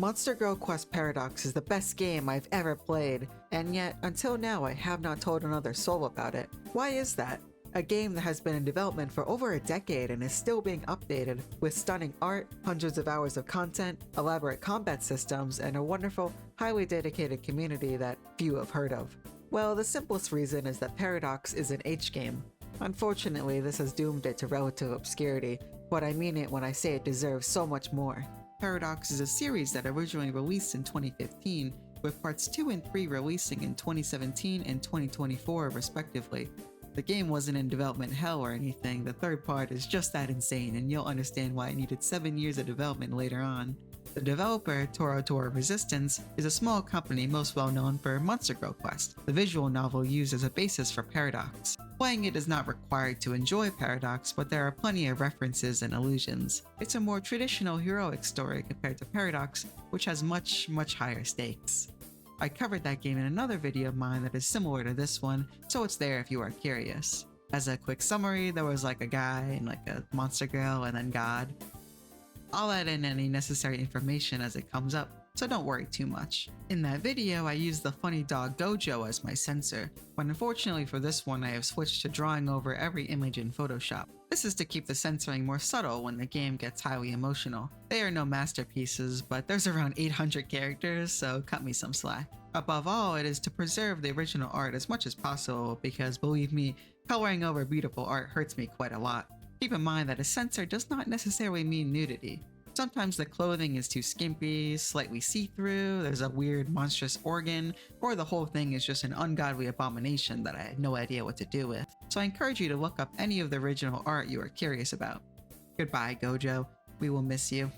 Monster Girl Quest Paradox is the best game I've ever played, and yet, until now I have not told another soul about it. Why is that? A game that has been in development for over a decade and is still being updated, with stunning art, hundreds of hours of content, elaborate combat systems, and a wonderful, highly dedicated community that few have heard of. Well, the simplest reason is that Paradox is an H game. Unfortunately, this has doomed it to relative obscurity, but I mean it when I say it deserves so much more. Paradox is a series that originally released in 2015, with parts 2 and 3 releasing in 2017 and 2024 respectively. The game wasn't in development hell or anything, the third part is just that insane, and you'll understand why it needed 7 years of development later on. The developer, Toro Resistance, is a small company most well known for Monster Girl Quest, the visual novel used as a basis for Paradox. Playing it is not required to enjoy Paradox, but there are plenty of references and allusions. It's a more traditional heroic story compared to Paradox, which has much higher stakes. I covered that game in another video of mine that is similar to this one, so it's there if you are curious. As a quick summary, there was like a guy and like a monster girl and then God. I'll add in any necessary information as it comes up, so don't worry too much. In that video, I used the funny dog Gojo as my censor, but unfortunately for this one I have switched to drawing over every image in Photoshop. This is to keep the censoring more subtle when the game gets highly emotional. They are no masterpieces, but there's around 800 characters, so cut me some slack. Above all, it is to preserve the original art as much as possible because, believe me, coloring over beautiful art hurts me quite a lot. Keep in mind that a censor does not necessarily mean nudity. Sometimes the clothing is too skimpy, slightly see-through, there's a weird monstrous organ, or the whole thing is just an ungodly abomination that I had no idea what to do with. So I encourage you to look up any of the original art you are curious about. Goodbye, Gojo. We will miss you.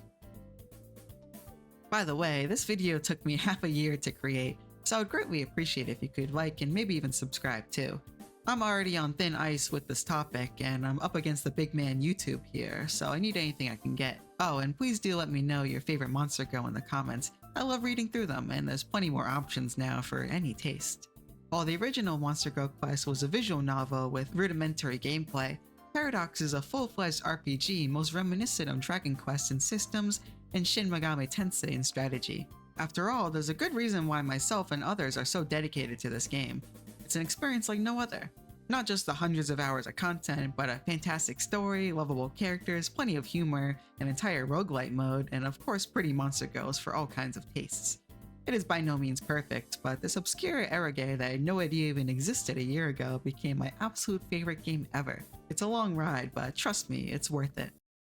By the way, this video took me half a year to create, so I would greatly appreciate if you could like and maybe even subscribe too. I'm already on thin ice with this topic, and I'm up against the big man YouTube here, so I need anything I can get. Oh, and please do let me know your favorite monster girl in the comments. I love reading through them, and there's plenty more options now for any taste. While the original Monster Girl Quest was a visual novel with rudimentary gameplay, Paradox is a full-fledged RPG most reminiscent of Dragon Quest in systems and Shin Megami Tensei in strategy. After all, there's a good reason why myself and others are so dedicated to this game. It's an experience like no other. Not just the hundreds of hours of content, but a fantastic story, lovable characters, plenty of humor, an entire roguelite mode, and of course pretty monster girls for all kinds of tastes. It is by no means perfect, but this obscure eroge that I had no idea even existed a year ago became my absolute favorite game ever. It's a long ride, but trust me, it's worth it.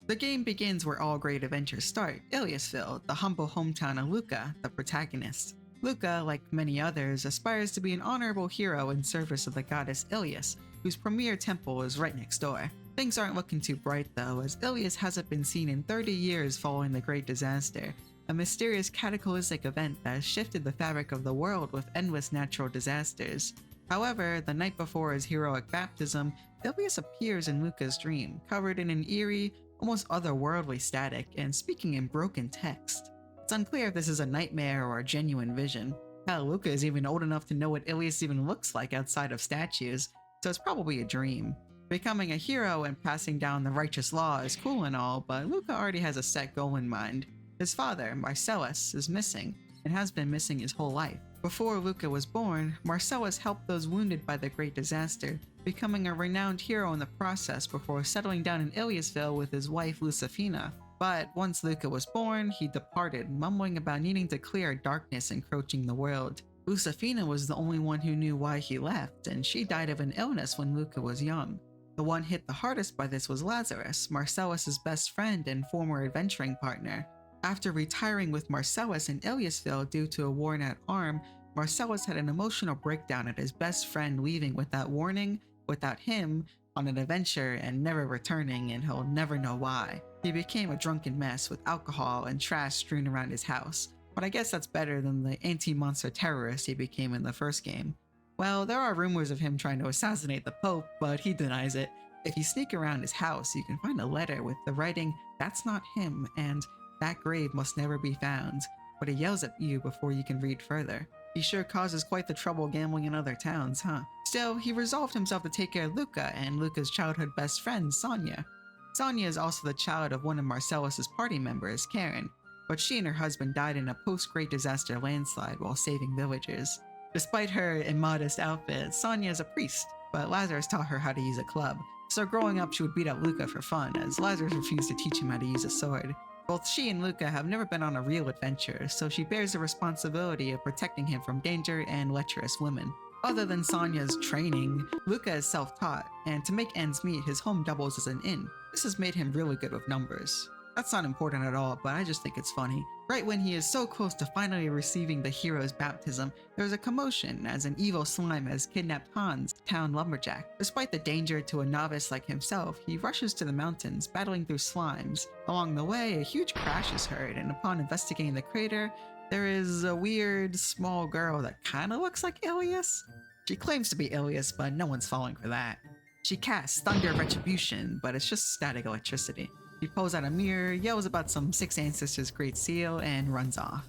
The game begins where all great adventures start, Iliasville, the humble hometown of Luca, the protagonist. Luca, like many others, aspires to be an honorable hero in service of the goddess Ilias, whose premier temple is right next door. Things aren't looking too bright though, as Ilias hasn't been seen in 30 years following the Great Disaster, a mysterious cataclysmic event that has shifted the fabric of the world with endless natural disasters. However, the night before his heroic baptism, Ilias appears in Luca's dream, covered in an eerie, almost otherworldly static, and speaking in broken text. It's unclear if this is a nightmare or a genuine vision. Hell, Luca is even old enough to know what Ilias even looks like outside of statues, so it's probably a dream. Becoming a hero and passing down the righteous law is cool and all, but Luca already has a set goal in mind. His father, Marcellus, is missing, and has been missing his whole life. Before Luca was born, Marcellus helped those wounded by the Great Disaster, becoming a renowned hero in the process before settling down in Iliasville with his wife Lucifina. But once Luca was born, he departed, mumbling about needing to clear a darkness encroaching the world. Lucifina was the only one who knew why he left, and she died of an illness when Luca was young. The one hit the hardest by this was Lazarus, Marcellus's best friend and former adventuring partner. After retiring with Marcellus in Iliasville due to a worn-out arm, Marcellus had an emotional breakdown at his best friend leaving without warning, without him, on an adventure and never returning, and he'll never know why. He became a drunken mess with alcohol and trash strewn around his house, but I guess that's better than the anti-monster terrorist he became in the first game. Well, there are rumors of him trying to assassinate the Pope, but he denies it. If you sneak around his house, you can find a letter with the writing, "That's not him," and "That grave must never be found," but he yells at you before you can read further. He sure causes quite the trouble gambling in other towns, huh? Still, he resolved himself to take care of Luca and Luca's childhood best friend, Sonia. Sonia is also the child of one of Marcellus's party members, Karen. but she and her husband died in a post-Great Disaster landslide while saving villagers. Despite her immodest outfit, Sonya is a priest, but Lazarus taught her how to use a club, so growing up she would beat up Luca for fun, as Lazarus refused to teach him how to use a sword. Both she and Luca have never been on a real adventure, so she bears the responsibility of protecting him from danger and lecherous women. Other than Sonya's training, Luca is self-taught, and to make ends meet, his home doubles as an inn. This has made him really good with numbers. That's not important at all, but I just think it's funny. Right when he is so close to finally receiving the hero's baptism, there's a commotion as an evil slime has kidnapped Hans, the town lumberjack. Despite the danger to a novice like himself, he rushes to the mountains, battling through slimes. Along the way, a huge crash is heard, and upon investigating the crater, there is a weird, small girl that kinda looks like Ilias. She claims to be Ilias, but no one's falling for that. She casts Thunder Retribution, but it's just static electricity. She pulls out a mirror, yells about some 6 ancestors' great seal, and runs off.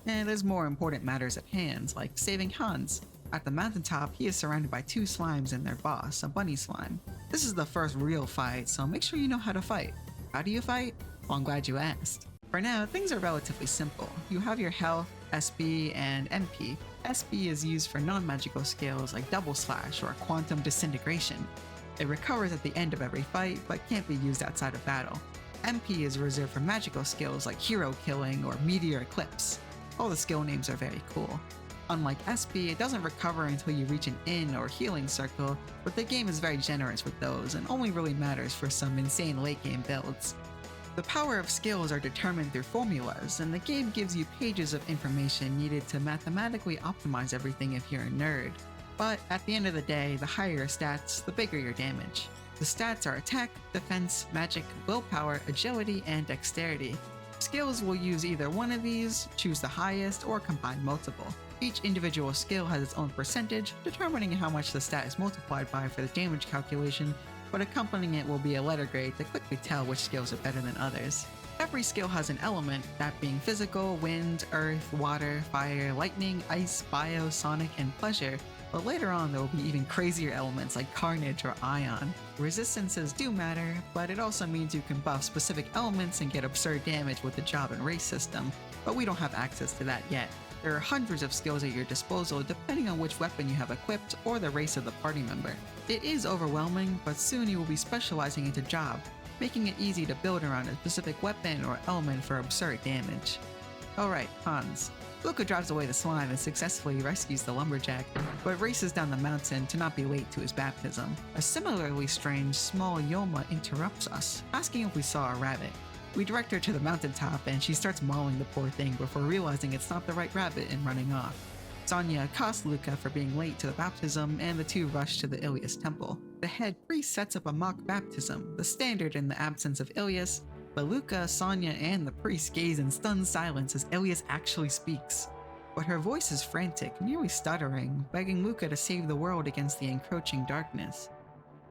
And there's more important matters at hand, like saving Hans. At the mountaintop, he is surrounded by 2 slimes and their boss, a bunny slime. This is the first real fight, so make sure you know how to fight. How do you fight? Well, I'm glad you asked. For now, things are relatively simple. You have your health, SB, and MP. SB is used for non-magical skills like Double Slash or Quantum Disintegration. It recovers at the end of every fight, but can't be used outside of battle. MP is reserved for magical skills like Hero Killing or Meteor Eclipse. All the skill names are very cool. Unlike SB, it doesn't recover until you reach an inn or healing circle, but the game is very generous with those and only really matters for some insane late game builds. The power of skills are determined through formulas, and the game gives you pages of information needed to mathematically optimize everything if you're a nerd. But at the end of the day, the higher your stats, the bigger your damage. The stats are attack, defense, magic, willpower, agility, and dexterity. Skills will use either one of these, choose the highest, or combine multiple. Each individual skill has its own percentage, determining how much the stat is multiplied by for the damage calculation, but accompanying it will be a letter grade to quickly tell which skills are better than others. Every skill has an element, that being physical, wind, earth, water, fire, lightning, ice, bio, sonic, and pleasure, but later on there will be even crazier elements like carnage or ion. Resistances do matter, but it also means you can buff specific elements and get absurd damage with the job and race system, but we don't have access to that yet. There are hundreds of skills at your disposal depending on which weapon you have equipped or the race of the party member. It is overwhelming, but soon you will be specializing into job, making it easy to build around a specific weapon or element for absurd damage. Alright, Hans. Luca drives away the slime and successfully rescues the lumberjack, but races down the mountain to not be late to his baptism. A similarly strange small Yoma interrupts us, asking if we saw a rabbit. We direct her to the mountaintop and she starts mauling the poor thing before realizing it's not the right rabbit and running off. Sonya accosts Luca for being late to the baptism and the two rush to the Ilias temple. The head priest sets up a mock baptism, the standard in the absence of Ilias, but Luca, Sonya, and the priest gaze in stunned silence as Ilias actually speaks. But her voice is frantic, nearly stuttering, begging Luca to save the world against the encroaching darkness.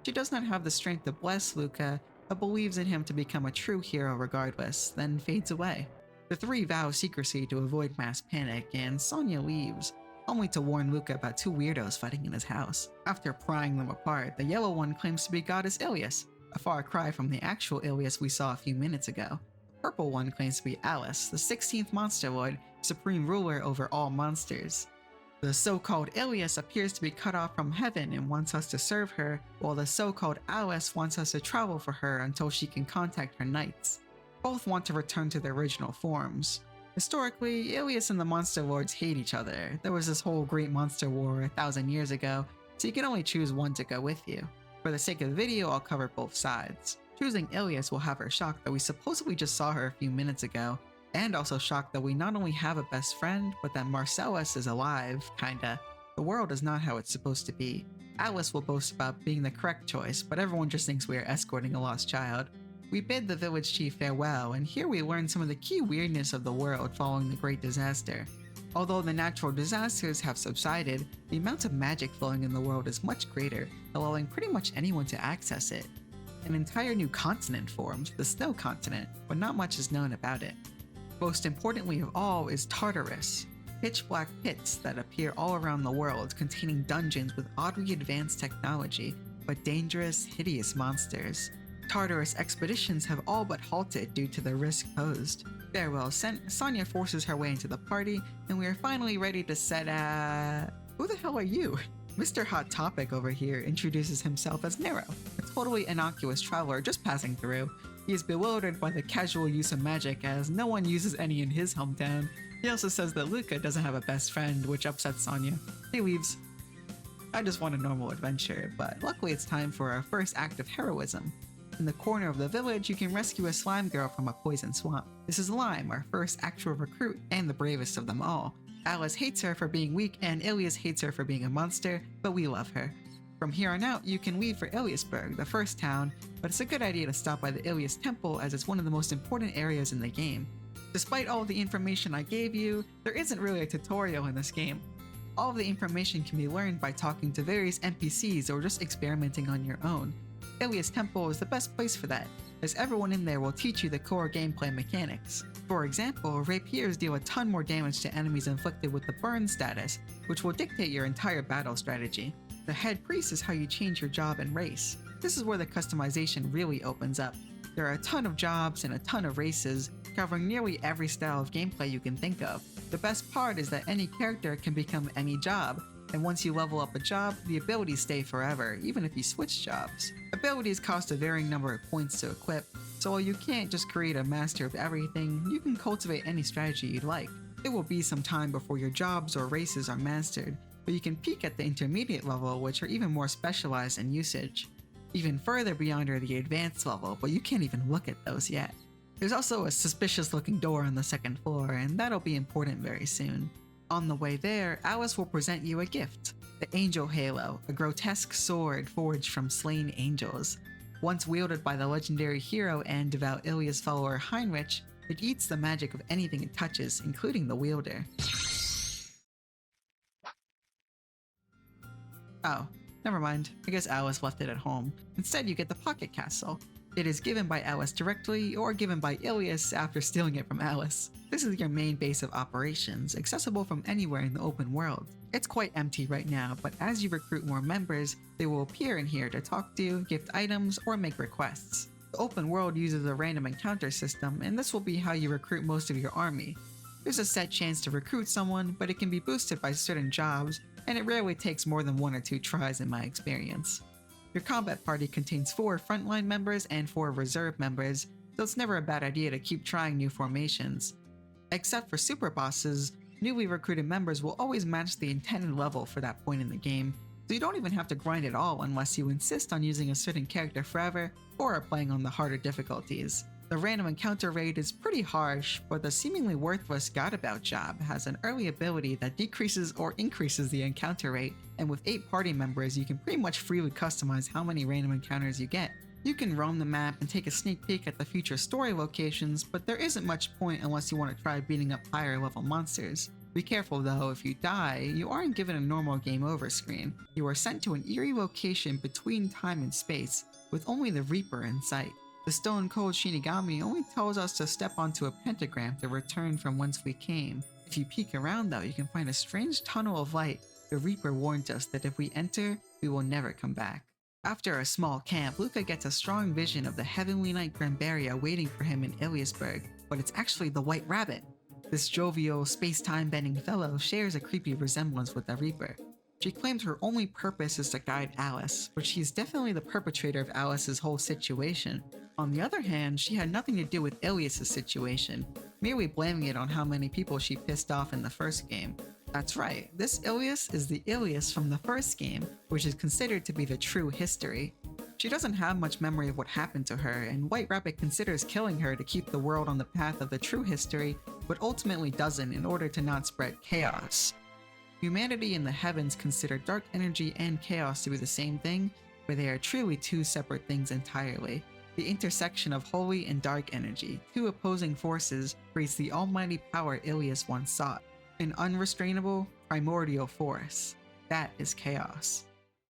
She does not have the strength to bless Luca, but believes in him to become a true hero regardless, then fades away. The three vow secrecy to avoid mass panic, and Sonya leaves, only to warn Luca about 2 weirdos fighting in his house. After prying them apart, the yellow one claims to be goddess Ilias, a far cry from the actual Ilias we saw a few minutes ago. The purple one claims to be Alice, the 16th Monster Lord, supreme ruler over all monsters. The so-called Ilias appears to be cut off from heaven and wants us to serve her, while the so-called Alice wants us to travel for her until she can contact her knights. Both want to return to their original forms. Historically, Ilias and the Monster Lords hate each other. There was this whole great monster war 1,000 years ago, so you can only choose one to go with you. For the sake of the video, I'll cover both sides. Choosing Ilias will have her shocked that we supposedly just saw her a few minutes ago, and also shocked that we not only have a best friend, but that Marcellus is alive, kinda. The world is not how it's supposed to be. Alice will boast about being the correct choice, but everyone just thinks we are escorting a lost child. We bid the village chief farewell, and here we learn some of the key weirdness of the world following the Great Disaster. Although the natural disasters have subsided, the amount of magic flowing in the world is much greater, allowing pretty much anyone to access it. An entire new continent forms, the Snow Continent, but not much is known about it. Most importantly of all is Tartarus, pitch black pits that appear all around the world containing dungeons with oddly advanced technology, but dangerous, hideous monsters. Tartarus expeditions have all but halted due to the risk posed. Very well, Sonia forces her way into the party, and we are finally ready to set who the hell are you? Mr. Hot Topic over here introduces himself as Nero, a totally innocuous traveler just passing through. He is bewildered by the casual use of magic as no one uses any in his hometown. He also says that Luca doesn't have a best friend, which upsets Sonia. He leaves. I just want a normal adventure, but luckily it's time for our first act of heroism. In the corner of the village, you can rescue a slime girl from a poison swamp. This is Lime, our first actual recruit and the bravest of them all. Alice hates her for being weak and Ilias hates her for being a monster, but we love her. From here on out, you can leave for Iliasburg, the first town, but it's a good idea to stop by the Ilias Temple as it's one of the most important areas in the game. Despite all the information I gave you, there isn't really a tutorial in this game. All of the information can be learned by talking to various NPCs or just experimenting on your own. Ilias Temple is the best place for that, as everyone in there will teach you the core gameplay mechanics. For example, rapiers deal a ton more damage to enemies inflicted with the burn status, which will dictate your entire battle strategy. The head priest is how you change your job and race. This is where the customization really opens up. There are a ton of jobs and a ton of races, covering nearly every style of gameplay you can think of. The best part is that any character can become any job, and once you level up a job, the abilities stay forever, even if you switch jobs. Abilities cost a varying number of points to equip, so while you can't just create a master of everything, you can cultivate any strategy you'd like. It will be some time before your jobs or races are mastered, but you can peak at the intermediate level, which are even more specialized in usage. Even further beyond are the advanced level, but you can't even look at those yet. There's also a suspicious looking door on the second floor, and that'll be important very soon. On the way there, Alice will present you a gift, the Angel Halo, a grotesque sword forged from slain angels. Once wielded by the legendary hero and devout Ilias follower Heinrich, it eats the magic of anything it touches, including the wielder. Oh, never mind. I guess Alice left it at home. Instead, you get the Pocket Castle. It is given by Alice directly, or given by Ilias after stealing it from Alice. This is your main base of operations, accessible from anywhere in the open world. It's quite empty right now, but as you recruit more members, they will appear in here to talk to you, gift items, or make requests. The open world uses a random encounter system, and this will be how you recruit most of your army. There's a set chance to recruit someone, but it can be boosted by certain jobs, and it rarely takes more than 1 or 2 tries in my experience. Your combat party contains 4 frontline members and 4 reserve members, so it's never a bad idea to keep trying new formations. Except for super bosses, newly recruited members will always match the intended level for that point in the game, so you don't even have to grind at all unless you insist on using a certain character forever or are playing on the harder difficulties. The random encounter raid is pretty harsh, but the seemingly worthless Gadabout job has an early ability that decreases or increases the encounter rate, and with 8 party members you can pretty much freely customize how many random encounters you get. You can roam the map and take a sneak peek at the future story locations, but there isn't much point unless you want to try beating up higher level monsters. Be careful though, if you die, you aren't given a normal game over screen. You are sent to an eerie location between time and space, with only the Reaper in sight. The Stone Cold Shinigami only tells us to step onto a pentagram to return from whence we came. If you peek around though, you can find a strange tunnel of light. The Reaper warned us that if we enter, we will never come back. After a small camp, Luca gets a strong vision of the Heavenly Knight Granbaria waiting for him in Iliasburg, but it's actually the White Rabbit. This jovial, space-time bending fellow shares a creepy resemblance with the Reaper. She claims her only purpose is to guide Alice, but she's definitely the perpetrator of Alice's whole situation. On the other hand, she had nothing to do with Ilias' situation, merely blaming it on how many people she pissed off in the first game. That's right, this Ilias is the Ilias from the first game, which is considered to be the true history. She doesn't have much memory of what happened to her, and White Rabbit considers killing her to keep the world on the path of the true history, but ultimately doesn't in order to not spread chaos. Humanity and the heavens consider dark energy and chaos to be the same thing, but they are truly 2 separate things entirely. The intersection of holy and dark energy, 2 opposing forces, creates the almighty power Ilias once sought. An unrestrainable, primordial force. That is chaos.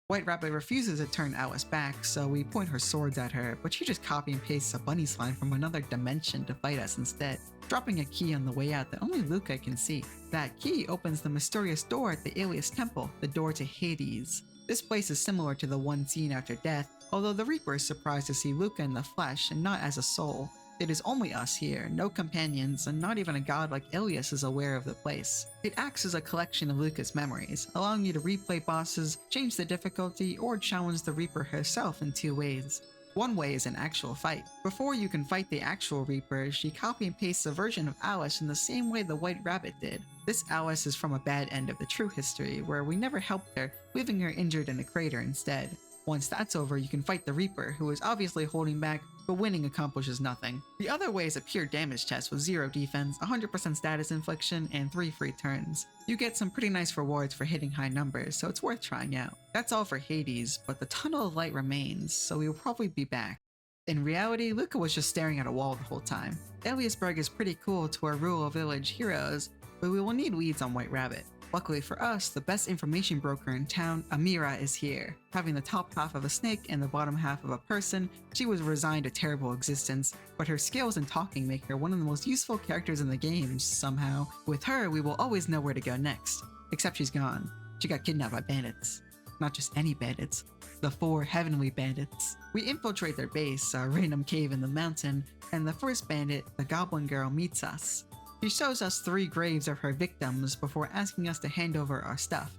White Rabbit refuses to turn Alice back, so we point her swords at her, but she just copy and pastes a bunny slime from another dimension to fight us instead, dropping a key on the way out that only Luca can see. That key opens the mysterious door at the Ilias Temple, the door to Hades. This place is similar to the one seen after death, although the Reaper is surprised to see Luca in the flesh and not as a soul. It is only us here, no companions, and not even a god like Ilias is aware of the place. It acts as a collection of Luca's memories, allowing you to replay bosses, change the difficulty, or challenge the Reaper herself in 2 ways. One way is an actual fight. Before you can fight the actual Reaper, she copy and pastes a version of Alice in the same way the White Rabbit did. This Alice is from a bad end of the true history, where we never helped her, leaving her injured in a crater instead. Once that's over, you can fight the Reaper, who is obviously holding back, but winning accomplishes nothing. The other way is a pure damage test with 0 defense, 100% status infliction, and 3 free turns. You get some pretty nice rewards for hitting high numbers, so it's worth trying out. That's all for Hades, but the Tunnel of Light remains, so we will probably be back. In reality, Luca was just staring at a wall the whole time. Eliasberg is pretty cool to our rural village heroes, but we will need leads on White Rabbit. Luckily for us, the best information broker in town, Amira, is here. Having the top half of a snake and the bottom half of a person, she was resigned a terrible existence, but her skills in talking make her one of the most useful characters in the game, somehow. With her, we will always know where to go next. Except she's gone. She got kidnapped by bandits. Not just any bandits. The 4 heavenly bandits. We infiltrate their base, a random cave in the mountain, and the first bandit, the Goblin Girl, meets us. She shows us 3 graves of her victims before asking us to hand over our stuff.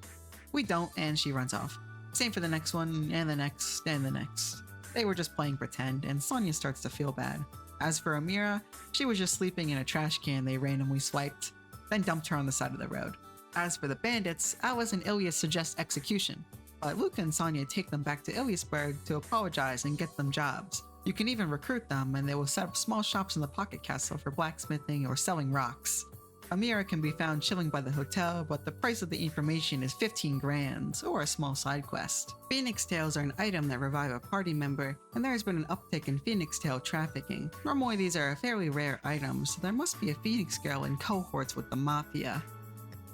We don't, and she runs off. Same for the next one, and the next, and the next. They were just playing pretend, and Sonya starts to feel bad. As for Amira, she was just sleeping in a trash can they randomly swiped, then dumped her on the side of the road. As for the bandits, Alice and Ilias suggest execution, but Luca and Sonya take them back to Iliasberg to apologize and get them jobs. You can even recruit them, and they will set up small shops in the Pocket Castle for blacksmithing or selling rocks. Amira can be found chilling by the hotel, but the price of the information is 15 grand, or a small side quest. Phoenix tails are an item that revive a party member, and there has been an uptick in phoenix tail trafficking. Normally these are a fairly rare item, so there must be a phoenix girl in cohorts with the Mafia.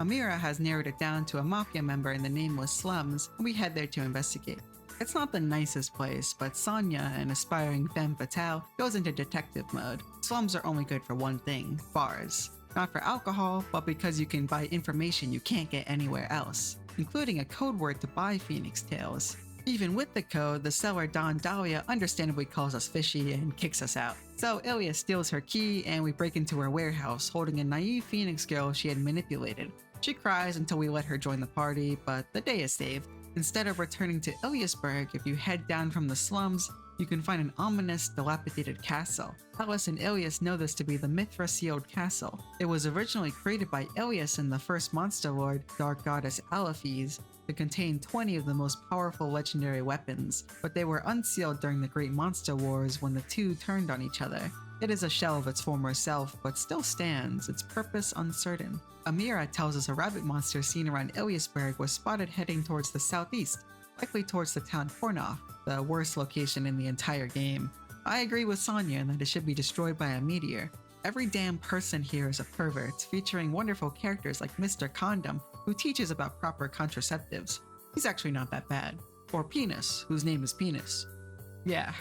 Amira has narrowed it down to a Mafia member in the nameless slums, and we head there to investigate. It's not the nicest place, but Sonya, an aspiring femme fatale, goes into detective mode. Slums are only good for one thing: bars. Not for alcohol, but because you can buy information you can't get anywhere else, including a code word to buy phoenix tails. Even with the code, the seller Don Dahlia understandably calls us fishy and kicks us out. So Ilias steals her key and we break into her warehouse holding a naive phoenix girl she had manipulated. She cries until we let her join the party, but the day is saved. Instead of returning to Iliasberg, if you head down from the slums, you can find an ominous, dilapidated castle. Alice and Ilias know this to be the Mithra-sealed castle. It was originally created by Ilias and the first monster lord, Dark Goddess Alaphes, to contain 20 of the most powerful legendary weapons, but they were unsealed during the Great Monster Wars when the two turned on each other. It is a shell of its former self, but still stands, its purpose uncertain. Amira tells us a rabbit monster seen around Iliasberg was spotted heading towards the southeast, likely towards the town Pornoff, the worst location in the entire game. I agree with Sonya that it should be destroyed by a meteor. Every damn person here is a pervert, featuring wonderful characters like Mr. Condom, who teaches about proper contraceptives. He's actually not that bad. Or Penis, whose name is Penis. Yeah.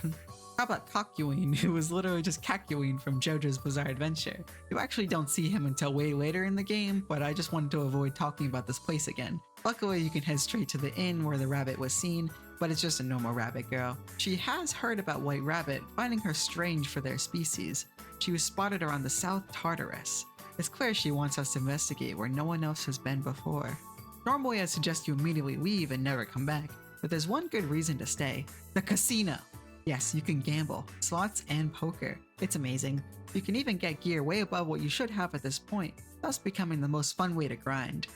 How about Cockeween, who was literally just Cacuine from JoJo's Bizarre Adventure? You actually don't see him until way later in the game, but I just wanted to avoid talking about this place again. Luckily, you can head straight to the inn where the rabbit was seen, but it's just a normal rabbit girl. She has heard about White Rabbit, finding her strange for their species. She was spotted around the South Tartarus. It's clear she wants us to investigate where no one else has been before. Normally I'd suggest you immediately leave and never come back, but there's one good reason to stay: the casino. Yes, you can gamble, slots and poker. It's amazing. You can even get gear way above what you should have at this point, thus becoming the most fun way to grind.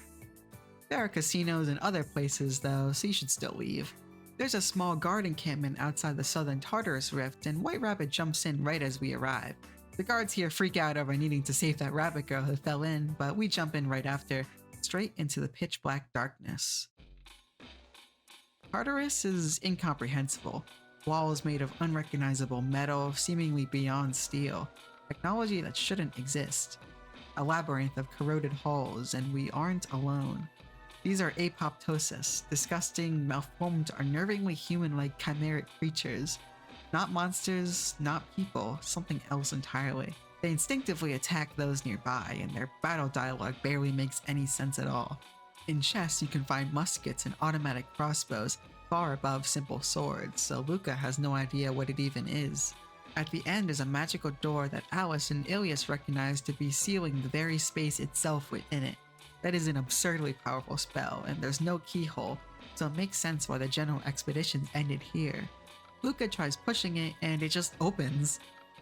There are casinos in other places though, so you should still leave. There's a small guard encampment outside the southern Tartarus Rift, and White Rabbit jumps in right as we arrive. The guards here freak out over needing to save that rabbit girl who fell in, but we jump in right after, straight into the pitch black darkness. Tartarus is incomprehensible. Walls made of unrecognizable metal, seemingly beyond steel. Technology that shouldn't exist. A labyrinth of corroded halls, and we aren't alone. These are apoptosis, disgusting, malformed, unnervingly human-like chimeric creatures. Not monsters, not people, something else entirely. They instinctively attack those nearby, and their battle dialogue barely makes any sense at all. In chests, you can find muskets and automatic crossbows, far above simple swords, so Luca has no idea what it even is. At the end is a magical door that Alice and Ilias recognize to be sealing the very space itself within it. That is an absurdly powerful spell, and there's no keyhole, so it makes sense why the general expeditions ended here. Luca tries pushing it, and it just opens.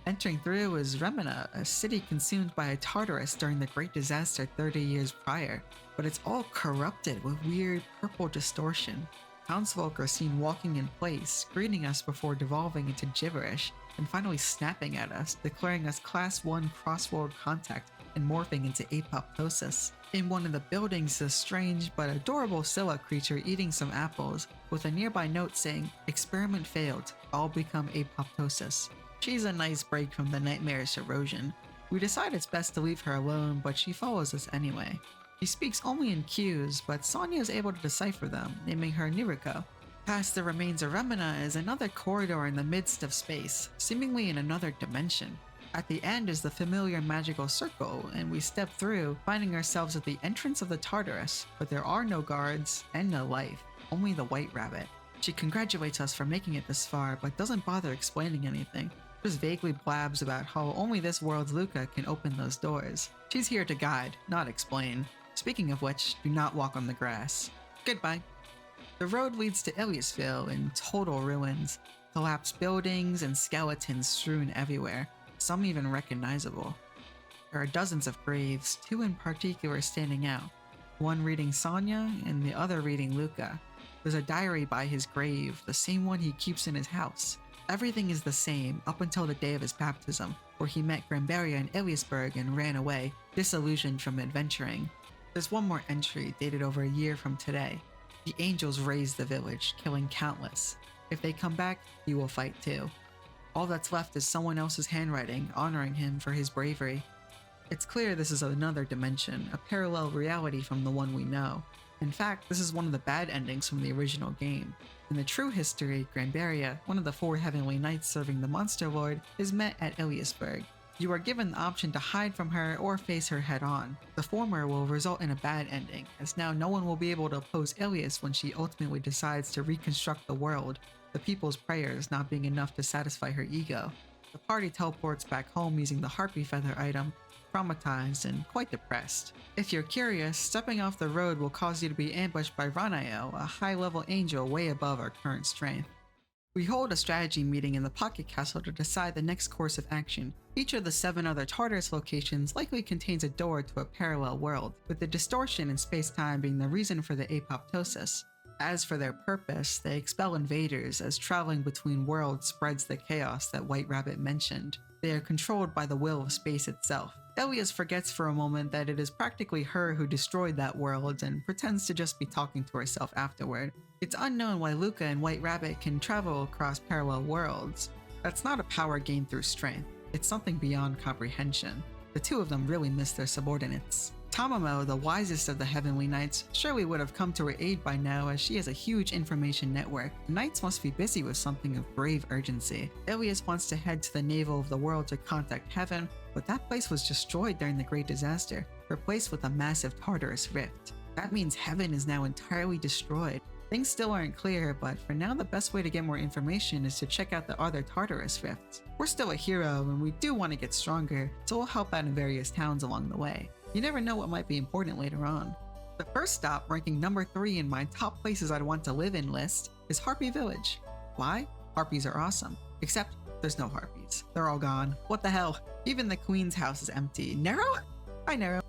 Entering through is Remina, a city consumed by a Tartarus during the Great Disaster 30 years prior, but it's all corrupted with weird purple distortion. Townsfolk are seen walking in place, greeting us before devolving into gibberish, and finally snapping at us, declaring us Class 1 crossworld contact and morphing into apoptosis. In one of the buildings is a strange but adorable Scylla creature eating some apples, with a nearby note saying, "Experiment failed, all become apoptosis." She's a nice break from the nightmarish erosion. We decide it's best to leave her alone, but she follows us anyway. She speaks only in cues, but Sonia is able to decipher them, naming her Niruko. Past the remains of Remina is another corridor in the midst of space, seemingly in another dimension. At the end is the familiar magical circle, and we step through, finding ourselves at the entrance of the Tartarus, but there are no guards and no life, only the White Rabbit. She congratulates us for making it this far, but doesn't bother explaining anything. Just vaguely blabs about how only this world's Luca can open those doors. She's here to guide, not explain. Speaking of which, do not walk on the grass. Goodbye. The road leads to Iliasville in total ruins, collapsed buildings and skeletons strewn everywhere, some even recognizable. There are dozens of graves, two in particular standing out, one reading Sonia and the other reading Luca. There's a diary by his grave, the same one he keeps in his house. Everything is the same up until the day of his baptism, where he met Granberria in Iliasburg and ran away, disillusioned from adventuring. There's one more entry dated over a year from today. The angels razed the village, killing countless. If they come back, he will fight too. All that's left is someone else's handwriting, honoring him for his bravery. It's clear this is another dimension, a parallel reality from the one we know. In fact, this is one of the bad endings from the original game. In the true history, Granberria, one of the 4 heavenly knights serving the Monster Lord, is met at Iliasburg. You are given the option to hide from her or face her head on. The former will result in a bad ending, as now no one will be able to oppose Ilias when she ultimately decides to reconstruct the world, the people's prayers not being enough to satisfy her ego. The party teleports back home using the harpy feather item, traumatized and quite depressed. If you're curious, stepping off the road will cause you to be ambushed by Ranael, a high-level angel way above our current strength. We hold a strategy meeting in the Pocket Castle to decide the next course of action. Each of the 7 other Tartarus locations likely contains a door to a parallel world, with the distortion in space-time being the reason for the apoptosis. As for their purpose, they expel invaders as traveling between worlds spreads the chaos that White Rabbit mentioned. They are controlled by the will of space itself. Ilias forgets for a moment that it is practically her who destroyed that world and pretends to just be talking to herself afterward. It's unknown why Luca and White Rabbit can travel across parallel worlds. That's not a power gained through strength, it's something beyond comprehension. The two of them really miss their subordinates. Tamamo, the wisest of the Heavenly Knights, surely would have come to her aid by now as she has a huge information network. The Knights must be busy with something of grave urgency. Ilias wants to head to the navel of the world to contact Heaven, but that place was destroyed during the Great Disaster, replaced with a massive Tartarus rift. That means Heaven is now entirely destroyed. Things still aren't clear, but for now the best way to get more information is to check out the other Tartarus rifts. We're still a hero and we do want to get stronger, so we'll help out in various towns along the way. You never know what might be important later on. The first stop, ranking number 3 in my top places I'd want to live in list, is Harpy Village. Why? Harpies are awesome. Except there's no harpies. They're all gone. What the hell? Even the queen's house is empty. Nero? Hi Nero.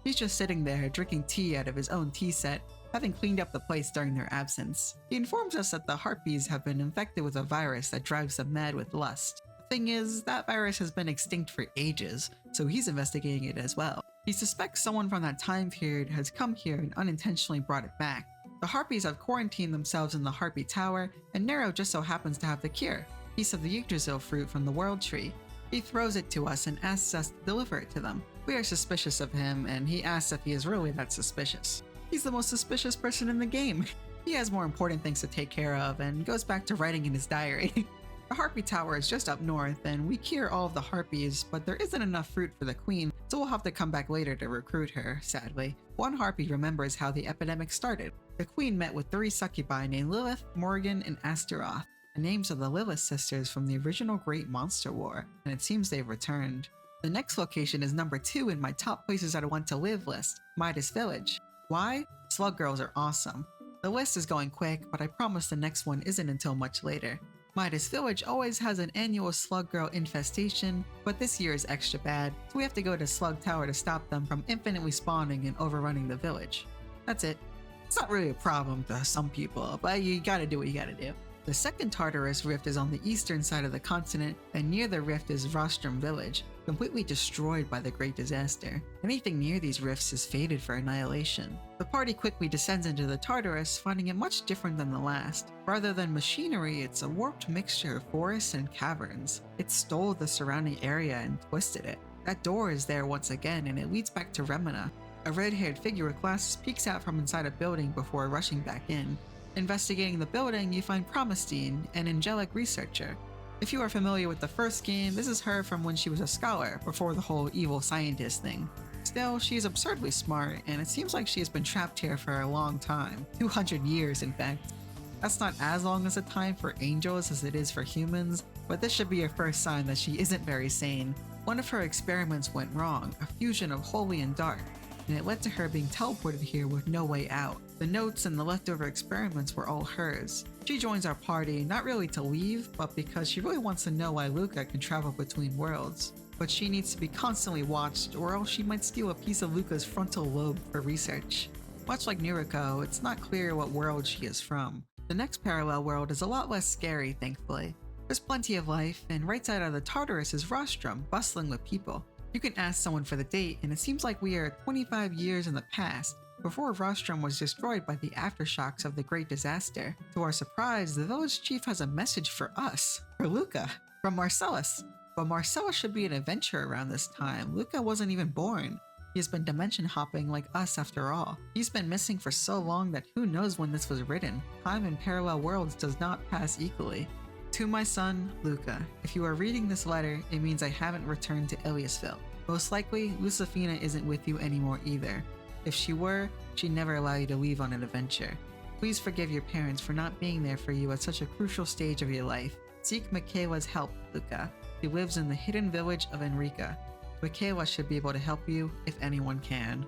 He's just sitting there drinking tea out of his own tea set, having cleaned up the place during their absence. He informs us that the harpies have been infected with a virus that drives them mad with lust. The thing is, that virus has been extinct for ages, so he's investigating it as well. He suspects someone from that time period has come here and unintentionally brought it back. The harpies have quarantined themselves in the Harpy Tower, and Nero just so happens to have the cure, a piece of the Yggdrasil fruit from the World Tree. He throws it to us and asks us to deliver it to them. We are suspicious of him, and he asks if he is really that suspicious. He's the most suspicious person in the game. He has more important things to take care of and goes back to writing in his diary. The Harpy Tower is just up north, and we cure all of the harpies, but there isn't enough fruit for the queen, so we'll have to come back later to recruit her, sadly. One harpy remembers how the epidemic started. The queen met with 3 succubi named Lilith, Morgan, and Astaroth, the names of the Lilith sisters from the original Great Monster War, and it seems they've returned. The next location is number 2 in my top places I want to live list, Midas Village. Why? Slug girls are awesome. The list is going quick, but I promise the next one isn't until much later. Midas Village always has an annual slug girl infestation, but this year is extra bad, so we have to go to Slug Tower to stop them from infinitely spawning and overrunning the village. That's it. It's not really a problem to some people, but you gotta do what you gotta do. The second Tartarus rift is on the eastern side of the continent, and near the rift is Rostrum Village, completely destroyed by the Great Disaster. Anything near these rifts is fated for annihilation. The party quickly descends into the Tartarus, finding it much different than the last. Rather than machinery, it's a warped mixture of forests and caverns. It stole the surrounding area and twisted it. That door is there once again, and it leads back to Remina. A red-haired figure with glasses peeks out from inside a building before rushing back in. Investigating the building, you find Promestine, an angelic researcher. If you are familiar with the first game, this is her from when she was a scholar, before the whole evil scientist thing. Still, she is absurdly smart, and it seems like she has been trapped here for a long time. 200 years, in fact. That's not as long as a time for angels as it is for humans, but this should be your first sign that she isn't very sane. One of her experiments went wrong, a fusion of holy and dark, and it led to her being teleported here with no way out. The notes and the leftover experiments were all hers. She joins our party, not really to leave, but because she really wants to know why Luca can travel between worlds. But she needs to be constantly watched, or else she might steal a piece of Luca's frontal lobe for research. Much like Nuriko, it's not clear what world she is from. The next parallel world is a lot less scary, thankfully. There's plenty of life, and right side of the Tartarus is Rostrum, bustling with people. You can ask someone for the date, and it seems like we are 25 years in the past, before Rostrum was destroyed by the aftershocks of the Great Disaster. To our surprise, the village chief has a message for us, for Luca, from Marcellus. But Marcellus should be an adventurer around this time. Luca wasn't even born. He has been dimension hopping like us after all. He's been missing for so long that who knows when this was written. Time in parallel worlds does not pass equally. To my son, Luca, if you are reading this letter, it means I haven't returned to Iliasville. Most likely, Lucifina isn't with you anymore either. If she were, she'd never allow you to leave on an adventure. Please forgive your parents for not being there for you at such a crucial stage of your life. Seek Michaela's help, Luca. She lives in the hidden village of Enrica. Michaela should be able to help you if anyone can.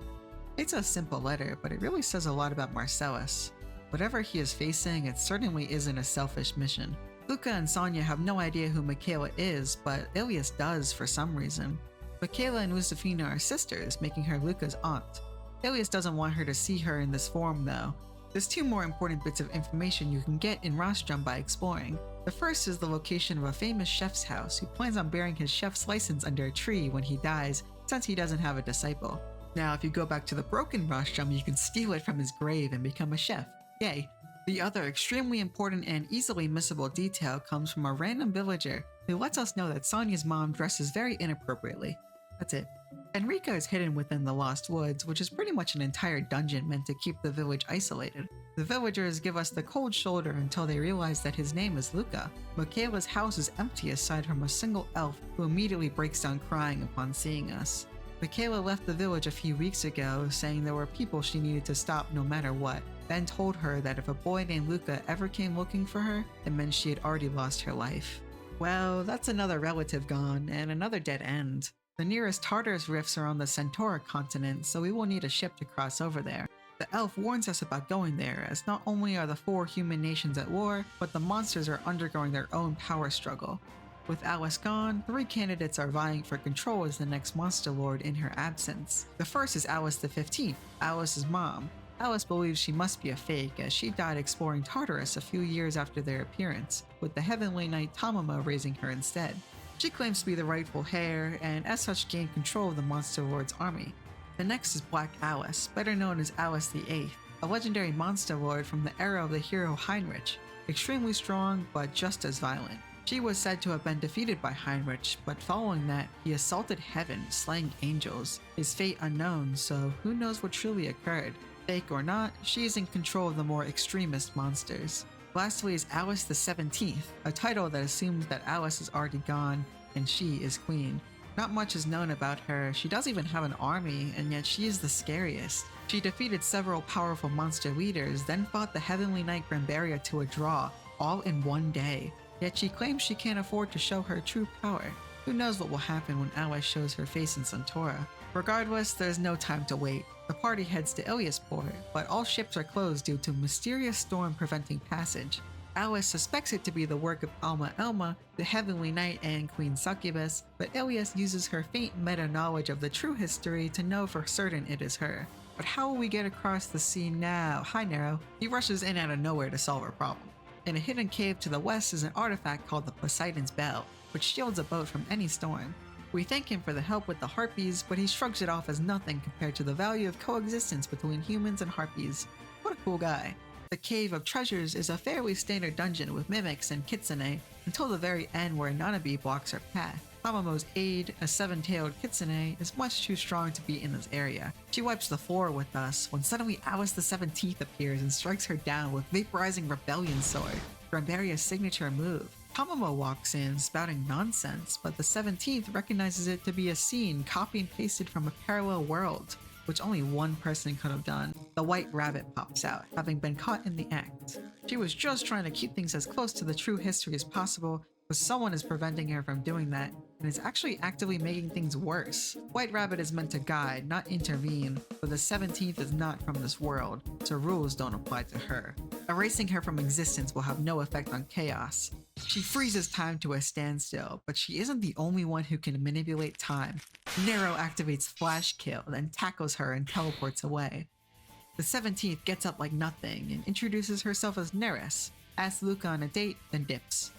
It's a simple letter, but it really says a lot about Marcellus. Whatever he is facing, it certainly isn't a selfish mission. Luca and Sonia have no idea who Michaela is, but Ilias does for some reason. Michaela and Lucifina are sisters, making her Luca's aunt. Ilias doesn't want her to see her in this form though. There's 2 more important bits of information you can get in Rostrum by exploring. The first is the location of a famous chef's house who plans on bearing his chef's license under a tree when he dies, since he doesn't have a disciple. Now if you go back to the broken Rostrum, you can steal it from his grave and become a chef. Yay! The other extremely important and easily missable detail comes from a random villager who lets us know that Sonia's mom dresses very inappropriately. That's it. Enrica is hidden within the Lost Woods, which is pretty much an entire dungeon meant to keep the village isolated. The villagers give us the cold shoulder until they realize that his name is Luca. Michaela's house is empty aside from a single elf who immediately breaks down crying upon seeing us. Michaela left the village a few weeks ago, saying there were people she needed to stop no matter what. Ben told her that if a boy named Luca ever came looking for her, it meant she had already lost her life. Well, that's another relative gone, and another dead end. The nearest Tartarus rifts are on the Centaura continent, so we will need a ship to cross over there. The elf warns us about going there, as not only are the 4 human nations at war, but the monsters are undergoing their own power struggle. With Alice gone, 3 candidates are vying for control as the next monster lord in her absence. The first is Alice the 15th, Alice's mom. Alice believes she must be a fake, as she died exploring Tartarus a few years after their appearance, with the Heavenly Knight Tamamo raising her instead. She claims to be the rightful heir, and as such gained control of the Monster Lord's army. The next is Black Alice, better known as Alice the Eighth, a legendary Monster Lord from the era of the hero Heinrich, extremely strong but just as violent. She was said to have been defeated by Heinrich, but following that, he assaulted heaven, slaying angels. His fate unknown, so who knows what truly occurred. Fake or not, she is in control of the more extremist monsters. Lastly is Alice the 17th, a title that assumes that Alice is already gone and she is queen. Not much is known about her, she does even have an army, and yet she is the scariest. She defeated several powerful monster leaders, then fought the Heavenly Knight Grambaria to a draw, all in one day. Yet she claims she can't afford to show her true power. Who knows what will happen when Alice shows her face in Suntora. Regardless, there's no time to wait. The party heads to Iliasport, but all ships are closed due to a mysterious storm preventing passage. Alice suspects it to be the work of Alma Elma, the Heavenly Knight and Queen Succubus, but Ilias uses her faint meta-knowledge of the true history to know for certain it is her. But how will we get across the sea now? Hi, Nero. He rushes in out of nowhere to solve her problem. In a hidden cave to the west is an artifact called the Poseidon's Bell, which shields a boat from any storm. We thank him for the help with the harpies, but he shrugs it off as nothing compared to the value of coexistence between humans and harpies. What a cool guy. The Cave of Treasures is a fairly standard dungeon with mimics and kitsune until the very end where Nanabe blocks our path. Hamamo's aide, a seven-tailed kitsune, is much too strong to be in this area. She wipes the floor with us when suddenly Alice the 17th appears and strikes her down with Vaporizing Rebellion Sword, Grambaria's signature move. Hamamo walks in, spouting nonsense, but the 17th recognizes it to be a scene copy and pasted from a parallel world, which only one person could have done. The White Rabbit pops out, having been caught in the act. She was just trying to keep things as close to the true history as possible, but someone is preventing her from doing that, and is actually actively making things worse. White Rabbit is meant to guide, not intervene, but the 17th is not from this world, so rules don't apply to her. Erasing her from existence will have no effect on chaos. She freezes time to a standstill, but she isn't the only one who can manipulate time. Nero activates Flash Kill, then tackles her and teleports away. The 17th gets up like nothing and introduces herself as Neris, asks Luca on a date, then dips.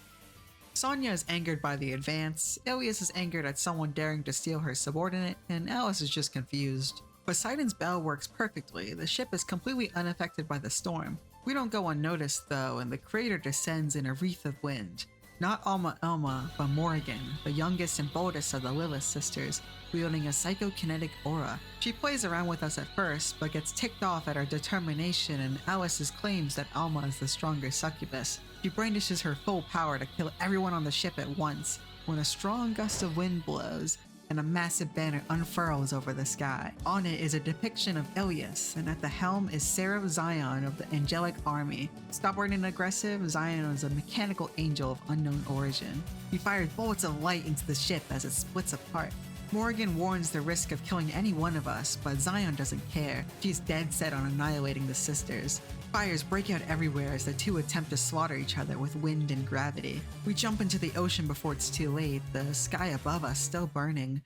Sonia is angered by the advance, Ilias is angered at someone daring to steal her subordinate, and Alice is just confused. Poseidon's Bell works perfectly, the ship is completely unaffected by the storm. We don't go unnoticed though, and the crater descends in a wreath of wind. Not Alma Elma, but Morrigan, the youngest and boldest of the Lilith sisters, wielding a psychokinetic aura. She plays around with us at first, but gets ticked off at our determination and Alice's claims that Alma is the stronger succubus. She brandishes her full power to kill everyone on the ship at once, when a strong gust of wind blows, and a massive banner unfurls over the sky. On it is a depiction of Ilias, and at the helm is Seraph Zion of the Angelic Army. Stubborn and aggressive, Zion is a mechanical angel of unknown origin. He fires bolts of light into the ship as it splits apart. Morrigan warns the risk of killing any one of us, but Zion doesn't care. She's dead set on annihilating the sisters. Fires break out everywhere as the two attempt to slaughter each other with wind and gravity. We jump into the ocean before it's too late, the sky above us still burning.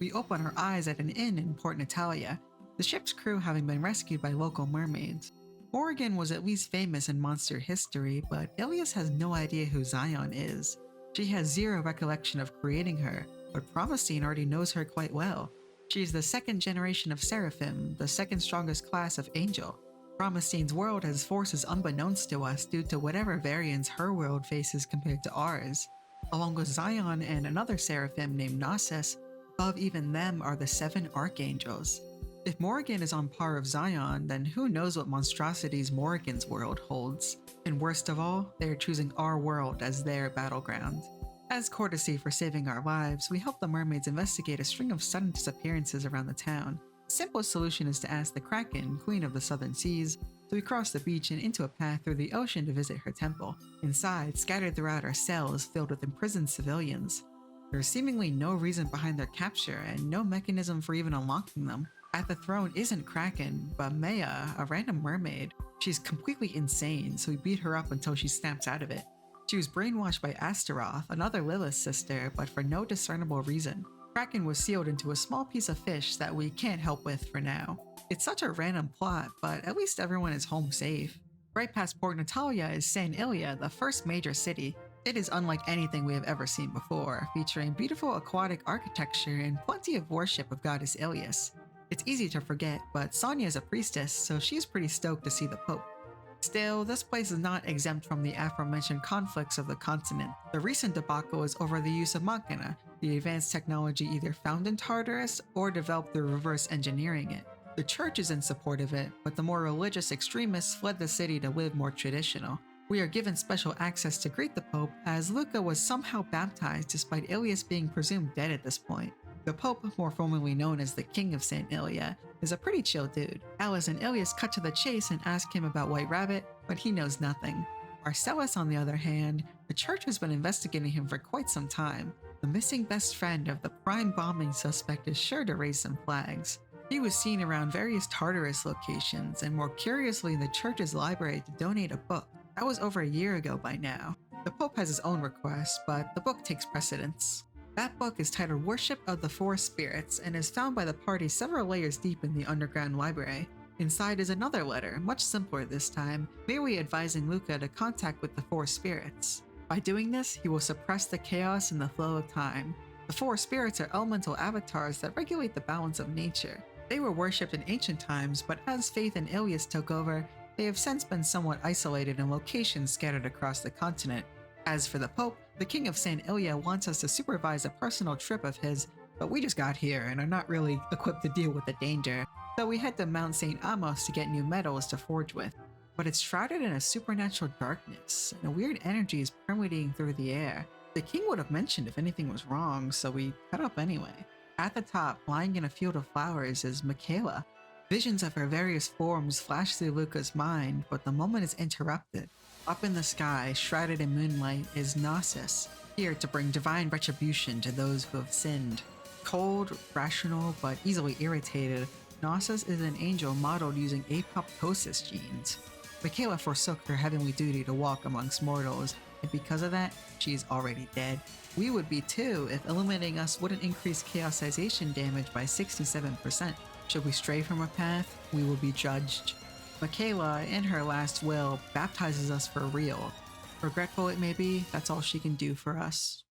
We open our eyes at an inn in Port Natalia, the ship's crew having been rescued by local mermaids. Morrigan was at least famous in monster history, but Ilias has no idea who Zion is. She has zero recollection of creating her, but Promisine already knows her quite well. She is the second generation of Seraphim, the second strongest class of angel. Promisine's world has forces unbeknownst to us due to whatever variance her world faces compared to ours. Along with Zion and another Seraphim named Gnosis, above even them are the 7 archangels. If Morrigan is on par with Zion, then who knows what monstrosities Morrigan's world holds. And worst of all, they are choosing our world as their battleground. As courtesy for saving our lives, we help the mermaids investigate a string of sudden disappearances around the town. The simplest solution is to ask the Kraken, queen of the southern seas, so we cross the beach and into a path through the ocean to visit her temple. Inside, scattered throughout are cells filled with imprisoned civilians. There is seemingly no reason behind their capture and no mechanism for even unlocking them. At the throne isn't Kraken, but Maya, a random mermaid. She's completely insane, so we beat her up until she snaps out of it. She was brainwashed by Astaroth, another Lilith sister, but for no discernible reason. Kraken was sealed into a small piece of fish that we can't help with for now. It's such a random plot, but at least everyone is home safe. Right past Port Natalia is San Ilia, the first major city. It is unlike anything we have ever seen before, featuring beautiful aquatic architecture and plenty of worship of goddess Ilias. It's easy to forget, but Sonia is a priestess, so she's pretty stoked to see the Pope. Still, this place is not exempt from the aforementioned conflicts of the continent. The recent debacle is over the use of Machina, the advanced technology either found in Tartarus or developed through reverse engineering it. The church is in support of it, but the more religious extremists fled the city to live more traditional. We are given special access to greet the Pope, as Luca was somehow baptized despite Ilias being presumed dead at this point. The Pope, more formally known as the King of St. Ilia, is a pretty chill dude. Alice and Ilias cut to the chase and ask him about White Rabbit, but he knows nothing. Marcellus, on the other hand, the church has been investigating him for quite some time. The missing best friend of the prime bombing suspect is sure to raise some flags. He was seen around various Tartarus locations, and more curiously in the church's library to donate a book. That was over a year ago by now. The Pope has his own request, but the book takes precedence. That book is titled Worship of the Four Spirits and is found by the party several layers deep in the underground library. Inside is another letter, much simpler this time, merely advising Luca to contact with the four spirits. By doing this, he will suppress the chaos in the flow of time. The four spirits are elemental avatars that regulate the balance of nature. They were worshipped in ancient times, but as Faith and Ilias took over, they have since been somewhat isolated in locations scattered across the continent. As for the Pope, the King of San Ilya wants us to supervise a personal trip of his, but we just got here and are not really equipped to deal with the danger, so we head to Mount St. Amos to get new metals to forge with. But it's shrouded in a supernatural darkness, and a weird energy is permeating through the air. The king would have mentioned if anything was wrong, so we head up anyway. At the top, lying in a field of flowers, is Michaela. Visions of her various forms flash through Luca's mind, but the moment is interrupted. Up in the sky, shrouded in moonlight, is Gnosis, here to bring divine retribution to those who have sinned. Cold, rational, but easily irritated, Gnosis is an angel modeled using apoptosis genes. Michaela forsook her heavenly duty to walk amongst mortals, and because of that, she's already dead. We would be too if eliminating us wouldn't increase chaosization damage by 67%. Should we stray from a path, we will be judged. Michaela, in her last will, baptizes us for real. Regretful it may be, that's all she can do for us.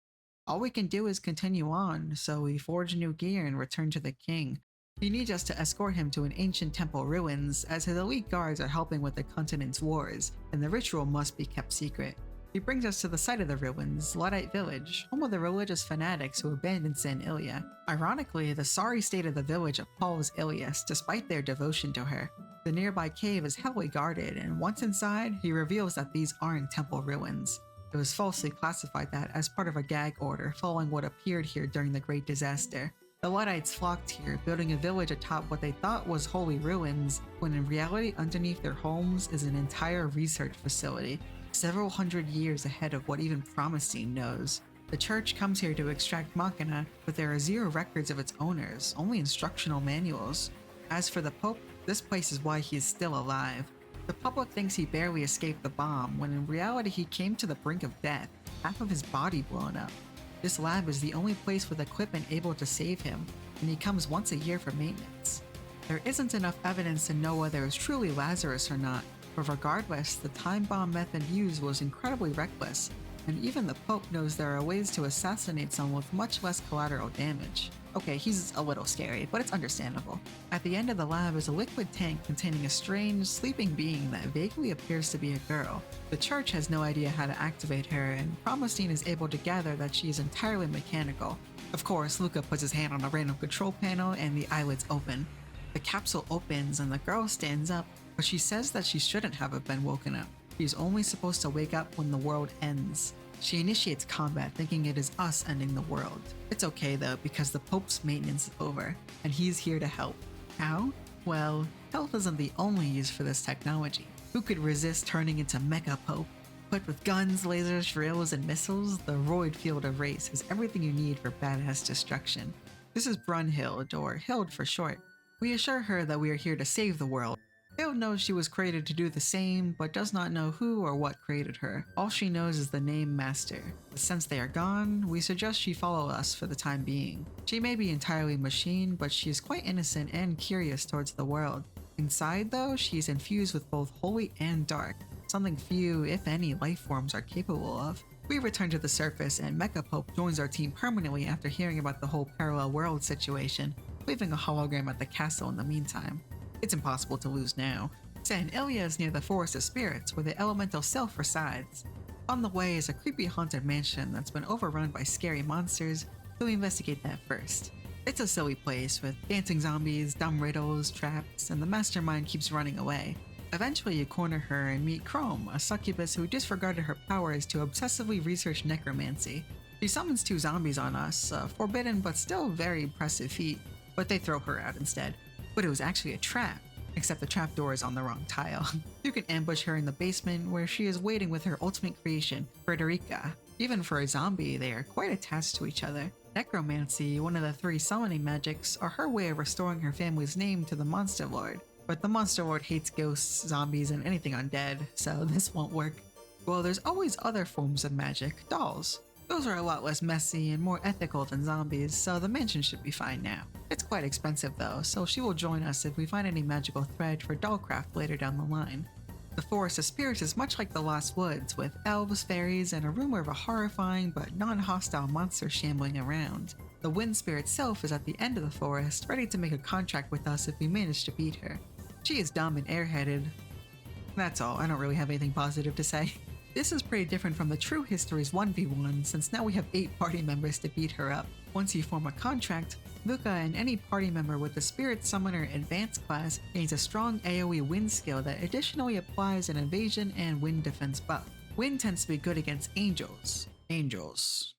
All we can do is continue on, so we forge new gear and return to the king. He needs us to escort him to an ancient temple ruins, as his elite guards are helping with the continent's wars, and the ritual must be kept secret. He brings us to the site of the ruins, Luddite village, home of the religious fanatics who abandoned San Ilya. Ironically, the sorry state of the village appalls Ilias, despite their devotion to her. The nearby cave is heavily guarded, and once inside, he reveals that these aren't temple ruins. It was falsely classified that as part of a gag order following what appeared here during the Great Disaster. The Luddites flocked here, building a village atop what they thought was holy ruins, when in reality underneath their homes is an entire research facility, several hundred years ahead of what even Promisine knows. The church comes here to extract Machina, but there are zero records of its owners, only instructional manuals. As for the Pope, this place is why he is still alive. The public thinks he barely escaped the bomb, when in reality he came to the brink of death, half of his body blown up. This lab is the only place with equipment able to save him, and he comes once a year for maintenance. There isn't enough evidence to know whether it's truly Lazarus or not, but regardless, the time bomb method used was incredibly reckless, and even the Pope knows there are ways to assassinate someone with much less collateral damage. Okay, he's a little scary, but it's understandable. At the end of the lab is a liquid tank containing a strange, sleeping being that vaguely appears to be a girl. The church has no idea how to activate her, and Promisine is able to gather that she is entirely mechanical. Of course, Luca puts his hand on a random control panel and the eyelids open. The capsule opens and the girl stands up, but she says that she shouldn't have been woken up. She's only supposed to wake up when the world ends. She initiates combat, thinking it is us ending the world. It's okay though, because the Pope's maintenance is over, and he's here to help. How? Well, health isn't the only use for this technology. Who could resist turning into Mecha Pope? Equipped with guns, lasers, drills, and missiles, the Roid Field of Race has everything you need for badass destruction. This is Brunhild, or Hild for short. We assure her that we are here to save the world. Hild knows she was created to do the same, but does not know who or what created her. All she knows is the name Master. But since they are gone, we suggest she follow us for the time being. She may be entirely machine, but she is quite innocent and curious towards the world. Inside though, she is infused with both holy and dark, something few, if any, life forms are capable of. We return to the surface and Mecha Pope joins our team permanently after hearing about the whole parallel world situation, leaving a hologram at the castle in the meantime. It's impossible to lose now. San Ilya is near the Forest of Spirits, where the elemental self resides. On the way is a creepy haunted mansion that's been overrun by scary monsters, so we investigate that first. It's a silly place with dancing zombies, dumb riddles, traps, and the mastermind keeps running away. Eventually you corner her and meet Chrome, a succubus who disregarded her powers to obsessively research necromancy. She summons 2 zombies on us, a forbidden but still very impressive feat, but they throw her out instead. But it was actually a trap. except the trapdoor is on the wrong tile. You can ambush her in the basement where she is waiting with her ultimate creation, Frederica. Even for a zombie, they are quite attached to each other. Necromancy, one of the 3 summoning magics, are her way of restoring her family's name to the Monster Lord. But the Monster Lord hates ghosts, zombies, and anything undead, so this won't work. Well, there's always other forms of magic, dolls. Those are a lot less messy and more ethical than zombies, so the mansion should be fine now. It's quite expensive though, so she will join us if we find any magical thread for dollcraft later down the line. The Forest of Spirits is much like the Lost Woods, with elves, fairies, and a rumor of a horrifying but non-hostile monster shambling around. The Wind Spirit itself is at the end of the forest, ready to make a contract with us if we manage to beat her. She is dumb and airheaded. That's all, I don't really have anything positive to say. This is pretty different from the True History's 1v1, since now we have 8 party members to beat her up. Once you form a contract, Luca and any party member with the Spirit Summoner Advanced class gains a strong AoE wind skill that additionally applies an evasion and wind defense buff. Wind tends to be good against angels. Angels.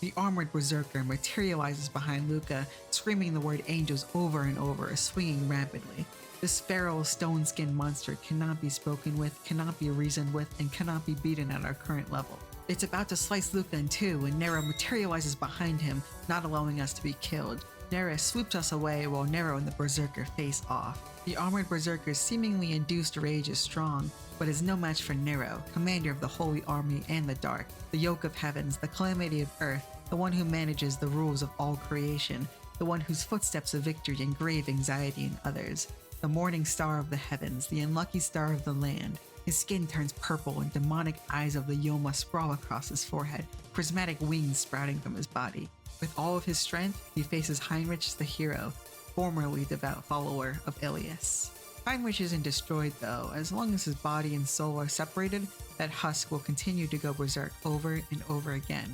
The armored berserker materializes behind Luca, screaming the word angels over and over, swinging rapidly. This feral stone-skinned monster cannot be spoken with, cannot be reasoned with, and cannot be beaten at our current level. It's about to slice Luca in 2 when Nero materializes behind him, not allowing us to be killed. Nero swoops us away while Nero and the berserker face off. The armored berserker's seemingly induced rage is strong, but is no match for Nero, commander of the Holy Army and the Dark, the Yoke of Heavens, the Calamity of Earth, the one who manages the rules of all creation, the one whose footsteps of victory engrave anxiety in others. The morning star of the heavens, the unlucky star of the land. His skin turns purple and demonic eyes of the Yoma sprawl across his forehead, prismatic wings sprouting from his body. With all of his strength, he faces Heinrich the hero, formerly devout follower of Ilias. Heinrich isn't destroyed though. As long as his body and soul are separated, that husk will continue to go berserk over and over again.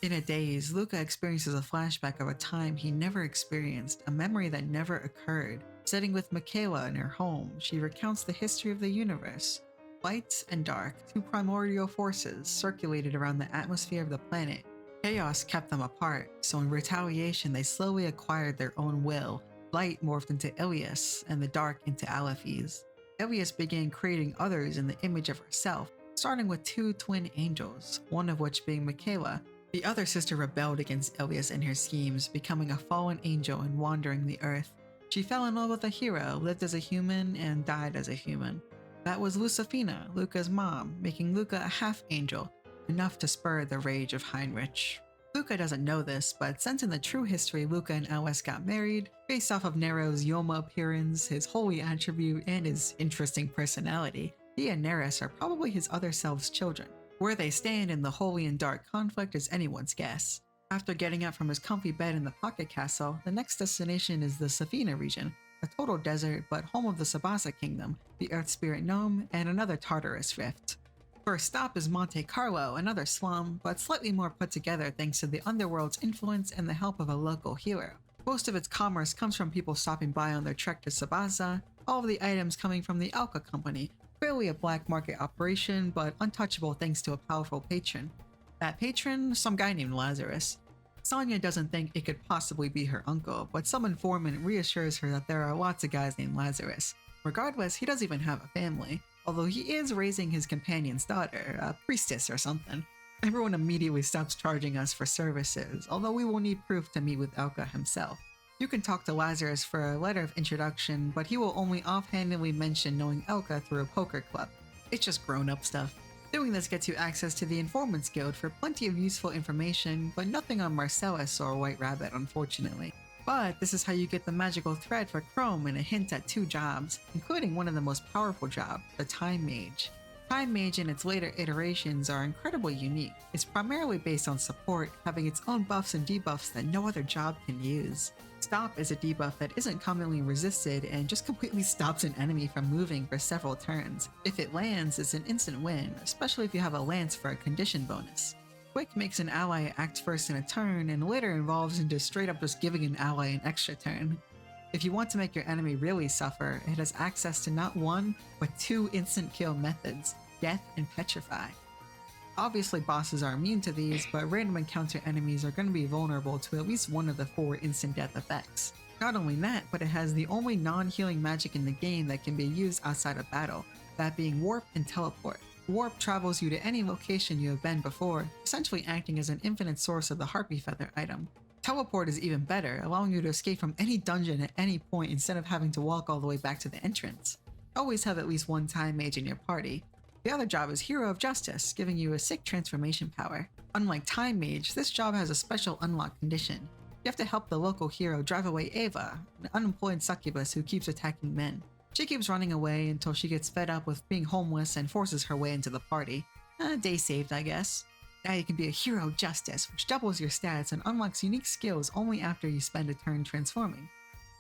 In a daze, Luca experiences a flashback of a time he never experienced, a memory that never occurred. Sitting with Michaela in her home, she recounts the history of the universe. Light and dark, 2 primordial forces, circulated around the atmosphere of the planet. Chaos kept them apart, so in retaliation they slowly acquired their own will. Light morphed into Ilias, and the dark into Alephes. Ilias began creating others in the image of herself, starting with 2 twin angels, one of which being Michaela. The other sister rebelled against Ilias and her schemes, becoming a fallen angel and wandering the earth. She fell in love with a hero, lived as a human, and died as a human. That was Lucifina, Luca's mom, making Luca a half-angel, enough to spur the rage of Heinrich. Luca doesn't know this, but since in the true history Luca and Alice got married, based off of Nero's Yoma appearance, his holy attribute, and his interesting personality, he and Neris are probably his other selves' children. Where they stand in the holy and dark conflict is anyone's guess. After getting up from his comfy bed in the Pocket Castle, the next destination is the Safina region, a total desert but home of the Sabasa Kingdom, the Earth Spirit Gnome, and another Tartarus Rift. First stop is Monte Carlo, another slum, but slightly more put together thanks to the underworld's influence and the help of a local hero. Most of its commerce comes from people stopping by on their trek to Sabasa, all of the items coming from the Alka Company, clearly a black market operation, but untouchable thanks to a powerful patron. That patron? Some guy named Lazarus. Sonia doesn't think it could possibly be her uncle, but some informant reassures her that there are lots of guys named Lazarus. Regardless, he doesn't even have a family, although he is raising his companion's daughter, a priestess or something. Everyone immediately stops charging us for services, although we will need proof to meet with Elka himself. You can talk to Lazarus for a letter of introduction, but he will only offhandedly mention knowing Elka through a poker club. It's just grown-up stuff. Doing this gets you access to the Informants Guild for plenty of useful information, but nothing on Marcellus or White Rabbit, unfortunately. But this is how you get the magical thread for Chrome and a hint at 2 jobs, including one of the most powerful jobs, the Time Mage. Time Mage and its later iterations are incredibly unique. It's primarily based on support, having its own buffs and debuffs that no other job can use. Stop is a debuff that isn't commonly resisted and just completely stops an enemy from moving for several turns. If it lands, it's an instant win, especially if you have a lance for a condition bonus. Quick makes an ally act first in a turn, and later evolves into straight up just giving an ally an extra turn. If you want to make your enemy really suffer, it has access to not 1, but 2 instant kill methods, Death and Petrify. Obviously bosses are immune to these, but random encounter enemies are going to be vulnerable to at least one of the 4 instant death effects. Not only that, but it has the only non-healing magic in the game that can be used outside of battle, that being Warp and Teleport. Warp travels you to any location you have been before, essentially acting as an infinite source of the Harpy Feather item. Teleport is even better, allowing you to escape from any dungeon at any point instead of having to walk all the way back to the entrance. Always have at least one time mage in your party. The other job is Hero of Justice, giving you a sick transformation power. Unlike Time Mage, this job has a special unlock condition. You have to help the local hero drive away Ava, an unemployed succubus who keeps attacking men. She keeps running away until she gets fed up with being homeless and forces her way into the party. Day saved, I guess. Now you can be a Hero of Justice, which doubles your stats and unlocks unique skills only after you spend a turn transforming.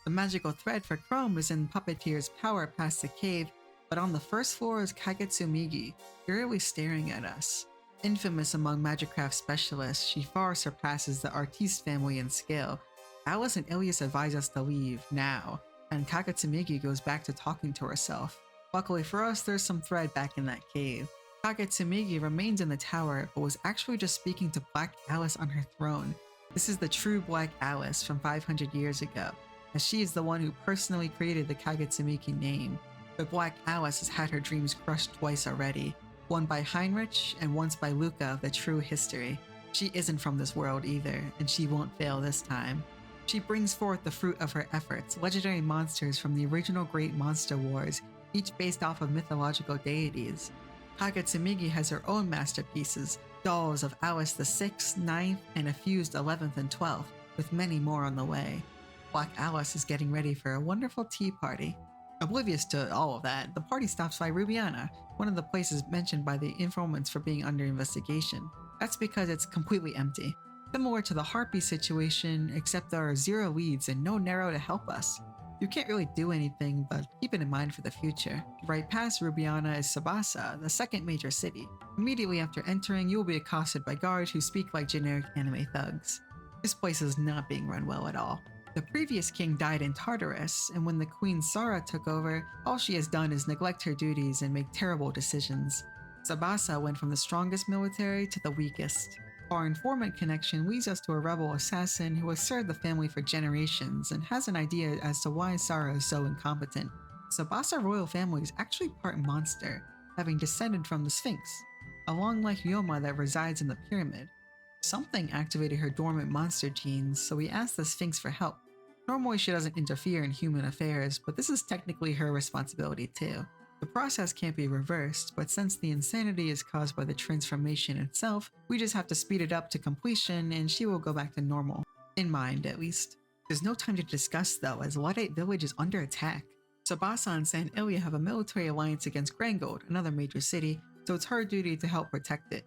The magical thread for Chrome is in Puppeteer's power past the cave, but on the first floor is Kagatsumigi, eerily staring at us. Infamous among Magicraft specialists, she far surpasses the Artiste family in skill. Alice and Ilias advise us to leave, now, and Kagatsumigi goes back to talking to herself. Luckily for us, there's some thread back in that cave. Kagatsumigi remains in the tower, but was actually just speaking to Black Alice on her throne. This is the true Black Alice from 500 years ago, as she is the one who personally created the Kagatsumigi name. But Black Alice has had her dreams crushed twice already, one by Heinrich and once by Luca of the true history. She isn't from this world either, and she won't fail this time. She brings forth the fruit of her efforts, legendary monsters from the original Great Monster Wars, each based off of mythological deities. Kagatsumigi has her own masterpieces, dolls of Alice the 6th, 9th, and a fused 11th and 12th, with many more on the way. Black Alice is getting ready for a wonderful tea party. Oblivious to all of that, the party stops by Rubiana, one of the places mentioned by the informants for being under investigation. That's because it's completely empty. Similar to the Harpy situation, except there are 0 leads and no Nero to help us. You can't really do anything, but keep it in mind for the future. Right past Rubiana is Tsubasa, the second major city. Immediately after entering, you will be accosted by guards who speak like generic anime thugs. This place is not being run well at all. The previous king died in Tartarus, and when the Queen Sara took over, all she has done is neglect her duties and make terrible decisions. Tsubasa went from the strongest military to the weakest. Our informant connection leads us to a rebel assassin who has served the family for generations and has an idea as to why Sara is so incompetent. Tsubasa royal family is actually part monster, having descended from the Sphinx, a long-life Yoma that resides in the pyramid. Something activated her dormant monster genes, so we asked the Sphinx for help. Normally she doesn't interfere in human affairs, but this is technically her responsibility too. The process can't be reversed, but since the insanity is caused by the transformation itself, we just have to speed it up to completion and she will go back to normal. In mind, at least. There's no time to discuss though, as Luddite village is under attack. Tsubasa and San Ilya have a military alliance against Grangold, another major city, so it's her duty to help protect it.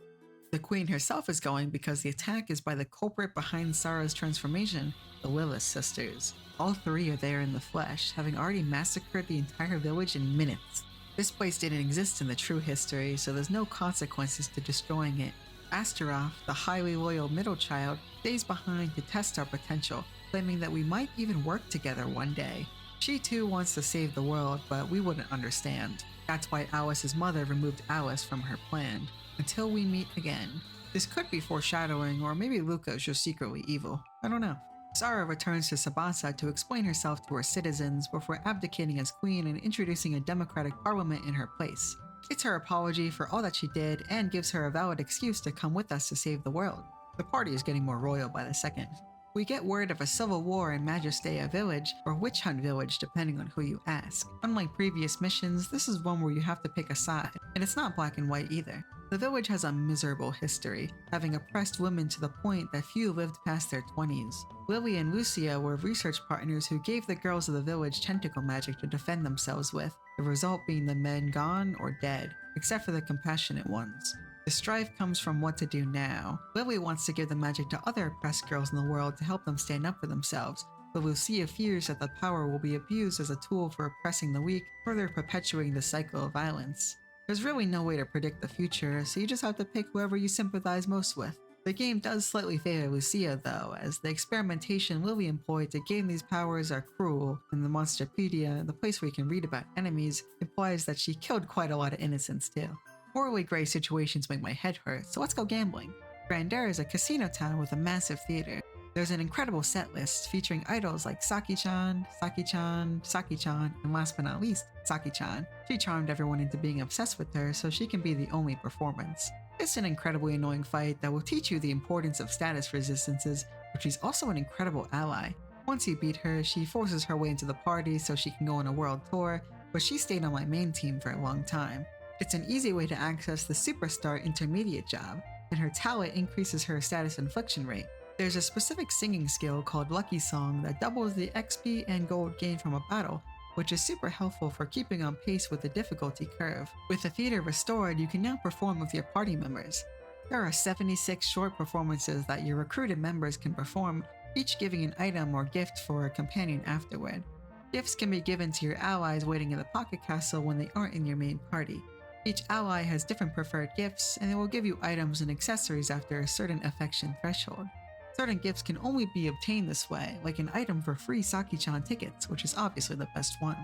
The queen herself is going because the attack is by the culprit behind Sara's transformation, the Lilith sisters. All 3 are there in the flesh, having already massacred the entire village in minutes. This place didn't exist in the true history, so there's no consequences to destroying it. Astaroth, the highly loyal middle child, stays behind to test our potential, claiming that we might even work together one day. She too wants to save the world, but we wouldn't understand. That's why Alice's mother removed Alice from her plan. Until we meet again. This could be foreshadowing, or maybe Luca is just secretly evil. I don't know. Sara returns to Tsubasa to explain herself to her citizens before abdicating as queen and introducing a democratic parliament in her place. It's her apology for all that she did and gives her a valid excuse to come with us to save the world. The party is getting more royal by the second. We get word of a civil war in Magistea village, or Witch Hunt village depending on who you ask. Unlike previous missions, this is one where you have to pick a side, and it's not black and white either. The village has a miserable history, having oppressed women to the point that few lived past their 20s. Lily and Lucia were research partners who gave the girls of the village tentacle magic to defend themselves with, the result being the men gone or dead, except for the compassionate ones. The strife comes from what to do now. Lily wants to give the magic to other oppressed girls in the world to help them stand up for themselves, but Lucia fears that the power will be abused as a tool for oppressing the weak, further perpetuating the cycle of violence. There's really no way to predict the future, so you just have to pick whoever you sympathize most with. The game does slightly favor Lucia though, as the experimentation Lily employed to gain these powers are cruel, and the Monsterpedia, the place where you can read about enemies, implies that she killed quite a lot of innocents too. Morally gray situations make my head hurt, so let's go gambling. Grandeur is a casino town with a massive theater. There's an incredible set list featuring idols like Saki-chan, Saki-chan, Saki-chan, and last but not least, Saki-chan. She charmed everyone into being obsessed with her so she can be the only performance. It's an incredibly annoying fight that will teach you the importance of status resistances, but she's also an incredible ally. Once you beat her, she forces her way into the party so she can go on a world tour, but she stayed on my main team for a long time. It's an easy way to access the Superstar Intermediate job, and her talent increases her status infliction rate. There's a specific singing skill called Lucky Song that doubles the XP and gold gained from a battle, which is super helpful for keeping on pace with the difficulty curve. With the theater restored, you can now perform with your party members. There are 76 short performances that your recruited members can perform, each giving an item or gift for a companion afterward. Gifts can be given to your allies waiting in the Pocket Castle when they aren't in your main party. Each ally has different preferred gifts, and they will give you items and accessories after a certain affection threshold. Certain gifts can only be obtained this way, like an item for free Saki-chan tickets, which is obviously the best one.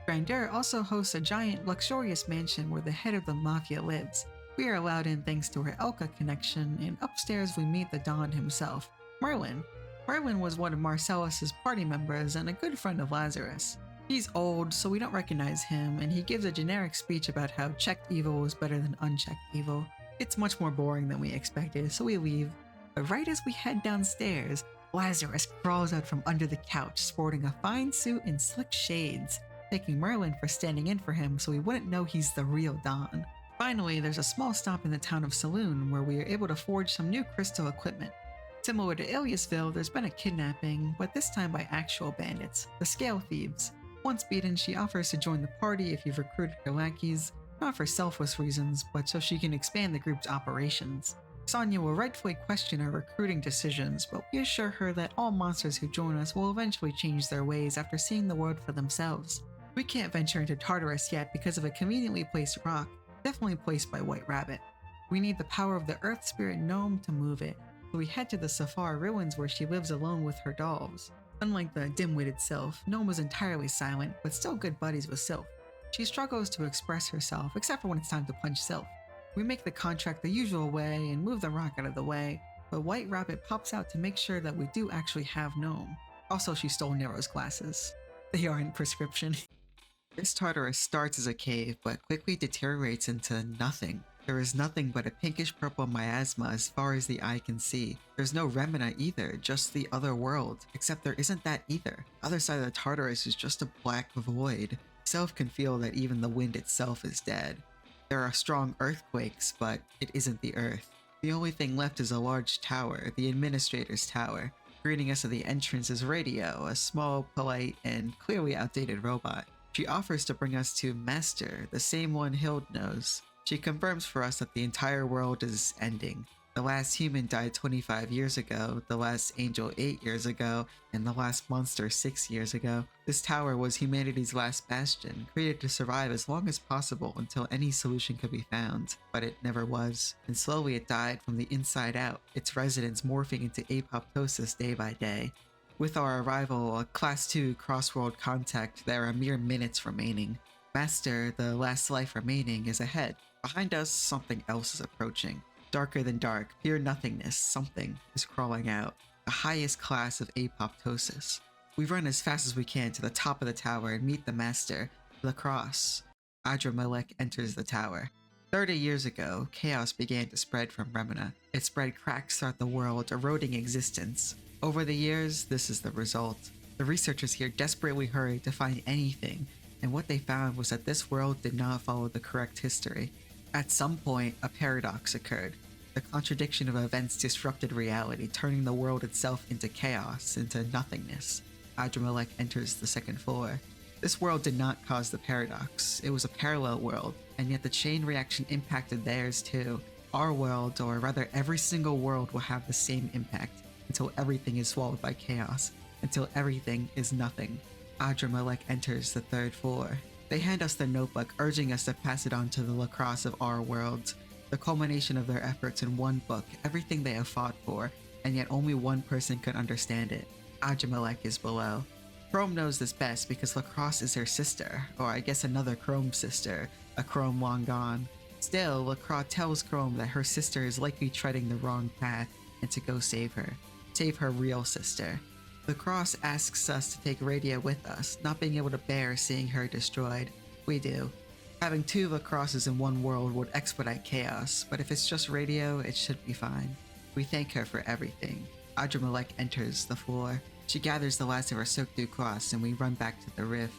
Grandeur also hosts a giant, luxurious mansion where the head of the Mafia lives. We are allowed in thanks to her Elka connection, and upstairs we meet the Don himself, Merlin. Merlin was one of Marcellus's party members and a good friend of Lazarus. He's old, so we don't recognize him, and he gives a generic speech about how checked evil is better than unchecked evil. It's much more boring than we expected, so we leave. But right as we head downstairs, Lazarus crawls out from under the couch sporting a fine suit and slick shades, thanking Merlin for standing in for him so we wouldn't know he's the real Don. Finally, there's a small stop in the town of Saloon where we are able to forge some new crystal equipment. Similar to Iliasville, there's been a kidnapping, but this time by actual bandits, the Scale Thieves. Once beaten, she offers to join the party if you've recruited her lackeys, not for selfless reasons, but so she can expand the group's operations. Sonya will rightfully question our recruiting decisions, but we assure her that all monsters who join us will eventually change their ways after seeing the world for themselves. We can't venture into Tartarus yet because of a conveniently placed rock, definitely placed by White Rabbit. We need the power of the Earth Spirit Gnome to move it, so we head to the Safar ruins where she lives alone with her dolls. Unlike the dim-witted Sylph, Gnome is entirely silent, but still good buddies with Sylph. She struggles to express herself, except for when it's time to punch Sylph. We make the contract the usual way and move the rock out of the way, but White Rabbit pops out to make sure that we do actually have Gnome. Also, she stole Nero's glasses. They aren't prescription. This Tartarus starts as a cave, but quickly deteriorates into nothing. There is nothing but a pinkish-purple miasma as far as the eye can see. There's no remnant either, just the other world, except there isn't that either. Other side of the Tartarus is just a black void. Self can feel that even the wind itself is dead. There are strong earthquakes, but it isn't the earth. The only thing left is a large tower, the Administrator's Tower. Greeting us at the entrance is Radio, a small, polite, and clearly outdated robot. She offers to bring us to Master, the same one Hild knows. She confirms for us that the entire world is ending. The last human died 25 years ago, the last angel 8 years ago, and the last monster 6 years ago. This tower was humanity's last bastion, created to survive as long as possible until any solution could be found. But it never was, and slowly it died from the inside out, its residents morphing into apoptosis day by day. With our arrival, a Class 2 cross-world contact, there are mere minutes remaining. Master, the last life remaining, is ahead. Behind us, something else is approaching. Darker than dark, pure nothingness, something is crawling out. The highest class of apoptosis. We run as fast as we can to the top of the tower and meet the Master, Lacrosse. Adramelech enters the tower. 30 years ago, chaos began to spread from Remina. It spread cracks throughout the world, eroding existence. Over the years, this is the result. The researchers here desperately hurried to find anything, and what they found was that this world did not follow the correct history. At some point, a paradox occurred. The contradiction of events disrupted reality, turning the world itself into chaos, into nothingness. Adramelech enters the second floor. This world did not cause the paradox. It was a parallel world, and yet the chain reaction impacted theirs too. Our world, or rather every single world, will have the same impact, until everything is swallowed by chaos, until everything is nothing. Adramelech enters the third floor. They hand us the notebook, urging us to pass it on to the Lacrosse of our world. The culmination of their efforts in one book, everything they have fought for, and yet only one person could understand it. Adramelech is below. Chrome knows this best because Lacrosse is her sister, or I guess another Chrome sister, a Chrome long gone. Still, Lacrosse tells Chrome that her sister is likely treading the wrong path and to go save her. save her real sister. The cross asks us to take radio with us, not being able to bear seeing her destroyed. We do. Having two lacrosses in one world would expedite chaos, but if it's just radio, it should be fine. We thank her for everything. Adramelech enters the floor. She gathers the last of her Sokdu cross and we run back to the rift.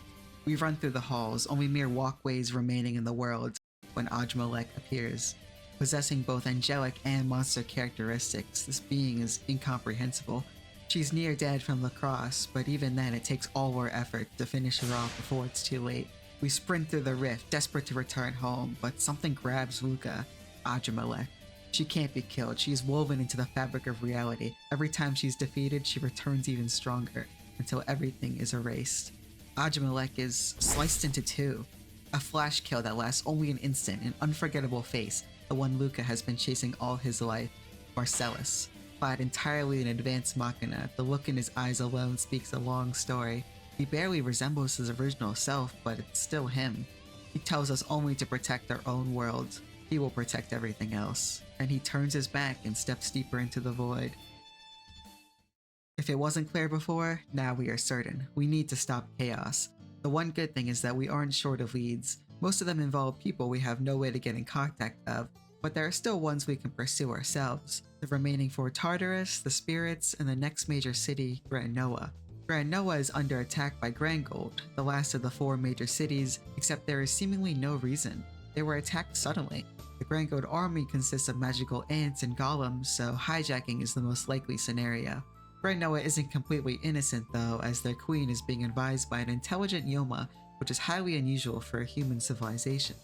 We run through the halls, only mere walkways remaining in the world, when Adramelech appears. Possessing both angelic and monster characteristics, this being is incomprehensible. She's near dead from lacrosse, but even then it takes all our effort to finish her off before it's too late. We sprint through the rift, desperate to return home, but something grabs Luca, Adramelech. She can't be killed. She is woven into the fabric of reality. Every time she's defeated, she returns even stronger, until everything is erased. Adramelech is sliced into two. A flash kill that lasts only an instant, an unforgettable face, the one Luca has been chasing all his life. Marcellus, clad entirely in advanced machina, the look in his eyes alone speaks a long story. He barely resembles his original self, but it's still him. He tells us only to protect our own world. He will protect everything else. And he turns his back and steps deeper into the void. If it wasn't clear before, now we are certain. We need to stop chaos. The one good thing is that we aren't short of leads. Most of them involve people we have no way to get in contact of, but there are still ones we can pursue ourselves. The remaining four Tartarus, the Spirits, and the next major city, Grand Noah. Grand Noah is under attack by Grangold, the last of the four major cities, except there is seemingly no reason. They were attacked suddenly. The Grangold army consists of magical ants and golems, so hijacking is the most likely scenario. Grand Noah isn't completely innocent though, as their queen is being advised by an intelligent Yoma, which is highly unusual for a human civilization.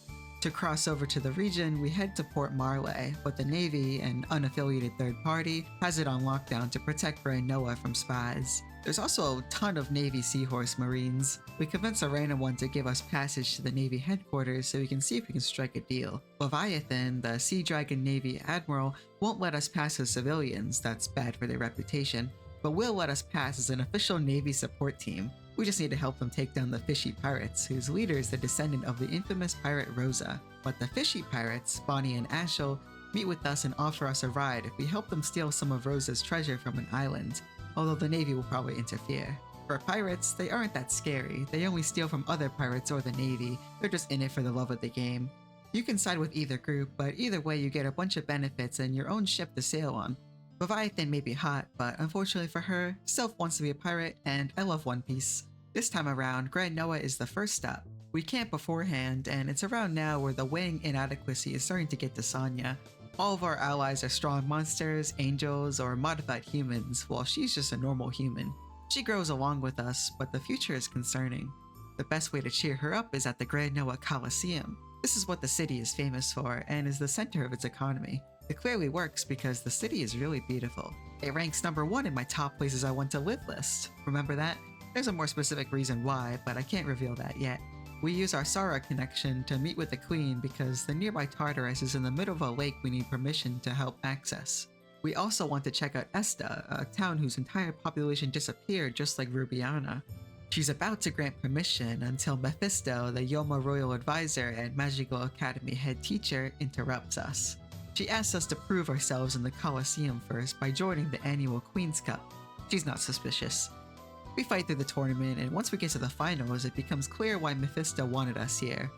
To cross over to the region, we head to Port Marley, but the Navy, an unaffiliated third party, has it on lockdown to protect Grand Noah from spies. There's also a ton of Navy Seahorse Marines. We convince a random one to give us passage to the Navy headquarters so we can see if we can strike a deal. Leviathan, the Sea Dragon Navy Admiral, won't let us pass as civilians, that's bad for their reputation, but will let us pass as an official Navy support team. We just need to help them take down the Fishy Pirates, whose leader is the descendant of the infamous pirate Rosa. But the Fishy Pirates, Bonnie and Ashel, meet with us and offer us a ride if we help them steal some of Rosa's treasure from an island, although the Navy will probably interfere. For pirates, they aren't that scary. They only steal from other pirates or the Navy. They're just in it for the love of the game. You can side with either group, but either way you get a bunch of benefits and your own ship to sail on. Leviathan may be hot, but unfortunately for her, Sylph wants to be a pirate, and I love One Piece. This time around, Grand Noah is the first stop. We camp beforehand, and it's around now where the weighing inadequacy is starting to get to Sonya. All of our allies are strong monsters, angels, or modified humans, while she's just a normal human. She grows along with us, but the future is concerning. The best way to cheer her up is at the Grand Noah Coliseum. This is what the city is famous for, and is the center of its economy. It clearly works because the city is really beautiful. It ranks number 1 in my top places I want to live list. Remember that? There's a more specific reason why, but I can't reveal that yet. We use our Sara connection to meet with the Queen because the nearby Tartarus is in the middle of a lake we need permission to help access. We also want to check out Esta, a town whose entire population disappeared just like Rubiana. She's about to grant permission until Mephisto, the Yoma Royal Advisor and Magical Academy head teacher, interrupts us. She asks us to prove ourselves in the Colosseum first by joining the annual Queen's Cup. She's not suspicious. We fight through the tournament, and once we get to the finals, it becomes clear why Mephisto wanted us here.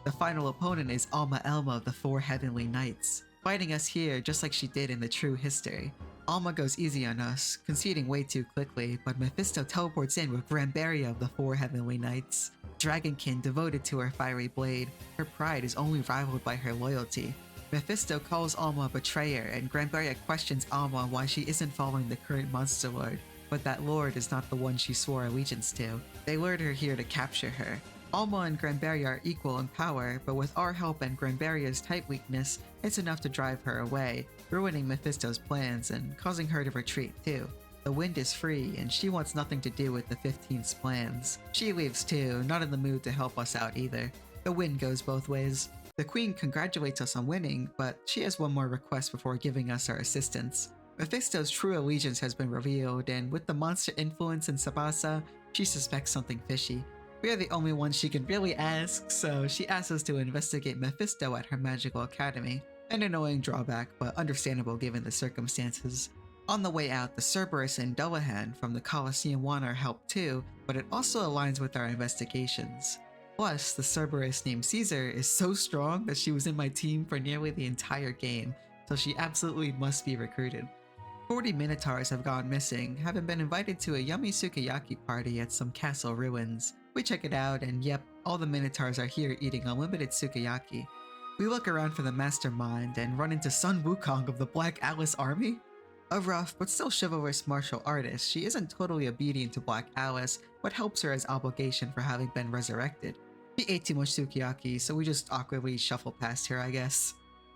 The final opponent is Alma Elma of the Four Heavenly Knights, fighting us here just like she did in the true history. Alma goes easy on us, conceding way too quickly, but Mephisto teleports in with Granberria of the Four Heavenly Knights. Dragonkin devoted to her fiery blade, her pride is only rivaled by her loyalty. Mephisto calls Alma a betrayer, and Granberria questions Alma why she isn't following the current Monster Lord, but that lord is not the one she swore allegiance to. They lured her here to capture her. Alma and Granberria are equal in power, but with our help and Granberria's type weakness, it's enough to drive her away, ruining Mephisto's plans and causing her to retreat too. The wind is free, and she wants nothing to do with the 15's plans. She leaves too, not in the mood to help us out either. The wind goes both ways. The Queen congratulates us on winning, but she has one more request before giving us our assistance. Mephisto's true allegiance has been revealed, and with the monster influence in Sabasa, she suspects something fishy. We are the only ones she can really ask, so she asks us to investigate Mephisto at her magical academy. An annoying drawback, but understandable given the circumstances. On the way out, the Cerberus and Dullahan from the Colosseum want our help too, but it also aligns with our investigations. Plus, the Cerberus named Caesar is so strong that she was in my team for nearly the entire game, so she absolutely must be recruited. 40 Minotaurs have gone missing, having been invited to a yummy sukiyaki party at some castle ruins. We check it out, and yep, all the Minotaurs are here eating unlimited sukiyaki. We look around for the mastermind and run into Sun Wukong of the Black Alice army? A rough but still chivalrous martial artist, she isn't totally obedient to Black Alice, but helps her as obligation for having been resurrected. He ate too much sukiyaki, so we just awkwardly shuffle past her, I guess.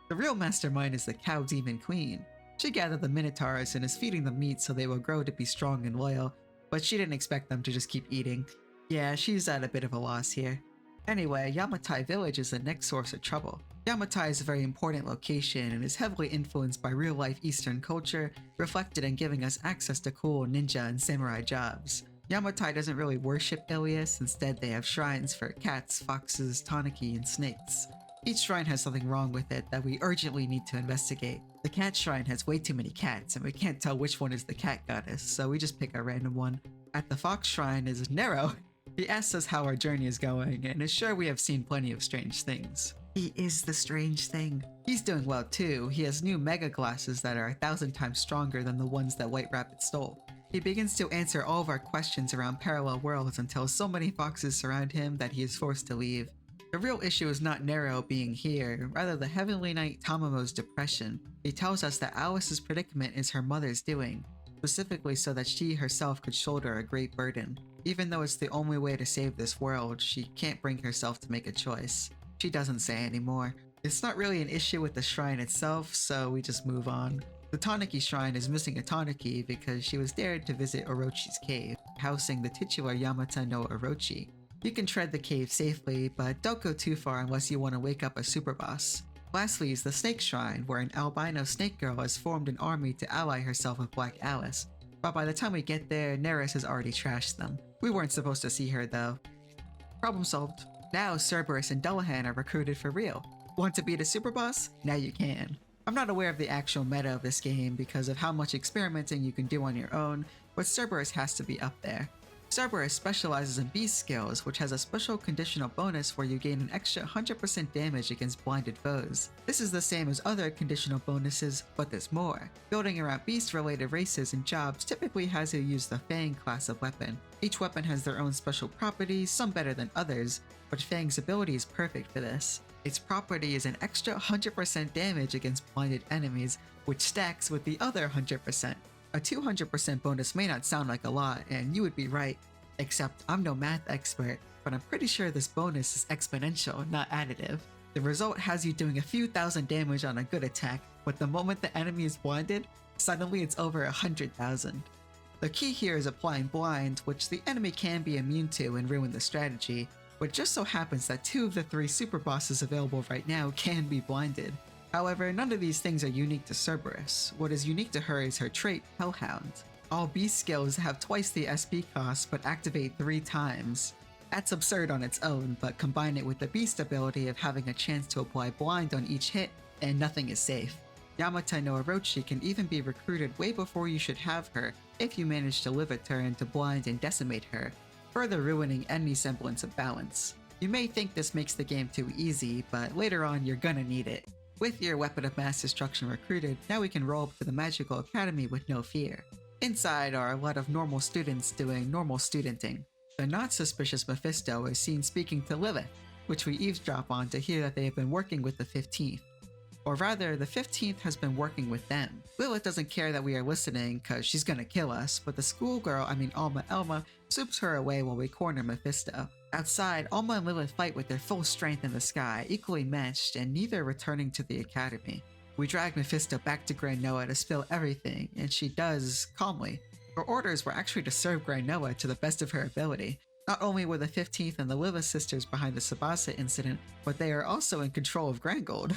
The real mastermind is the Cow Demon Queen. She gathered the Minotaurs and is feeding them meat so they will grow to be strong and loyal, but she didn't expect them to just keep eating. Yeah, she's at a bit of a loss here. Anyway, Yamatai Village is the next source of trouble. Yamatai is a very important location and is heavily influenced by real-life Eastern culture, reflected in giving us access to cool ninja and samurai jobs. Yamatai doesn't really worship Ilias, instead they have shrines for cats, foxes, tanuki, and snakes. Each shrine has something wrong with it that we urgently need to investigate. The cat shrine has way too many cats, and we can't tell which one is the cat goddess, so we just pick a random one. At the fox shrine is Nero. He asks us how our journey is going, and is sure we have seen plenty of strange things. He is the strange thing. He's doing well too. He has new mega glasses that are 1,000 times stronger than the ones that White Rabbit stole. He begins to answer all of our questions around parallel worlds until so many foxes surround him that he is forced to leave. The real issue is not Nero being here, rather the Heavenly Knight Tamamo's depression. He tells us that Alice's predicament is her mother's doing, specifically so that she herself could shoulder a great burden. Even though it's the only way to save this world, she can't bring herself to make a choice. She doesn't say anymore. It's not really an issue with the shrine itself, so we just move on. The Tanuki shrine is missing a Tanuki because she was dared to visit Orochi's cave, housing the titular Yamata no Orochi. You can tread the cave safely, but don't go too far unless you want to wake up a super boss. Lastly is the Snake Shrine, where an albino snake girl has formed an army to ally herself with Black Alice. But by the time we get there, Neris has already trashed them. We weren't supposed to see her though. Problem solved. Now Cerberus and Dullahan are recruited for real. Want to beat a super boss? Now you can. I'm not aware of the actual meta of this game because of how much experimenting you can do on your own, but Cerberus has to be up there. Cerberus specializes in beast skills, which has a special conditional bonus where you gain an extra 100% damage against blinded foes. This is the same as other conditional bonuses, but there's more. Building around beast-related races and jobs typically has you use the Fang class of weapon. Each weapon has their own special properties, some better than others, but Fang's ability is perfect for this. Its property is an extra 100% damage against blinded enemies, which stacks with the other 100%. A 200% bonus may not sound like a lot, and you would be right, except I'm no math expert, but I'm pretty sure this bonus is exponential, not additive. The result has you doing a few thousand damage on a good attack, but the moment the enemy is blinded, suddenly it's over 100,000. The key here is applying blind, which the enemy can be immune to and ruin the strategy, but it just so happens that 2 of the 3 super bosses available right now can be blinded. However, none of these things are unique to Cerberus. What is unique to her is her trait, Hellhound. All beast skills have twice the SP cost but activate 3 times. That's absurd on its own, but combine it with the beast ability of having a chance to apply blind on each hit, and nothing is safe. Yamata no Orochi can even be recruited way before you should have her if you manage to live a turn to blind and decimate her, further ruining any semblance of balance. You may think this makes the game too easy, but later on you're gonna need it. With your weapon of mass destruction recruited, now we can roll up to the magical academy with no fear. Inside are a lot of normal students doing normal studenting. The not suspicious Mephisto is seen speaking to Lilith, which we eavesdrop on to hear that they have been working with the 15th. Or rather, the 15th has been working with them. Lilith doesn't care that we are listening cause she's gonna kill us, but the schoolgirl, Alma Elma, swoops her away while we corner Mephisto. Outside, Alma and Lilith fight with their full strength in the sky, equally matched, and neither returning to the academy. We drag Mephisto back to Granoa to spill everything, and she does, calmly. Her orders were actually to serve Granoa to the best of her ability. Not only were the 15th and the Lilith sisters behind the Tsubasa incident, but they are also in control of Grangold.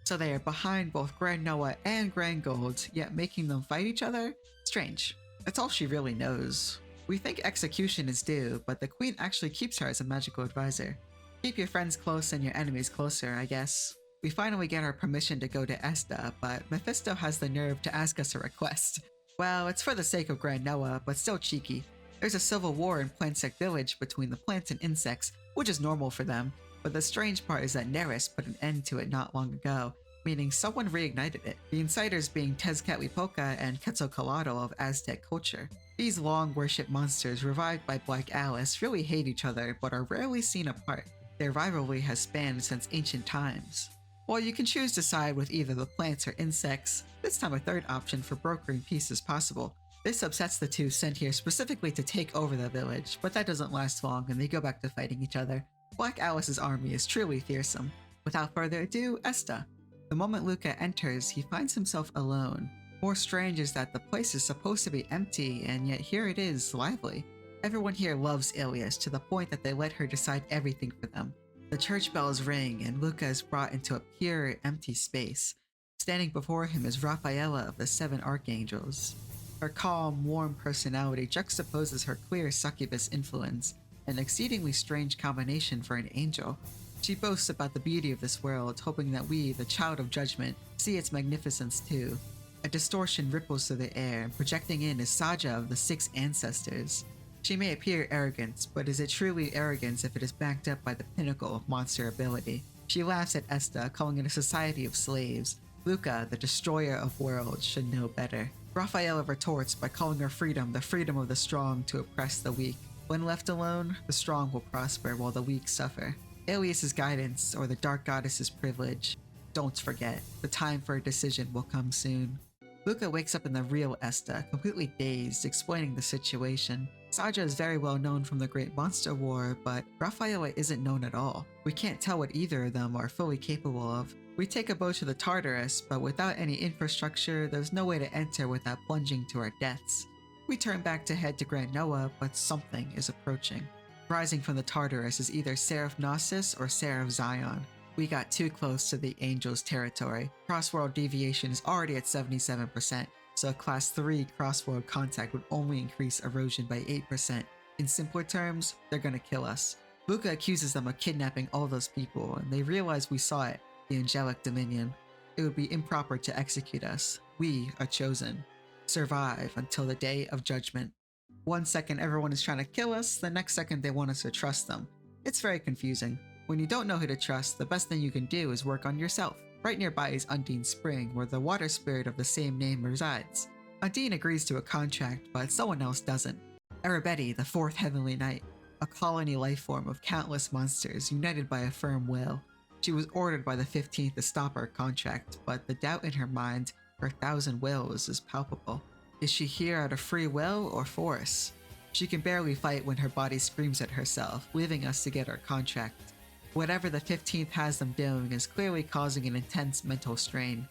So they are behind both Granoa and Grangold, yet making them fight each other? Strange. That's all she really knows. We think execution is due, but the queen actually keeps her as a magical advisor. Keep your friends close and your enemies closer, I guess. We finally get our permission to go to Esta, but Mephisto has the nerve to ask us a request. Well, it's for the sake of Grand Noah, but still cheeky. There's a civil war in Plantsect Village between the plants and insects, which is normal for them, but the strange part is that Neris put an end to it not long ago, meaning someone reignited it, the insiders being Tezcatlipoca and Quetzalcoatl of Aztec culture. These long-worshipped monsters revived by Black Alice really hate each other but are rarely seen apart. Their rivalry has spanned since ancient times. While you can choose to side with either the plants or insects, this time a third option for brokering peace is possible. This upsets the two sent here specifically to take over the village, but that doesn't last long and they go back to fighting each other. Black Alice's army is truly fearsome. Without further ado, Esta. The moment Luca enters, he finds himself alone. More strange is that the place is supposed to be empty, and yet here it is, lively. Everyone here loves Ilias to the point that they let her decide everything for them. The church bells ring, and Luca is brought into a pure, empty space. Standing before him is Raphaela of the Seven Archangels. Her calm, warm personality juxtaposes her clear succubus influence, an exceedingly strange combination for an angel. She boasts about the beauty of this world, hoping that we, the child of Judgement, see its magnificence too. A distortion ripples through the air, and projecting in is Saja of the Six Ancestors. She may appear arrogant, but is it truly arrogance if it is backed up by the pinnacle of monster ability? She laughs at Esta, calling it a society of slaves. Luca, the destroyer of worlds, should know better. Raphaela retorts by calling her freedom the freedom of the strong to oppress the weak. When left alone, the strong will prosper while the weak suffer. Ilias's guidance, or the Dark Goddess's privilege. Don't forget, the time for a decision will come soon. Luca wakes up in the real Esta, completely dazed, explaining the situation. Saja is very well known from the Great Monster War, but Raphaela isn't known at all. We can't tell what either of them are fully capable of. We take a boat to the Tartarus, but without any infrastructure, there's no way to enter without plunging to our deaths. We turn back to head to Grand Noah, but something is approaching. Rising from the Tartarus is either Seraph Gnosis or Seraph Zion. We got too close to the Angels' territory. Crossworld deviation is already at 77%, so a Class 3 crossworld contact would only increase erosion by 8%. In simpler terms, they're gonna kill us. Luca accuses them of kidnapping all those people, and they realize we saw it, the Angelic Dominion. It would be improper to execute us. We are chosen. Survive until the day of judgment. One second everyone is trying to kill us, the next second they want us to trust them. It's very confusing. When you don't know who to trust, the best thing you can do is work on yourself. Right nearby is Undine Spring, where the water spirit of the same name resides. Undine agrees to a contract, but someone else doesn't. Arabeti, the fourth Heavenly Knight, a colony lifeform of countless monsters united by a firm will. She was ordered by the 15th to stop our contract, but the doubt in her mind, her thousand wills, is palpable. Is she here out of free will or force? She can barely fight when her body screams at herself, leaving us to get our contract. Whatever the 15th has them doing is clearly causing an intense mental strain.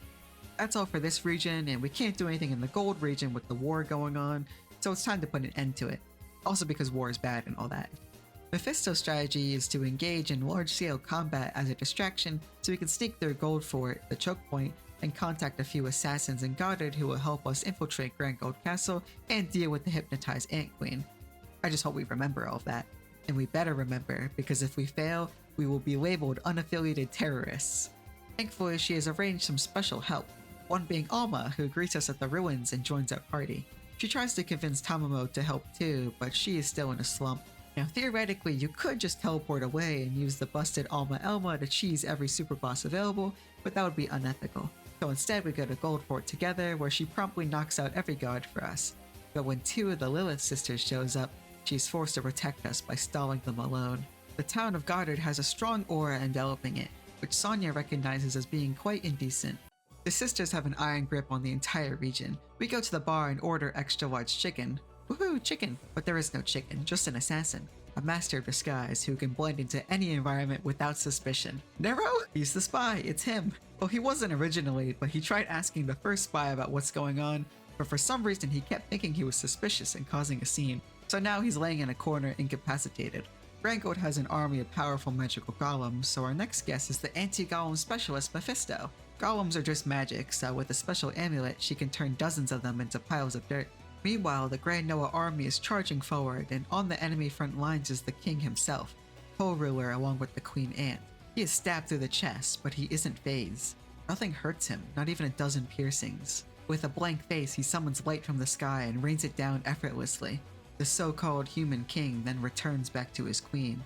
That's all for this region, and we can't do anything in the gold region with the war going on, so it's time to put an end to it. Also because war is bad and all that. Mephisto's strategy is to engage in large-scale combat as a distraction so we can sneak through Gold Fort, the choke point, and contact a few assassins in Goddard who will help us infiltrate Grand Gold Castle and deal with the hypnotized Ant Queen. I just hope we remember all of that. And we better remember, because if we fail, we will be labeled unaffiliated terrorists. Thankfully, she has arranged some special help, one being Alma, who greets us at the ruins and joins our party. She tries to convince Tamamo to help too, but she is still in a slump. Now theoretically, you could just teleport away and use the busted Alma Elma to cheese every super boss available, but that would be unethical. So instead we go to Goldfort together, where she promptly knocks out every guard for us. But when two of the Lilith sisters shows up, she's forced to protect us by stalling them alone. The town of Goddard has a strong aura enveloping it, which Sonya recognizes as being quite indecent. The sisters have an iron grip on the entire region. We go to the bar and order extra large chicken. Woohoo, chicken! But there is no chicken, just an assassin. A master of disguise who can blend into any environment without suspicion. Nero? He's the spy, it's him. Well, he wasn't originally, but he tried asking the first spy about what's going on, but for some reason he kept thinking he was suspicious and causing a scene. So now he's laying in a corner incapacitated. Rangold has an army of powerful magical golems, so our next guest is the anti-golem specialist Mephisto. Golems are just magic, so with a special amulet, she can turn dozens of them into piles of dirt. Meanwhile, the Grand Noah army is charging forward, and on the enemy front lines is the king himself, co-ruler along with the Queen Ant. He is stabbed through the chest, but he isn't phased. Nothing hurts him, not even a dozen piercings. With a blank face, he summons light from the sky and rains it down effortlessly. The so-called human king then returns back to his queen.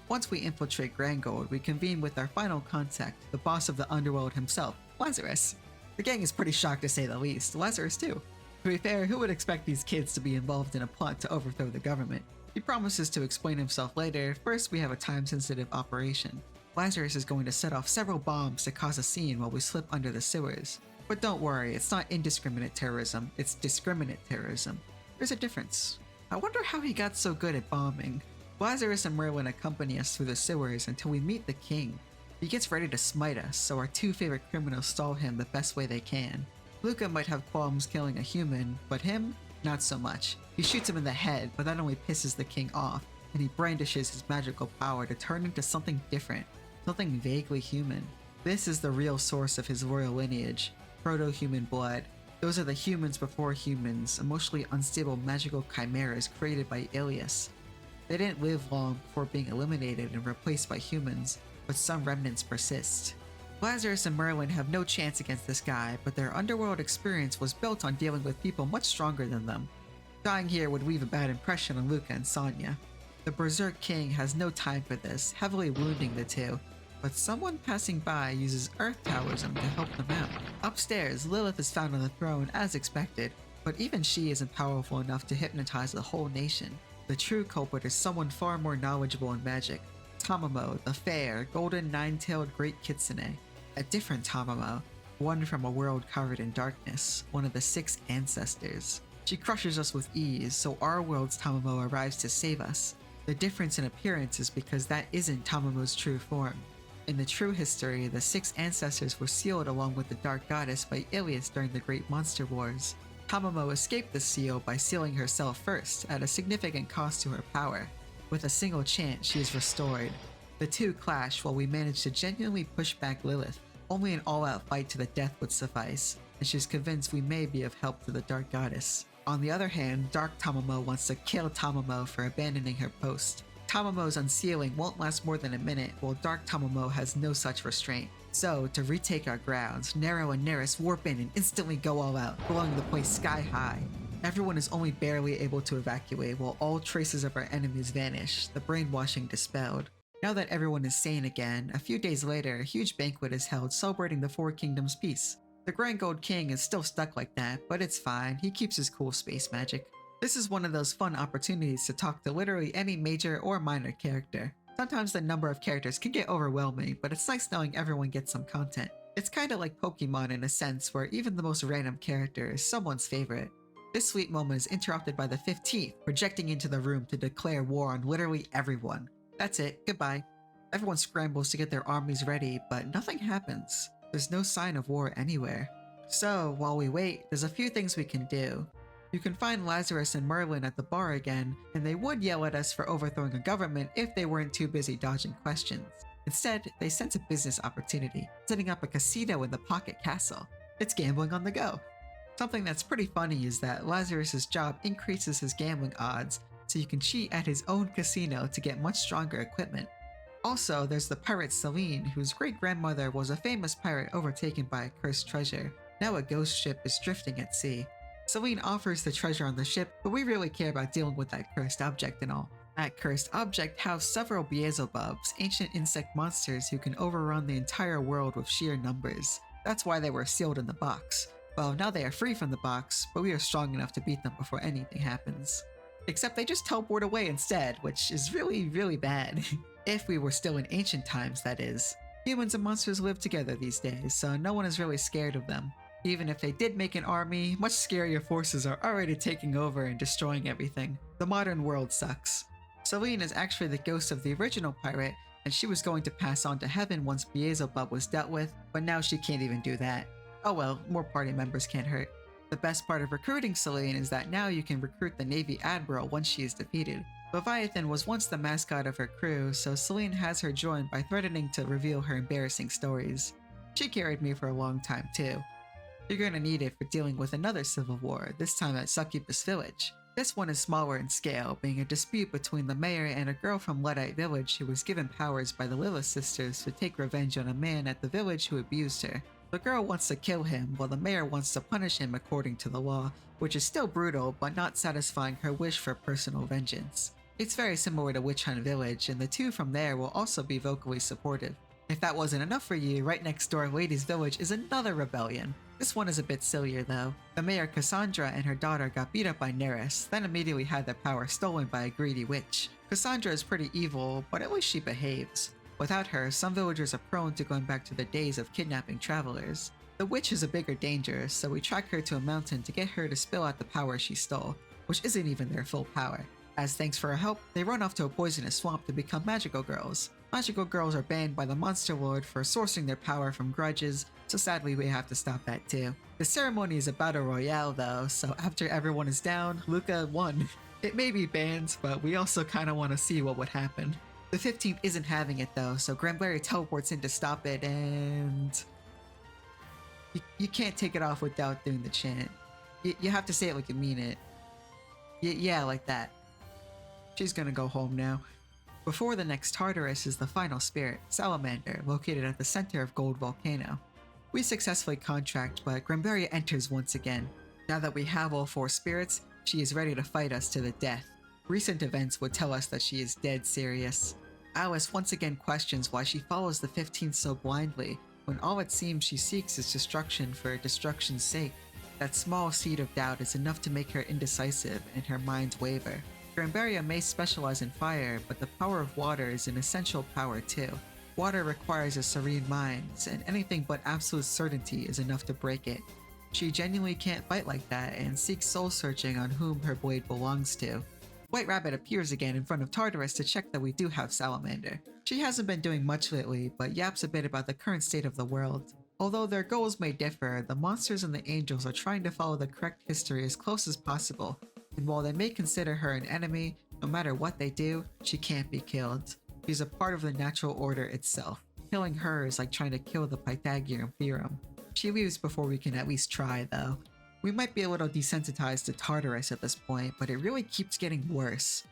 Once we infiltrate Grand Gold, we convene with our final contact, the boss of the underworld himself, Lazarus. The gang is pretty shocked to say the least, Lazarus too. To be fair, who would expect these kids to be involved in a plot to overthrow the government? He promises to explain himself later. First, we have a time-sensitive operation. Lazarus is going to set off several bombs to cause a scene while we slip under the sewers. But don't worry, it's not indiscriminate terrorism, it's discriminate terrorism. There's a difference. I wonder how he got so good at bombing. Lazarus and Merlin accompany us through the sewers until we meet the king. He gets ready to smite us, so our two favorite criminals stall him the best way they can. Luca might have qualms killing a human, but him? Not so much. He shoots him in the head, but that only pisses the king off, and he brandishes his magical power to turn into something different, something vaguely human. This is the real source of his royal lineage, proto-human blood. Those are the humans before humans, emotionally unstable magical chimeras created by Ilias. They didn't live long before being eliminated and replaced by humans, but some remnants persist. Lazarus and Merlin have no chance against this guy, but their underworld experience was built on dealing with people much stronger than them. Dying here would leave a bad impression on Luca and Sonya. The Berserk King has no time for this, heavily wounding the two, but someone passing by uses Earth Taoism to help them out. Upstairs, Lilith is found on the throne as expected, but even she isn't powerful enough to hypnotize the whole nation. The true culprit is someone far more knowledgeable in magic. Tamamo, the fair, golden nine-tailed great kitsune. A different Tamamo, one from a world covered in darkness, one of the 6 ancestors. She crushes us with ease, so our world's Tamamo arrives to save us. The difference in appearance is because that isn't Tamamo's true form. In the true history, the 6 ancestors were sealed along with the Dark Goddess by Ilias during the Great Monster Wars. Tamamo escaped the seal by sealing herself first, at a significant cost to her power. With a single chant, she is restored. The two clash while we manage to genuinely push back Lilith. Only an all-out fight to the death would suffice, and she's convinced we may be of help to the Dark Goddess. On the other hand, Dark Tamamo wants to kill Tamamo for abandoning her post. Tamamo's unsealing won't last more than a minute, while Dark Tamamo has no such restraint. So, to retake our grounds, Nero and Neris warp in and instantly go all out, blowing the place sky high. Everyone is only barely able to evacuate while all traces of our enemies vanish, the brainwashing dispelled. Now that everyone is sane again, a few days later, a huge banquet is held celebrating the Four Kingdoms peace. The Grand Gold King is still stuck like that, but it's fine, he keeps his cool space magic. This is one of those fun opportunities to talk to literally any major or minor character. Sometimes the number of characters can get overwhelming, but it's nice knowing everyone gets some content. It's kinda like Pokemon in a sense where even the most random character is someone's favorite. This sweet moment is interrupted by the 15th, projecting into the room to declare war on literally everyone. That's it, goodbye. Everyone scrambles to get their armies ready, but nothing happens. There's no sign of war anywhere. So, while we wait, there's a few things we can do. You can find Lazarus and Merlin at the bar again, and they would yell at us for overthrowing a government if they weren't too busy dodging questions. Instead, they sense a business opportunity, setting up a casino in the Pocket Castle. It's gambling on the go. Something that's pretty funny is that Lazarus's job increases his gambling odds, so you can cheat at his own casino to get much stronger equipment. Also, there's the pirate Celine, whose great-grandmother was a famous pirate overtaken by a cursed treasure. Now a ghost ship is drifting at sea. Celine offers the treasure on the ship, but we really care about dealing with that cursed object and all. That cursed object housed several Beelzebubs, ancient insect monsters who can overrun the entire world with sheer numbers. That's why they were sealed in the box. Well, now they are free from the box, but we are strong enough to beat them before anything happens. Except they just teleport away instead, which is really, really bad. If we were still in ancient times, that is. Humans and monsters live together these days, so no one is really scared of them. Even if they did make an army, much scarier forces are already taking over and destroying everything. The modern world sucks. Celine is actually the ghost of the original pirate, and she was going to pass on to heaven once Beelzebub was dealt with, but now she can't even do that. Oh well, more party members can't hurt. The best part of recruiting Celine is that now you can recruit the Navy Admiral once she is defeated. Leviathan was once the mascot of her crew, so Celine has her joined by threatening to reveal her embarrassing stories. She carried me for a long time too. You're gonna need it for dealing with another civil war, this time at Succubus Village. This one is smaller in scale, being a dispute between the mayor and a girl from Luddite Village who was given powers by the Lilith sisters to take revenge on a man at the village who abused her. The girl wants to kill him, while the mayor wants to punish him according to the law, which is still brutal but not satisfying her wish for personal vengeance. It's very similar to Witch Hunt Village, and the two from there will also be vocally supportive. If that wasn't enough for you, right next door Ladies Village is another rebellion. This one is a bit sillier though. The mayor Cassandra and her daughter got beat up by Neris, then immediately had their power stolen by a greedy witch. Cassandra is pretty evil, but at least she behaves. Without her, some villagers are prone to going back to the days of kidnapping travelers. The witch is a bigger danger, so we track her to a mountain to get her to spill out the power she stole, which isn't even their full power. As thanks for her help, they run off to a poisonous swamp to become magical girls. Magical girls are banned by the Monster Lord for sourcing their power from grudges, so sadly we have to stop that too. The ceremony is a battle royale though, so after everyone is down, Luca won. It may be banned, but we also kinda wanna see what would happen. The 15th isn't having it though, so Granberry teleports in to stop it, and you can't take it off without doing the chant. You have to say it like you mean it. Yeah, like that. She's gonna go home now. Before the next Tartarus is the final spirit, Salamander, located at the center of Gold Volcano. We successfully contract, but Granberry enters once again. Now that we have all 4 spirits, she is ready to fight us to the death. Recent events would tell us that she is dead serious. Alice once again questions why she follows the 15th so blindly, when all it seems she seeks is destruction for destruction's sake. That small seed of doubt is enough to make her indecisive and her mind waver. Granberry may specialize in fire, but the power of water is an essential power too. Water requires a serene mind, and anything but absolute certainty is enough to break it. She genuinely can't fight like that and seeks soul-searching on whom her blade belongs to. White Rabbit appears again in front of Tartarus to check that we do have Salamander. She hasn't been doing much lately, but yaps a bit about the current state of the world. Although their goals may differ, the monsters and the angels are trying to follow the correct history as close as possible, and while they may consider her an enemy, no matter what they do, she can't be killed. She's a part of the natural order itself. Killing her is like trying to kill the Pythagorean theorem. She leaves before we can at least try though. We might be a little desensitized to Tartarus at this point, but it really keeps getting worse.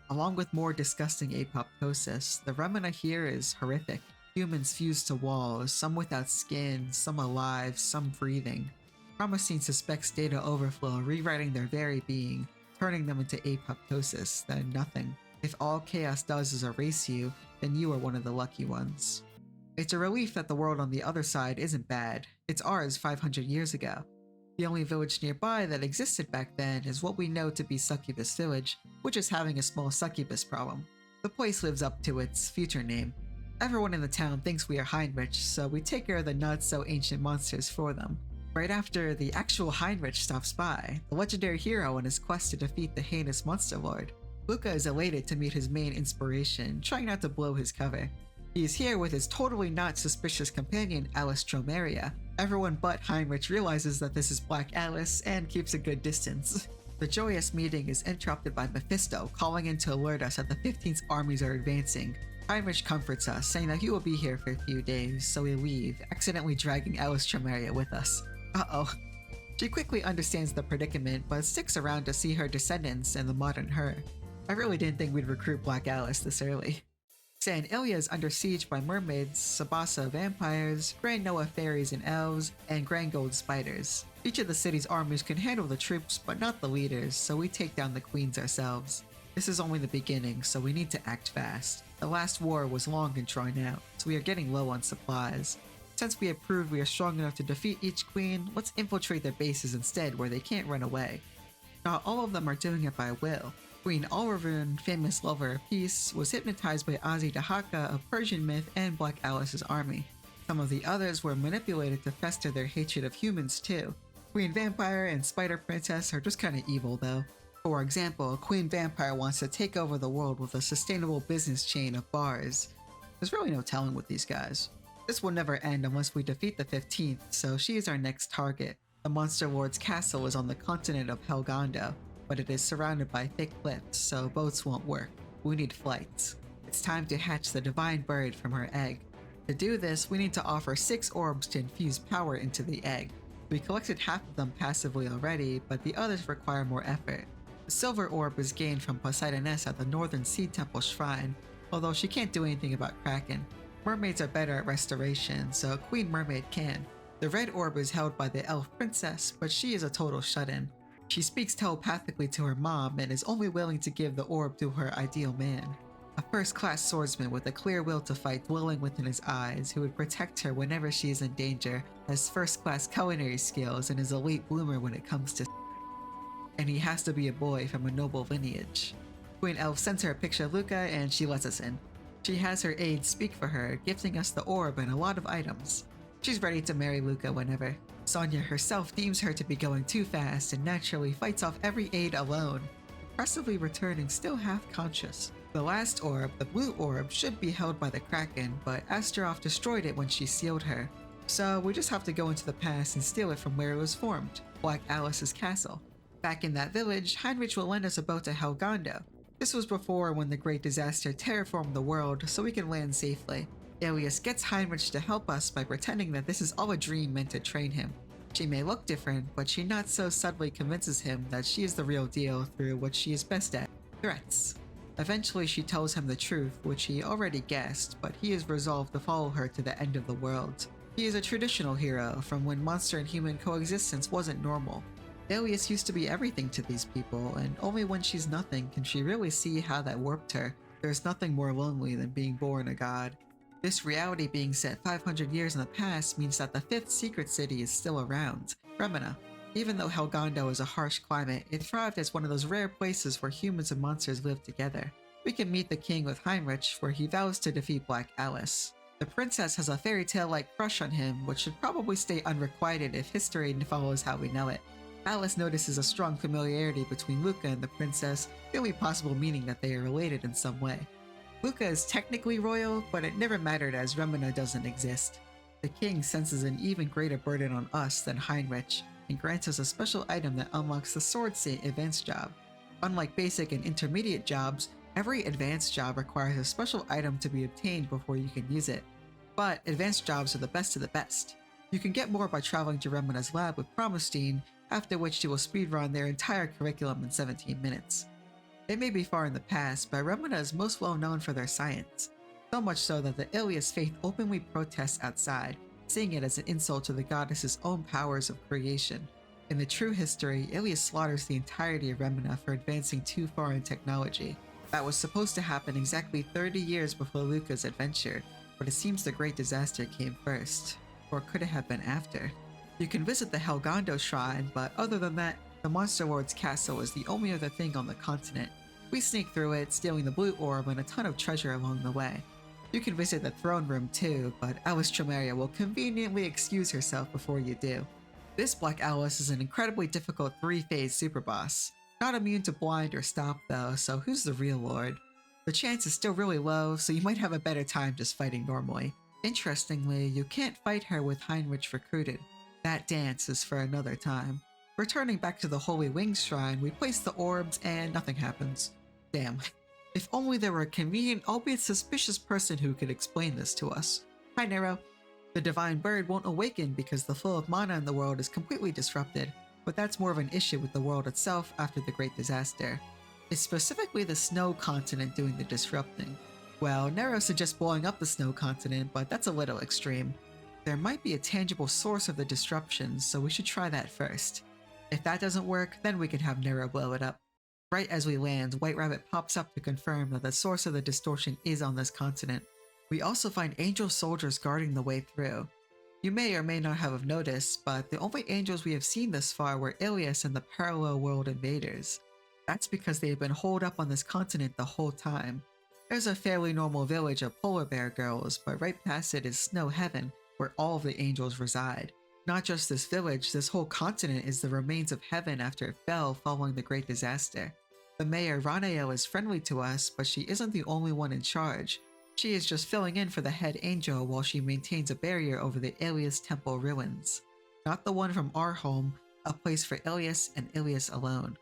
Along with more disgusting apoptosis, the remnant here is horrific. Humans fused to walls, some without skin, some alive, some breathing. Promising suspects data overflow, rewriting their very being, turning them into apoptosis, then nothing. If all chaos does is erase you, then you are one of the lucky ones. It's a relief that the world on the other side isn't bad. It's ours 500 years ago. The only village nearby that existed back then is what we know to be Succubus Village, which is having a small succubus problem. The place lives up to its future name. Everyone in the town thinks we are Heinrich, so we take care of the not-so-ancient monsters for them. Right after the actual Heinrich stops by, the legendary hero on his quest to defeat the heinous monster lord. Luca is elated to meet his main inspiration, trying not to blow his cover. He is here with his totally not suspicious companion Alice Dromeria. Everyone but Heinrich realizes that this is Black Alice and keeps a good distance. The joyous meeting is interrupted by Mephisto calling in to alert us that the 15th's armies are advancing. Heinrich comforts us, saying that he will be here for a few days, so we leave, accidentally dragging Alice Dromeria with us. Uh-oh. She quickly understands the predicament, but sticks around to see her descendants and the modern her. I really didn't think we'd recruit Black Alice this early. San Ilya is under siege by mermaids, Sabasa vampires, Grand Noah fairies and elves, and Grand Gold spiders. Each of the city's armies can handle the troops, but not the leaders, so we take down the queens ourselves. This is only the beginning, so we need to act fast. The last war was long and drawn out, so we are getting low on supplies. Since we have proved we are strong enough to defeat each queen, let's infiltrate their bases instead where they can't run away. Not all of them are doing it by will. Queen Alravun, famous lover of peace, was hypnotized by Azidahaka of Persian myth and Black Alice's army. Some of the others were manipulated to fester their hatred of humans too. Queen Vampire and Spider Princess are just kinda evil though. For example, Queen Vampire wants to take over the world with a sustainable business chain of bars. There's really no telling with these guys. This will never end unless we defeat the 15th, so she is our next target. The Monster Lord's castle is on the continent of Helgondo, but it is surrounded by thick cliffs, so boats won't work. We need flights. It's time to hatch the divine bird from her egg. To do this, we need to offer 6 orbs to infuse power into the egg. We collected half of them passively already, but the others require more effort. The silver orb is gained from Poseidoness at the Northern Sea Temple Shrine, although she can't do anything about Kraken. Mermaids are better at restoration, so Queen Mermaid can. The red orb is held by the elf princess, but she is a total shut-in. She speaks telepathically to her mom and is only willing to give the orb to her ideal man. A first-class swordsman with a clear will to fight dwelling within his eyes, who would protect her whenever she is in danger, has first-class culinary skills, and is a late bloomer when it comes to and he has to be a boy from a noble lineage. Queen Elf sends her a picture of Luca and she lets us in. She has her aides speak for her, gifting us the orb and a lot of items. She's ready to marry Luca whenever. Sonya herself deems her to be going too fast and naturally fights off every aide alone, impressively returning still half-conscious. The last orb, the blue orb, should be held by the Kraken, but Astaroth destroyed it when she sealed her. So we just have to go into the past and steal it from where it was formed, Black Alice's castle. Back in that village, Heinrich will lend us a boat to Helgondo. This was before when the Great Disaster terraformed the world so we can land safely. Alias gets Heinrich to help us by pretending that this is all a dream meant to train him. She may look different, but she not so subtly convinces him that she is the real deal through what she is best at, threats. Eventually she tells him the truth, which he already guessed, but he is resolved to follow her to the end of the world. He is a traditional hero from when monster and human coexistence wasn't normal. Alias used to be everything to these people, and only when she's nothing can she really see how that warped her. There's nothing more lonely than being born a god. This reality being set 500 years in the past means that the 5th secret city is still around, Remina. Even though Helgondo is a harsh climate, it thrived as one of those rare places where humans and monsters live together. We can meet the king with Heinrich, where he vows to defeat Black Alice. The princess has a fairy tale-like crush on him, which should probably stay unrequited if history follows how we know it. Alice notices a strong familiarity between Luca and the princess, the only possible meaning that they are related in some way. Luca is technically royal, but it never mattered as Remina doesn't exist. The king senses an even greater burden on us than Heinrich, and grants us a special item that unlocks the Sword Saint advanced job. Unlike basic and intermediate jobs, every advanced job requires a special item to be obtained before you can use it. But advanced jobs are the best of the best. You can get more by traveling to Remina's lab with Promustine, after which she will speedrun their entire curriculum in 17 minutes. It may be far in the past, but Remina is most well known for their science, so much so that the Ilias faith openly protests outside, seeing it as an insult to the goddess's own powers of creation. In the true history, Ilias slaughters the entirety of Remina for advancing too far in technology. That was supposed to happen exactly 30 years before Luca's adventure, but it seems the Great Disaster came first. Or could it have been after? You can visit the Helgondo shrine, but other than that, the Monster Lord's castle is the only other thing on the continent. We sneak through it, stealing the blue orb and a ton of treasure along the way. You can visit the throne room too, but Alice Tremeria will conveniently excuse herself before you do. This Black Alice is an incredibly difficult 3-phase super boss. Not immune to blind or stop though, so who's the real lord? The chance is still really low, so you might have a better time just fighting normally. Interestingly, you can't fight her with Heinrich recruited. That dance is for another time. Returning back to the Holy Wings Shrine, we place the orbs and nothing happens. Damn. If only there were a convenient, albeit suspicious person who could explain this to us. Hi Nero. The Divine Bird won't awaken because the flow of mana in the world is completely disrupted, but that's more of an issue with the world itself after the Great Disaster. It's specifically the Snow Continent doing the disrupting. Well, Nero suggests blowing up the Snow Continent, but that's a little extreme. There might be a tangible source of the disruptions, so we should try that first. If that doesn't work, then we can have Nero blow it up. Right as we land, White Rabbit pops up to confirm that the source of the distortion is on this continent. We also find angel soldiers guarding the way through. You may or may not have noticed, but the only angels we have seen thus far were Ilias and the parallel world invaders. That's because they have been holed up on this continent the whole time. There's a fairly normal village of polar bear girls, but right past it is Snow Heaven, where all of the angels reside. Not just this village, this whole continent is the remains of heaven after it fell following the Great Disaster. The mayor Ranael is friendly to us, but she isn't the only one in charge. She is just filling in for the head angel while she maintains a barrier over the Ilias Temple ruins. Not the one from our home, a place for Ilias and Ilias alone.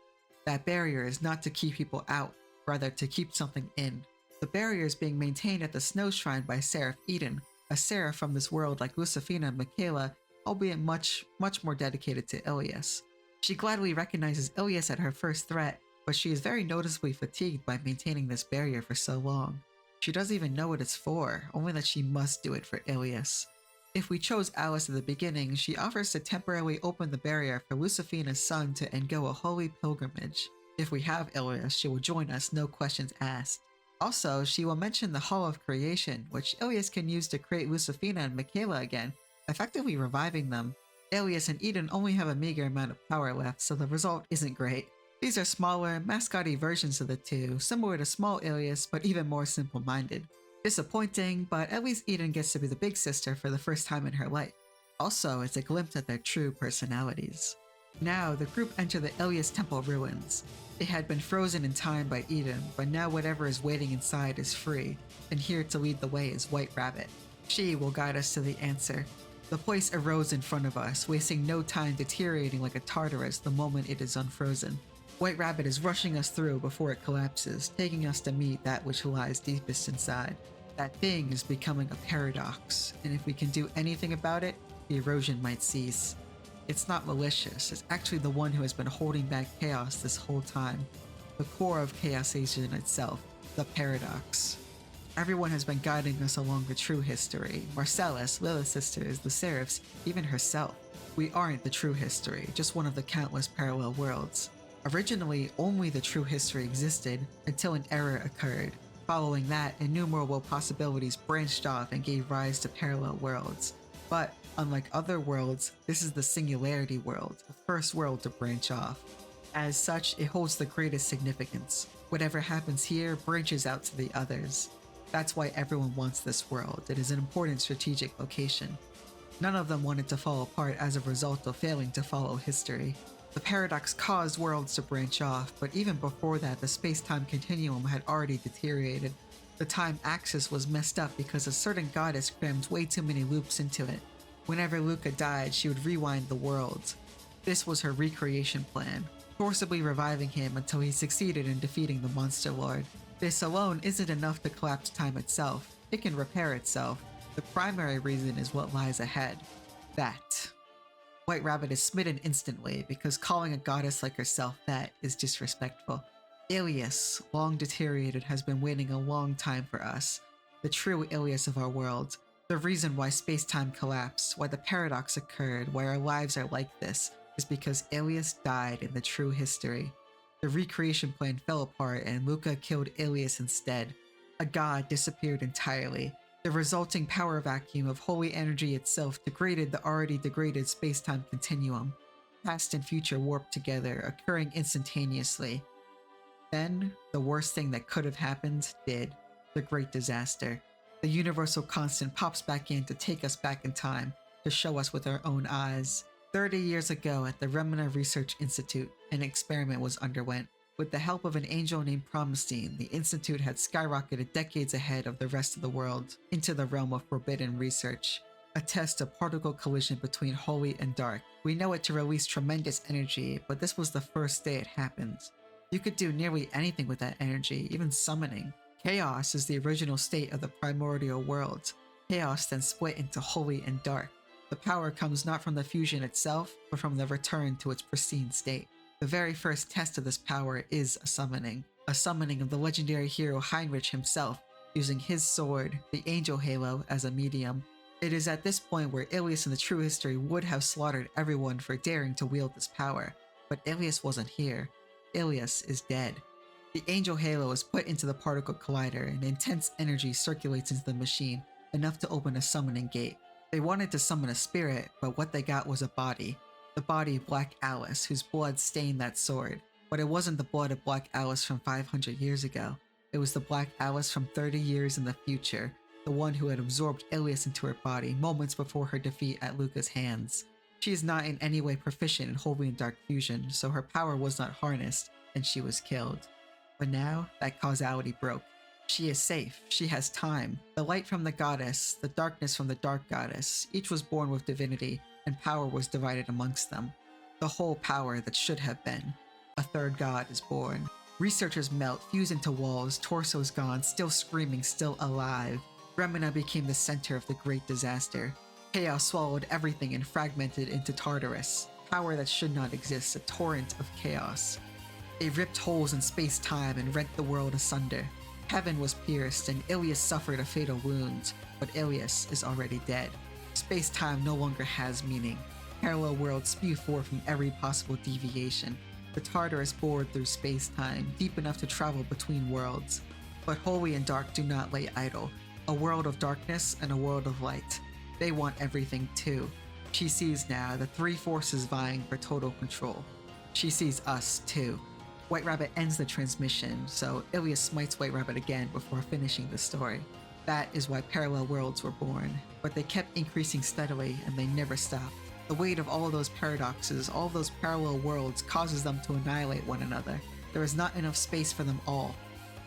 That barrier is not to keep people out, rather to keep something in. The barrier is being maintained at the Snow Shrine by Seraph Eden, a seraph from this world like Lucifina and Michaela, albeit much more dedicated to Ilias. She gladly recognizes Ilias at her first threat, but she is very noticeably fatigued by maintaining this barrier for so long. She doesn't even know what it's for, only that she must do it for Ilias. If we chose Alice at the beginning, she offers to temporarily open the barrier for Lucifina's son to undergo a holy pilgrimage. If we have Ilias, she will join us, no questions asked. Also, she will mention the Hall of Creation, which Ilias can use to create Lucifina and Michaela again, effectively reviving them. Ilias and Eden only have a meager amount of power left, so the result isn't great. These are smaller, mascotty versions of the two, similar to small Ilias, but even more simple-minded. Disappointing, but at least Eden gets to be the big sister for the first time in her life. Also, it's a glimpse at their true personalities. Now, the group enter the Ilias Temple ruins. It had been frozen in time by Eden, but now whatever is waiting inside is free, and here to lead the way is White Rabbit. She will guide us to the answer. The place erodes in front of us, wasting no time deteriorating like a Tartarus the moment it is unfrozen. White Rabbit is rushing us through before it collapses, taking us to meet that which lies deepest inside. That thing is becoming a paradox, and if we can do anything about it, the erosion might cease. It's not malicious, it's actually the one who has been holding back chaos this whole time. The core of chaosation itself, the paradox. Everyone has been guiding us along the true history. Marcellus, Lilith's sisters, the Seraphs, even herself. We aren't the true history, just one of the countless parallel worlds. Originally, only the true history existed until an error occurred. Following that, innumerable possibilities branched off and gave rise to parallel worlds. But, unlike other worlds, this is the singularity world, the first world to branch off. As such, it holds the greatest significance. Whatever happens here branches out to the others. That's why everyone wants this world. It is an important strategic location. None of them wanted to fall apart as a result of failing to follow history. The paradox caused worlds to branch off, but even before that, the space-time continuum had already deteriorated. The time axis was messed up because a certain goddess crammed way too many loops into it. Whenever Luca died, she would rewind the worlds. This was her recreation plan, forcibly reviving him until he succeeded in defeating the Monster Lord. This alone isn't enough to collapse time itself. It can repair itself. The primary reason is what lies ahead. That. White Rabbit is smitten instantly because calling a goddess like herself that is disrespectful. Ilias, long deteriorated, has been waiting a long time for us. The true Ilias of our world. The reason why space-time collapsed, why the paradox occurred, why our lives are like this, is because Ilias died in the true history. The recreation plan fell apart and Luca killed Ilias instead. A god disappeared entirely. The resulting power vacuum of holy energy itself degraded the already degraded space-time continuum. Past and future warped together, occurring instantaneously. Then, the worst thing that could have happened did. The great disaster. The universal constant pops back in to take us back in time, to show us with our own eyes. 30 years ago at the Remina Research Institute, an experiment was underwent. With the help of an angel named Promestine, the Institute had skyrocketed decades ahead of the rest of the world into the realm of forbidden research. A test of particle collision between holy and dark. We know it to release tremendous energy, but this was the first day it happened. You could do nearly anything with that energy, even summoning. Chaos is the original state of the primordial world. Chaos then split into holy and dark. The power comes not from the fusion itself, but from the return to its pristine state. The very first test of this power is a summoning of the legendary hero Heinrich himself, using his sword, the Angel Halo, as a medium. It is at this point where Ilias in the true history would have slaughtered everyone for daring to wield this power, but Ilias wasn't here. Ilias is dead. The Angel Halo is put into the particle collider and intense energy circulates into the machine, enough to open a summoning gate. They wanted to summon a spirit, but what they got was a body. The body of Black Alice, whose blood stained that sword. But it wasn't the blood of Black Alice from 500 years ago. It was the Black Alice from 30 years in the future, the one who had absorbed Ilias into her body moments before her defeat at Luca's hands. She is not in any way proficient in holy and dark fusion, so her power was not harnessed, and she was killed. But now, that causality broke. She is safe, she has time. The light from the goddess, the darkness from the dark goddess, each was born with divinity, and power was divided amongst them. The whole power that should have been. A third god is born. Researchers melt, fuse into walls, torsos gone, still screaming, still alive. Remina became the center of the great disaster. Chaos swallowed everything and fragmented into Tartarus. Power that should not exist, a torrent of chaos. It ripped holes in space-time and rent the world asunder. Heaven was pierced and Ilias suffered a fatal wound, but Ilias is already dead. Space-time no longer has meaning. Parallel worlds spew forth from every possible deviation. The Tartarus bored through space-time, deep enough to travel between worlds. But Holy and Dark do not lay idle. A world of darkness and a world of light. They want everything too. She sees now the three forces vying for total control. She sees us too. White Rabbit ends the transmission, so Ilias smites White Rabbit again before finishing the story. That is why parallel worlds were born, but they kept increasing steadily and they never stopped. The weight of all of those paradoxes, all of those parallel worlds causes them to annihilate one another. There is not enough space for them all.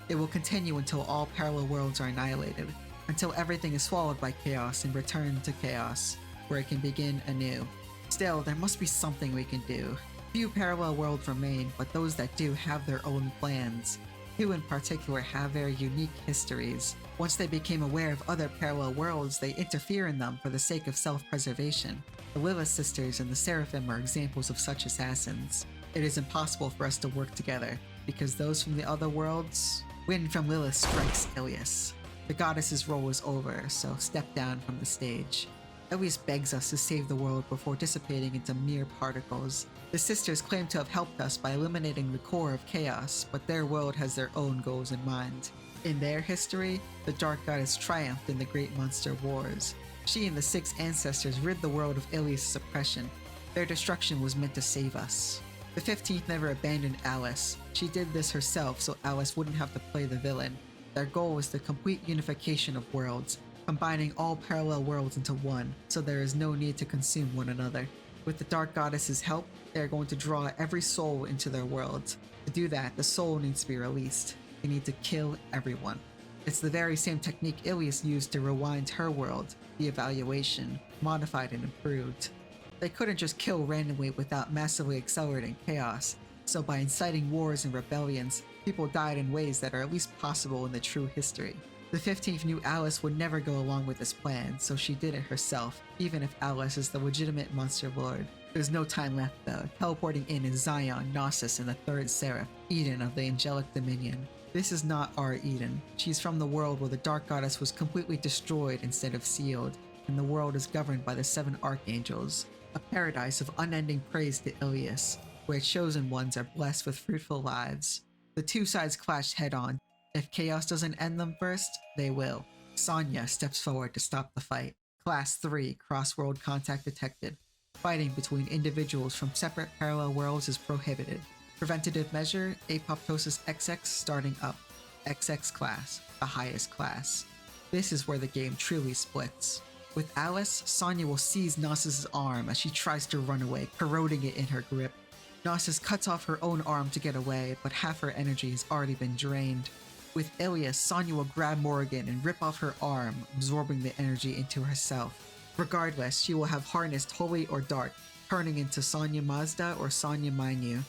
It will continue until all parallel worlds are annihilated, until everything is swallowed by chaos and returned to chaos, where it can begin anew. Still, there must be something we can do. Few parallel worlds remain, but those that do have their own plans. Two in particular have very unique histories. Once they became aware of other parallel worlds, they interfere in them for the sake of self-preservation. The Lilith sisters and the Seraphim are examples of such assassins. It is impossible for us to work together, because those from the other worlds... Wind from Lilith strikes Ilias. The goddess's role is over, so step down from the stage. Ilias begs us to save the world before dissipating into mere particles. The sisters claim to have helped us by eliminating the core of chaos, but their world has their own goals in mind. In their history, the Dark Goddess triumphed in the Great Monster Wars. She and the six ancestors rid the world of Ilias' oppression. Their destruction was meant to save us. The 15th never abandoned Alice. She did this herself so Alice wouldn't have to play the villain. Their goal was the complete unification of worlds, combining all parallel worlds into one, so there is no need to consume one another. With the Dark Goddess's help, they are going to draw every soul into their world. To do that, the soul needs to be released. They need to kill everyone. It's the very same technique Ilias used to rewind her world, the evaluation, modified and improved. They couldn't just kill randomly without massively accelerating chaos, so by inciting wars and rebellions, people died in ways that are at least possible in the true history. The 15th knew Alice would never go along with this plan, so she did it herself, even if Alice is the legitimate monster lord. There's no time left though. Teleporting in is Zion, Gnosis, and the third Seraph, Eden of the Angelic Dominion. This is not our Eden. She's from the world where the Dark Goddess was completely destroyed instead of sealed, and the world is governed by the 7 Archangels. A paradise of unending praise to Ilias, where chosen ones are blessed with fruitful lives. The two sides clash head-on. If chaos doesn't end them first, they will. Sonya steps forward to stop the fight. Class 3, cross-world contact detected. Fighting between individuals from separate parallel worlds is prohibited. Preventative measure, Apoptosis XX starting up. XX class, the highest class. This is where the game truly splits. With Alice, Sonya will seize Gnosis' arm as she tries to run away, corroding it in her grip. Gnosis cuts off her own arm to get away, but half her energy has already been drained. With Ilias, Sonya will grab Morrigan and rip off her arm, absorbing the energy into herself. Regardless, she will have harnessed Holy or Dark, turning into Sonya Mazda or Sonya Mainyu.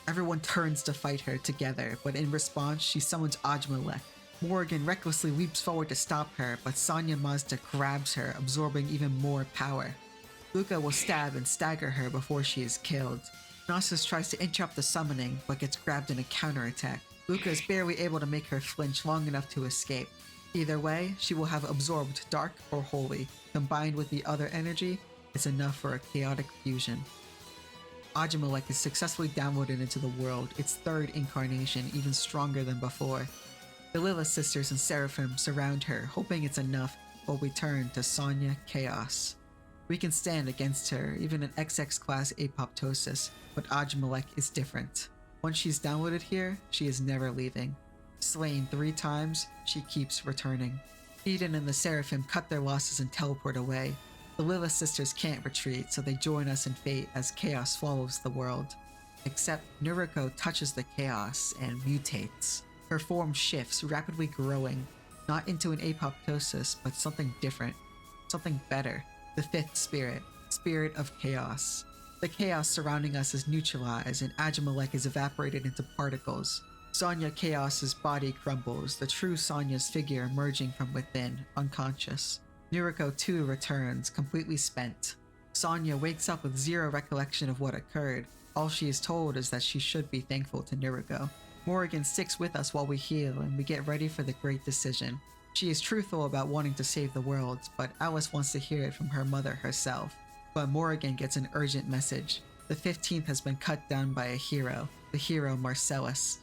Everyone turns to fight her together, but in response, she summons Ajmalek. Morrigan recklessly leaps forward to stop her, but Sonya Mazda grabs her, absorbing even more power. Luca will stab and stagger her before she is killed. Gnosis tries to interrupt the summoning, but gets grabbed in a counterattack. Luca is barely able to make her flinch long enough to escape. Either way, she will have absorbed Dark or Holy. Combined with the other energy, it's enough for a chaotic fusion. Ajmalek is successfully downloaded into the world, its third incarnation, even stronger than before. The Lilith sisters and Seraphim surround her, hoping it's enough, while we turn to Sonya Chaos. We can stand against her, even in XX class Apoptosis, but Ajmalek is different. Once she's downloaded here, she is never leaving. Slain 3 times, she keeps returning. Eden and the Seraphim cut their losses and teleport away. The Lilith sisters can't retreat, so they join us in fate as chaos swallows the world. Except Noriko touches the chaos and mutates. Her form shifts, rapidly growing, not into an apoptosis, but something different. Something better. The 5th spirit. Spirit of chaos. The chaos surrounding us is neutralized and Ajmalek is evaporated into particles. Sonya Chaos's body crumbles, the true Sonya's figure emerging from within, unconscious. Noriko too returns, completely spent. Sonya wakes up with zero recollection of what occurred. All she is told is that she should be thankful to Noriko. Morrigan sticks with us while we heal and we get ready for the great decision. She is truthful about wanting to save the world, but Alice wants to hear it from her mother herself. But Morrigan gets an urgent message. The 15th has been cut down by a hero, the hero Marcellus.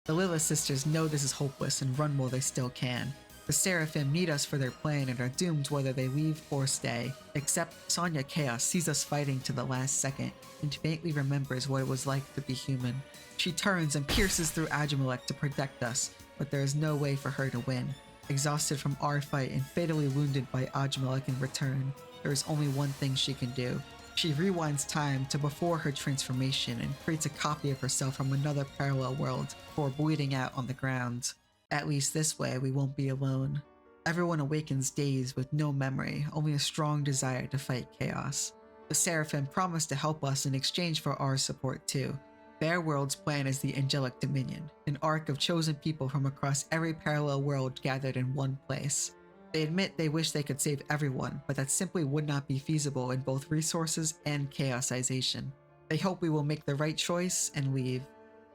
The Lilith sisters know this is hopeless and run while they still can. The Seraphim need us for their plan and are doomed whether they leave or stay. Except Sonya Chaos sees us fighting to the last second and faintly remembers what it was like to be human. She turns and pierces through Agimelech to protect us, but there is no way for her to win. Exhausted from our fight and fatally wounded by Agimelech in return, there is only one thing she can do. She rewinds time to before her transformation and creates a copy of herself from another parallel world before bleeding out on the ground. At least this way we won't be alone. Everyone awakens dazed with no memory, only a strong desire to fight chaos. The Seraphim promise to help us in exchange for our support too. Their world's plan is the Angelic Dominion, an arc of chosen people from across every parallel world gathered in one place. They admit they wish they could save everyone, but that simply would not be feasible in both resources and chaosization. They hope we will make the right choice and leave.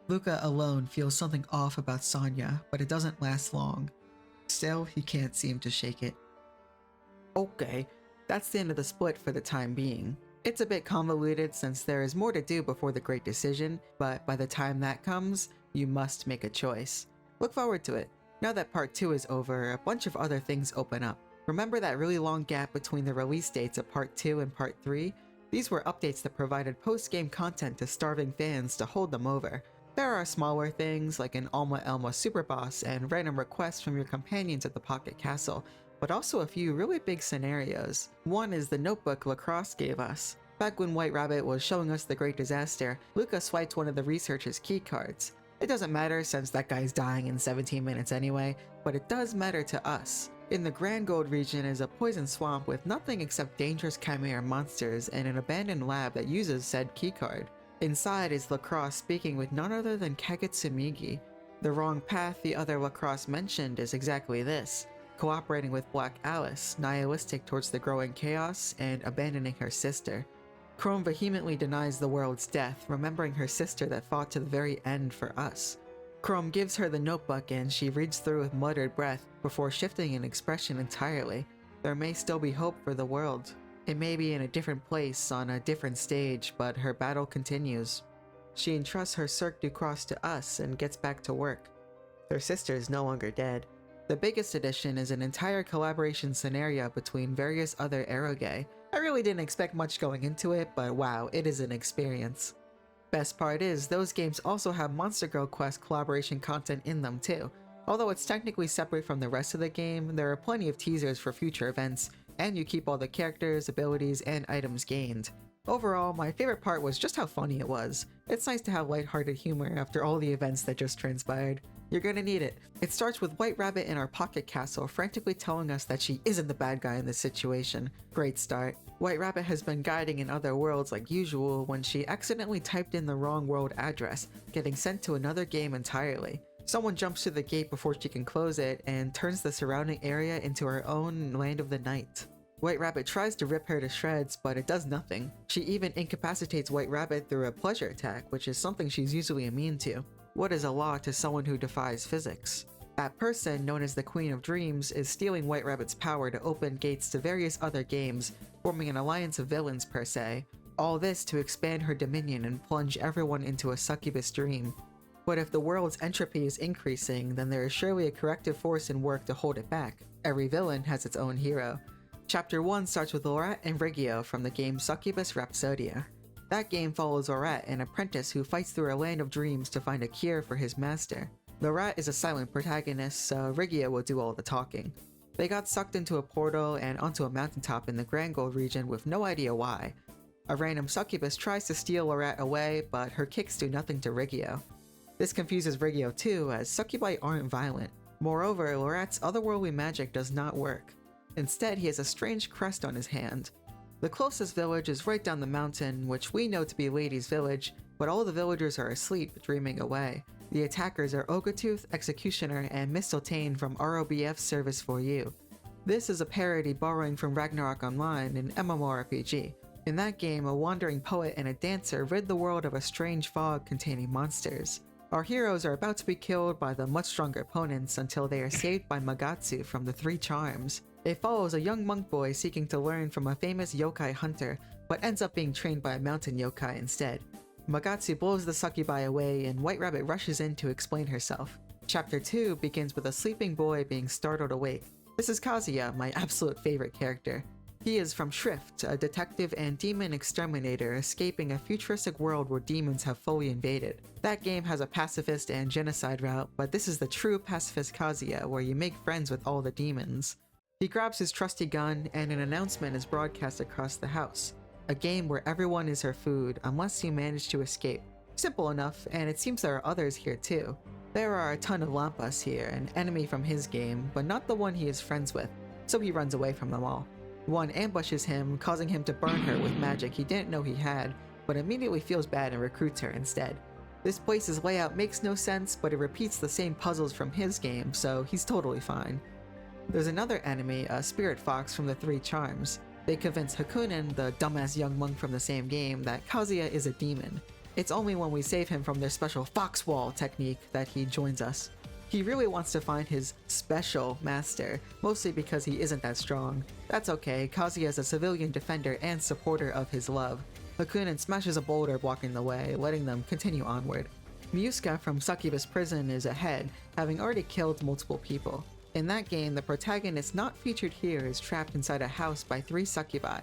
Luca alone feels something off about Sonya, but it doesn't last long. Still, he can't seem to shake it. Okay, that's the end of the split for the time being. It's a bit convoluted since there is more to do before the great decision, but by the time that comes, you must make a choice. Look forward to it. Now that part 2 is over, a bunch of other things open up. Remember that really long gap between the release dates of part 2 and part 3? These were updates that provided post-game content to starving fans to hold them over. There are smaller things like an Alma Elma super boss and random requests from your companions at the Pocket Castle, but also a few really big scenarios. One is the notebook Lacrosse gave us. Back when White Rabbit was showing us the Great Disaster, Luca swiped one of the researcher's keycards. It doesn't matter since that guy's dying in 17 minutes anyway, but it does matter to us. In the Grand Gold region is a poison swamp with nothing except dangerous chimera monsters and an abandoned lab that uses said keycard. Inside is Lacrosse speaking with none other than Kagetsumigi. The wrong path the other Lacrosse mentioned is exactly this: cooperating with Black Alice, nihilistic towards the growing chaos, and abandoning her sister. Chrome vehemently denies the world's death, remembering her sister that fought to the very end for us. Chrome gives her the notebook and she reads through with muttered breath before shifting in expression entirely. There may still be hope for the world. It may be in a different place, on a different stage, but her battle continues. She entrusts her Cirque du Cross to us and gets back to work. Her sister is no longer dead. The biggest addition is an entire collaboration scenario between various other eroge. I really didn't expect much going into it, but wow, it is an experience. Best part is, those games also have Monster Girl Quest collaboration content in them too. Although it's technically separate from the rest of the game, there are plenty of teasers for future events, and you keep all the characters, abilities, and items gained. Overall, my favorite part was just how funny it was. It's nice to have lighthearted humor after all the events that just transpired. You're gonna need it. It starts with White Rabbit in our Pocket Castle frantically telling us that she isn't the bad guy in this situation. Great start. White Rabbit has been guiding in other worlds like usual when she accidentally typed in the wrong world address, getting sent to another game entirely. Someone jumps through the gate before she can close it and turns the surrounding area into her own land of the night. White Rabbit tries to rip her to shreds, but it does nothing. She even incapacitates White Rabbit through a pleasure attack, which is something she's usually immune to. What is a law to someone who defies physics? That person, known as the Queen of Dreams, is stealing White Rabbit's power to open gates to various other games, forming an alliance of villains per se. All this to expand her dominion and plunge everyone into a succubus dream. But if the world's entropy is increasing, then there is surely a corrective force in work to hold it back. Every villain has its own hero. Chapter 1 starts with Lorette and Riggio from the game Succubus Rhapsodia. That game follows Lorette, an apprentice who fights through a land of dreams to find a cure for his master. Lorette is a silent protagonist, so Riggio will do all the talking. They got sucked into a portal and onto a mountaintop in the Grand Gold region with no idea why. A random succubus tries to steal Lorette away, but her kicks do nothing to Riggio. This confuses Riggio too, as succubi aren't violent. Moreover, Lorette's otherworldly magic does not work. Instead, he has a strange crest on his hand. The closest village is right down the mountain, which we know to be Lady's Village, but all the villagers are asleep, dreaming away. The attackers are Ogatooth, Executioner, and Mistletoe from ROBF's Service for You. This is a parody borrowing from Ragnarok Online, an MMORPG. In that game, a wandering poet and a dancer rid the world of a strange fog containing monsters. Our heroes are about to be killed by the much stronger opponents until they are saved by Magatsu from the Three Charms. It follows a young monk boy seeking to learn from a famous yokai hunter, but ends up being trained by a mountain yokai instead. Magatsu blows the succubi away and White Rabbit rushes in to explain herself. Chapter 2 begins with a sleeping boy being startled awake. This is Kazuya, my absolute favorite character. He is from Shrift, a detective and demon exterminator escaping a futuristic world where demons have fully invaded. That game has a pacifist and genocide route, but this is the true pacifist Kazuya, where you make friends with all the demons. He grabs his trusty gun, and an announcement is broadcast across the house. A game where everyone is her food, unless you manage to escape. Simple enough, and it seems there are others here too. There are a ton of Lampas here, an enemy from his game, but not the one he is friends with, so he runs away from them all. One ambushes him, causing him to burn her with magic he didn't know he had, but immediately feels bad and recruits her instead. This place's layout makes no sense, but it repeats the same puzzles from his game, so he's totally fine. There's another enemy, a spirit fox from the Three Charms. They convince Hakunen, the dumbass young monk from the same game, that Kazuya is a demon. It's only when we save him from their special fox wall technique that he joins us. He really wants to find his special master, mostly because he isn't that strong. That's okay, Kazuya is a civilian defender and supporter of his love. Hakunen smashes a boulder blocking the way, letting them continue onward. Miuska from Succubus Prison is ahead, having already killed multiple people. In that game, the protagonist not featured here is trapped inside a house by 3 succubi.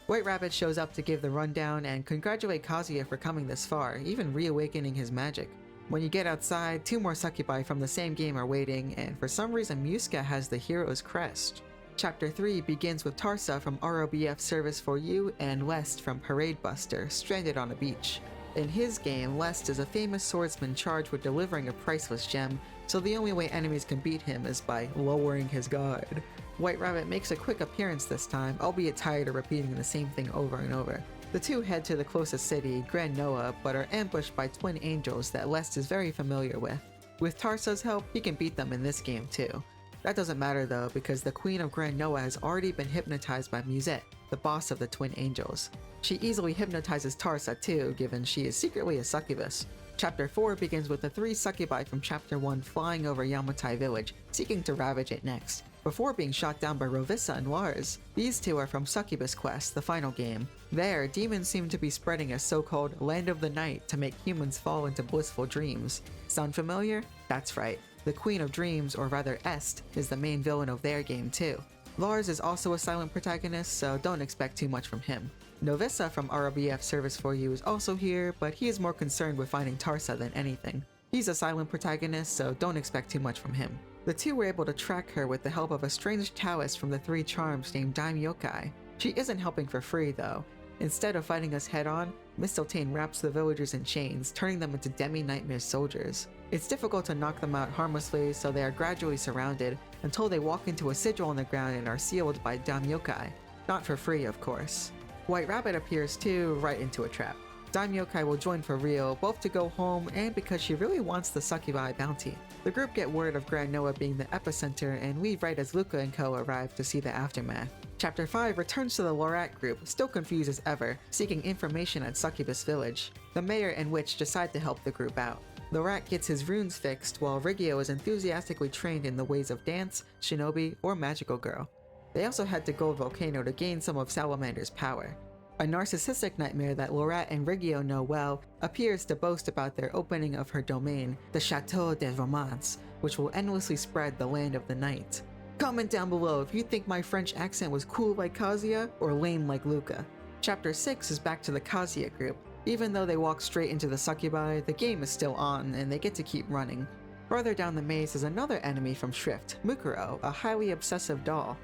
White Rabbit shows up to give the rundown and congratulate Kazuya for coming this far, even reawakening his magic. When you get outside, 2 more succubi from the same game are waiting, and for some reason Miuska has the hero's crest. Chapter 3 begins with Tarsa from ROBF Service for You and Lest from Parade Buster, stranded on a beach. In his game, Lest is a famous swordsman charged with delivering a priceless gem, so the only way enemies can beat him is by lowering his guard. White Rabbit makes a quick appearance this time, albeit tired of repeating the same thing over and over. The two head to the closest city, Grand Noah, but are ambushed by twin angels that Lest is very familiar with. With Tarsa's help, he can beat them in this game too. That doesn't matter though, because the Queen of Grand Noah has already been hypnotized by Musette, the boss of the twin angels. She easily hypnotizes Tarsa too, given she is secretly a succubus. Chapter 4 begins with the 3 succubi from Chapter 1 flying over Yamatai village, seeking to ravage it next, before being shot down by Rovissa and Lars. These 2 are from Succubus Quest, the final game. There, demons seem to be spreading a so-called Land of the Night to make humans fall into blissful dreams. Sound familiar? That's right. The Queen of Dreams, or rather Est, is the main villain of their game too. Lars is also a silent protagonist, so don't expect too much from him. Novissa from ROBF Service for You is also here, but he is more concerned with finding Tarsa than anything. He's a silent protagonist, so don't expect too much from him. The 2 were able to track her with the help of a strange Taoist from the Three Charms named Daime Yokai. She isn't helping for free though. Instead of fighting us head-on, Mistletoe wraps the villagers in chains, turning them into demi-nightmare soldiers. It's difficult to knock them out harmlessly, so they are gradually surrounded until they walk into a sigil on the ground and are sealed by Daime Yokai. Not for free, of course. White Rabbit appears too, right into a trap. Daime Yokai will join for real, both to go home and because she really wants the succubi bounty. The group get word of Grand Noah being the epicenter and leave right as Luca and co arrive to see the aftermath. Chapter 5 returns to the Lorat group, still confused as ever, seeking information at Succubus Village. The mayor and witch decide to help the group out. Lorat gets his runes fixed, while Riggio is enthusiastically trained in the ways of dance, shinobi, or magical girl. They also head to Gold Volcano to gain some of Salamander's power. A narcissistic nightmare that Lorat and Riggio know well appears to boast about their opening of her domain, the Chateau des Romans, which will endlessly spread the land of the night. Comment down below if you think my French accent was cool like Kazuya or lame like Luca. Chapter 6 is back to the Kazuya group. Even though they walk straight into the succubi, the game is still on and they get to keep running. Farther down the maze is another enemy from Shrift, Mukuro, a highly obsessive doll.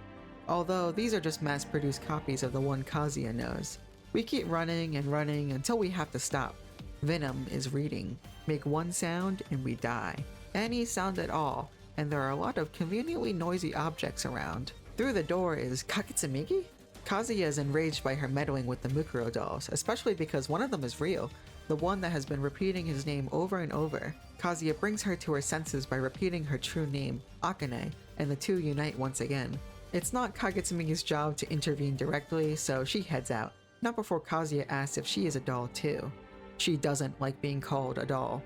Although these are just mass-produced copies of the one Kazuya knows. We keep running and running until we have to stop. Venom is reading. Make one sound and we die. Any sound at all, and there are a lot of conveniently noisy objects around. Through the door is Kakitsumigi? Kazuya is enraged by her meddling with the Mukuro dolls, especially because one of them is real, the one that has been repeating his name over and over. Kazuya brings her to her senses by repeating her true name, Akane, and the two unite once again. It's not Kagutsumigi's job to intervene directly, so she heads out. Not before Kazuya asks if she is a doll too. She doesn't like being called a doll.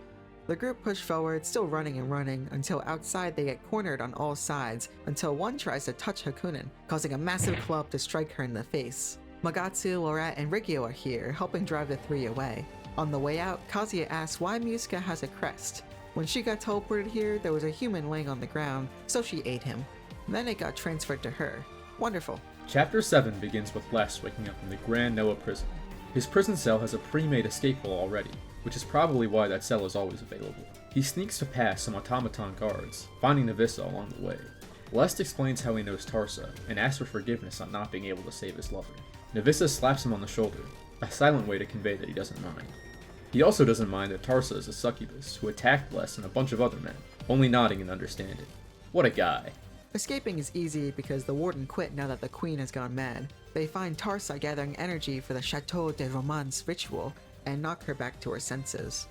The group push forward, still running and running, until outside they get cornered on all sides until one tries to touch Hakunen, causing a massive club to strike her in the face. Magatsu, Lorat, and Rigio are here, helping drive the three away. On the way out, Kazuya asks why Musuka has a crest. When she got teleported here, there was a human laying on the ground, so she ate him. Then it got transferred to her. Wonderful. Chapter 7 begins with Les waking up in the Grand Noah prison. His prison cell has a pre-made escape hole already, which is probably why that cell is always available. He sneaks to pass some automaton guards, finding Navissa along the way. Les explains how he knows Tarsa, and asks for forgiveness on not being able to save his lover. Navissa slaps him on the shoulder, a silent way to convey that he doesn't mind. He also doesn't mind that Tarsa is a succubus who attacked Les and a bunch of other men, only nodding in understanding. What a guy. Escaping is easy because the warden quit now that the queen has gone mad. They find Tarsa gathering energy for the Chateau de Romance ritual and knock her back to her senses.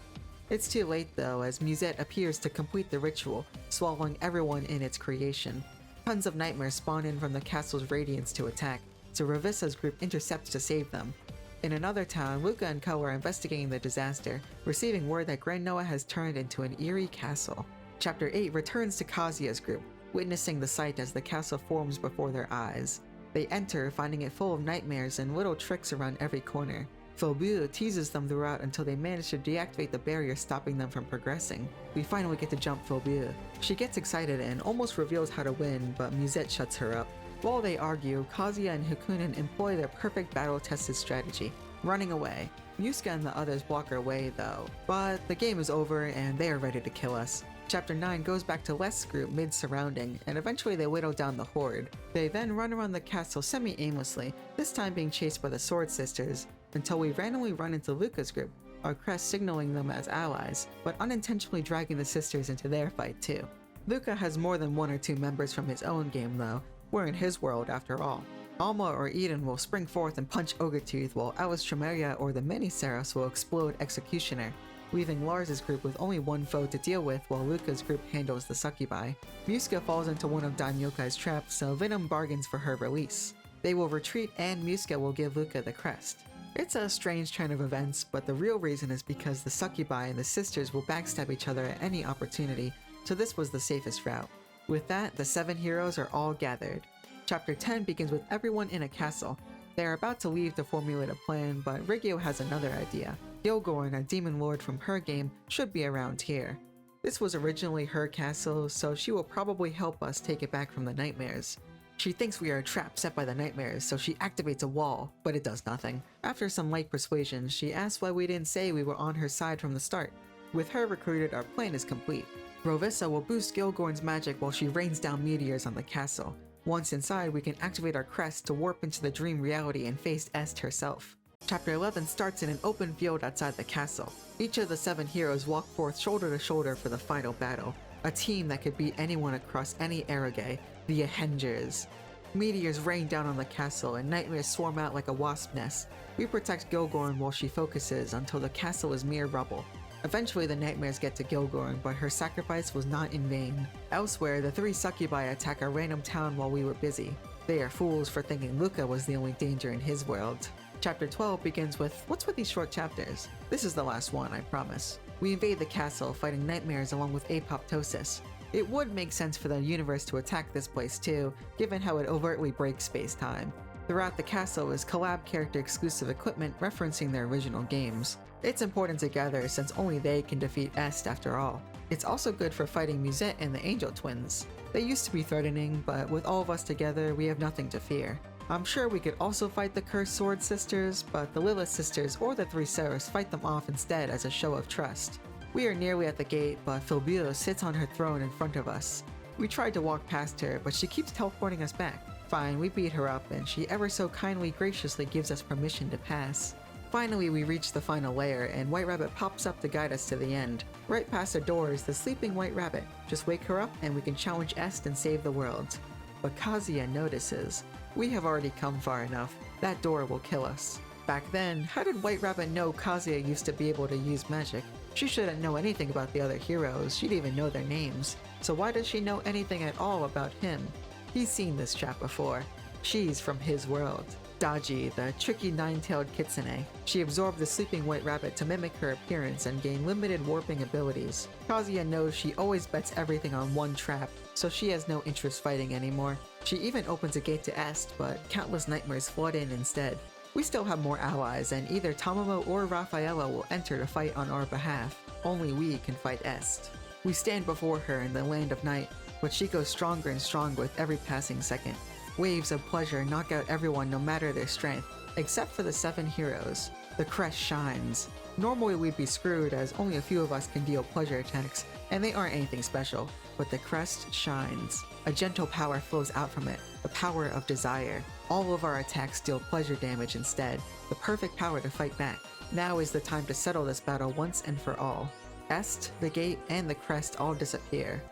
It's too late though, as Musette appears to complete the ritual, swallowing everyone in its creation. Tons of nightmares spawn in from the castle's radiance to attack, so Revissa's group intercepts to save them. In another town, Luca and Co are investigating the disaster, receiving word that Grand Noah has turned into an eerie castle. Chapter 8 returns to Kazuya's group, witnessing the sight as the castle forms before their eyes. They enter, finding it full of nightmares and little tricks around every corner. Phobia teases them throughout until they manage to deactivate the barrier stopping them from progressing. We finally get to jump Phobia. She gets excited and almost reveals how to win, but Musette shuts her up. While they argue, Kazuya and Hakunen employ their perfect battle-tested strategy, running away. Musuka and the others block our way though, but the game is over and they are ready to kill us. Chapter 9 goes back to Les' group mid-surrounding, and eventually they whittle down the horde. They then run around the castle semi-aimlessly, this time being chased by the Sword Sisters, until we randomly run into Luca's group, our crest signaling them as allies, but unintentionally dragging the sisters into their fight too. Luca has more than one or two members from his own game though. We're in his world after all. Alma or Eden will spring forth and punch Ogretooth, while Alice Tremeria or the Mini-Saros will explode Executioner, leaving Lars' group with only one foe to deal with while Luca's group handles the succubi. Musuka falls into one of Daimyokai's traps, so Venom bargains for her release. They will retreat and Musuka will give Luca the crest. It's a strange turn of events, but the real reason is because the succubi and the sisters will backstab each other at any opportunity, so this was the safest route. With that, the 7 heroes are all gathered. Chapter 10 begins with everyone in a castle. They are about to leave to formulate a plan, but Rigio has another idea. Gilgorn, a demon lord from her game, should be around here. This was originally her castle, so she will probably help us take it back from the nightmares. She thinks we are a trap set by the nightmares, so she activates a wall, but it does nothing. After some light persuasion, she asks why we didn't say we were on her side from the start. With her recruited, our plan is complete. Rovissa will boost Gilgorn's magic while she rains down meteors on the castle. Once inside, we can activate our crest to warp into the dream reality and face Est herself. Chapter 11 starts in an open field outside the castle. Each of the 7 heroes walk forth shoulder to shoulder for the final battle. A team that could beat anyone across any eroge, the Ahengers. Meteors rain down on the castle and nightmares swarm out like a wasp nest. We protect Gilgorn while she focuses until the castle is mere rubble. Eventually the nightmares get to Gilgorn, but her sacrifice was not in vain. Elsewhere, the 3 succubi attack a random town while we were busy. They are fools for thinking Luca was the only danger in his world. Chapter 12 begins with, what's with these short chapters? This is the last one, I promise. We invade the castle, fighting nightmares along with apoptosis. It would make sense for the universe to attack this place too, given how it overtly breaks space-time. Throughout the castle is Collab character exclusive equipment referencing their original games. It's important to gather since only they can defeat Est after all. It's also good for fighting Musette and the Angel Twins. They used to be threatening, but with all of us together, we have nothing to fear. I'm sure we could also fight the Cursed Sword Sisters, but the Lilith Sisters or the 3 Seraphs fight them off instead as a show of trust. We are nearly at the gate, but Phobia sits on her throne in front of us. We tried to walk past her, but she keeps teleporting us back. Fine, we beat her up, and she ever so kindly graciously gives us permission to pass. Finally, we reach the final layer, and White Rabbit pops up to guide us to the end. Right past the door is the sleeping White Rabbit. Just wake her up, and we can challenge Est and save the world. But Kazuya notices. We have already come far enough. That door will kill us. Back then, how did White Rabbit know Kazuya used to be able to use magic? She shouldn't know anything about the other heroes, she'd even know their names. So why does she know anything at all about him? He's seen this trap before. She's from his world. Daji, the tricky nine-tailed kitsune. She absorbed the sleeping white rabbit to mimic her appearance and gain limited warping abilities. Kazuya knows she always bets everything on one trap, so she has no interest fighting anymore. She even opens a gate to Est, but countless nightmares flood in instead. We still have more allies, and either Tamamo or Raffaella will enter to fight on our behalf. Only we can fight Est. We stand before her in the land of night, but she goes stronger and stronger with every passing second. Waves of pleasure knock out everyone no matter their strength, except for the 7 heroes. The crest shines. Normally we'd be screwed as only a few of us can deal pleasure attacks, and they aren't anything special, but the crest shines. A gentle power flows out from it, the power of desire. All of our attacks deal pleasure damage instead, the perfect power to fight back. Now is the time to settle this battle once and for all. Est, the gate, and the crest all disappear.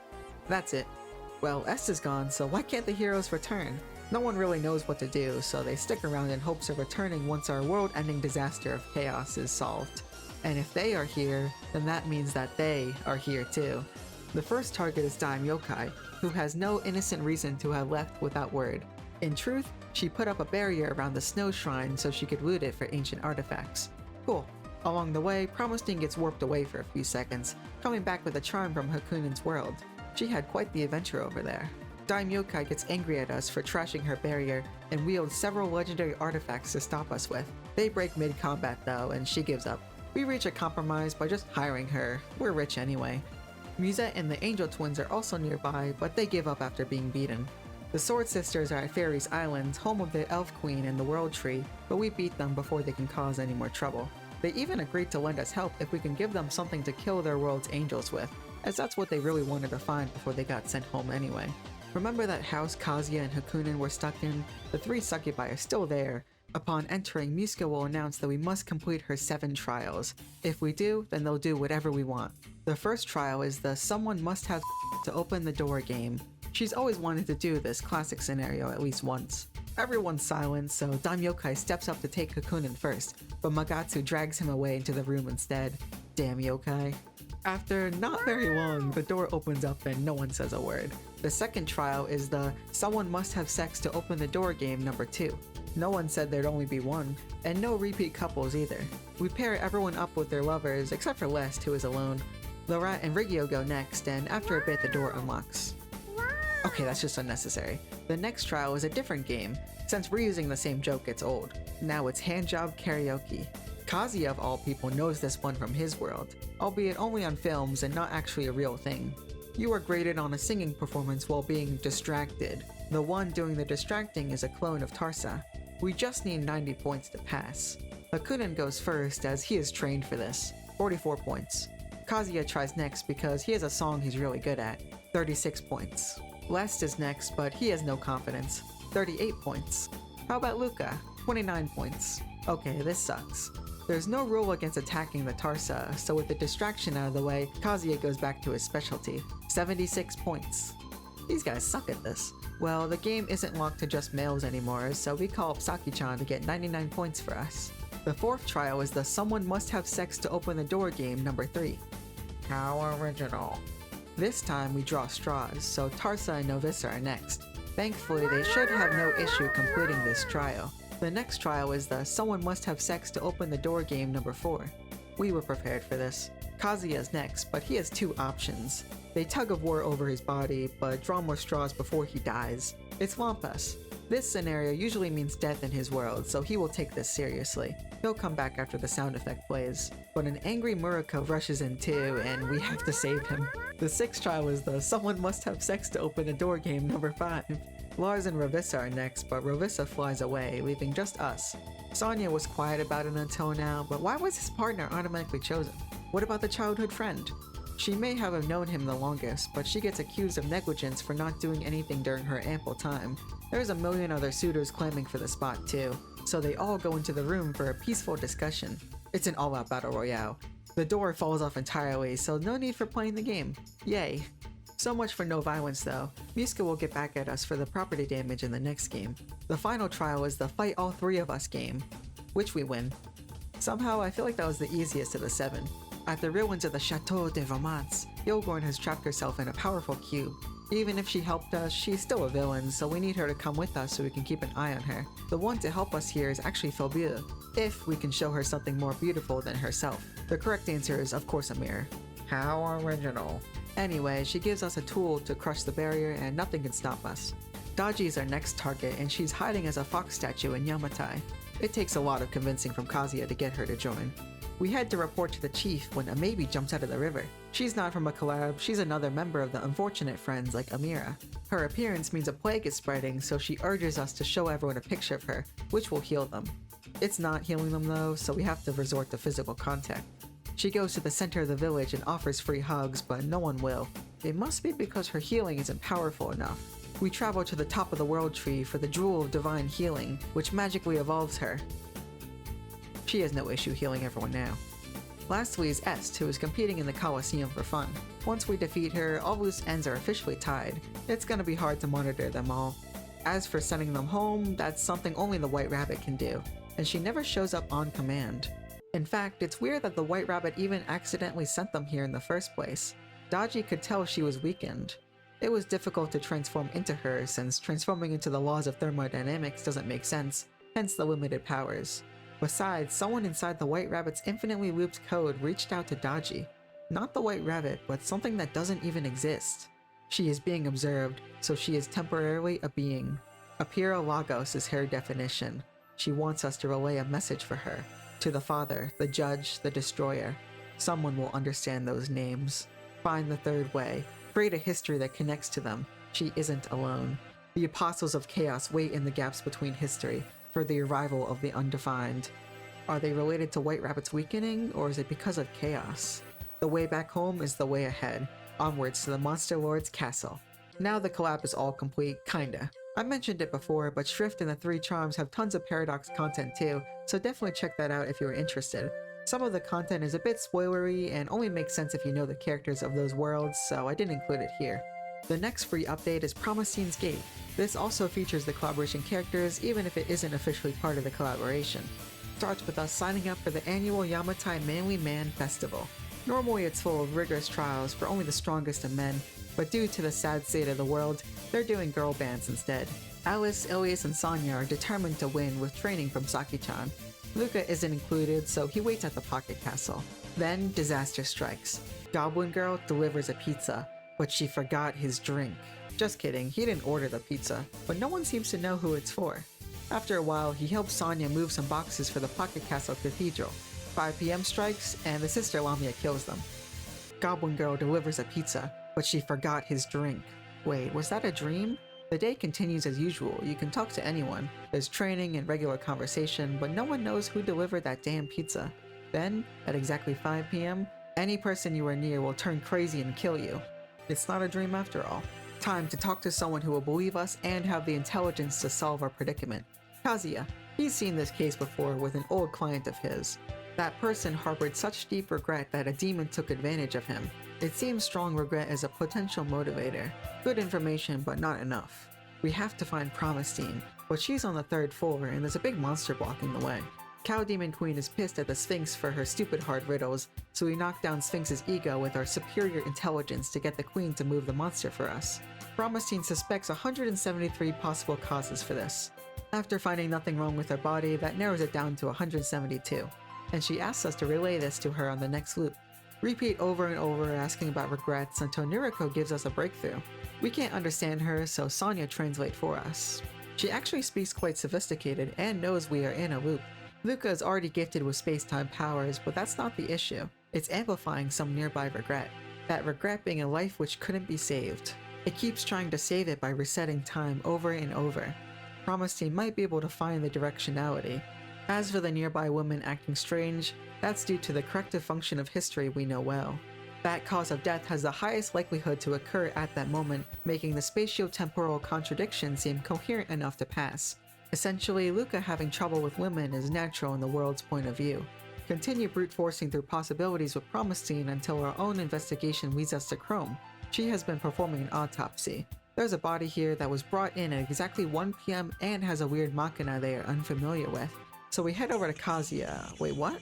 That's it. Well, Est is gone, so why can't the heroes return? No one really knows what to do, so they stick around in hopes of returning once our world-ending disaster of chaos is solved. And if they are here, then that means that they are here too. The first target is Daim Yokai, who has no innocent reason to have left without word. In truth, she put up a barrier around the snow shrine so she could loot it for ancient artifacts. Cool. Along the way, Promisting gets warped away for a few seconds, coming back with a charm from Hakunen's world. She had quite the adventure over there. Daim Yokai gets angry at us for trashing her barrier and wields several legendary artifacts to stop us with. They break mid-combat though, and she gives up. We reach a compromise by just hiring her. We're rich anyway. Musette and the Angel Twins are also nearby, but they give up after being beaten. The Sword Sisters are at Fairies Island, home of the Elf Queen and the World Tree, but we beat them before they can cause any more trouble. They even agreed to lend us help if we can give them something to kill their world's angels with, as that's what they really wanted to find before they got sent home anyway. Remember that house Kazuya and Hakunen were stuck in? The 3 succubi are still there. Upon entering, Muska will announce that we must complete her 7 trials. If we do, then they'll do whatever we want. The first trial is the someone must have to open the door game. She's always wanted to do this classic scenario at least once. Everyone's silent, so Daim Yokai steps up to take Hakunen first, but Magatsu drags him away into the room instead. Damn Yokai. After not very long, the door opens up and no one says a word. The second trial is the someone must have sex to open the door game number 2. No one said there'd only be one, and no repeat couples either. We pair everyone up with their lovers, except for Lest, who is alone. Lorat and Rigio go next, and after a bit the door unlocks. Okay, that's just unnecessary. The next trial is a different game, since reusing the same joke gets old. Now it's handjob karaoke. Kazuya of all people knows this one from his world, albeit only on films and not actually a real thing. You are graded on a singing performance while being distracted. The one doing the distracting is a clone of Tarsa. We just need 90 points to pass. Hakunen goes first as he is trained for this, 44 points. Kazuya tries next because he has a song he's really good at, 36 points. Lest is next, but he has no confidence, 38 points. How about Luca? 29 points. Okay, this sucks. There's no rule against attacking the Tarsa, so with the distraction out of the way, Kazuya goes back to his specialty, 76 points. These guys suck at this. Well, the game isn't locked to just males anymore, so we call up Saki-chan to get 99 points for us. The fourth trial is the someone must have sex to open the door game number 3. How original. This time we draw straws, so Tarsa and Novissa are next. Thankfully, they should have no issue completing this trial. The next trial is the someone must have sex to open the door game number 4. We were prepared for this. Kazuya is next, but he has 2 options. They tug of war over his body, but draw more straws before he dies. It's Lampas. This scenario usually means death in his world, so he will take this seriously. He'll come back after the sound effect plays. But an angry Muraka rushes in too, and we have to save him. The 6th trial is the someone must have sex to open the door game number 5. Lars and Ravissa are next, but Ravissa flies away, leaving just us. Sonya was quiet about it until now, but why was his partner automatically chosen? What about the childhood friend? She may have known him the longest, but she gets accused of negligence for not doing anything during her ample time. There's a million other suitors claiming for the spot too, so they all go into the room for a peaceful discussion. It's an all-out battle royale. The door falls off entirely, so no need for playing the game. Yay. So much for no violence though. Muska will get back at us for the property damage in the next game. The final trial is the fight all 3 of us game, which we win. Somehow I feel like that was the easiest of the 7. At the ruins of the Chateau de Romance, Yogorn has trapped herself in a powerful cube. Even if she helped us, she's still a villain, so we need her to come with us so we can keep an eye on her. The one to help us here is actually Phobia, if we can show her something more beautiful than herself. The correct answer is of course a mirror. How original. Anyway, she gives us a tool to crush the barrier and nothing can stop us. Daji is our next target and she's hiding as a fox statue in Yamatai. It takes a lot of convincing from Kazuya to get her to join. We head to report to the chief when Amabi jumps out of the river. She's not from a collab, she's another member of the unfortunate friends like Amira. Her appearance means a plague is spreading, so she urges us to show everyone a picture of her, which will heal them. It's not healing them though, so we have to resort to physical contact. She goes to the center of the village and offers free hugs, but no one will. It must be because her healing isn't powerful enough. We travel to the top of the world tree for the Jewel of Divine Healing, which magically evolves her. She has no issue healing everyone now. Lastly is Est, who is competing in the Colosseum for fun. Once we defeat her, all loose ends are officially tied. It's gonna be hard to monitor them all. As for sending them home, that's something only the White Rabbit can do, and she never shows up on command. In fact, it's weird that the White Rabbit even accidentally sent them here in the first place. Daji could tell she was weakened. It was difficult to transform into her since transforming into the laws of thermodynamics doesn't make sense, hence the limited powers. Besides, someone inside the White Rabbit's infinitely looped code reached out to Daji. Not the White Rabbit, but something that doesn't even exist. She is being observed, so she is temporarily a being. Apira Lagos is her definition. She wants us to relay a message for her. To the Father, the Judge, the Destroyer. Someone will understand those names. Find the third way. Create a history that connects to them. She isn't alone. The Apostles of Chaos wait in the gaps between history for the arrival of the undefined. Are they related to White Rabbit's weakening, or is it because of chaos? The way back home is the way ahead, onwards to the Monster Lord's castle. Now the collab is all complete, kinda. I mentioned it before, but Shrift and the Three Charms have tons of Paradox content too, so definitely check that out if you're interested. Some of the content is a bit spoilery and only makes sense if you know the characters of those worlds, so I didn't include it here. The next free update is Promistine's Gate. This also features the collaboration characters even if it isn't officially part of the collaboration. Starts with us signing up for the annual Yamatai Manly Man Festival. Normally it's full of rigorous trials for only the strongest of men, but due to the sad state of the world, they're doing girl bands instead. Alice, Ilias, and Sonya are determined to win with training from Saki-chan. Luca isn't included, so he waits at the Pocket Castle. Then, disaster strikes. Goblin Girl delivers a pizza, but she forgot his drink. Just kidding, he didn't order the pizza, but no one seems to know who it's for. After a while, he helps Sonya move some boxes for the Pocket Castle Cathedral. 5 PM strikes, and the sister Lamia kills them. Goblin Girl delivers a pizza, but she forgot his drink. Wait, was that a dream? The day continues as usual. You can talk to anyone. There's training and regular conversation, but no one knows who delivered that damn pizza. Then, at exactly 5 PM, any person you are near will turn crazy and kill you. It's not a dream after all. Time to talk to someone who will believe us and have the intelligence to solve our predicament. Kazuya. He's seen this case before with an old client of his. That person harbored such deep regret that a demon took advantage of him. It seems strong regret is a potential motivator. Good information, but not enough. We have to find Promistine, but she's on the 3rd floor and there's a big monster blocking the way. Cow Demon Queen is pissed at the Sphinx for her stupid hard riddles, so we knock down Sphinx's ego with our superior intelligence to get the Queen to move the monster for us. Promistine suspects 173 possible causes for this. After finding nothing wrong with her body, that narrows it down to 172, and she asks us to relay this to her on the next loop. Repeat over and over asking about regrets until Nuriko gives us a breakthrough. We can't understand her, so Sonya translates for us. She actually speaks quite sophisticated and knows we are in a loop. Luca is already gifted with space-time powers, but that's not the issue. It's amplifying some nearby regret. That regret being a life which couldn't be saved. It keeps trying to save it by resetting time over and over. Promistine might be able to find the directionality. As for the nearby woman acting strange, that's due to the corrective function of history we know well. That cause of death has the highest likelihood to occur at that moment, making the spatio-temporal contradiction seem coherent enough to pass. Essentially, Luca having trouble with women is natural in the world's point of view. Continue brute forcing through possibilities with Promistine until our own investigation leads us to Chrome. She has been performing an autopsy. There's a body here that was brought in at exactly 1 PM and has a weird machina they are unfamiliar with. So we head over to Kazuya. Wait, what?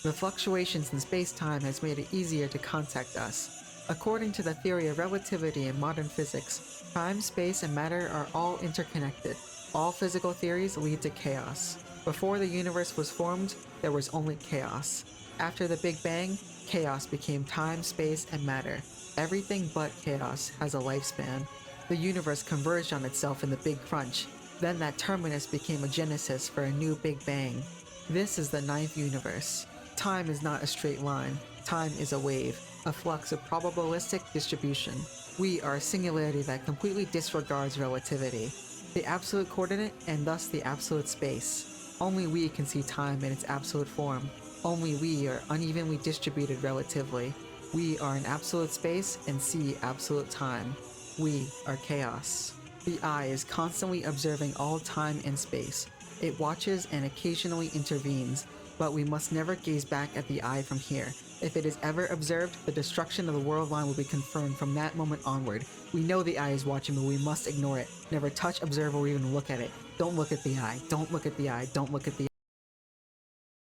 The fluctuations in space-time has made it easier to contact us. According to the theory of relativity in modern physics, time, space, and matter are all interconnected. All physical theories lead to chaos. Before the universe was formed, there was only chaos. After the Big Bang, chaos became time, space, and matter. Everything but chaos has a lifespan. The universe converged on itself in the Big Crunch. Then that terminus became a genesis for a new Big Bang. This is the ninth universe. Time is not a straight line. Time is a wave, a flux of probabilistic distribution. We are a singularity that completely disregards relativity, the absolute coordinate, and thus the absolute space. Only we can see time in its absolute form. Only we are unevenly distributed relatively. We are in absolute space and see absolute time. We are chaos. The eye is constantly observing all time and space. It watches and occasionally intervenes, but we must never gaze back at the eye from here. If it is ever observed, the destruction of the world line will be confirmed from that moment onward. We know the eye is watching, but we must ignore it. Never touch, observe, or even look at it. Don't look at the eye. Don't look at the eye. Don't look at the eye.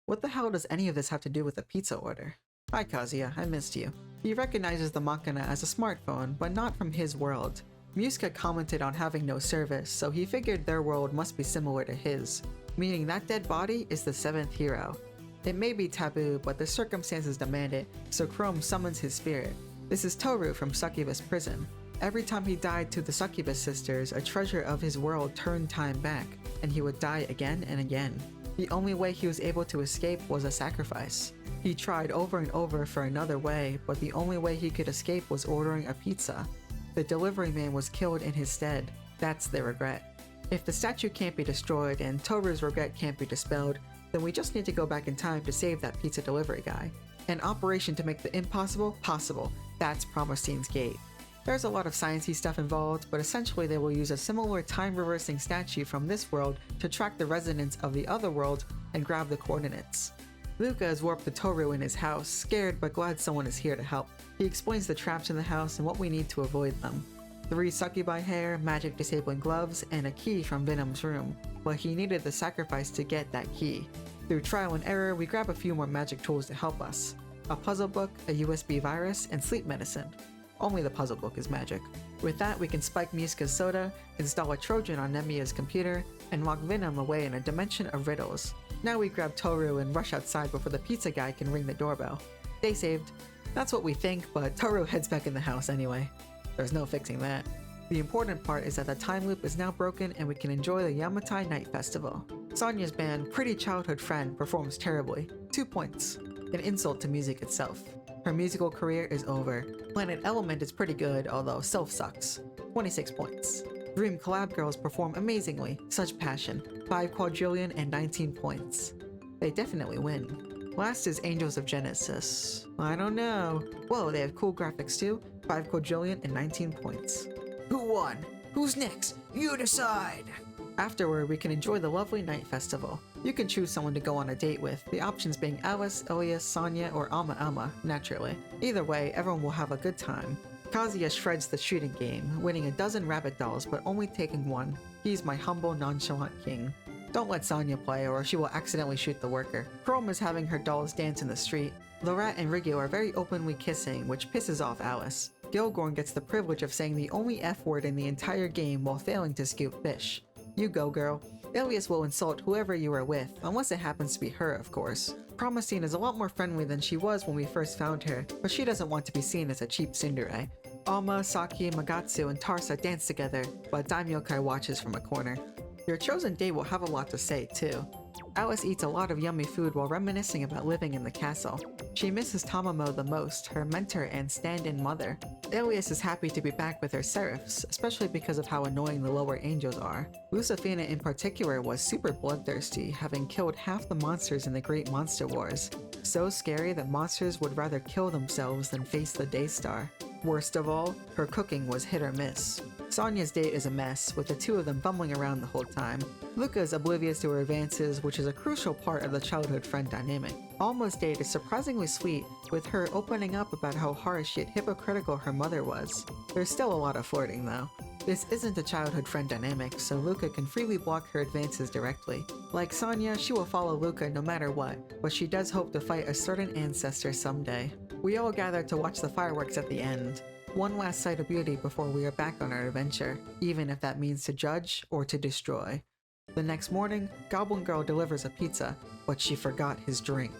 What the hell does any of this have to do with a pizza order? Hi Kazuya, I missed you. He recognizes the Machina as a smartphone, but not from his world. Muska commented on having no service, so he figured their world must be similar to his, meaning that dead body is the seventh hero. It may be taboo, but the circumstances demand it, so Chrome summons his spirit. This is Toru from Succubus Prison. Every time he died to the Succubus sisters, a treasure of his world turned time back, and he would die again and again. The only way he was able to escape was a sacrifice. He tried over and over for another way, but the only way he could escape was ordering a pizza. The delivery man was killed in his stead. That's their regret. If the statue can't be destroyed and Toru's regret can't be dispelled, then we just need to go back in time to save that pizza delivery guy. An operation to make the impossible possible. That's Promerstine's Gate. There's a lot of sciencey stuff involved, but essentially they will use a similar time-reversing statue from this world to track the resonance of the other world and grab the coordinates. Luca has warped the Toru in his house, scared but glad someone is here to help. He explains the traps in the house and what we need to avoid them. 3 succubi hair, magic disabling gloves, and a key from Venom's room, but he needed the sacrifice to get that key. Through trial and error, we grab a few more magic tools to help us. A puzzle book, a USB virus, and sleep medicine. Only the puzzle book is magic. With that, we can spike Muska's soda, install a Trojan on Nemia's computer, and lock Venom away in a dimension of riddles. Now we grab Toru and rush outside before the pizza guy can ring the doorbell. Day saved. That's what we think, but Toru heads back in the house anyway. There's no fixing that. The important part is that the time loop is now broken and we can enjoy the Yamatai Night Festival. Sonya's band, Pretty Childhood Friend, performs terribly. 2 points. An insult to music itself. Her musical career is over. Planet Element is pretty good, although Self sucks. 26 points. Dream Collab Girls perform amazingly. Such passion. 5 quadrillion and 19 points. They definitely win. Last is Angels of Genesis. I don't know. Whoa, they have cool graphics too. 5 quadrillion and 19 points. Who won? Who's next? You decide! Afterward, we can enjoy the lovely night festival. You can choose someone to go on a date with, the options being Alice, Elias, Sonya, or Alma, naturally. Either way, everyone will have a good time. Kazuya shreds the shooting game, winning a dozen rabbit dolls but only taking 1. He's my humble, nonchalant king. Don't let Sonya play or she will accidentally shoot the worker. Chrome is having her dolls dance in the street. Lorat and Rigio are very openly kissing, which pisses off Alice. Gilgorn gets the privilege of saying the only F word in the entire game while failing to scoop fish. You go, girl. Elias will insult whoever you are with, unless it happens to be her, of course. Promisine is a lot more friendly than she was when we first found her, but she doesn't want to be seen as a cheap tsundere. Alma, Saki, Magatsu, and Tarsa dance together, but Daimyokai watches from a corner. Your chosen date will have a lot to say, too. Alice eats a lot of yummy food while reminiscing about living in the castle. She misses Tamamo the most, her mentor and stand-in mother. Elias is happy to be back with her seraphs, especially because of how annoying the lower angels are. Lucifina in particular was super bloodthirsty, having killed half the monsters in the Great Monster Wars. So scary that monsters would rather kill themselves than face the Daystar. Worst of all, her cooking was hit or miss. Sonya's date is a mess, with the two of them bumbling around the whole time. Luca is oblivious to her advances, which is a crucial part of the childhood friend dynamic. Alma's date is surprisingly sweet, with her opening up about how harsh yet hypocritical her mother was. There's still a lot of flirting though. This isn't a childhood friend dynamic, so Luca can freely block her advances directly. Like Sonya, she will follow Luca no matter what, but she does hope to fight a certain ancestor someday. We all gathered to watch the fireworks at the end. One last sight of beauty before we are back on our adventure, even if that means to judge or to destroy. The next morning, Goblin Girl delivers a pizza, but she forgot his drink.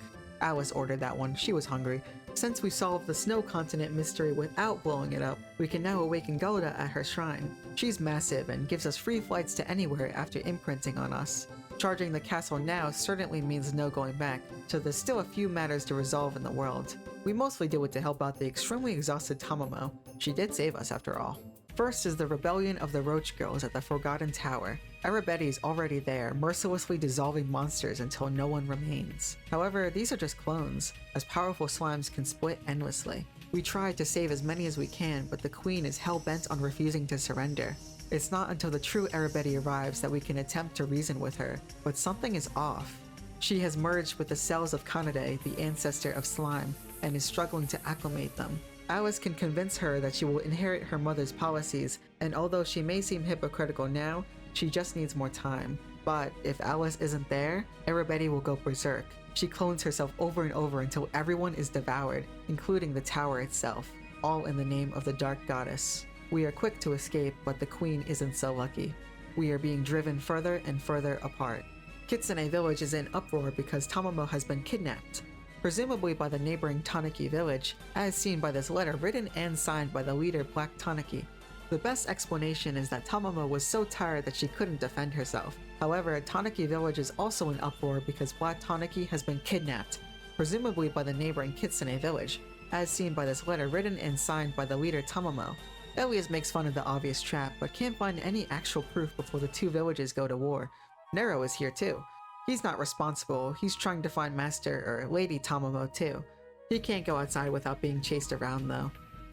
Alice ordered that one, she was hungry. Since we solved the snow continent mystery without blowing it up, we can now awaken Golda at her shrine. She's massive and gives us free flights to anywhere after imprinting on us. Charging the castle now certainly means no going back, so there's still a few matters to resolve in the world. We mostly do it to help out the extremely exhausted Tamamo. She did save us after all. First is the rebellion of the Roach Girls at the Forgotten Tower. Arabetti is already there, mercilessly dissolving monsters until no one remains. However, these are just clones, as powerful slimes can split endlessly. We try to save as many as we can, but the queen is hell-bent on refusing to surrender. It's not until the true Arabetti arrives that we can attempt to reason with her, but something is off. She has merged with the cells of Kanade, the ancestor of slime, and is struggling to acclimate them. Alice can convince her that she will inherit her mother's policies, and although she may seem hypocritical now, she just needs more time. But if Alice isn't there, Arabetti will go berserk. She clones herself over and over until everyone is devoured, including the tower itself, all in the name of the Dark Goddess. We are quick to escape, but the queen isn't so lucky. We are being driven further and further apart. Kitsune village is in uproar because Tamamo has been kidnapped, presumably by the neighboring Tanaki village, as seen by this letter written and signed by the leader Black Tanaki. The best explanation is that Tamamo was so tired that she couldn't defend herself. However, Tanaki village is also in uproar because Black Tanaki has been kidnapped, presumably by the neighboring Kitsune village, as seen by this letter written and signed by the leader Tamamo. Elias makes fun of the obvious trap, but can't find any actual proof before the two villages go to war. Nero is here too. He's not responsible, he's trying to find Master or Lady Tamamo too. He can't go outside without being chased around though.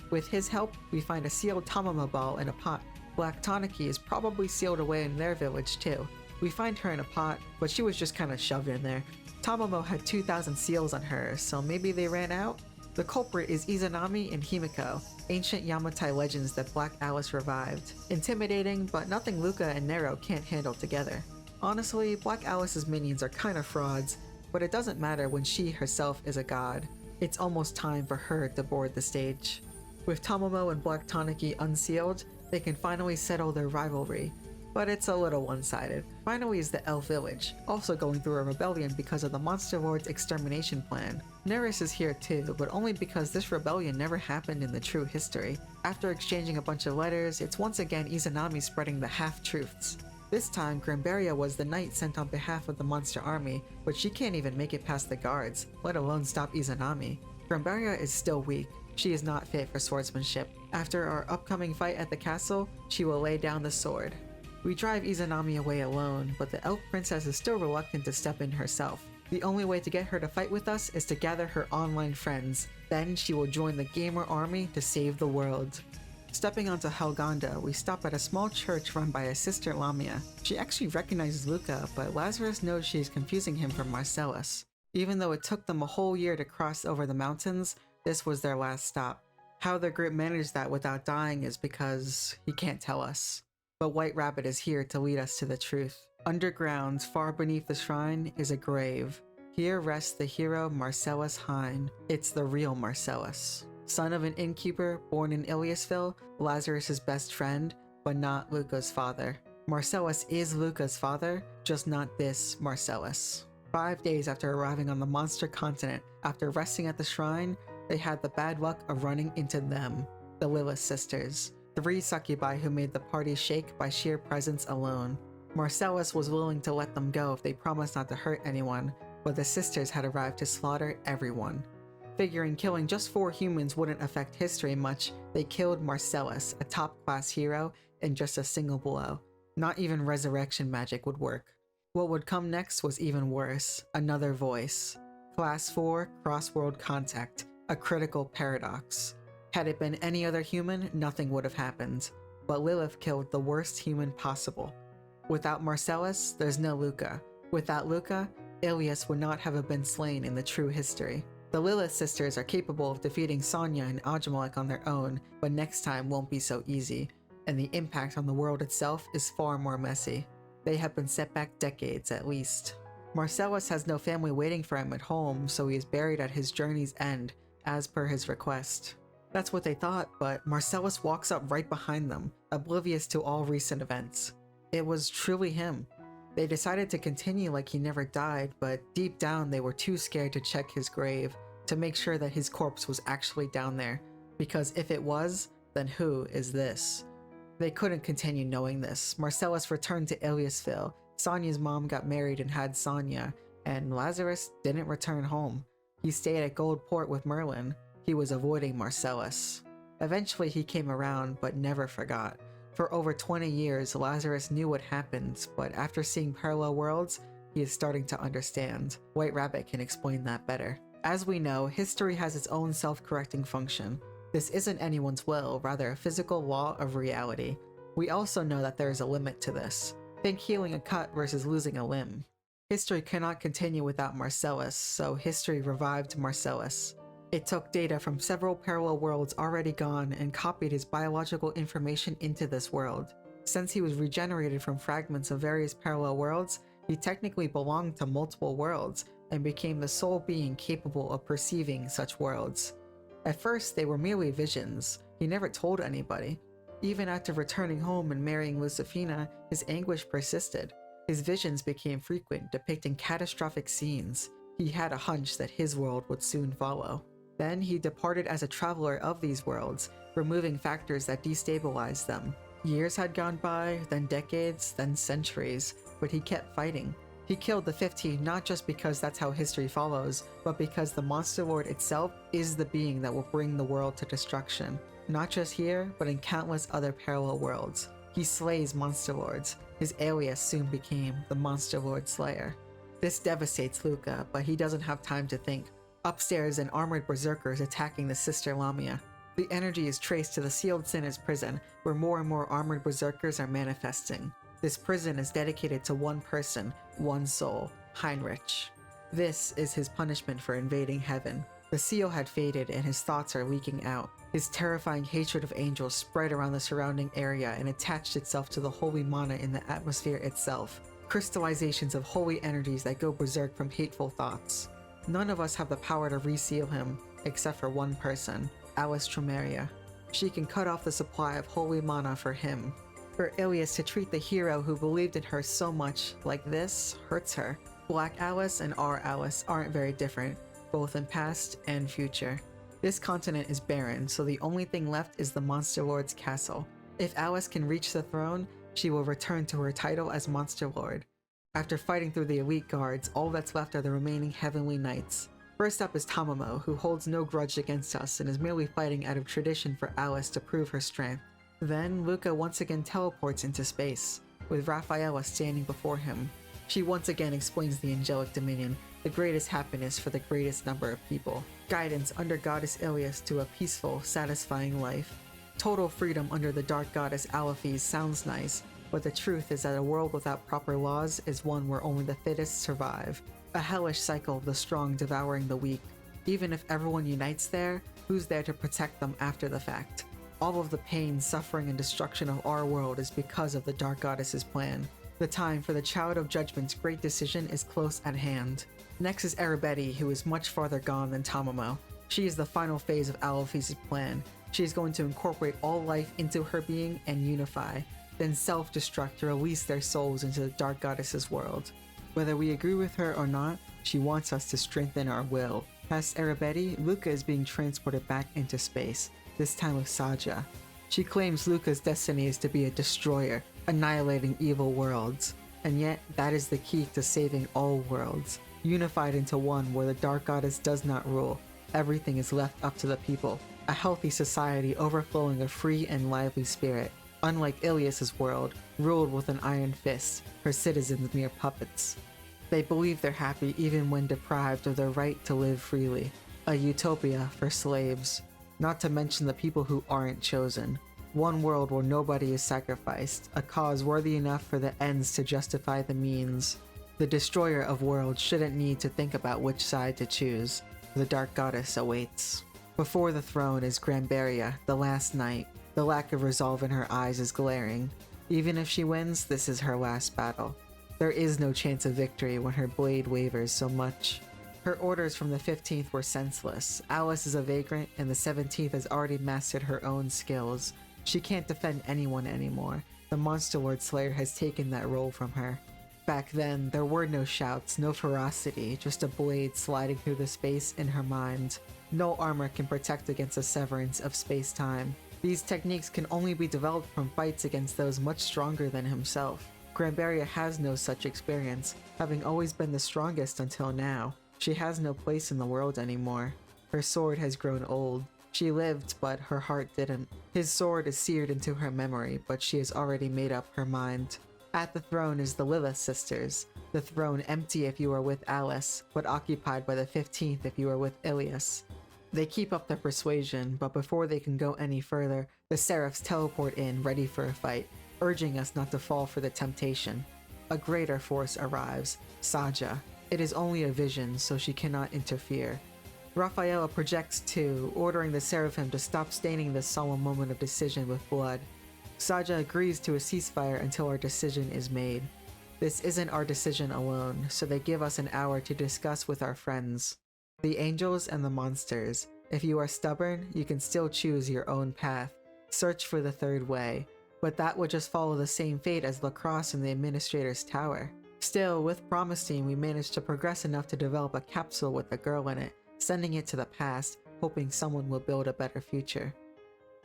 With his help, we find a sealed Tamamo ball in a pot. Black Tanaki is probably sealed away in their village too. We find her in a pot, but she was just kinda shoved in there. Tamamo had 2,000 seals on her, so maybe they ran out? The culprit is Izanami and Himiko, ancient Yamatai legends that Black Alice revived. Intimidating, but nothing Luca and Nero can't handle together. Honestly, Black Alice's minions are kinda frauds, but it doesn't matter when she herself is a god. It's almost time for her to board the stage. With Tamamo and Black Tanaki unsealed, they can finally settle their rivalry. But it's a little one-sided. Finally is the Elf Village, also going through a rebellion because of the Monster Lord's extermination plan. Neris is here too, but only because this rebellion never happened in the true history. After exchanging a bunch of letters, it's once again Izanami spreading the half-truths. This time, Grambaria was the knight sent on behalf of the monster army, but she can't even make it past the guards, let alone stop Izanami. Grambaria is still weak. She is not fit for swordsmanship. After our upcoming fight at the castle, she will lay down the sword. We drive Izanami away alone, but the elf princess is still reluctant to step in herself. The only way to get her to fight with us is to gather her online friends. Then she will join the gamer army to save the world. Stepping onto Helgonda, we stop at a small church run by a sister Lamia. She actually recognizes Luca, but Lazarus knows she is confusing him for Marcellus. Even though it took them a whole year to cross over the mountains, this was their last stop. How their group managed that without dying is because he can't tell us. But White Rabbit is here to lead us to the truth. Underground, far beneath the shrine, is a grave. Here rests the hero Marcellus Hine. It's the real Marcellus. Son of an innkeeper born in Iliasville, Lazarus' best friend, but not Luca's father. Marcellus is Luca's father, just not this Marcellus. 5 days after arriving on the monster continent, after resting at the shrine, they had the bad luck of running into them, the Lilith sisters. 3 succubi who made the party shake by sheer presence alone. Marcellus was willing to let them go if they promised not to hurt anyone, but the sisters had arrived to slaughter everyone. Figuring killing just 4 humans wouldn't affect history much, they killed Marcellus, a top-class hero, in just a single blow. Not even resurrection magic would work. What would come next was even worse. Another voice. Class 4, cross-world contact. A critical paradox. Had it been any other human, nothing would have happened. But Lilith killed the worst human possible. Without Marcellus, there's no Luca. Without Luca, Ilias would not have been slain in the true history. The Lilith sisters are capable of defeating Sonya and Ajamalek on their own, but next time won't be so easy, and the impact on the world itself is far more messy. They have been set back decades at least. Marcellus has no family waiting for him at home, so he is buried at his journey's end, as per his request. That's what they thought, but Marcellus walks up right behind them, oblivious to all recent events. It was truly him. They decided to continue like he never died, but deep down they were too scared to check his grave to make sure that his corpse was actually down there, because if it was, then who is this? They couldn't continue knowing this. Marcellus returned to Iliasville, Sonya's mom got married and had Sonya, and Lazarus didn't return home. He stayed at Goldport with Merlin. He was avoiding Marcellus. Eventually he came around, but never forgot. For over 20 years, Lazarus knew what happened, but after seeing parallel worlds, he is starting to understand. White Rabbit can explain that better. As we know, history has its own self-correcting function. This isn't anyone's will, rather a physical law of reality. We also know that there is a limit to this. Think healing a cut versus losing a limb. History cannot continue without Marcellus, so history revived Marcellus. It took data from several parallel worlds already gone and copied his biological information into this world. Since he was regenerated from fragments of various parallel worlds, he technically belonged to multiple worlds and became the sole being capable of perceiving such worlds. At first, they were merely visions. He never told anybody. Even after returning home and marrying Lucifina, his anguish persisted. His visions became frequent, depicting catastrophic scenes. He had a hunch that his world would soon follow. Then he departed as a traveler of these worlds, removing factors that destabilized them. Years had gone by, then decades, then centuries, but he kept fighting. He killed the 15 not just because that's how history follows, but because the Monster Lord itself is the being that will bring the world to destruction. Not just here, but in countless other parallel worlds. He slays Monster Lords. His alias soon became the Monster Lord Slayer. This devastates Luca, but he doesn't have time to think. Upstairs, an armored berserker is attacking the Sister Lamia. The energy is traced to the Sealed Sinner's prison, where more and more armored berserkers are manifesting. This prison is dedicated to one person, one soul, Heinrich. This is his punishment for invading heaven. The seal had faded and his thoughts are leaking out. His terrifying hatred of angels spread around the surrounding area and attached itself to the holy mana in the atmosphere itself. Crystallizations of holy energies that go berserk from hateful thoughts. None of us have the power to reseal him, except for one person, Alice Tremeria. She can cut off the supply of holy mana for him. For Ilias to treat the hero who believed in her so much like this hurts her. Black Alice and our Alice aren't very different, both in past and future. This continent is barren, so the only thing left is the Monster Lord's castle. If Alice can reach the throne, she will return to her title as Monster Lord. After fighting through the elite guards, all that's left are the remaining heavenly knights. First up is Tamamo, who holds no grudge against us and is merely fighting out of tradition for Alice to prove her strength. Then Luca once again teleports into space, with Raphaela standing before him. She once again explains the angelic dominion, the greatest happiness for the greatest number of people. Guidance under Goddess Ilias to a peaceful, satisfying life. Total freedom under the dark goddess Alephys sounds nice, but the truth is that a world without proper laws is one where only the fittest survive. A hellish cycle of the strong devouring the weak. Even if everyone unites there, who's there to protect them after the fact? All of the pain, suffering, and destruction of our world is because of the Dark Goddess's plan. The time for the Child of Judgment's great decision is close at hand. Next is Arabeti, who is much farther gone than Tamamo. She is the final phase of Alephys' plan. She is going to incorporate all life into her being and unify, then self-destruct to release their souls into the Dark Goddess's world. Whether we agree with her or not, she wants us to strengthen our will. Past Arabeti, Luca is being transported back into space, this time with Saja. She claims Luca's destiny is to be a destroyer, annihilating evil worlds. And yet, that is the key to saving all worlds. Unified into one where the Dark Goddess does not rule. Everything is left up to the people. A healthy society overflowing a free and lively spirit. Unlike Ilias's world, ruled with an iron fist, her citizens mere puppets. They believe they're happy even when deprived of their right to live freely. A utopia for slaves. Not to mention the people who aren't chosen. One world where nobody is sacrificed, a cause worthy enough for the ends to justify the means. The destroyer of worlds shouldn't need to think about which side to choose. The Dark Goddess awaits. Before the throne is Granberia, the last knight. The lack of resolve in her eyes is glaring. Even if she wins, this is her last battle. There is no chance of victory when her blade wavers so much. Her orders from the 15th were senseless. Alice is a vagrant, and the 17th has already mastered her own skills. She can't defend anyone anymore. The Monster Lord Slayer has taken that role from her. Back then, there were no shouts, no ferocity, just a blade sliding through the space in her mind. No armor can protect against a severance of space-time. These techniques can only be developed from fights against those much stronger than himself. Granberria has no such experience, having always been the strongest until now. She has no place in the world anymore. Her sword has grown old. She lived, but her heart didn't. His sword is seared into her memory, but she has already made up her mind. At the throne is the Lilith sisters. The throne empty if you are with Alice, but occupied by the 15th if you are with Ilias. They keep up their persuasion, but before they can go any further, the Seraphs teleport in ready for a fight, urging us not to fall for the temptation. A greater force arrives, Saja. It is only a vision, so she cannot interfere. Raphaela projects too, ordering the Seraphim to stop staining this solemn moment of decision with blood. Saja agrees to a ceasefire until our decision is made. This isn't our decision alone, so they give us an hour to discuss with our friends. The angels and the monsters. If you are stubborn, you can still choose your own path. Search for the third way. But that would just follow the same fate as Lacrosse in the Administrator's Tower. Still, with Promise Team, we managed to progress enough to develop a capsule with a girl in it, sending it to the past, hoping someone will build a better future.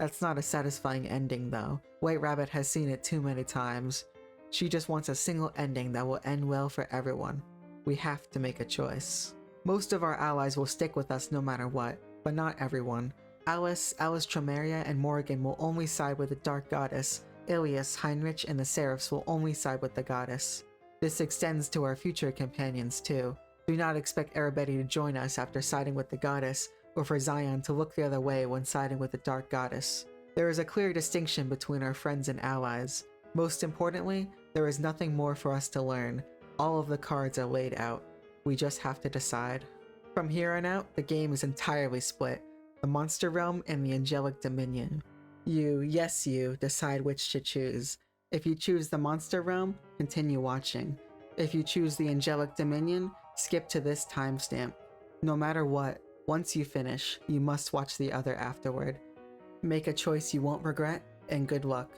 That's not a satisfying ending though. White Rabbit has seen it too many times. She just wants a single ending that will end well for everyone. We have to make a choice. Most of our allies will stick with us no matter what, but not everyone. Alice Tremeria, and Morrigan will only side with the Dark Goddess. Ilias, Heinrich, and the Seraphs will only side with the Goddess. This extends to our future companions too. Do not expect Arabetti to join us after siding with the Goddess, or for Zion to look the other way when siding with the Dark Goddess. There is a clear distinction between our friends and allies. Most importantly, there is nothing more for us to learn. All of the cards are laid out. We just have to decide. From here on out, the game is entirely split. The Monster Realm and the Angelic Dominion. Yes you, decide which to choose. If you choose the Monster Realm, continue watching. If you choose the Angelic Dominion, skip to this timestamp. No matter what, once you finish, you must watch the other afterward. Make a choice you won't regret, and good luck.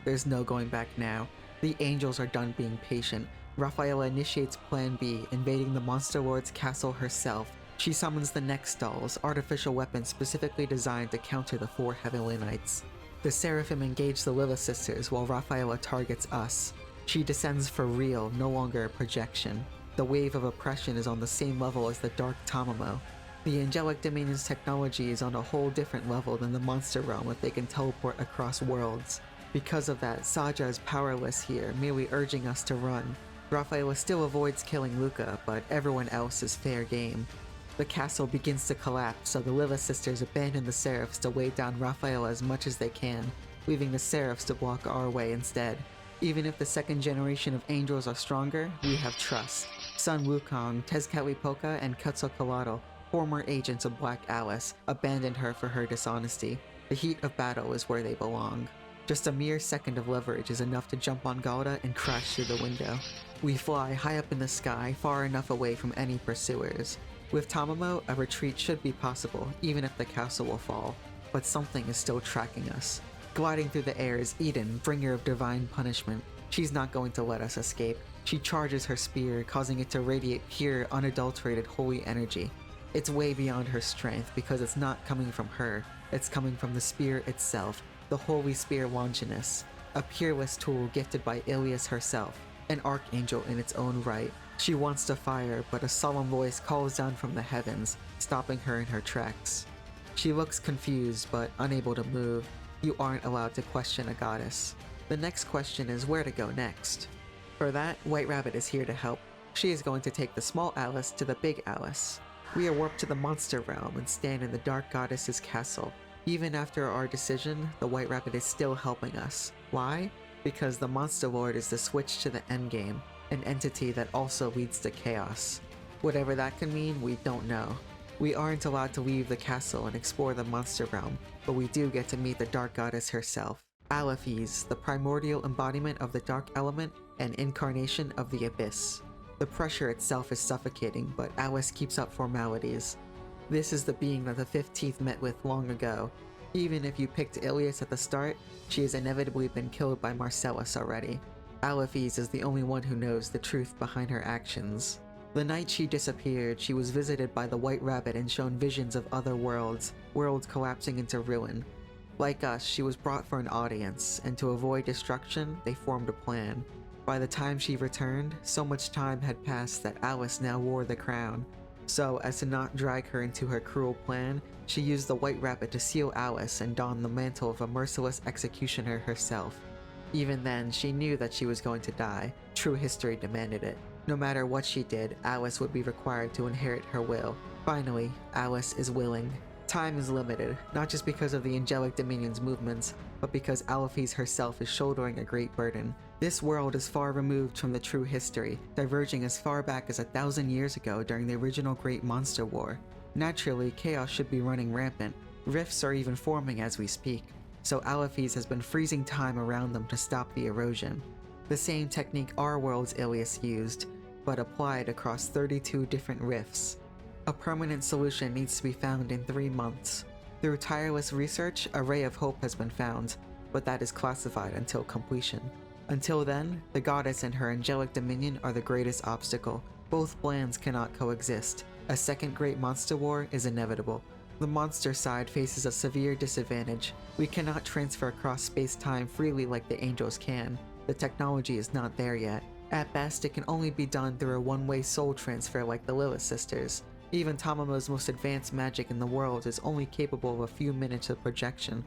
There's no going back now. The angels are done being patient. Raphaela initiates Plan B, invading the Monster Lord's castle herself. She summons the Next Dolls, artificial weapons specifically designed to counter the 4 Heavenly Knights. The Seraphim engage the Lilith sisters while Raphaela targets us. She descends for real, no longer a projection. The wave of oppression is on the same level as the Dark Tamamo. The Angelic Dominion's technology is on a whole different level than the Monster Realm if they can teleport across worlds. Because of that, Saja is powerless here, merely urging us to run. Raphaela still avoids killing Luca, but everyone else is fair game. The castle begins to collapse, so the Lilith sisters abandon the Seraphs to weigh down Raphaela as much as they can, leaving the Seraphs to block our way instead. Even if the second generation of angels are stronger, we have trust. Sun Wukong, Tezcatlipoca, and Quetzalcoatl, former agents of Black Alice, abandoned her for her dishonesty. The heat of battle is where they belong. Just a mere second of leverage is enough to jump on Galda and crash through the window. We fly high up in the sky, far enough away from any pursuers. With Tamamo, a retreat should be possible, even if the castle will fall, but something is still tracking us. Gliding through the air is Eden, bringer of divine punishment. She's not going to let us escape. She charges her spear, causing it to radiate pure, unadulterated holy energy. It's way beyond her strength because it's not coming from her, it's coming from the spear itself, the Holy Spear Longinus, a peerless tool gifted by Ilias herself, an archangel in its own right. She wants to fire, but a solemn voice calls down from the heavens, stopping her in her tracks. She looks confused, but unable to move. You aren't allowed to question a goddess. The next question is where to go next. For that, White Rabbit is here to help. She is going to take the small Alice to the big Alice. We are warped to the Monster Realm and stand in the Dark Goddess's castle. Even after our decision, the White Rabbit is still helping us. Why? Because the Monster Lord is the switch to the endgame, an entity that also leads to chaos. Whatever that can mean, we don't know. We aren't allowed to leave the castle and explore the Monster Realm, but we do get to meet the Dark Goddess herself. Alephys, the primordial embodiment of the dark element and incarnation of the Abyss. The pressure itself is suffocating, but Alice keeps up formalities. This is the being that the 15th met with long ago. Even if you picked Ilias at the start, she has inevitably been killed by Marcellus already. Alephys is the only one who knows the truth behind her actions. The night she disappeared, she was visited by the White Rabbit and shown visions of other worlds collapsing into ruin. Like us, she was brought for an audience, and to avoid destruction, they formed a plan. By the time she returned, so much time had passed that Alice now wore the crown. So, as to not drag her into her cruel plan, she used the White Rabbit to seal Alice and don the mantle of a merciless executioner herself. Even then, she knew that she was going to die. True history demanded it. No matter what she did, Alice would be required to inherit her will. Finally, Alice is willing. Time is limited, not just because of the Angelic Dominion's movements, but because Alephys herself is shouldering a great burden. This world is far removed from the true history, diverging as far back as 1,000 years ago during the original Great Monster War. Naturally, chaos should be running rampant. Rifts are even forming as we speak, so Alephys has been freezing time around them to stop the erosion. The same technique our world's Ilias used, but applied across 32 different rifts. A permanent solution needs to be found in 3 months. Through tireless research, a ray of hope has been found, but that is classified until completion. Until then, the goddess and her angelic dominion are the greatest obstacle. Both plans cannot coexist. A second great monster war is inevitable. The monster side faces a severe disadvantage. We cannot transfer across space-time freely like the angels can. The technology is not there yet. At best, it can only be done through a one-way soul transfer like the Lilith sisters. Even Tamamo's most advanced magic in the world is only capable of a few minutes of projection.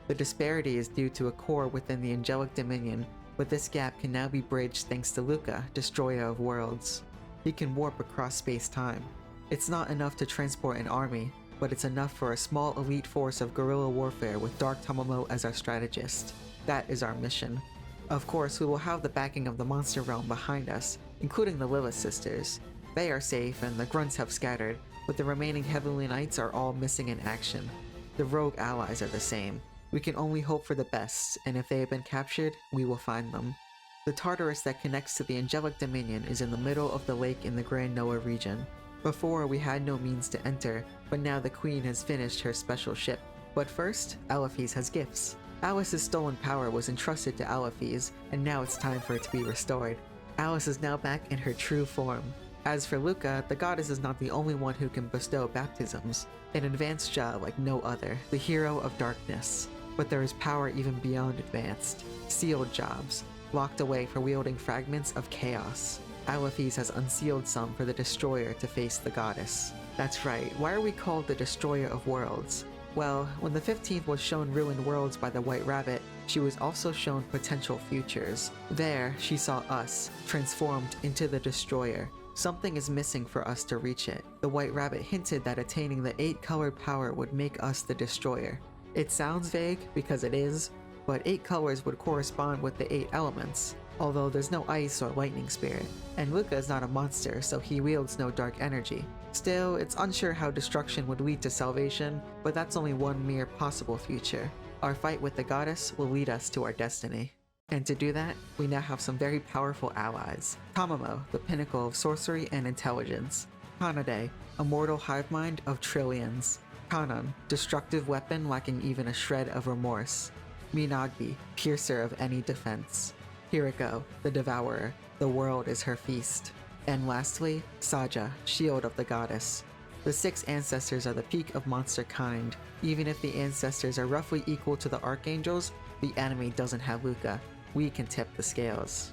The disparity is due to a core within the Angelic Dominion, but this gap can now be bridged thanks to Luca, Destroyer of Worlds. He can warp across space-time. It's not enough to transport an army, but it's enough for a small elite force of guerrilla warfare with Dark Tamamo as our strategist. That is our mission. Of course, we will have the backing of the Monster Realm behind us, including the Lilith sisters. They are safe and the grunts have scattered, but the remaining Heavenly Knights are all missing in action. The rogue allies are the same. We can only hope for the best, and if they have been captured, we will find them. The Tartarus that connects to the Angelic Dominion is in the middle of the lake in the Grand Noah region. Before, we had no means to enter, but now the Queen has finished her special ship. But first, Alephys has gifts. Alice's stolen power was entrusted to Alephys, and now it's time for it to be restored. Alice is now back in her true form. As for Luca, the goddess is not the only one who can bestow baptisms. An advanced job like no other, the hero of darkness. But there is power even beyond advanced. Sealed jobs, locked away for wielding fragments of chaos. Alephys has unsealed some for the Destroyer to face the goddess. That's right, why are we called the Destroyer of Worlds? Well, when the 15th was shown ruined worlds by the White Rabbit, she was also shown potential futures. There, she saw us, transformed into the Destroyer. Something is missing for us to reach it. The White Rabbit hinted that attaining the 8-colored power would make us the Destroyer. It sounds vague, because it is, but 8 colors would correspond with the 8 elements, although there's no ice or lightning spirit. And Luca is not a monster, so he wields no dark energy. Still, it's unsure how destruction would lead to salvation, but that's only one mere possible future. Our fight with the goddess will lead us to our destiny. And to do that, we now have some very powerful allies. Tamamo, the pinnacle of sorcery and intelligence. Kanade, a mortal hive mind of trillions. Kanon, destructive weapon lacking even a shred of remorse. Minagbi, piercer of any defense. Hiriko, the devourer, the world is her feast. And lastly, Saja, shield of the goddess. The 6 ancestors are the peak of monster kind. Even if the ancestors are roughly equal to the archangels, the enemy doesn't have Luca. We can tip the scales.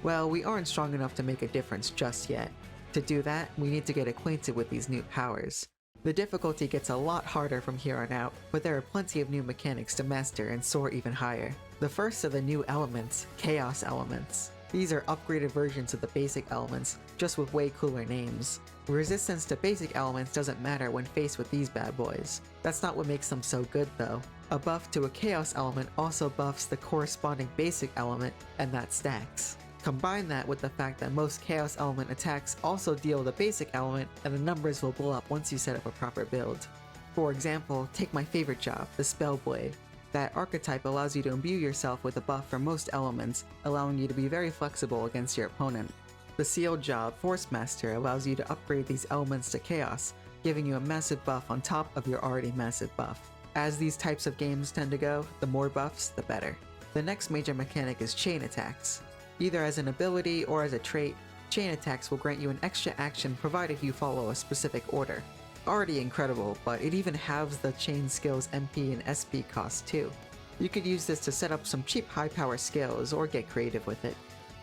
Well, we aren't strong enough to make a difference just yet. To do that, we need to get acquainted with these new powers. The difficulty gets a lot harder from here on out, but there are plenty of new mechanics to master and soar even higher. The first are the new elements, Chaos Elements. These are upgraded versions of the basic elements, just with way cooler names. Resistance to basic elements doesn't matter when faced with these bad boys. That's not what makes them so good though. A buff to a Chaos element also buffs the corresponding basic element, and that stacks. Combine that with the fact that most Chaos element attacks also deal the basic element, and the numbers will blow up once you set up a proper build. For example, take my favorite job, the Spellblade. That archetype allows you to imbue yourself with a buff for most elements, allowing you to be very flexible against your opponent. The sealed job, Force Master, allows you to upgrade these elements to Chaos, giving you a massive buff on top of your already massive buff. As these types of games tend to go, the more buffs, the better. The next major mechanic is Chain Attacks. Either as an ability or as a trait, Chain Attacks will grant you an extra action provided you follow a specific order. Already incredible, but it even halves the chain skill's MP and SP cost too. You could use this to set up some cheap high power skills or get creative with it.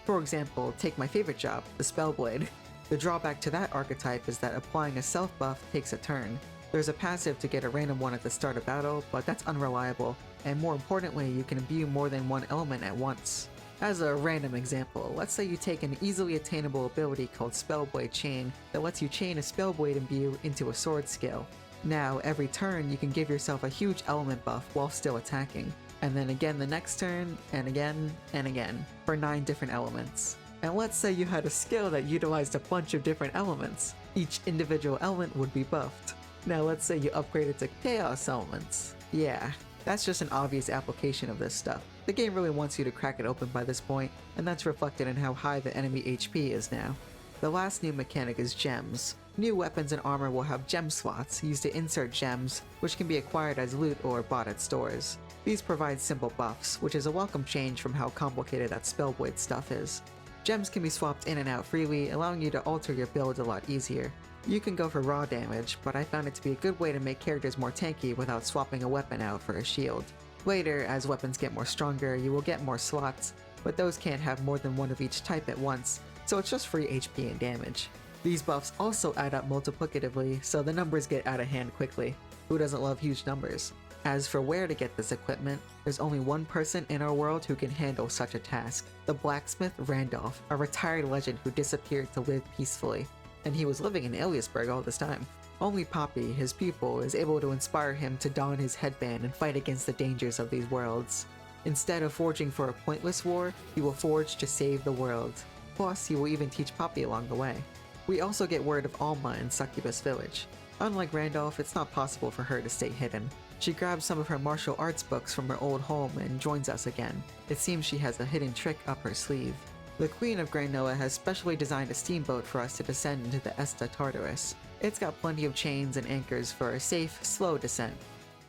For example, take my favorite job, the Spellblade. The drawback to that archetype is that applying a self buff takes a turn. There's a passive to get a random one at the start of battle, but that's unreliable, and more importantly, you can imbue more than one element at once. As a random example, let's say you take an easily attainable ability called Spellblade Chain that lets you chain a Spellblade imbue into a sword skill. Now, every turn, you can give yourself a huge element buff while still attacking, and then again the next turn, and again, for 9 different elements. And let's say you had a skill that utilized a bunch of different elements. Each individual element would be buffed. Now let's say you upgrade it to Chaos elements. Yeah, that's just an obvious application of this stuff. The game really wants you to crack it open by this point, and that's reflected in how high the enemy HP is now. The last new mechanic is Gems. New weapons and armor will have gem slots used to insert gems, which can be acquired as loot or bought at stores. These provide simple buffs, which is a welcome change from how complicated that Spellblade stuff is. Gems can be swapped in and out freely, allowing you to alter your build a lot easier. You can go for raw damage, but I found it to be a good way to make characters more tanky without swapping a weapon out for a shield. Later, as weapons get more stronger, you will get more slots, but those can't have more than one of each type at once, so it's just free HP and damage. These buffs also add up multiplicatively, so the numbers get out of hand quickly. Who doesn't love huge numbers? As for where to get this equipment, there's only one person in our world who can handle such a task. The blacksmith Randolph, a retired legend who disappeared to live peacefully. And he was living in Iliasburg all this time. Only Poppy, his pupil, is able to inspire him to don his headband and fight against the dangers of these worlds. Instead of forging for a pointless war, he will forge to save the world. Plus, he will even teach Poppy along the way. We also get word of Alma in Succubus Village. Unlike Randolph, it's not possible for her to stay hidden. She grabs some of her martial arts books from her old home and joins us again. It seems she has a hidden trick up her sleeve. The Queen of Granoa has specially designed a steamboat for us to descend into the Esta Tartarus. It's got plenty of chains and anchors for a safe, slow descent.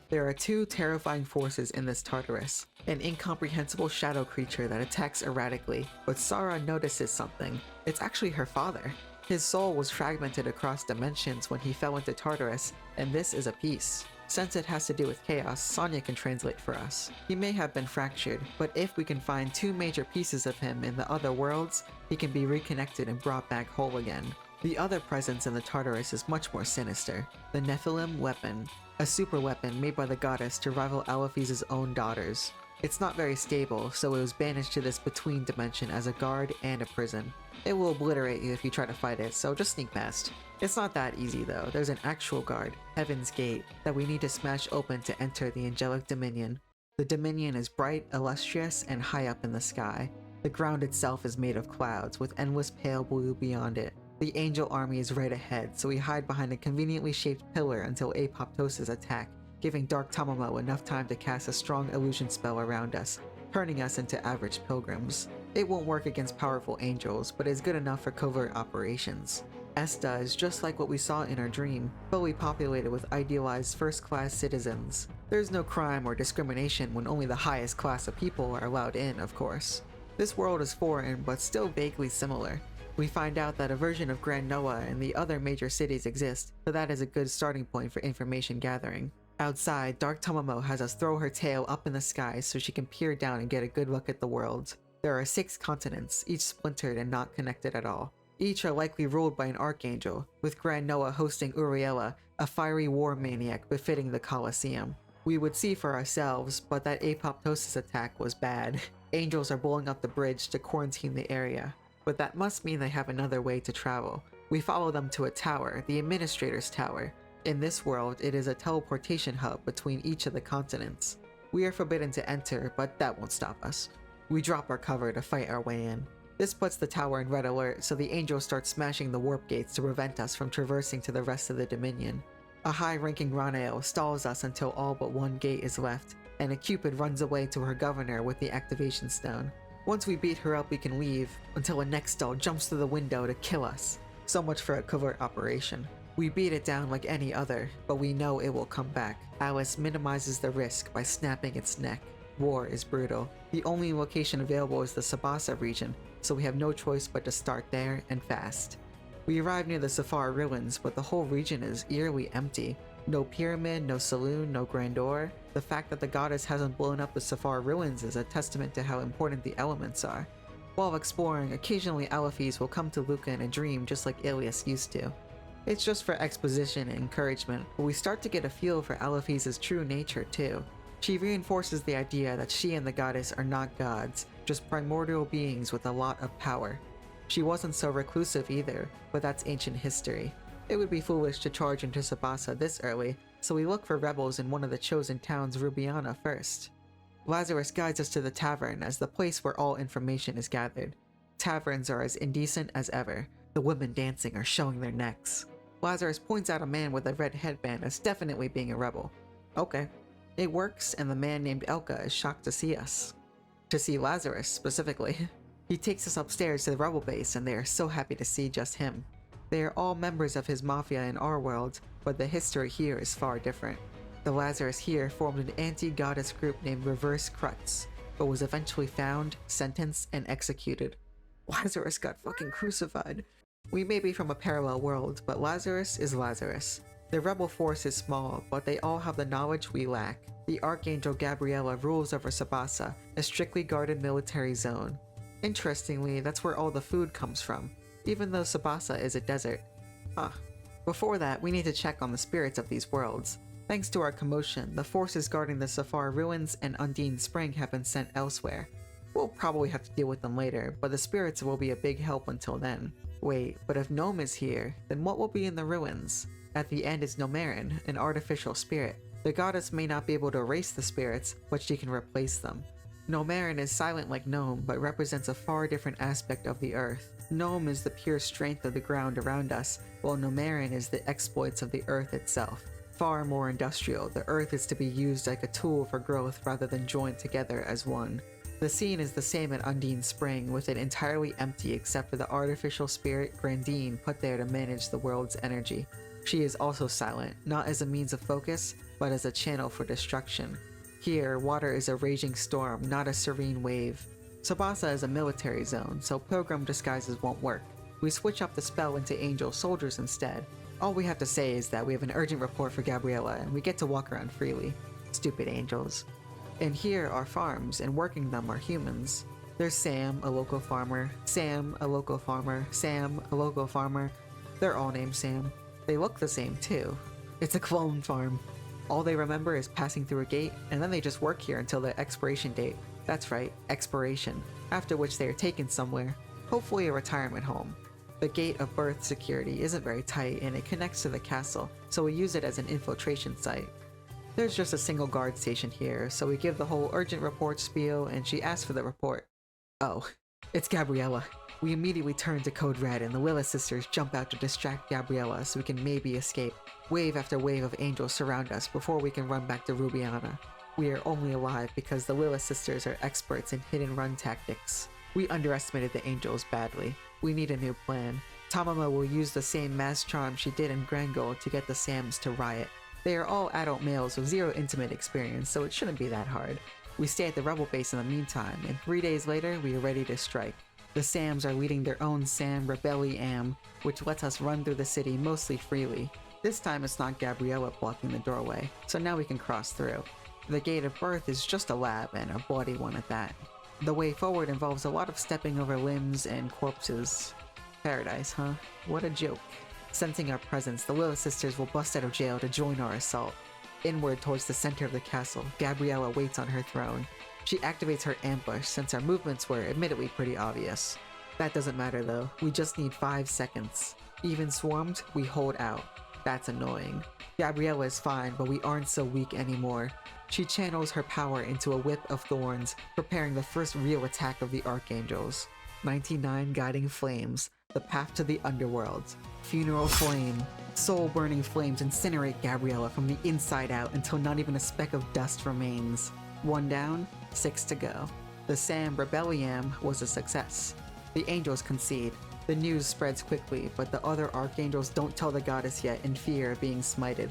There are 2 terrifying forces in this Tartarus. An incomprehensible shadow creature that attacks erratically, but Sarah notices something. It's actually her father. His soul was fragmented across dimensions when he fell into Tartarus, and this is a piece. Since it has to do with chaos, Sonya can translate for us. He may have been fractured, but if we can find 2 major pieces of him in the other worlds, he can be reconnected and brought back whole again. The other presence in the Tartarus is much more sinister. The Nephilim Weapon, a super weapon made by the goddess to rival Alephys' own daughters. It's not very stable, so it was banished to this between dimension as a guard and a prison. It will obliterate you if you try to fight it, so just sneak past. It's not that easy though. There's an actual guard, Heaven's Gate, that we need to smash open to enter the angelic dominion. The dominion is bright, illustrious, and high up in the sky. The ground itself is made of clouds, with endless pale blue beyond it. The angel army is right ahead, so we hide behind a conveniently shaped pillar until Apoptosis attack, giving Dark Tamamo enough time to cast a strong illusion spell around us, turning us into average pilgrims. It won't work against powerful angels, but is good enough for covert operations. Esta is just like what we saw in our dream, fully populated with idealized first-class citizens. There's no crime or discrimination when only the highest class of people are allowed in, of course. This world is foreign, but still vaguely similar. We find out that a version of Grand Noah and the other major cities exist, so that is a good starting point for information gathering. Outside, Dark Tamamo has us throw her tail up in the sky so she can peer down and get a good look at the world. There are 6 continents, each splintered and not connected at all. Each are likely ruled by an archangel, with Grand Noah hosting Uriella, a fiery war maniac befitting the Colosseum. We would see for ourselves, but that Apoptosis attack was bad. Angels are blowing up the bridge to quarantine the area, but that must mean they have another way to travel. We follow them to a tower, the Administrator's Tower. In this world, it is a teleportation hub between each of the continents. We are forbidden to enter, but that won't stop us. We drop our cover to fight our way in. This puts the tower in red alert, so the angels start smashing the warp gates to prevent us from traversing to the rest of the Dominion. A high-ranking Ranael stalls us until all but one gate is left, and a Cupid runs away to her governor with the activation stone. Once we beat her up, we can leave, until a next doll jumps through the window to kill us. So much for a covert operation. We beat it down like any other, but we know it will come back. Alice minimizes the risk by snapping its neck. War is brutal. The only location available is the Tsubasa region, so we have no choice but to start there and fast. We arrive near the Safar ruins, but the whole region is eerily empty. No pyramid, no saloon, no grandeur. The fact that the goddess hasn't blown up the Safar ruins is a testament to how important the elements are. While exploring, occasionally Alafis will come to Luca in a dream just like Ilias used to. It's just for exposition and encouragement, but we start to get a feel for Alafis' true nature too. She reinforces the idea that she and the goddess are not gods, just primordial beings with a lot of power. She wasn't so reclusive either, but that's ancient history. It would be foolish to charge into Tsubasa this early, so we look for rebels in one of the chosen towns Rubiana first. Lazarus guides us to the tavern as the place where all information is gathered. Taverns are as indecent as ever. The women dancing are showing their necks. Lazarus points out a man with a red headband as definitely being a rebel. Okay. It works, and the man named Elka is shocked to see us. To see Lazarus, specifically. He takes us upstairs to the rebel base, and they are so happy to see just him. They are all members of his mafia in our world, but the history here is far different. The Lazarus here formed an anti-goddess group named Reverse Crutz, but was eventually found, sentenced, and executed. Lazarus got fucking crucified. We may be from a parallel world, but Lazarus is Lazarus. The rebel force is small, but they all have the knowledge we lack. The Archangel Gabriella rules over Tsubasa, a strictly guarded military zone. Interestingly, that's where all the food comes from, even though Tsubasa is a desert. Before that, we need to check on the spirits of these worlds. Thanks to our commotion, the forces guarding the Safar ruins and Undine Spring have been sent elsewhere. We'll probably have to deal with them later, but the spirits will be a big help until then. Wait, but if Gnome is here, then what will be in the ruins? At the end is Gnomerin, an artificial spirit. The goddess may not be able to erase the spirits, but she can replace them. Gnomerin is silent like Gnome, but represents a far different aspect of the earth. Gnome is the pure strength of the ground around us, while Gnomerin is the exploits of the earth itself. Far more industrial, the earth is to be used like a tool for growth rather than joined together as one. The scene is the same at Undine Spring, with it entirely empty except for the artificial spirit Grandine put there to manage the world's energy. She is also silent, not as a means of focus, but as a channel for destruction. Here, water is a raging storm, not a serene wave. Tsubasa is a military zone, so pilgrim disguises won't work. We switch up the spell into angel soldiers instead. All we have to say is that we have an urgent report for Gabriella, and we get to walk around freely. Stupid angels. And here are farms, and working them are humans. There's Sam, a local farmer, Sam, a local farmer, Sam, a local farmer. They're all named Sam. They look the same too. It's a clone farm. All they remember is passing through a gate, and then they just work here until the expiration date. That's right, expiration. After which they are taken somewhere, hopefully a retirement home. The gate of birth security isn't very tight, and it connects to the castle, so we use it as an infiltration site. There's just a single guard station here, so we give the whole urgent report spiel, and she asks for the report. Oh, it's Gabriella. We immediately turn to Code Red, and the Willis sisters jump out to distract Gabriella so we can maybe escape. Wave after wave of angels surround us before we can run back to Rubiana. We are only alive because the Willis sisters are experts in hit and run tactics. We underestimated the angels badly. We need a new plan. Tamama will use the same mass charm she did in Grangol to get the Sams to riot. They are all adult males with zero intimate experience, so it shouldn't be that hard. We stay at the rebel base in the meantime, and 3 days later we are ready to strike. The Sams are leading their own Sam Rebelli-Am, which lets us run through the city mostly freely. This time it's not Gabriella blocking the doorway, so now we can cross through. The gate of birth is just a lab, and a bloody one at that. The way forward involves a lot of stepping over limbs and corpses. Paradise, huh? What a joke. Sensing our presence, the Willis sisters will bust out of jail to join our assault. Inward towards the center of the castle, Gabriella waits on her throne. She activates her ambush since our movements were admittedly pretty obvious. That doesn't matter though, we just need 5 seconds. Even swarmed, we hold out. That's annoying. Gabriella is fine, but we aren't so weak anymore. She channels her power into a whip of thorns, preparing the first real attack of the Archangels. 99 guiding flames, the path to the underworld. Funeral flame. Soul-burning flames incinerate Gabriella from the inside out until not even a speck of dust remains. 1 down, 6 to go. The Sam Rebellion was a success. The angels concede. The news spreads quickly, but the other archangels don't tell the goddess yet in fear of being smited.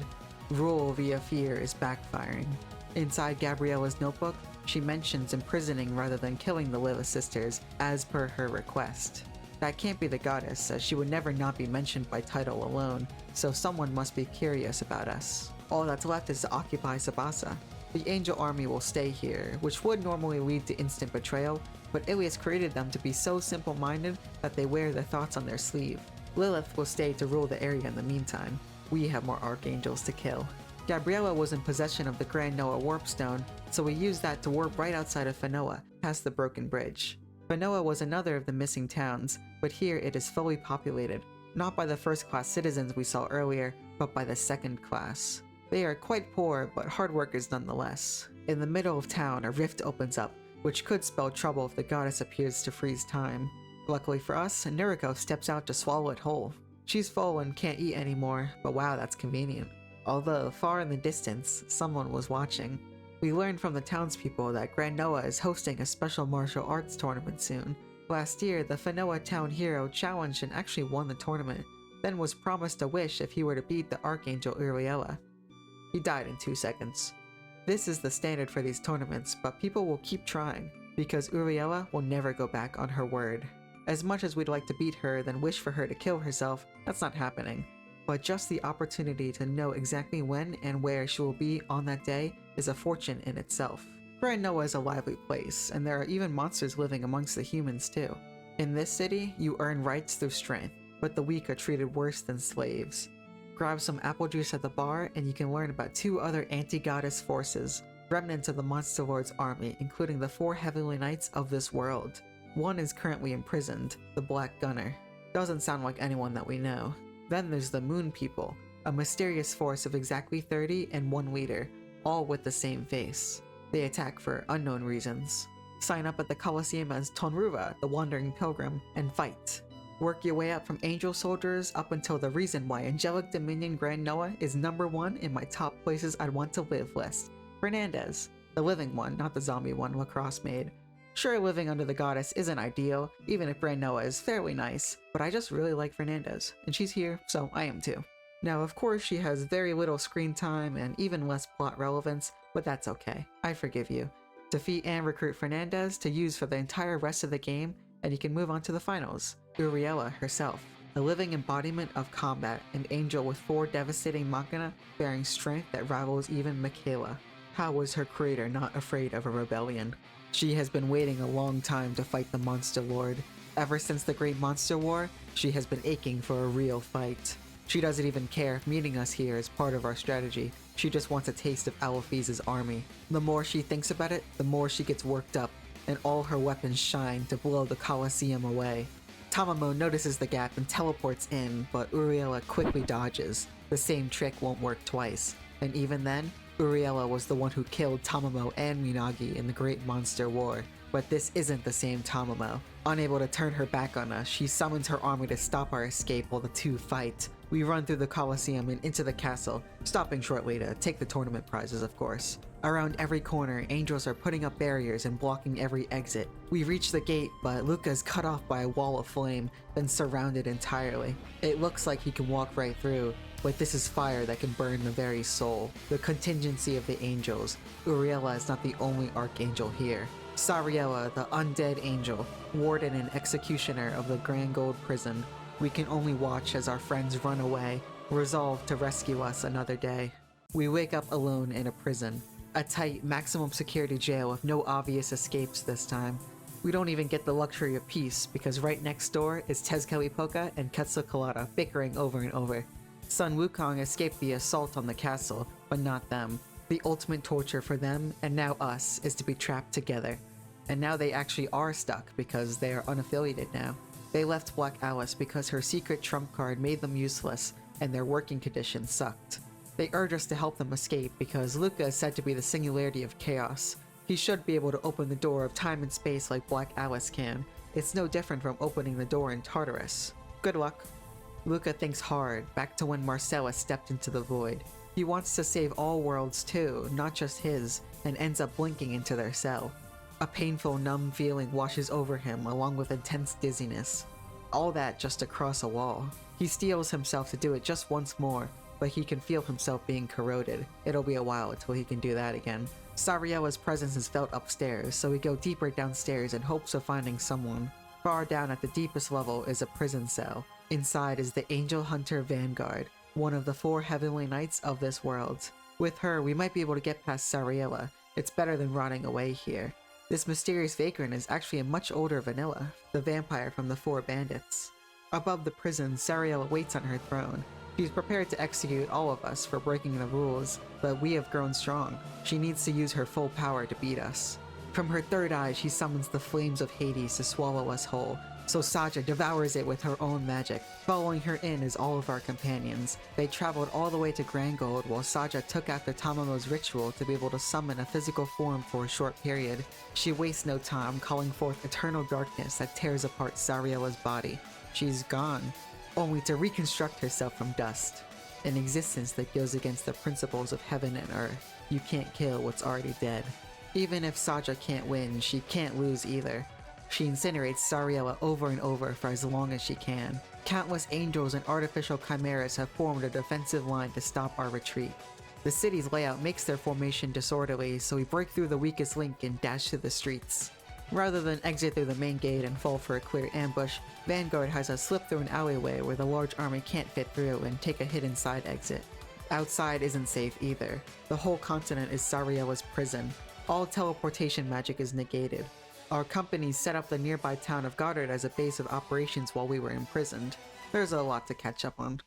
Rule via fear is backfiring. Inside Gabriella's notebook, she mentions imprisoning rather than killing the Lilith sisters, as per her request. That can't be the goddess, as she would never not be mentioned by title alone, so someone must be curious about us. All that's left is to occupy Sabasa. The angel army will stay here, which would normally lead to instant betrayal, but Ilias created them to be so simple-minded that they wear their thoughts on their sleeve. Lilith will stay to rule the area in the meantime. We have more archangels to kill. Gabriella was in possession of the Grand Noah Warpstone, so we used that to warp right outside of Fanoa, past the broken bridge. Fanoa was another of the missing towns, but here it is fully populated, not by the first-class citizens we saw earlier, but by the second class. They are quite poor, but hard workers nonetheless. In the middle of town, a rift opens up, which could spell trouble if the goddess appears to freeze time. Luckily for us, Nuriko steps out to swallow it whole. She's full and can't eat anymore, but wow, that's convenient. Although, far in the distance, someone was watching. We learned from the townspeople that Grand Noah is hosting a special martial arts tournament soon. Last year, the Fanoa town hero challenged and actually won the tournament, then was promised a wish if he were to beat the Archangel Uriella. He died in 2 seconds. This is the standard for these tournaments, but people will keep trying, because Uriella will never go back on her word. As much as we'd like to beat her, then wish for her to kill herself, that's not happening. But just the opportunity to know exactly when and where she will be on that day is a fortune in itself. Grand Noah is a lively place, and there are even monsters living amongst the humans too. In this city, you earn rights through strength, but the weak are treated worse than slaves. Grab some apple juice at the bar, and you can learn about 2 other anti-goddess forces, remnants of the Monster Lord's army, including the 4 Heavenly Knights of this world. One is currently imprisoned, the Black Gunner. Doesn't sound like anyone that we know. Then there's the Moon People, a mysterious force of exactly 30 and 1 leader, all with the same face. They attack for unknown reasons. Sign up at the Colosseum as Tonruva, the Wandering Pilgrim, and fight. Work your way up from Angel Soldiers up until the reason why Angelic Dominion Grand Noah is #1 in my top places I'd want to live list. Fernandez, the living one, not the zombie one Lacrosse made. Sure, living under the goddess isn't ideal, even if Grand Noah is fairly nice, but I just really like Fernandez, and she's here, so I am too. Now, of course, she has very little screen time and even less plot relevance, but that's okay. I forgive you. Defeat and recruit Fernandez to use for the entire rest of the game, and you can move on to the finals. Uriella herself, a living embodiment of combat, an angel with 4 devastating machina bearing strength that rivals even Michaela. How was her creator not afraid of a rebellion? She has been waiting a long time to fight the Monster Lord. Ever since the Great Monster War, she has been aching for a real fight. She doesn't even care if meeting us here is part of our strategy. She just wants a taste of Alphys' army. The more she thinks about it, the more she gets worked up, and all her weapons shine to blow the Colosseum away. Tamamo notices the gap and teleports in, but Uriella quickly dodges. The same trick won't work twice, and even then, Uriella was the one who killed Tamamo and Minagi in the Great Monster War. But this isn't the same Tamamo. Unable to turn her back on us, she summons her army to stop our escape while the 2 fight. We run through the Colosseum and into the castle, stopping shortly to take the tournament prizes, of course. Around every corner, angels are putting up barriers and blocking every exit. We reach the gate, but Luca is cut off by a wall of flame, then surrounded entirely. It looks like he can walk right through, but this is fire that can burn the very soul. The contingency of the angels. Uriella is not the only archangel here. Sariella, the undead angel, warden and executioner of the Grand Gold Prison. We can only watch as our friends run away, resolved to rescue us another day. We wake up alone in a prison. A tight, maximum security jail with no obvious escapes this time. We don't even get the luxury of peace, because right next door is Tezcatlipoca and Quetzalcoatl bickering over and over. Sun Wukong escaped the assault on the castle, but not them. The ultimate torture for them, and now us, is to be trapped together. And now they actually are stuck, because they are unaffiliated now. They left Black Alice because her secret trump card made them useless, and their working conditions sucked. They urge us to help them escape because Luca is said to be the singularity of chaos. He should be able to open the door of time and space like Black Alice can. It's no different from opening the door in Tartarus. Good luck. Luca thinks hard, back to when Marcella stepped into the void. He wants to save all worlds too, not just his, and ends up blinking into their cell. A painful, numb feeling washes over him along with intense dizziness. All that just to cross a wall. He steels himself to do it just once more, but he can feel himself being corroded. It'll be a while until he can do that again. Sariella's presence is felt upstairs, so we go deeper downstairs in hopes of finding someone. Far down at the deepest level is a prison cell. Inside is the Angel Hunter Vanguard, one of the 4 heavenly knights of this world. With her, we might be able to get past Sariella. It's better than rotting away here. This mysterious vagrant is actually a much older Vanilla, the vampire from the 4 bandits. Above the prison, Sariella waits on her throne. She's prepared to execute all of us for breaking the rules, but we have grown strong. She needs to use her full power to beat us. From her third eye, she summons the flames of Hades to swallow us whole, so Saja devours it with her own magic. Following her in is all of our companions. They traveled all the way to Grangold while Saja took after Tamamo's ritual to be able to summon a physical form for a short period. She wastes no time calling forth eternal darkness that tears apart Sariella's body. She's gone, only to reconstruct herself from dust. An existence that goes against the principles of heaven and earth. You can't kill what's already dead. Even if Saja can't win, she can't lose either. She incinerates Sariella over and over for as long as she can. Countless angels and artificial chimeras have formed a defensive line to stop our retreat. The city's layout makes their formation disorderly, so we break through the weakest link and dash to the streets. Rather than exit through the main gate and fall for a clear ambush, Vanguard has us slip through an alleyway where the large army can't fit through and take a hidden side exit. Outside isn't safe either. The whole continent is Sariella's prison. All teleportation magic is negated. Our company set up the nearby town of Goddard as a base of operations while we were imprisoned. There's a lot to catch up on.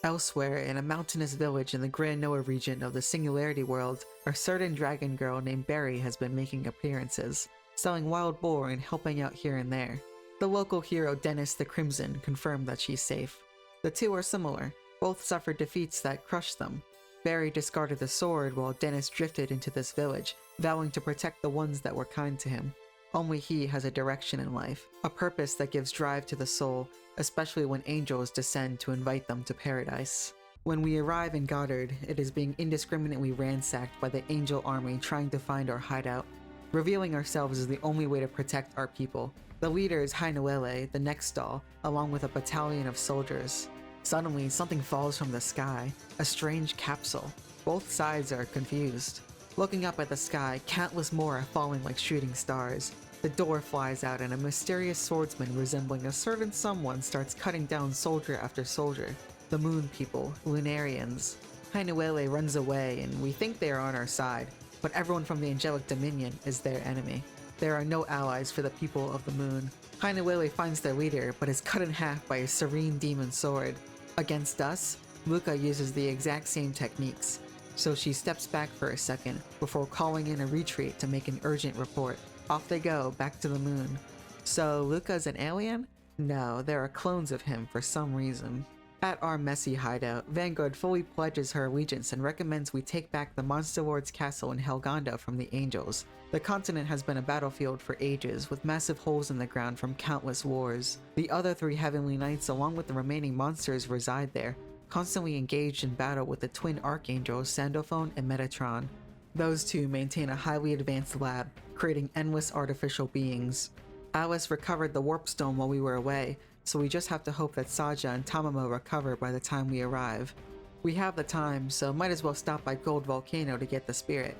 Elsewhere, in a mountainous village in the Grand Noah region of the Singularity world, a certain dragon girl named Barry has been making appearances, selling wild boar and helping out here and there. The local hero Dennis the Crimson confirmed that she's safe. The two are similar. Both suffered defeats that crushed them. Barry discarded the sword while Dennis drifted into this village, vowing to protect the ones that were kind to him. Only he has a direction in life, a purpose that gives drive to the soul, especially when angels descend to invite them to paradise. When we arrive in Goddard, it is being indiscriminately ransacked by the angel army trying to find our hideout. Revealing ourselves is the only way to protect our people. The leader is Hainuele, the next stall, along with a battalion of soldiers. Suddenly, something falls from the sky, a strange capsule. Both sides are confused. Looking up at the sky, countless more are falling like shooting stars. The door flies out and a mysterious swordsman resembling a certain someone starts cutting down soldier after soldier. The moon people, Lunarians. Hainuele runs away and we think they are on our side, but everyone from the Angelic Dominion is their enemy. There are no allies for the people of the moon. Hainuele finds their leader, but is cut in half by a serene demon sword. Against us, Luca uses the exact same techniques, so she steps back for a second before calling in a retreat to make an urgent report. Off they go, back to the moon. So Luca's an alien? No, there are clones of him for some reason. At our messy hideout, Vanguard fully pledges her allegiance and recommends we take back the Monster Lord's castle in Helgonda from the Angels. The continent has been a battlefield for ages, with massive holes in the ground from countless wars. The other 3 Heavenly Knights, along with the remaining monsters, reside there, constantly engaged in battle with the twin archangels Sandophone and Metatron. Those two maintain a highly advanced lab, creating endless artificial beings. Alice recovered the warp stone while we were away, so we just have to hope that Saja and Tamamo recover by the time we arrive. We have the time, so might as well stop by Gold Volcano to get the spirit.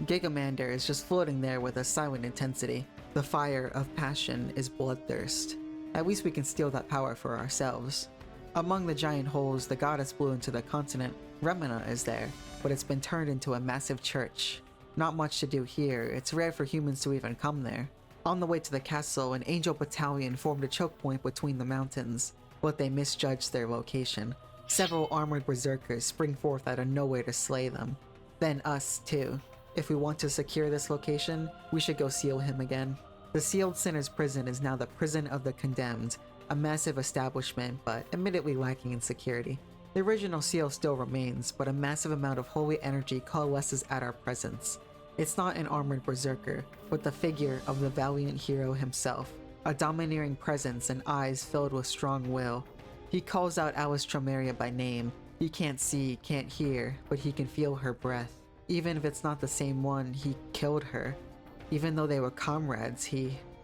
Gigamander is just floating there with a silent intensity. The fire of passion is bloodthirst. At least we can steal that power for ourselves. Among the giant holes the goddess blew into the continent, Remina is there, but it's been turned into a massive church. Not much to do here, it's rare for humans to even come there. On the way to the castle, an angel battalion formed a choke point between the mountains, but they misjudged their location. Several armored berserkers spring forth out of nowhere to slay them. Then us, too. If we want to secure this location, we should go seal him again. The sealed sinner's prison is now the prison of the condemned, a massive establishment, but admittedly lacking in security. The original seal still remains, but a massive amount of holy energy coalesces at our presence. It's not an armored berserker, but the figure of the valiant hero himself, a domineering presence and eyes filled with strong will. He calls out Alice Tromeria by name. He can't see, can't hear, but he can feel her breath. Even if it's not the same one, he killed her. Even though they were comrades,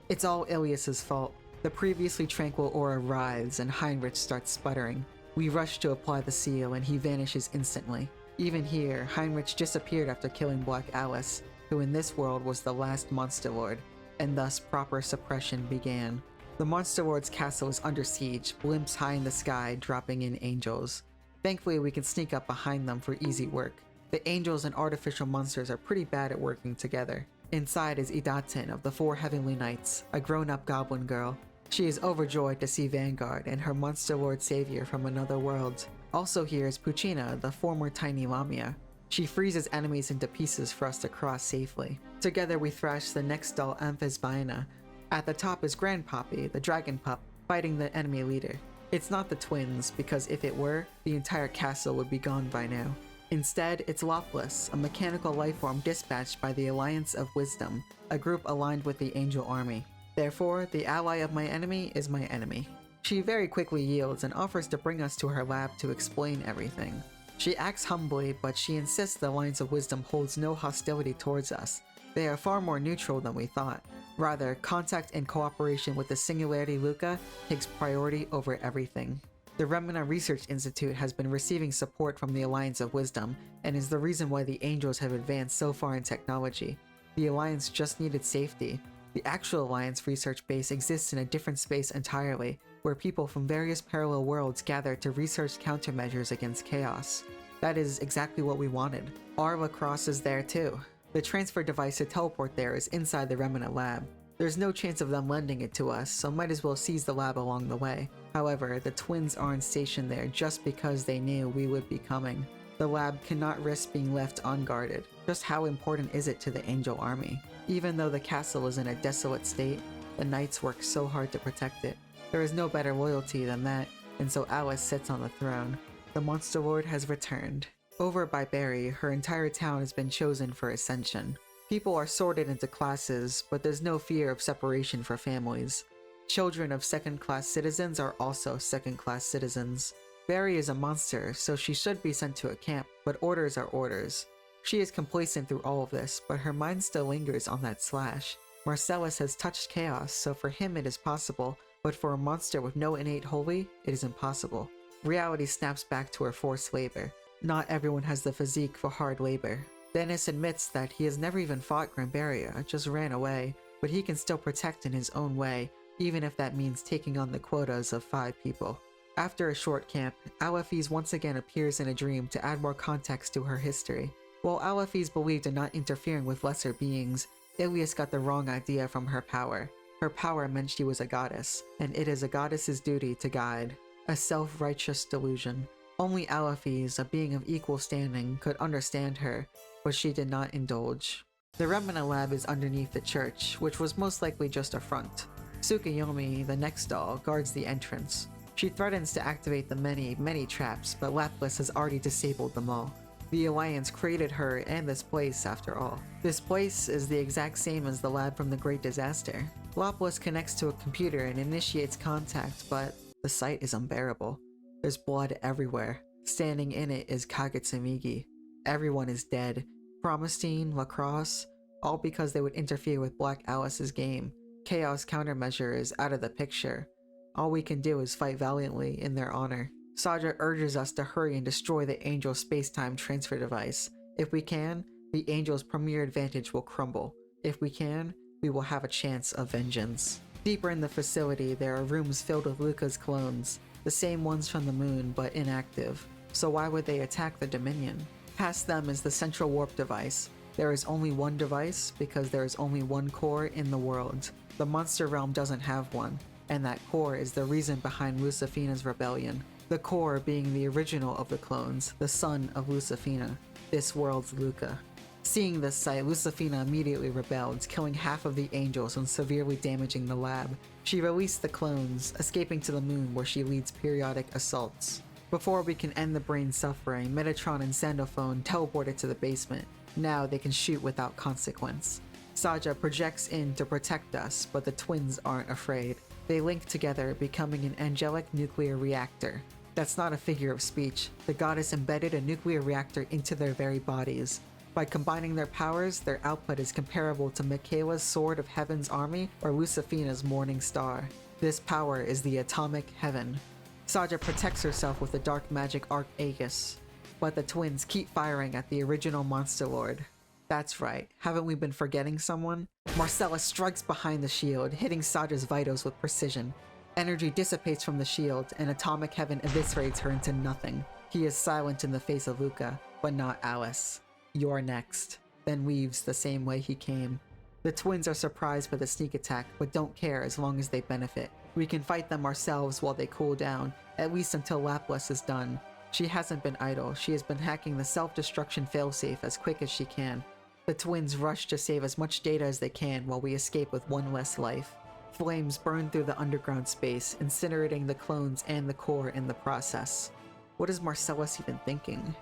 It's all Ilias's fault. The previously tranquil aura writhes and Heinrich starts sputtering. We rush to apply the seal and he vanishes instantly. Even here, Heinrich disappeared after killing Black Alice, who in this world was the last Monster Lord, and thus proper suppression began. The Monster Lord's castle is under siege, blimps high in the sky, dropping in angels. Thankfully, we can sneak up behind them for easy work. The angels and artificial monsters are pretty bad at working together. Inside is Idaten of the Four Heavenly Knights, a grown-up goblin girl. She is overjoyed to see Vanguard and her Monster Lord savior from another world. Also here is Puccina, the former tiny Lamia. She freezes enemies into pieces for us to cross safely. Together we thrash the next doll Amphisbaena. At the top is Grandpappy, the dragon pup, fighting the enemy leader. It's not the twins, because if it were, the entire castle would be gone by now. Instead, it's Lopless, a mechanical lifeform dispatched by the Alliance of Wisdom, a group aligned with the Angel Army. Therefore, the ally of my enemy is my enemy. She very quickly yields and offers to bring us to her lab to explain everything. She acts humbly, but she insists the Alliance of Wisdom holds no hostility towards us. They are far more neutral than we thought. Rather, contact and cooperation with the Singularity Luca takes priority over everything. The Remina Research Institute has been receiving support from the Alliance of Wisdom, and is the reason why the Angels have advanced so far in technology. The Alliance just needed safety. The actual Alliance research base exists in a different space entirely, where people from various parallel worlds gather to research countermeasures against chaos. That is exactly what we wanted. Our lacrosse is there too. The transfer device to teleport there is inside the Remina lab. There's no chance of them lending it to us, so might as well seize the lab along the way. However, the twins aren't stationed there just because they knew we would be coming. The lab cannot risk being left unguarded. Just how important is it to the Angel Army? Even though the castle is in a desolate state, the knights work so hard to protect it. There is no better loyalty than that, and so Alice sits on the throne. The Monster Lord has returned. Over by Barry, her entire town has been chosen for ascension. People are sorted into classes, but there's no fear of separation for families. Children of second-class citizens are also second-class citizens. Barry is a monster, so she should be sent to a camp, but orders are orders. She is complacent through all of this, but her mind still lingers on that slash. Marcellus has touched chaos, so for him it is possible, but for a monster with no innate holy, it is impossible. Reality snaps back to her forced labor. Not everyone has the physique for hard labor. Dennis admits that he has never even fought Granbaria, just ran away, but he can still protect in his own way, even if that means taking on the quotas of 5 people. After a short camp, Alaphys once again appears in a dream to add more context to her history. While Alaphys believed in not interfering with lesser beings, Ilias got the wrong idea from her power. Her power meant she was a goddess, and it is a goddess's duty to guide. A self-righteous delusion. Only Alaphys, a being of equal standing, could understand her, but she did not indulge. The Remina lab is underneath the church, which was most likely just a front. Tsukuyomi, the next doll, guards the entrance. She threatens to activate the many traps, but Laplace has already disabled them all. The Alliance created her and this place, after all. This place is the exact same as the lab from the Great Disaster. Laplace connects to a computer and initiates contact, but the sight is unbearable. There's blood everywhere. Standing in it is Kagetsumeigi. Everyone is dead. Promestine, Lacrosse, all because they would interfere with Black Alice's game. Chaos countermeasure is out of the picture. All we can do is fight valiantly in their honor. Sadra urges us to hurry and destroy the Angel space-time transfer device. If we can, the Angel's premier advantage will crumble. If we can, we will have a chance of vengeance. Deeper in the facility, there are rooms filled with Luca's clones, the same ones from the moon, but inactive. So why would they attack the Dominion? Past them is the central warp device. There is only one device because there is only one core in the world. The monster realm doesn't have one, and that core is the reason behind Lucifina's rebellion. The core being the original of the clones, the son of Lucifina, this world's Luca. Seeing this sight, Lucifina immediately rebelled, killing half of the angels and severely damaging the lab. She released the clones, escaping to the moon where she leads periodic assaults. Before we can end the brain suffering, Metatron and Sandophone teleported to the basement. Now they can shoot without consequence. Saja projects in to protect us, but the twins aren't afraid. They link together, becoming an angelic nuclear reactor. That's not a figure of speech. The goddess embedded a nuclear reactor into their very bodies. By combining their powers, their output is comparable to Michaela's Sword of Heaven's army or Lucifina's Morning Star. This power is the Atomic Heaven. Saja protects herself with the dark magic Arc Aegis, but the twins keep firing at the original Monster Lord. That's right, haven't we been forgetting someone? Marcella strikes behind the shield, hitting Saja's vitals with precision. Energy dissipates from the shield, and Atomic Heaven eviscerates her into nothing. He is silent in the face of Luca, but not Alice. You're next. Then leaves the same way he came. The twins are surprised by the sneak attack, but don't care as long as they benefit. We can fight them ourselves while they cool down, at least until Laplace is done. She hasn't been idle, she has been hacking the self-destruction failsafe as quick as she can. The twins rush to save as much data as they can while we escape with one less life. Flames burn through the underground space, incinerating the clones and the core in the process. What is Marcellus even thinking?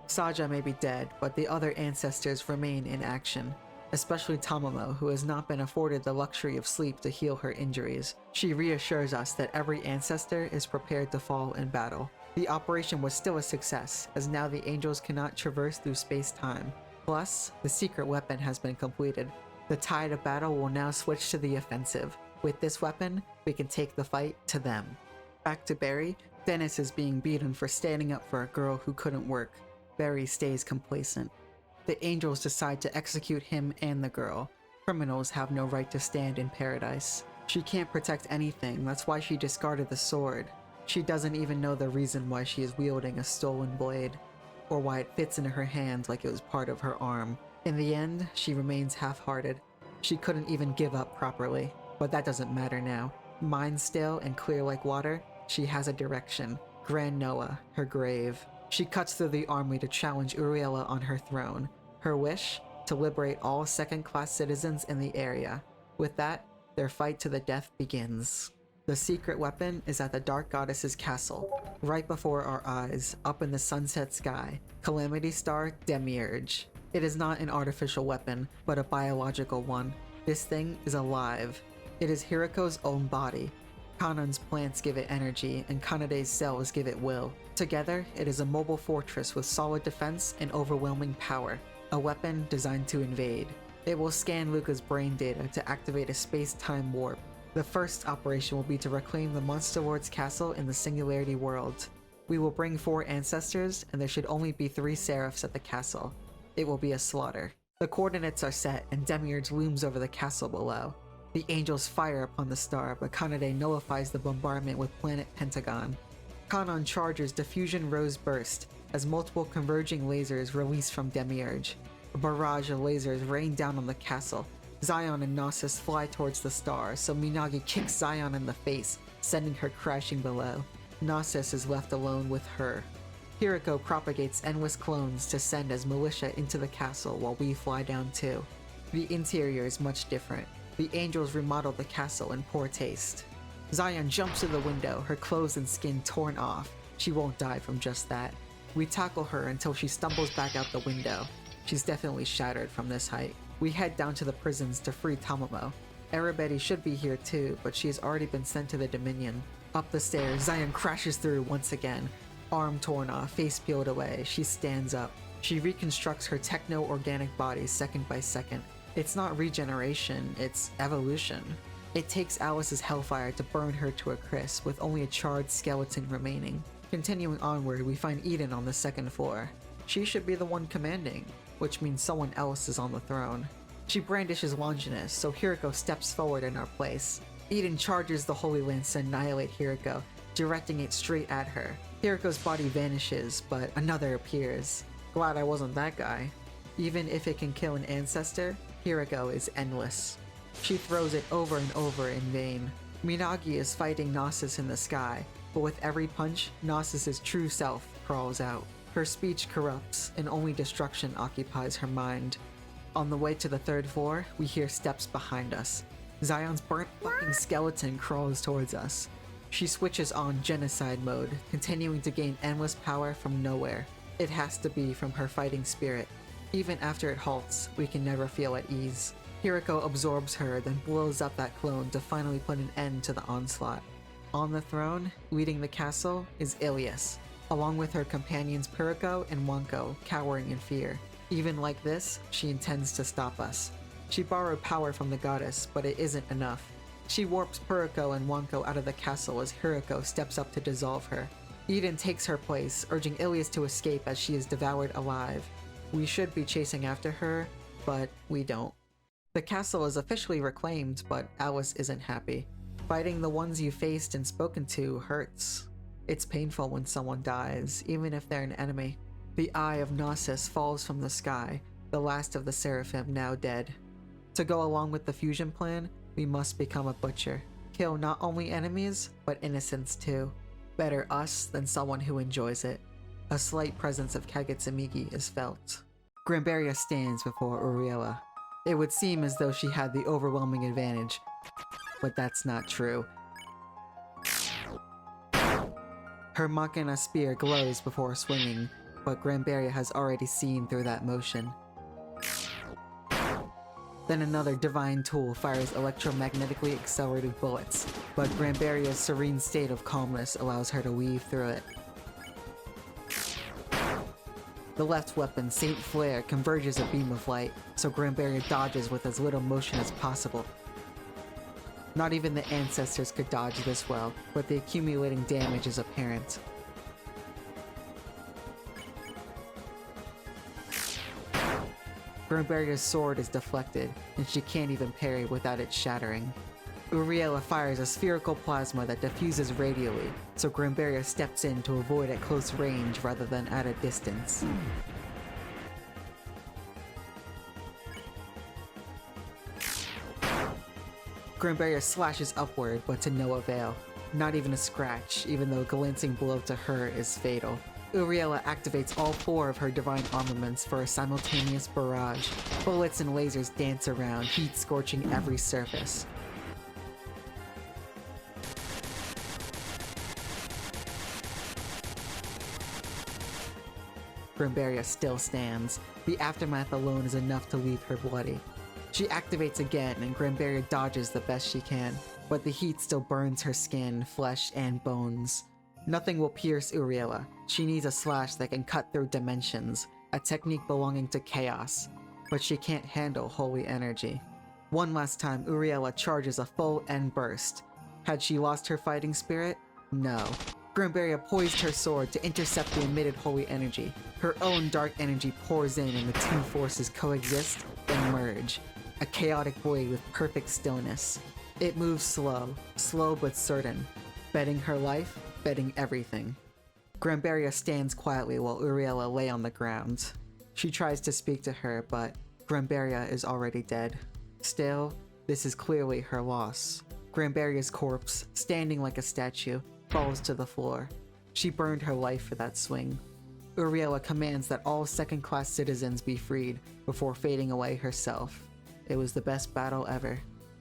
Saja may be dead, but the other ancestors remain in action. Especially Tamamo, who has not been afforded the luxury of sleep to heal her injuries. She reassures us that every ancestor is prepared to fall in battle. The operation was still a success, as now the angels cannot traverse through space-time. Plus, the secret weapon has been completed. The tide of battle will now switch to the offensive. With this weapon, we can take the fight to them. Back to Barry, Dennis is being beaten for standing up for a girl who couldn't work. Barry stays complacent. The angels decide to execute him and the girl. Criminals have no right to stand in paradise. She can't protect anything, that's why she discarded the sword. She doesn't even know the reason why she is wielding a stolen blade, or why it fits into her hand like it was part of her arm. In the end, she remains half-hearted. She couldn't even give up properly, but that doesn't matter now. Mind still and clear like water, she has a direction. Grand Noah, her grave. She cuts through the army to challenge Uriela on her throne. Her wish? To liberate all second-class citizens in the area. With that, their fight to the death begins. The secret weapon is at the Dark Goddess's castle, right before our eyes, up in the sunset sky. Calamity Star Demiurge. It is not an artificial weapon, but a biological one. This thing is alive. It is Hiriko's own body. Kanon's plants give it energy, and Kanade's cells give it will. Together, it is a mobile fortress with solid defense and overwhelming power. A weapon designed to invade. It will scan Luca's brain data to activate a space-time warp. The first operation will be to reclaim the Monster Lord's castle in the Singularity world. We will bring 4 ancestors, and there should only be 3 seraphs at the castle. It will be a slaughter. The coordinates are set, and Demiurge looms over the castle below. The angels fire upon the star, but Kanade nullifies the bombardment with Planet Pentagon. Kanon charges Diffusion Rose Burst, as multiple converging lasers release from Demiurge. A barrage of lasers rain down on the castle. Zion and Gnosis fly towards the star, so Minagi kicks Zion in the face, sending her crashing below. Gnosis is left alone with her. Hiriko propagates endless clones to send as militia into the castle while we fly down too. The interior is much different. The angels remodel the castle in poor taste. Zion jumps to the window, her clothes and skin torn off. She won't die from just that. We tackle her until she stumbles back out the window. She's definitely shattered from this height. We head down to the prisons to free Tamamo. Arabeti should be here too, but she has already been sent to the Dominion. Up the stairs, Zion crashes through once again. Arm torn off, face peeled away, she stands up. She reconstructs her techno-organic body second by second. It's not regeneration, it's evolution. It takes Alice's hellfire to burn her to a crisp, with only a charred skeleton remaining. Continuing onward, we find Eden on the second floor. She should be the one commanding, which means someone else is on the throne. She brandishes Longinus, so Hiriko steps forward in our place. Eden charges the Holy Lance to annihilate Hiriko, directing it straight at her. Hiriko's body vanishes, but another appears. Glad I wasn't that guy. Even if it can kill an ancestor, Hiriko is endless. She throws it over and over in vain. Minagi is fighting Gnosis in the sky, but with every punch, Gnosis's true self crawls out. Her speech corrupts, and only destruction occupies her mind. On the way to the 3rd floor, we hear steps behind us. Zion's burnt fucking skeleton crawls towards us. She switches on genocide mode, continuing to gain endless power from nowhere. It has to be from her fighting spirit. Even after it halts, we can never feel at ease. Hiriko absorbs her, then blows up that clone to finally put an end to the onslaught. On the throne, leading the castle, is Ilias, along with her companions Piriko and Wanko, cowering in fear. Even like this, she intends to stop us. She borrowed power from the goddess, but it isn't enough. She warps Puriko and Wanko out of the castle as Hiriko steps up to dissolve her. Eden takes her place, urging Ilias to escape as she is devoured alive. We should be chasing after her, but we don't. The castle is officially reclaimed, but Alice isn't happy. Fighting the ones you faced and spoken to hurts. It's painful when someone dies, even if they're an enemy. The eye of Gnosis falls from the sky, the last of the Seraphim now dead. To go along with the fusion plan, we must become a butcher. Kill not only enemies, but innocents too. Better us than someone who enjoys it. A slight presence of Kagetsunagi is felt. Grambaria stands before Uriela. It would seem as though she had the overwhelming advantage, but that's not true. Her Machina spear glows before swinging, but Grambaria has already seen through that motion. Then another divine tool fires electromagnetically accelerated bullets, but Grambaria's serene state of calmness allows her to weave through it. The left weapon, Saint Flare, converges a beam of light, so Grambaria dodges with as little motion as possible. Not even the ancestors could dodge this well, but the accumulating damage is apparent. Grambaria's sword is deflected, and she can't even parry without it shattering. Uriela fires a spherical plasma that diffuses radially, so Grambaria steps in to avoid at close range rather than at a distance. Grambaria slashes upward, but to no avail. Not even a scratch, even though a glancing blow to her is fatal. Uriela activates all 4 of her divine armaments for a simultaneous barrage. Bullets and lasers dance around, heat scorching every surface. Grambaria still stands. The aftermath alone is enough to leave her bloody. She activates again, and Grambaria dodges the best she can, but the heat still burns her skin, flesh, and bones. Nothing will pierce Uriela. She needs a slash that can cut through dimensions, a technique belonging to chaos, but she can't handle holy energy. One last time, Uriela charges a full end burst. Had she lost her fighting spirit? No. Grambaria poised her sword to intercept the emitted holy energy. Her own dark energy pours in and the two forces coexist, then merge. A chaotic void with perfect stillness. It moves slow but certain. Betting her life, betting everything. Grambaria stands quietly while Uriela lay on the ground. She tries to speak to her, but Grambaria is already dead. Still, this is clearly her loss. Grambaria's corpse, standing like a statue, falls to the floor. She burned her life for that swing. Uriela commands that all second-class citizens be freed before fading away herself. It was the best battle ever.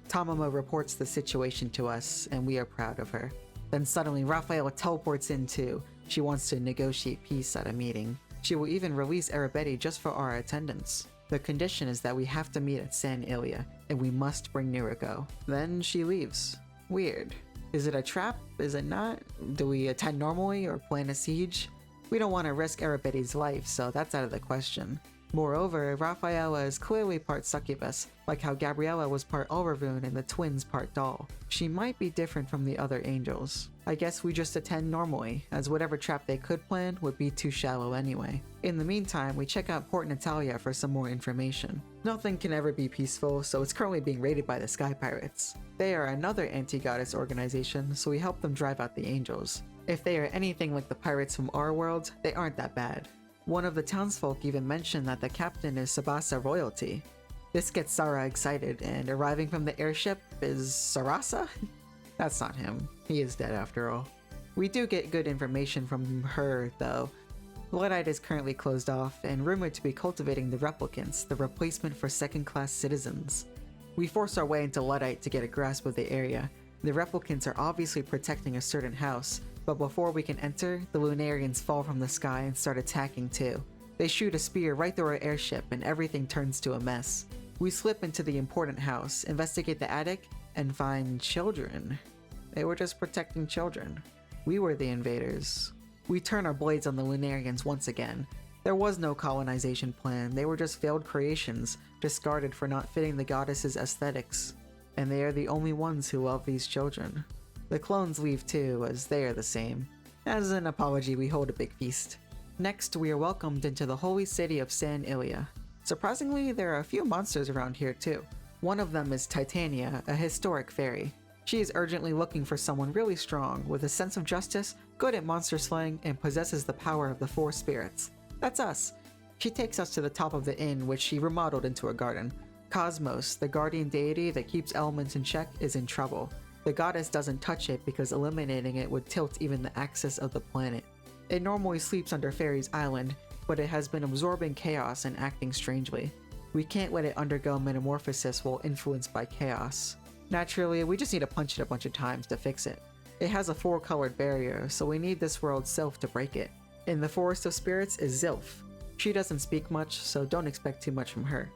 Tamamo reports the situation to us, and we are proud of her. Then suddenly, Raphaela teleports in too. She wants to negotiate peace at a meeting. She will even release Arabetti just for our attendance. The condition is that we have to meet at San Ilia, and we must bring Nuriko. Then she leaves. Weird. Is it a trap? Is it not? Do we attend normally or plan a siege? We don't want to risk Arabetti's life, so that's out of the question. Moreover, Raphaela is clearly part succubus, like how Gabriella was part Ulravune and the twins part doll. She might be different from the other angels. I guess we just attend normally, as whatever trap they could plan would be too shallow anyway. In the meantime, we check out Port Natalia for some more information. Nothing can ever be peaceful, so it's currently being raided by the Sky Pirates. They are another anti-goddess organization, so we help them drive out the angels. If they are anything like the pirates from our world, they aren't that bad. One of the townsfolk even mentioned that the captain is Sabasa royalty. This gets Sara excited, and arriving from the airship is Sarasa? That's not him. He is dead after all. We do get good information from her, though. Luddite is currently closed off, and rumored to be cultivating the replicants, the replacement for second-class citizens. We force our way into Luddite to get a grasp of the area. The replicants are obviously protecting a certain house, but before we can enter, the Lunarians fall from the sky and start attacking too. They shoot a spear right through our airship and everything turns to a mess. We slip into the important house, investigate the attic, and find children. They were just protecting children. We were the invaders. We turn our blades on the Lunarians once again. There was no colonization plan, they were just failed creations, discarded for not fitting the goddess's aesthetics. And they are the only ones who love these children. The clones leave too, as they are the same. As an apology, we hold a big feast. Next, we are welcomed into the holy city of San Ilya. Surprisingly, there are a few monsters around here too. One of them is Titania, a historic fairy. She is urgently looking for someone really strong, with a sense of justice, good at monster slaying, and possesses the power of the four spirits. That's us. She takes us to the top of the inn, which she remodeled into a garden. Cosmos, the guardian deity that keeps elements in check, is in trouble. The goddess doesn't touch it because eliminating it would tilt even the axis of the planet. It normally sleeps under Fairy's Island, but it has been absorbing chaos and acting strangely. We can't let it undergo metamorphosis while influenced by chaos. Naturally, we just need to punch it a bunch of times to fix it. It has a four-colored barrier, so we need this world's Sylph to break it. In the Forest of Spirits is Zilph. She doesn't speak much, so don't expect too much from her.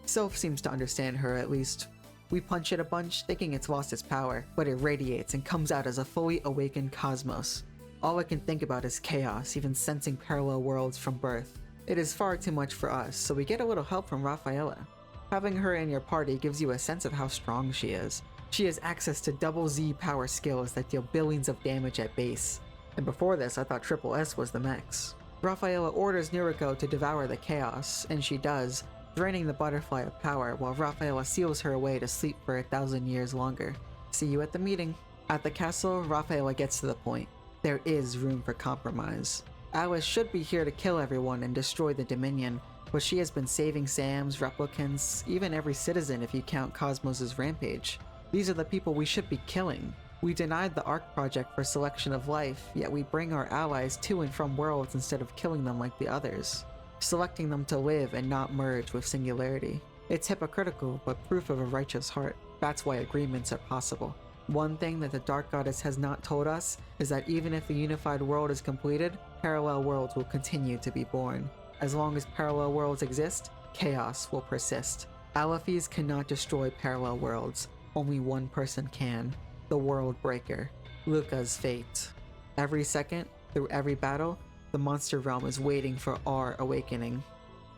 Sylph seems to understand her at least. We punch it a bunch, thinking it's lost its power, but it radiates and comes out as a fully awakened cosmos. All it can think about is chaos, even sensing parallel worlds from birth. It is far too much for us, so we get a little help from Rafaela. Having her in your party gives you a sense of how strong she is. She has access to double Z power skills that deal billions of damage at base. And before this, I thought Triple S was the max. Rafaela orders Nuriko to devour the chaos, and she does, draining the butterfly of power while Rafaela seals her away to sleep for 1,000 years longer. See you at the meeting. At the castle, Rafaela gets to the point. There is room for compromise. Alice should be here to kill everyone and destroy the Dominion, but she has been saving Sams, replicants, even every citizen if you count Cosmos' rampage. These are the people we should be killing. We denied the ARC project for selection of life, yet we bring our allies to and from worlds instead of killing them like the others. Selecting them to live and not merge with singularity. It's hypocritical, but proof of a righteous heart. That's why agreements are possible. One thing that the Dark Goddess has not told us is that even if the unified world is completed, parallel worlds will continue to be born. As long as parallel worlds exist, chaos will persist. Alaphes cannot destroy parallel worlds. Only one person can. The World Breaker. Luca's fate. Every second, through every battle, the monster realm is waiting for our awakening.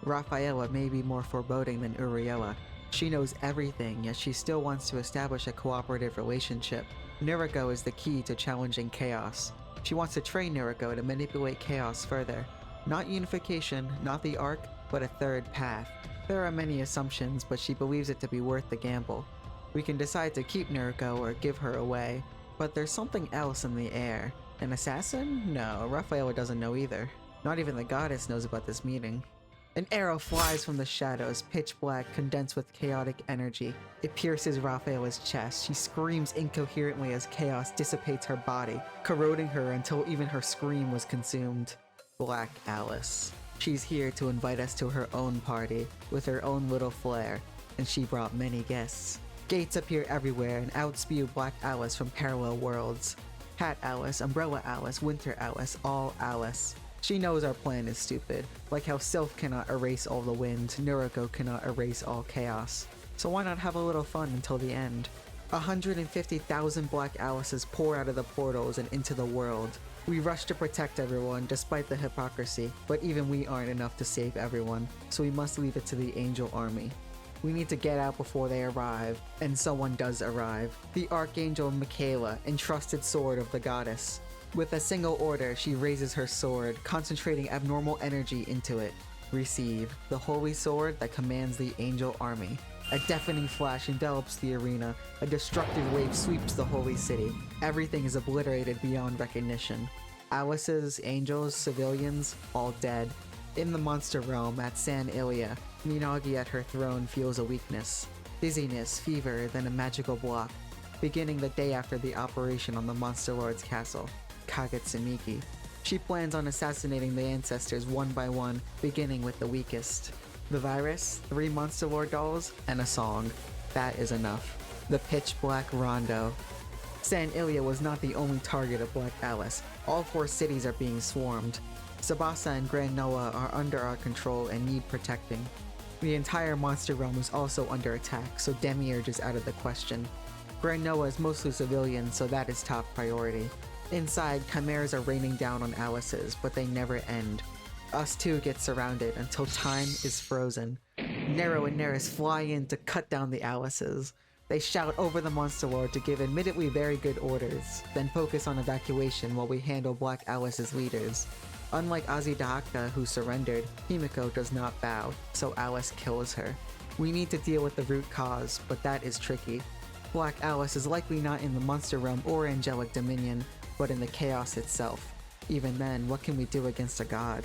Rafaela may be more foreboding than Uriela. She knows everything, yet she still wants to establish a cooperative relationship. Nuriko is the key to challenging chaos. She wants to train Nuriko to manipulate chaos further. Not unification, not the Arc, but a third path. There are many assumptions, but she believes it to be worth the gamble. We can decide to keep Nuriko or give her away, but there's something else in the air. An assassin? No, Rafaela doesn't know either. Not even the goddess knows about this meeting. An arrow flies from the shadows, pitch black, condensed with chaotic energy. It pierces Rafaela's chest. She screams incoherently as chaos dissipates her body, corroding her until even her scream was consumed. Black Alice. She's here to invite us to her own party, with her own little flair, and she brought many guests. Gates appear everywhere and outspew Black Alice from parallel worlds. Hat Alice, Umbrella Alice, Winter Alice, all Alice. She knows our plan is stupid, like how Sylph cannot erase all the wind, Nuriko cannot erase all chaos. So why not have a little fun until the end? 150,000 Black Alices pour out of the portals and into the world. We rush to protect everyone despite the hypocrisy, but even we aren't enough to save everyone, so we must leave it to the Angel Army. We need to get out before they arrive, and someone does arrive. The Archangel Michaela, entrusted sword of the goddess. With a single order, she raises her sword, concentrating abnormal energy into it. Receive, the holy sword that commands the angel army. A deafening flash envelops the arena. A destructive wave sweeps the holy city. Everything is obliterated beyond recognition. Alice's, angels, civilians, all dead. In the monster realm at San Ilya, Minagi at her throne feels a weakness. Dizziness, fever, then a magical block. Beginning the day after the operation on the Monster Lord's castle, Kagetsuniki. She plans on assassinating the ancestors one by one, beginning with the weakest. The virus, 3 Monster Lord dolls, and a song. That is enough. The pitch black rondo. San Ilya was not the only target of Black Alice. All 4 cities are being swarmed. Sabasa and Grand Noah are under our control and need protecting. The entire monster realm is also under attack, so Demiurge is out of the question. Grand Noah is mostly civilian, so that is top priority. Inside, chimeras are raining down on Alice's, but they never end. Us too get surrounded until time is frozen. Nero and Neris fly in to cut down the Alices. They shout over the Monster Lord to give admittedly very good orders, then focus on evacuation while we handle Black Alice's leaders. Unlike Azidahaka, who surrendered, Himiko does not bow, so Alice kills her. We need to deal with the root cause, but that is tricky. Black Alice is likely not in the Monster Realm or Angelic Dominion, but in the Chaos itself. Even then, what can we do against a god?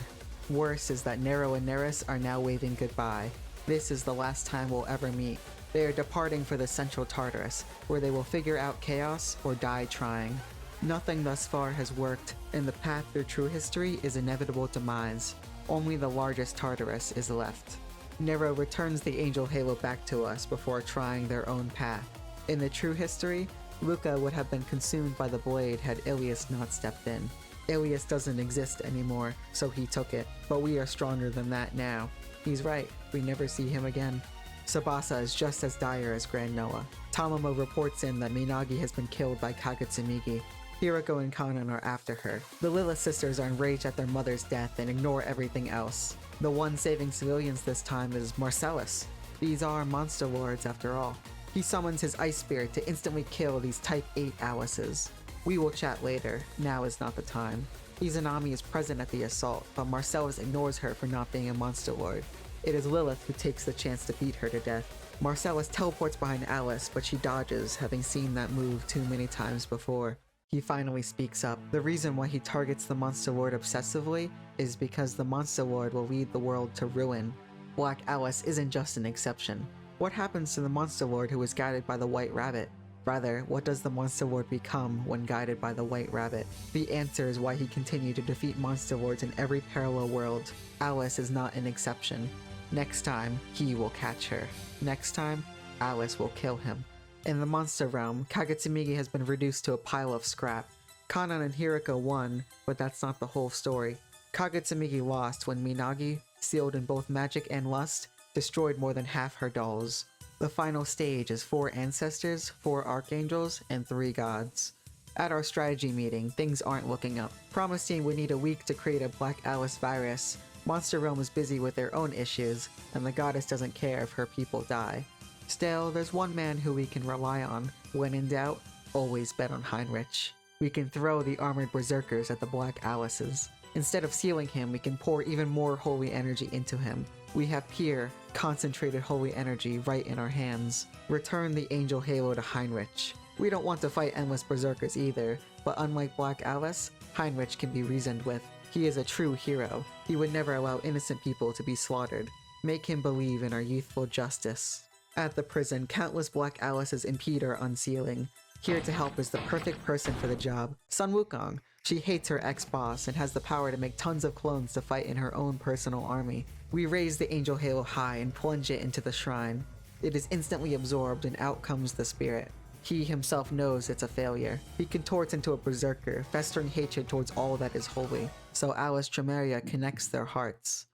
Worse is that Nero and Neris are now waving goodbye. This is the last time we'll ever meet. They are departing for the Central Tartarus, where they will figure out chaos or die trying. Nothing thus far has worked, and the path through true history is inevitable demise. Only the largest Tartarus is left. Nero returns the Angel Halo back to us before trying their own path. In the true history, Luca would have been consumed by the blade had Ilias not stepped in. Ilias doesn't exist anymore, so he took it, but we are stronger than that now. He's right, we never see him again. Tsubasa is just as dire as Grand Noah. Tamamo reports in that Minagi has been killed by Kagatsumigi. Hirako and Kanan are after her. The Lilith sisters are enraged at their mother's death and ignore everything else. The one saving civilians this time is Marcellus. These are monster lords after all. He summons his ice spirit to instantly kill these Type 8 Alices. We will chat later, now is not the time. Izanami is present at the assault, but Marcellus ignores her for not being a monster lord. It is Lilith who takes the chance to beat her to death. Marcellus teleports behind Alice, but she dodges, having seen that move too many times before. He finally speaks up. The reason why he targets the Monster Lord obsessively is because the Monster Lord will lead the world to ruin. Black Alice isn't just an exception. What happens to the Monster Lord who is guided by the White Rabbit? Rather, what does the Monster Lord become when guided by the White Rabbit? The answer is why he continued to defeat Monster Lords in every parallel world. Alice is not an exception. Next time, he will catch her. Next time, Alice will kill him. In the Monster Realm, Kagatsumigi has been reduced to a pile of scrap. Kanan and Hirako won, but that's not the whole story. Kagatsumigi lost when Minagi, sealed in both magic and lust, destroyed more than half her dolls. The final stage is 4 ancestors, 4 archangels, and 3 gods. At our strategy meeting, things aren't looking up. Promising we need a week to create a Black Alice virus, Monster Realm is busy with their own issues, and the goddess doesn't care if her people die. Still, there's one man who we can rely on. When in doubt, always bet on Heinrich. We can throw the armored berserkers at the Black Alices. Instead of sealing him, we can pour even more holy energy into him. We have pure, concentrated holy energy right in our hands. Return the Angel Halo to Heinrich. We don't want to fight endless berserkers either, but unlike Black Alice, Heinrich can be reasoned with. He is a true hero. He would never allow innocent people to be slaughtered. Make him believe in our youthful justice. At the prison, countless Black Alices impede our unsealing. Here to help is the perfect person for the job, Sun Wukong. She hates her ex-boss and has the power to make tons of clones to fight in her own personal army. We raise the Angel Halo high and plunge it into the shrine. It is instantly absorbed and out comes the spirit. He himself knows it's a failure. He contorts into a berserker, festering hatred towards all that is holy. So Alice Tremeria connects their hearts.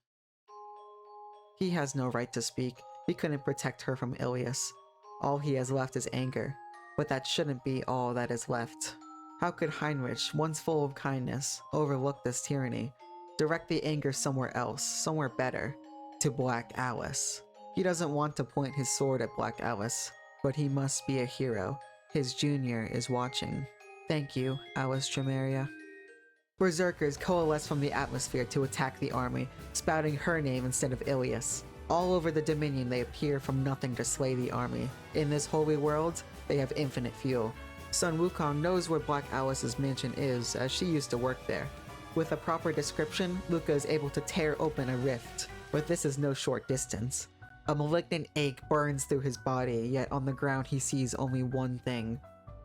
He has no right to speak. He couldn't protect her from Ilias. All he has left is anger. But that shouldn't be all that is left. How could Heinrich, once full of kindness, overlook this tyranny? Direct the anger somewhere else, somewhere better. To Black Alice. He doesn't want to point his sword at Black Alice, but he must be a hero. His junior is watching. Thank you, Alice Tremeria. Berserkers coalesce from the atmosphere to attack the army, spouting her name instead of Ilias. All over the Dominion they appear from nothing to slay the army. In this holy world, they have infinite fuel. Sun Wukong knows where Black Alice's mansion is, as she used to work there. With a proper description, Luca is able to tear open a rift, but this is no short distance. A malignant ache burns through his body, yet on the ground he sees only one thing.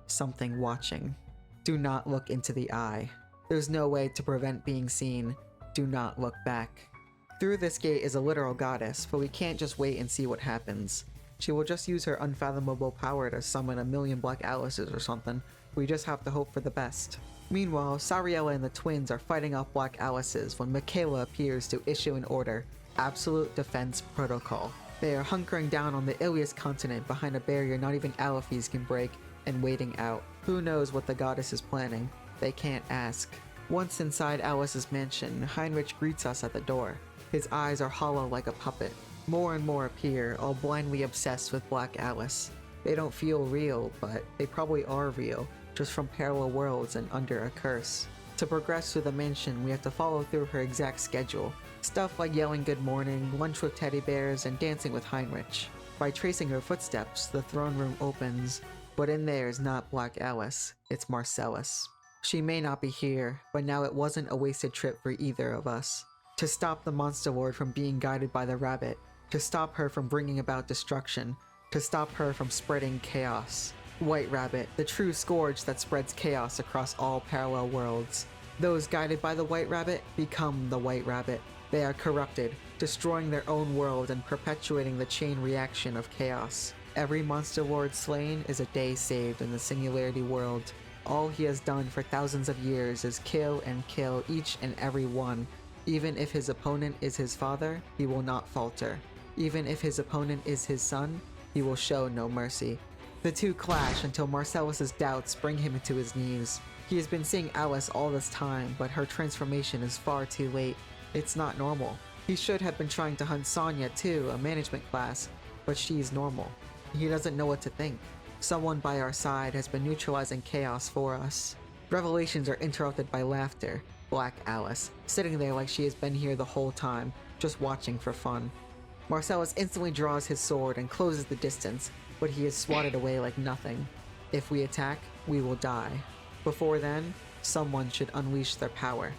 Something watching. Do not look into the eye. There's no way to prevent being seen. Do not look back. Through this gate is a literal goddess, but we can't just wait and see what happens. She will just use her unfathomable power to summon 1,000,000 Black Alices or something. We just have to hope for the best. Meanwhile, Sariella and the twins are fighting off Black Alices when Michaela appears to issue an order. Absolute Defense Protocol. They are hunkering down on the Ilias continent behind a barrier not even Aliphes can break, and waiting out. Who knows what the goddess is planning? They can't ask. Once inside Alice's mansion, Heinrich greets us at the door. His eyes are hollow like a puppet. More and more appear, all blindly obsessed with Black Alice. They don't feel real, but they probably are real, just from parallel worlds and under a curse. To progress through the mansion, we have to follow through her exact schedule. Stuff like yelling good morning, lunch with teddy bears, and dancing with Heinrich. By tracing her footsteps, the throne room opens, but in there is not Black Alice, it's Marcellus. She may not be here, but now it wasn't a wasted trip for either of us. To stop the Monster Lord from being guided by the rabbit, to stop her from bringing about destruction, to stop her from spreading chaos. White Rabbit, the true scourge that spreads chaos across all parallel worlds. Those guided by the White Rabbit become the White Rabbit. They are corrupted, destroying their own world and perpetuating the chain reaction of chaos. Every Monster Lord slain is a day saved in the Singularity world. All he has done for thousands of years is kill and kill each and every one. Even if his opponent is his father, he will not falter. Even if his opponent is his son, he will show no mercy. The two clash until Marcellus's doubts bring him to his knees. He has been seeing Alice all this time, but her transformation is far too late. It's not normal. He should have been trying to hunt Sonya too, a management class, but she's normal. He doesn't know what to think. Someone by our side has been neutralizing chaos for us. Revelations are interrupted by laughter. Black Alice, sitting there like she has been here the whole time, just watching for fun. Marcellus instantly draws his sword and closes the distance, but he is swatted away like nothing. If we attack, we will die. Before then, someone should unleash their power.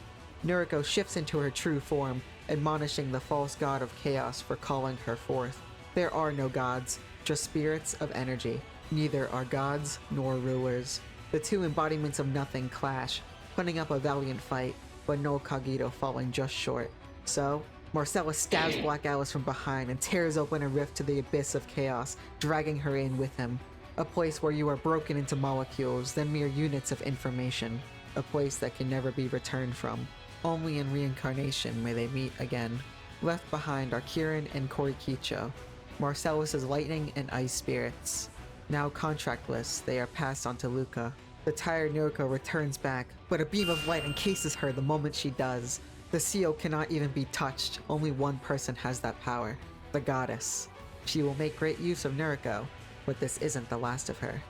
Noriko shifts into her true form, admonishing the false god of chaos for calling her forth. There are no gods, just spirits of energy. Neither are gods nor rulers. The two embodiments of nothing clash, putting up a valiant fight, but no Kagito falling just short. So, Marcellus stabs Black Alice from behind and tears open a rift to the abyss of chaos, dragging her in with him. A place where you are broken into molecules, then mere units of information. A place that can never be returned from. Only in reincarnation may they meet again. Left behind are Kirin and Korikicho, Marcellus's lightning and ice spirits. Now contractless, they are passed on to Luca. The tired Noriko returns back, but a beam of light encases her the moment she does. The seal cannot even be touched. Only one person has that power, the goddess. She will make great use of Noriko, but this isn't the last of her.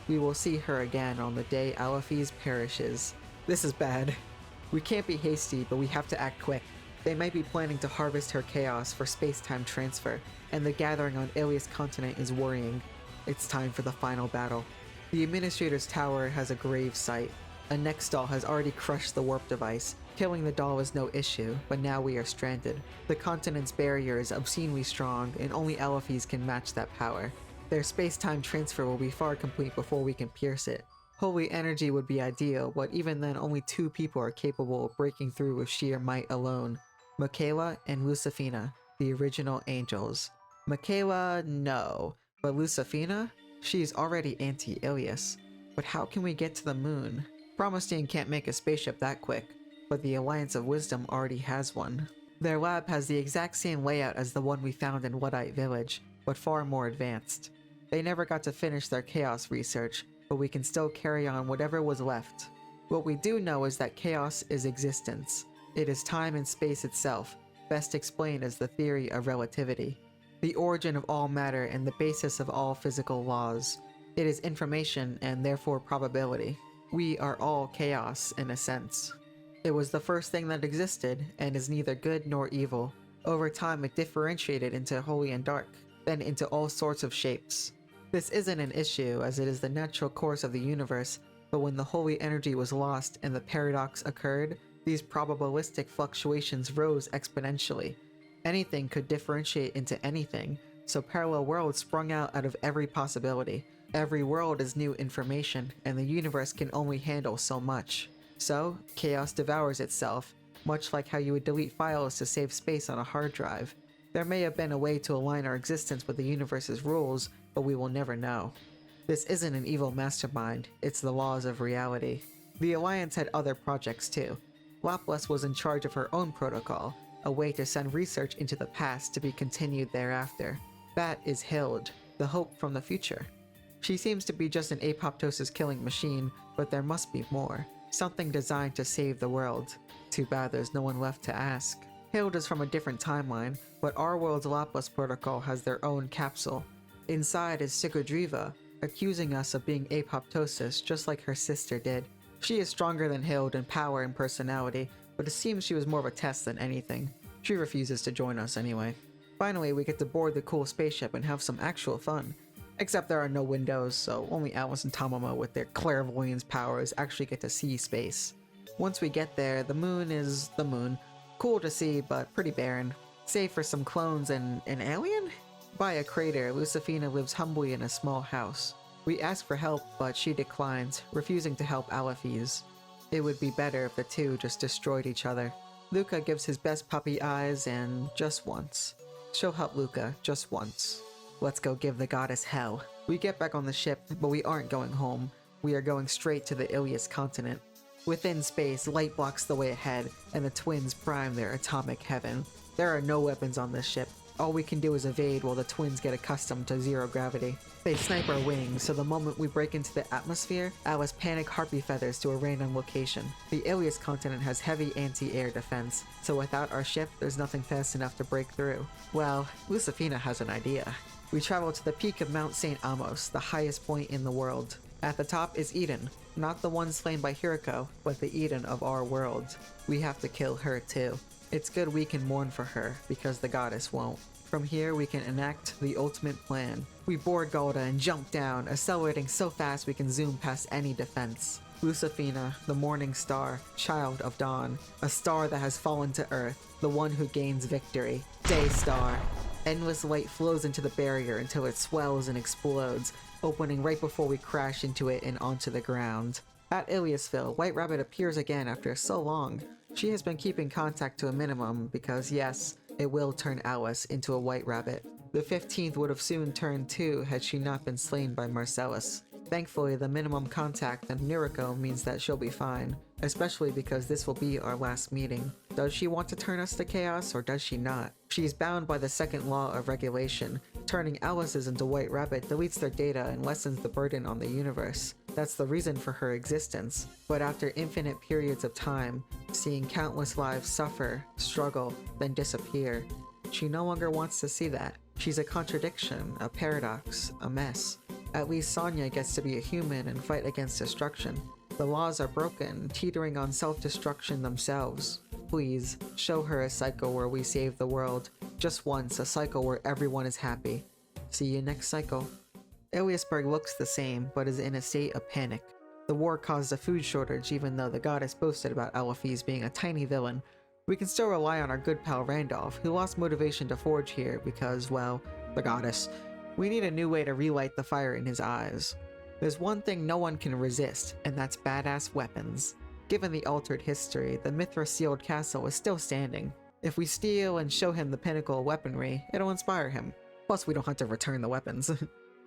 We will see her again on the day Alaphes perishes. This is bad. We can't be hasty, but we have to act quick. They might be planning to harvest her chaos for space-time transfer, and the gathering on Ilias continent is worrying. It's time for the final battle. The Administrator's Tower has a grave site. A next doll has already crushed the warp device. Killing the doll is no issue, but now we are stranded. The continent's barrier is obscenely strong, and only Alaphes can match that power. Their space-time transfer will be far complete before we can pierce it. Holy energy would be ideal, but even then only 2 people are capable of breaking through with sheer might alone. Michaela and Lucifina, the original angels. Michaela, no. But Lucifina? She's already anti-Ilias. But how can we get to the moon? Promisting can't make a spaceship that quick, but the Alliance of Wisdom already has one. Their lab has the exact same layout as the one we found in Luddite Village, but far more advanced. They never got to finish their chaos research, but we can still carry on whatever was left. What we do know is that chaos is existence. It is time and space itself, best explained as the theory of relativity. The origin of all matter and the basis of all physical laws. It is information and therefore probability. We are all chaos, in a sense. It was the first thing that existed, and is neither good nor evil. Over time it differentiated into holy and dark, then into all sorts of shapes. This isn't an issue, as it is the natural course of the universe, but when the holy energy was lost and the paradox occurred, these probabilistic fluctuations rose exponentially. Anything could differentiate into anything, so parallel worlds sprung out of every possibility. Every world is new information, and the universe can only handle so much. So, chaos devours itself, much like how you would delete files to save space on a hard drive. There may have been a way to align our existence with the universe's rules, but we will never know. This isn't an evil mastermind, it's the laws of reality. The Alliance had other projects too. Laplace was in charge of her own protocol, a way to send research into the past to be continued thereafter. That is Hild, the hope from the future. She seems to be just an apoptosis killing machine, but there must be more. something designed to save the world. Too bad there's no one left to ask. Hild is from a different timeline, but our world's Lapis protocol has their own capsule. Inside is Sigodriva, accusing us of being apoptosis just like her sister did. She is stronger than Hild in power and personality, but it seems she was more of a test than anything. She refuses to join us anyway. Finally, we get to board the cool spaceship and have some actual fun. Except there are no windows, so only Alice and Tamamo with their clairvoyance powers actually get to see space. Once we get there, the moon is the moon. Cool to see, but pretty barren. Save for some clones and an alien? By a crater, Lucifina lives humbly in a small house. We ask for help, but she declines, refusing to help Alaphies. It would be better if the two just destroyed each other. Luca gives his best puppy eyes, and just once. She'll help Luca, just once. Let's go give the goddess hell. We get back on the ship, but we aren't going home. We are going straight to the Ilias continent. Within space, light blocks the way ahead, and the twins prime their atomic heaven. There are no weapons on this ship. All we can do is evade while the twins get accustomed to zero gravity. They snipe our wings, so the moment we break into the atmosphere, Alice panic harpy feathers to a random location. The Ilias continent has heavy anti-air defense, so without our ship, there's nothing fast enough to break through. Well, Lucifina has an idea. We travel to the peak of Mount St. Amos, the highest point in the world. At the top is Eden, not the one slain by Hiriko, but the Eden of our world. We have to kill her too. It's good we can mourn for her, because the goddess won't. From here, we can enact the ultimate plan. We board Golda and jump down, accelerating so fast we can zoom past any defense. Lucifina, the morning star, child of dawn, a star that has fallen to earth, the one who gains victory. Day star. Endless light flows into the barrier until it swells and explodes, opening right before we crash into it and onto the ground. At Iliasville, White Rabbit appears again after so long. She has been keeping contact to a minimum because, yes, it will turn Alice into a White Rabbit. The 15th would have soon turned 2 had she not been slain by Marcellus. Thankfully, the minimum contact and Nuriko means that she'll be fine, especially because this will be our last meeting. Does she want to turn us to chaos, or does she not? She's bound by the second law of regulation. Turning Alice's into White Rabbit deletes their data and lessens the burden on the universe. That's the reason for her existence. But after infinite periods of time, seeing countless lives suffer, struggle, then disappear, she no longer wants to see that. She's a contradiction, a paradox, a mess. At least Sonya gets to be a human and fight against destruction. The laws are broken, teetering on self-destruction themselves. Please, show her a cycle where we save the world. Just once, a cycle where everyone is happy. See you next cycle. Iliasberg looks the same, but is in a state of panic. The war caused a food shortage even though the goddess boasted about Alaphies being a tiny villain. We can still rely on our good pal Randolph, who lost motivation to forge here because, well, the goddess. We need a new way to relight the fire in his eyes. There's one thing no one can resist, and that's badass weapons. Given the altered history, the Mithra-sealed castle is still standing. If we steal and show him the pinnacle weaponry, it'll inspire him. Plus, we don't have to return the weapons.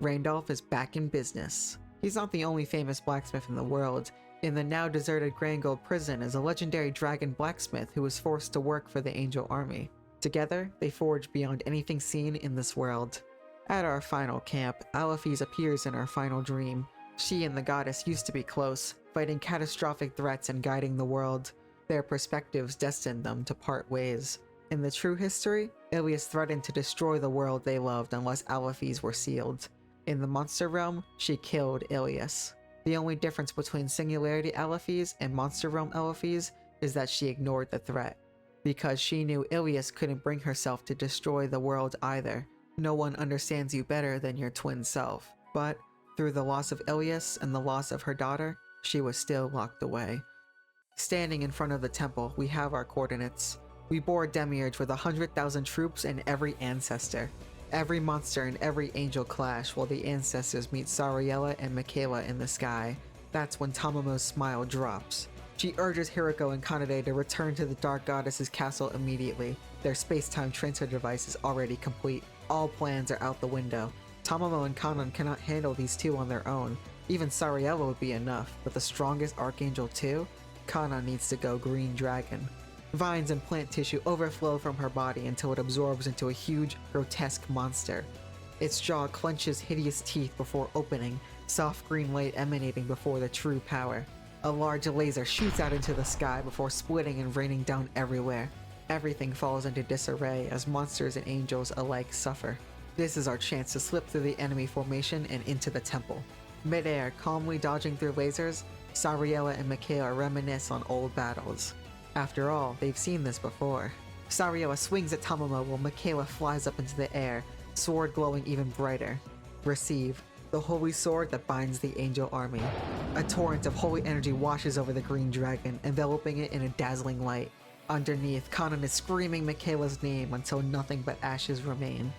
Randolph is back in business. He's not the only famous blacksmith in the world. In the now deserted Grand Gold prison is a legendary dragon blacksmith who was forced to work for the Angel Army. Together, they forge beyond anything seen in this world. At our final camp, Alaphies appears in our final dream. She and the goddess used to be close, fighting catastrophic threats and guiding the world. Their perspectives destined them to part ways. In the true history, Ilias threatened to destroy the world they loved unless Alaphies were sealed. In the monster realm, she killed Ilias. The only difference between Singularity Alaphies and Monster Realm Alaphies is that she ignored the threat. Because she knew Ilias couldn't bring herself to destroy the world either. No one understands you better than your twin self. But, through the loss of Ilias and the loss of her daughter, she was still locked away. Standing in front of the temple, we have our coordinates. We board Demiurge with 100,000 troops and every ancestor. Every monster and every angel clash while the ancestors meet Sariella and Michaela in the sky. That's when Tamamo's smile drops. She urges Hiriko and Kanade to return to the Dark Goddess's castle immediately. Their space-time transfer device is already complete. All plans are out the window. Tamamo and Kanan cannot handle these two on their own. Even Sariella would be enough, but the strongest Archangel too? Kanan needs to go Green Dragon. Vines and plant tissue overflow from her body until it absorbs into a huge, grotesque monster. Its jaw clenches hideous teeth before opening, soft green light emanating before the true power. A large laser shoots out into the sky before splitting and raining down everywhere. Everything falls into disarray as monsters and angels alike suffer. This is our chance to slip through the enemy formation and into the temple. Mid-air, calmly dodging through lasers, Sariella and Michaela reminisce on old battles. After all, they've seen this before. Sariella swings at Tamamo while Michaela flies up into the air, sword glowing even brighter. Receive, the holy sword that binds the angel army. A torrent of holy energy washes over the green dragon, enveloping it in a dazzling light. Underneath, Kanan is screaming Michaela's name until nothing but ashes remain.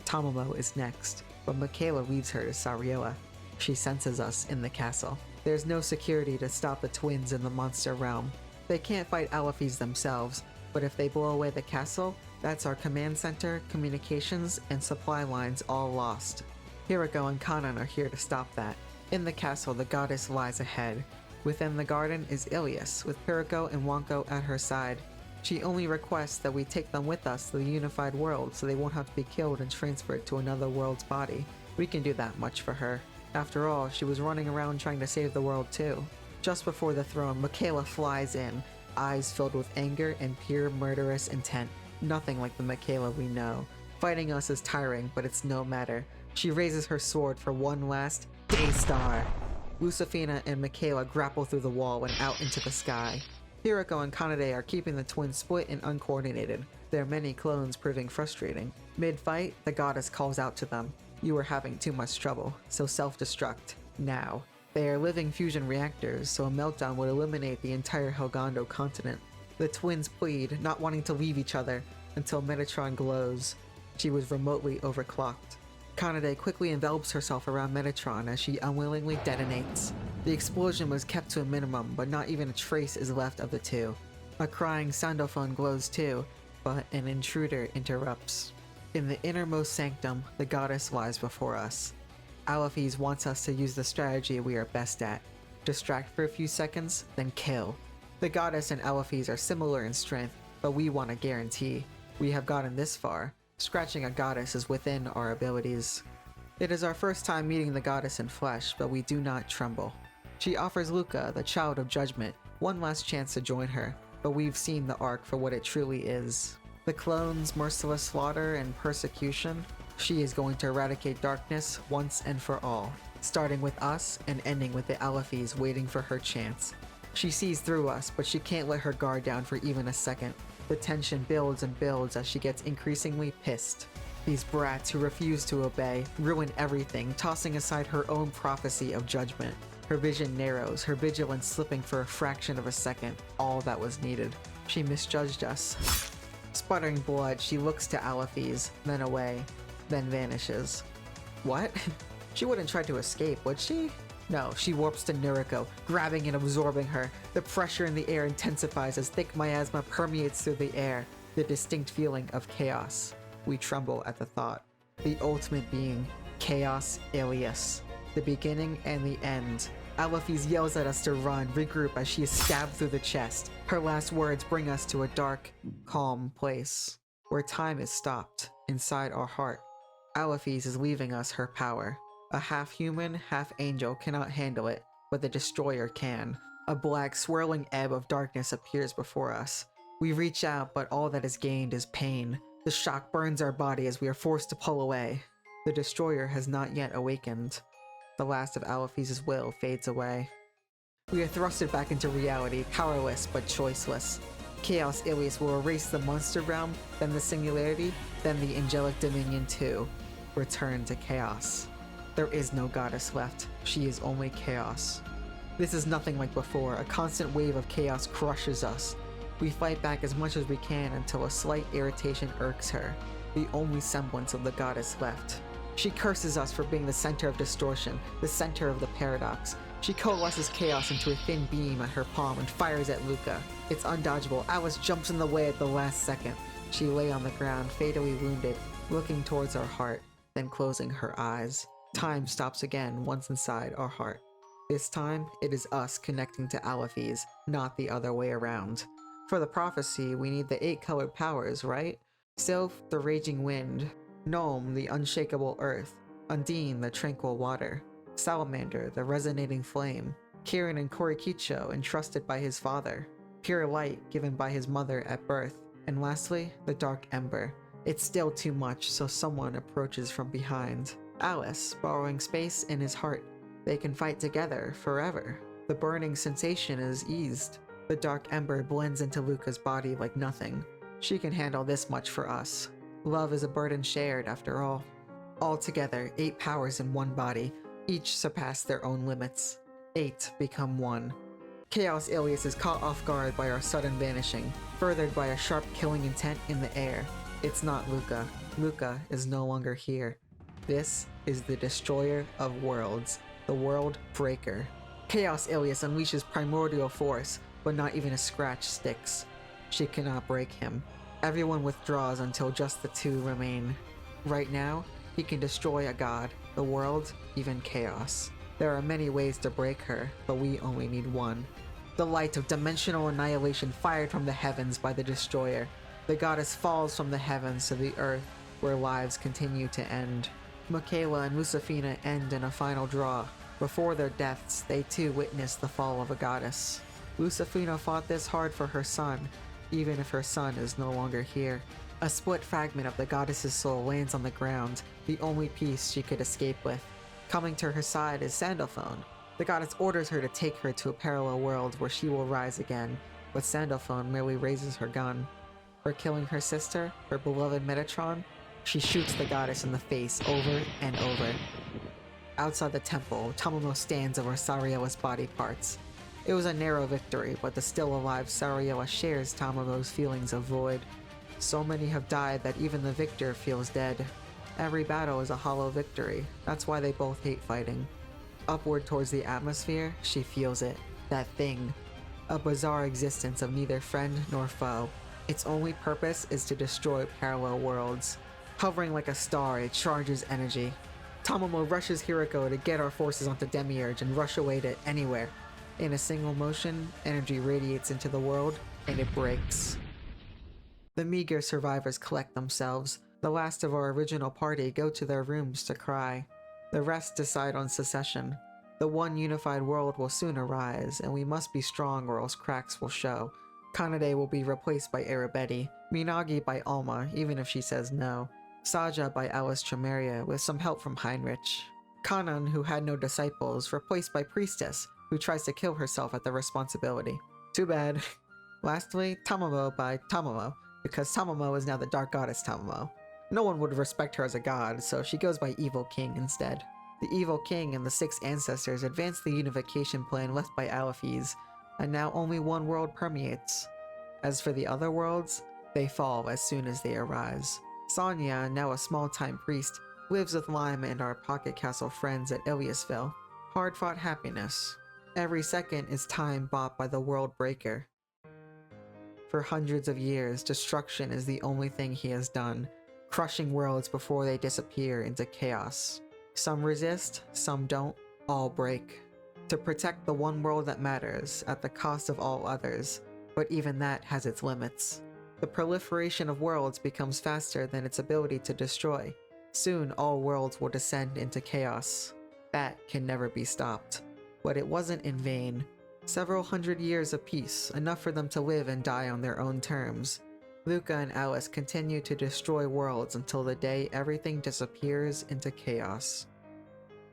Tamamo is next, but Michaela leads her to Sariella. She senses us in the castle. There's no security to stop the twins in the monster realm. They can't fight Alaphies themselves, but if they blow away the castle, that's our command center, communications, and supply lines all lost. Hirako and Kanan are here to stop that. In the castle, the goddess lies ahead. Within the garden is Ilias, with Hirako and Wanko at her side. She only requests that we take them with us to the unified world so they won't have to be killed and transferred to another world's body. We can do that much for her. After all, she was running around trying to save the world too. Just before the throne, Michaela flies in, eyes filled with anger and pure murderous intent. Nothing like the Michaela we know. Fighting us is tiring, but it's no matter. She raises her sword for one last Daystar. Lucifina and Michaela grapple through the wall and out into the sky. Hirako and Kanade are keeping the twins split and uncoordinated, their many clones proving frustrating. Mid-fight, the goddess calls out to them. You are having too much trouble, so self-destruct. Now. They are living fusion reactors, so a meltdown would eliminate the entire Helgondo continent. The twins plead, not wanting to leave each other, until Metatron glows. She was remotely overclocked. Kanade quickly envelops herself around Metatron as she unwillingly detonates. The explosion was kept to a minimum, but not even a trace is left of the two. A crying Sandophone glows too, but an intruder interrupts. In the innermost sanctum, the goddess lies before us. Alaphies wants us to use the strategy we are best at. Distract for a few seconds, then kill. The goddess and Alaphies are similar in strength, but we want a guarantee. We have gotten this far. Scratching a goddess is within our abilities. It is our first time meeting the goddess in flesh, but we do not tremble. She offers Luca, the child of Judgement, one last chance to join her, but we've seen the Ark for what it truly is. The clones, merciless slaughter, and persecution. She is going to eradicate darkness once and for all, starting with us and ending with the Alaphies waiting for her chance. She sees through us, but she can't let her guard down for even a second. The tension builds and builds as she gets increasingly pissed. These brats who refuse to obey ruin everything, tossing aside her own prophecy of judgment. Her vision narrows, her vigilance slipping for a fraction of a second, all that was needed. She misjudged us. Sputtering blood, she looks to Alaphies, then away, then vanishes. What? She wouldn't try to escape, would she? No, she warps to Nuriko, grabbing and absorbing her. The pressure in the air intensifies as thick miasma permeates through the air, the distinct feeling of chaos. We tremble at the thought. The ultimate being, Chaos Ilias. The beginning and the end. Alaphies yells at us to run, regroup as she is stabbed through the chest. Her last words bring us to a dark, calm place, where time is stopped, inside our heart. Alaphies is leaving us her power. A half-human, half-angel cannot handle it, but the Destroyer can. A black, swirling ebb of darkness appears before us. We reach out, but all that is gained is pain. The shock burns our body as we are forced to pull away. The Destroyer has not yet awakened. The last of Alaphies' will fades away. We are thrusted back into reality, powerless but choiceless. Chaos Ilias will erase the monster realm, then the singularity, then the angelic dominion too. Return to chaos. There is no goddess left. She is only chaos. This is nothing like before. A constant wave of chaos crushes us. We fight back as much as we can until a slight irritation irks her, the only semblance of the goddess left. She curses us for being the center of distortion, the center of the paradox. She coalesces chaos into a thin beam at her palm and fires at Luca. It's undodgeable. Alice jumps in the way at the last second. She lay on the ground, fatally wounded, looking towards our heart, then closing her eyes. Time stops again once inside our heart. This time, it is us connecting to Alaphies, not the other way around. For the prophecy, we need the 8 colored powers, right? Sylph, the raging wind. Gnome, the unshakable earth. Undine, the tranquil water. Salamander, the resonating flame. Kirin and Korikicho entrusted by his father, pure light given by his mother at birth, and lastly, the dark ember. It's still too much, so someone approaches from behind. Alice, borrowing space in his heart. They can fight together forever. The burning sensation is eased. The dark ember blends into Luca's body like nothing. She can handle this much for us. Love is a burden shared, after all. Altogether, 8 powers in one body, each surpass their own limits. 8 become 1. Chaos Ilias is caught off guard by our sudden vanishing, furthered by a sharp killing intent in the air. It's not Luca. Luca is no longer here. This is the Destroyer of Worlds, the World Breaker. Chaos Ilias unleashes primordial force, but not even a scratch sticks. She cannot break him. Everyone withdraws until just the 2 remain. Right now, he can destroy a god, the world, even chaos. There are many ways to break her, but we only need one. The light of dimensional annihilation fired from the heavens by the Destroyer. The goddess falls from the heavens to the earth, where lives continue to end. Michaela and Musafina end in a final draw. Before their deaths, they too witness the fall of a goddess. Musafina fought this hard for her son, even if her son is no longer here. A split fragment of the goddess's soul lands on the ground, the only piece she could escape with. Coming to her side is Sandalphone. The goddess orders her to take her to a parallel world where she will rise again, but Sandalphone merely raises her gun. For killing her sister, her beloved Metatron, she shoots the goddess in the face over and over. Outside the temple, Tamamo stands over Sariella's body parts. It was a narrow victory, but the still alive Sariella shares Tamamo's feelings of void. So many have died that even the victor feels dead. Every battle is a hollow victory. That's why they both hate fighting. Upward towards the atmosphere, she feels it. That thing. A bizarre existence of neither friend nor foe. Its only purpose is to destroy parallel worlds. Hovering like a star, it charges energy. Tamamo rushes Hiriko to get our forces onto Demiurge and rush away to anywhere. In a single motion, energy radiates into the world, and it breaks. The meager survivors collect themselves. The last of our original party go to their rooms to cry. The rest decide on secession. The one unified world will soon arise, and we must be strong or else cracks will show. Kanade will be replaced by Arabeti, Minagi by Alma, even if she says no, Saja by Alice Tremeria with some help from Heinrich, Kanan, who had no disciples, replaced by Priestess, who tries to kill herself at the responsibility. Too bad. Lastly, Tamamo by Tamamo, because Tamamo is now the Dark Goddess Tamamo. No one would respect her as a god, so she goes by Evil King instead. The Evil King and the 6 ancestors advance the unification plan left by Alaphes, and now only one world permeates. As for the other worlds, they fall as soon as they arise. Sonya, now a small-time priest, lives with Lime and our Pocket Castle friends at Iliasville. Hard-fought happiness. Every second is time bought by the World Breaker. For hundreds of years, destruction is the only thing he has done, crushing worlds before they disappear into chaos. Some resist, some don't, all break. To protect the one world that matters, at the cost of all others, but even that has its limits. The proliferation of worlds becomes faster than its ability to destroy. Soon all worlds will descend into chaos. That can never be stopped. But it wasn't in vain. Several hundred years of peace, enough for them to live and die on their own terms. Luca and Alice continue to destroy worlds until the day everything disappears into chaos.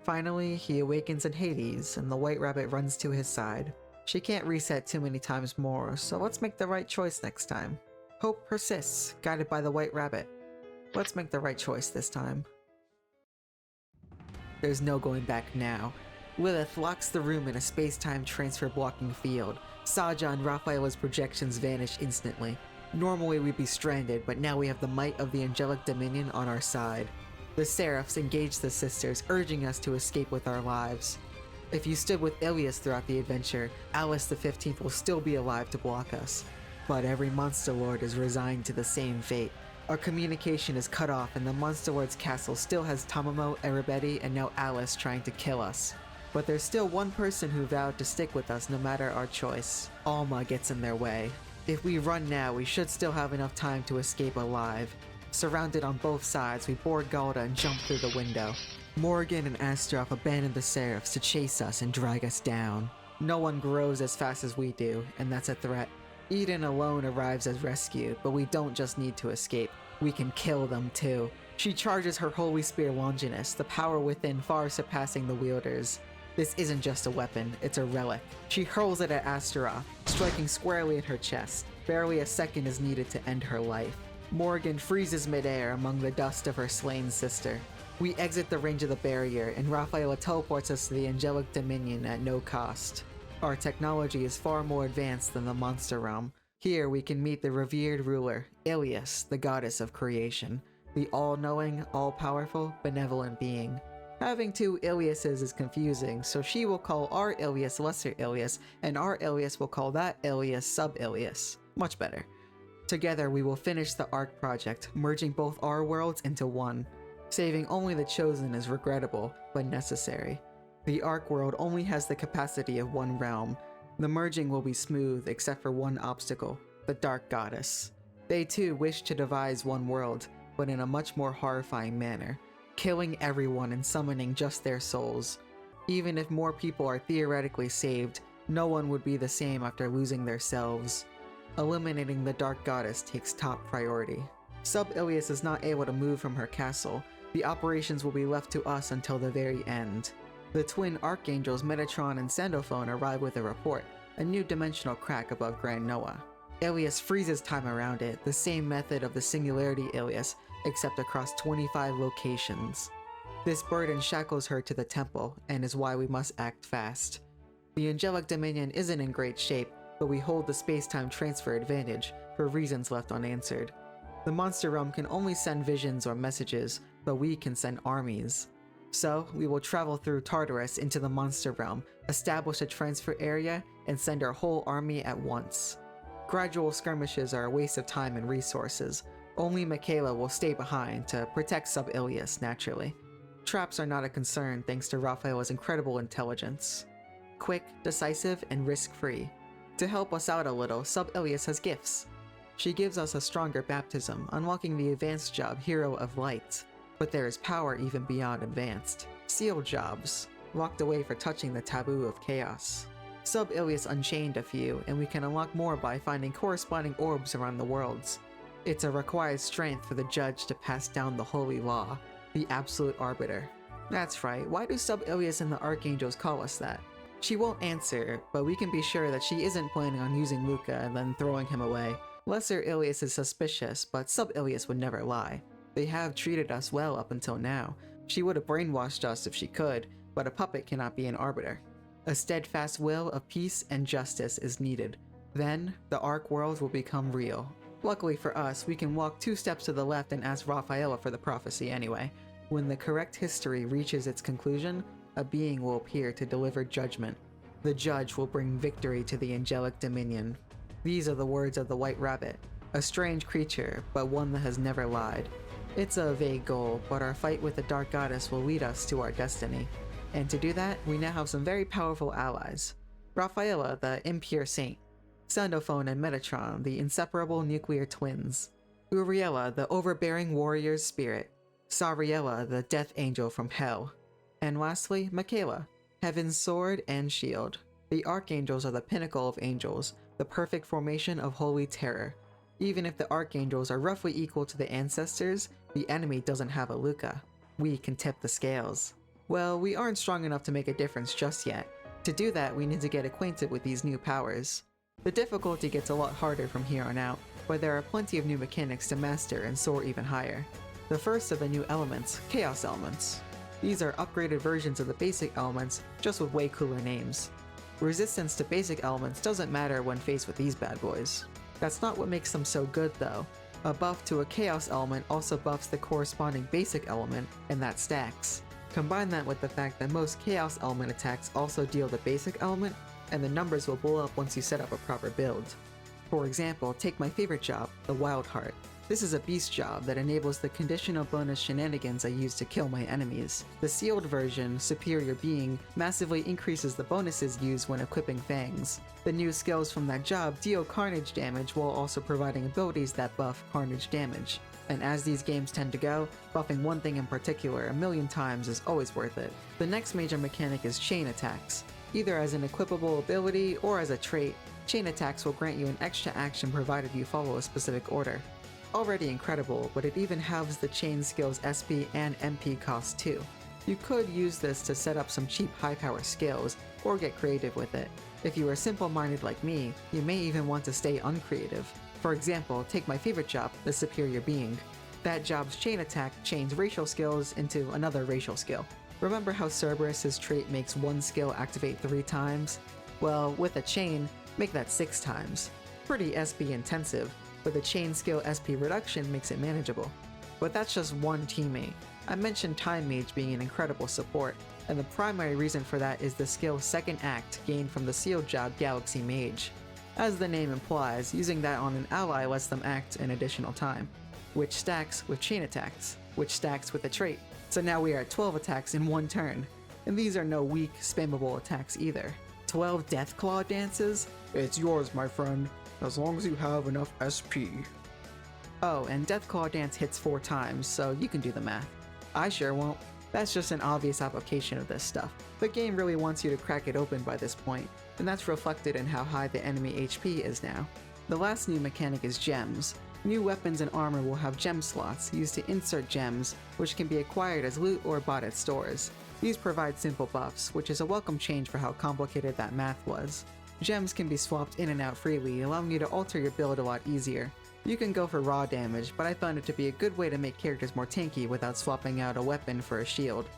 Finally, he awakens in Hades, and the White Rabbit runs to his side. She can't reset too many times more, so let's make the right choice next time. Hope persists, guided by the White Rabbit. Let's make the right choice this time. There's no going back now. Lilith locks the room in a space-time transfer blocking field. Saja and Raphaela's projections vanish instantly. Normally we'd be stranded, but now we have the might of the Angelic Dominion on our side. The Seraphs engage the sisters, urging us to escape with our lives. If you stood with Ilias throughout the adventure, Alice the 15th will still be alive to block us. But every Monster Lord is resigned to the same fate. Our communication is cut off and the Monster Lord's castle still has Tamamo, Arabeti, and now Alice trying to kill us. But there's still one person who vowed to stick with us no matter our choice. Alma gets in their way. If we run now, we should still have enough time to escape alive. Surrounded on both sides, we board Galda and jump through the window. Morgan and Astaroth abandon the Seraphs to chase us and drag us down. No one grows as fast as we do, and that's a threat. Eden alone arrives as rescue, but we don't just need to escape. We can kill them too. She charges her Holy Spear Longinus, the power within far surpassing the wielders. This isn't just a weapon, it's a relic. She hurls it at Astaroth, striking squarely at her chest. Barely a second is needed to end her life. Morgan freezes midair among the dust of her slain sister. We exit the range of the barrier, and Raphaela teleports us to the angelic dominion at no cost. Our technology is far more advanced than the monster realm. Here we can meet the revered ruler, Ilias, the goddess of creation, the all-knowing, all-powerful, benevolent being. Having two Iliases is confusing, so she will call our Ilias Lesser Ilias, and our Ilias will call that Ilias Sub-Ilias. Much better. Together we will finish the Ark project, merging both our worlds into one. Saving only the Chosen is regrettable, but necessary. The Ark world only has the capacity of one realm. The merging will be smooth except for one obstacle, the Dark Goddess. They too wish to devise one world, but in a much more horrifying manner, killing everyone and summoning just their souls. Even if more people are theoretically saved, no one would be the same after losing their selves. Eliminating the Dark Goddess takes top priority. Sub-Ilias is not able to move from her castle. The operations will be left to us until the very end. The twin archangels Metatron and Sandophone arrive with a report, a new dimensional crack above Grand Noah. Ilias freezes time around it, the same method of the Singularity Ilias, except across 25 locations. This burden shackles her to the temple, and is why we must act fast. The Angelic Dominion isn't in great shape, but we hold the space-time transfer advantage, for reasons left unanswered. The Monster Realm can only send visions or messages, but we can send armies. So, we will travel through Tartarus into the Monster Realm, establish a transfer area, and send our whole army at once. Gradual skirmishes are a waste of time and resources. Only Michaela will stay behind to protect Sub-Ilias, naturally. Traps are not a concern thanks to Raphaela's incredible intelligence. Quick, decisive, and risk-free. To help us out a little, Sub-Ilias has gifts. She gives us a stronger baptism, unlocking the advanced job Hero of Light. But there is power even beyond advanced. Sealed jobs, locked away for touching the taboo of chaos. Sub-Ilias unchained a few, and we can unlock more by finding corresponding orbs around the worlds. It's a required strength for the judge to pass down the holy law, the absolute arbiter. That's right, why do Sub-Ilias and the Archangels call us that? She won't answer, but we can be sure that she isn't planning on using Luca and then throwing him away. Lesser Ilias is suspicious, but Sub-Ilias would never lie. They have treated us well up until now. She would have brainwashed us if she could, but a puppet cannot be an arbiter. A steadfast will of peace and justice is needed. Then, the Ark world will become real. Luckily for us, we can walk 2 steps to the left and ask Raphaela for the prophecy anyway. When the correct history reaches its conclusion, a being will appear to deliver judgment. The judge will bring victory to the angelic dominion. These are the words of the White Rabbit, a strange creature, but one that has never lied. It's a vague goal, but our fight with the Dark Goddess will lead us to our destiny. And to do that, we now have some very powerful allies. Raphaela, the impure saint. Sandophone and Metatron, the inseparable nuclear twins. Uriella, the overbearing warrior's spirit. Sariella, the death angel from hell. And lastly, Michaela, heaven's sword and shield. The archangels are the pinnacle of angels, the perfect formation of holy terror. Even if the archangels are roughly equal to the ancestors, the enemy doesn't have a Luca. We can tip the scales. Well, we aren't strong enough to make a difference just yet. To do that, we need to get acquainted with these new powers. The difficulty gets a lot harder from here on out, but there are plenty of new mechanics to master and soar even higher. The first of the new elements, Chaos Elements. These are upgraded versions of the basic elements, just with way cooler names. Resistance to basic elements doesn't matter when faced with these bad boys. That's not what makes them so good though. A buff to a Chaos element also buffs the corresponding basic element, and that stacks. Combine that with the fact that most Chaos element attacks also deal the basic element, and the numbers will blow up once you set up a proper build. For example, take my favorite job, the Wild Heart. This is a beast job that enables the conditional bonus shenanigans I use to kill my enemies. The sealed version, Superior Being, massively increases the bonuses used when equipping fangs. The new skills from that job deal carnage damage while also providing abilities that buff carnage damage. And as these games tend to go, buffing one thing in particular a million times is always worth it. The next major mechanic is chain attacks. Either as an equipable ability or as a trait, chain attacks will grant you an extra action provided you follow a specific order. Already incredible, but it even halves the chain skill's SP and MP costs too. You could use this to set up some cheap high power skills, or get creative with it. If you are simple-minded like me, you may even want to stay uncreative. For example, take my favorite job, the Superior Being. That job's chain attack chains racial skills into another racial skill. Remember how Cerberus' trait makes one skill activate 3 times? Well, with a chain, make that 6 times. Pretty SP intensive, but the chain skill SP reduction makes it manageable. But that's just one teammate. I mentioned Time Mage being an incredible support, and the primary reason for that is the skill Second Act gained from the sealed job Galaxy Mage. As the name implies, using that on an ally lets them act an additional time, which stacks with chain attacks, which stacks with a trait. So now we are at 12 attacks in one turn, and these are no weak, spammable attacks either. 12 Deathclaw dances? It's yours, my friend, as long as you have enough SP. Oh, and Deathclaw dance hits 4 times, so you can do the math. I sure won't. That's just an obvious application of this stuff. The game really wants you to crack it open by this point, and that's reflected in how high the enemy HP is now. The last new mechanic is gems. New weapons and armor will have gem slots used to insert gems, which can be acquired as loot or bought at stores. These provide simple buffs, which is a welcome change for how complicated that math was. Gems can be swapped in and out freely, allowing you to alter your build a lot easier. You can go for raw damage, but I found it to be a good way to make characters more tanky without swapping out a weapon for a shield.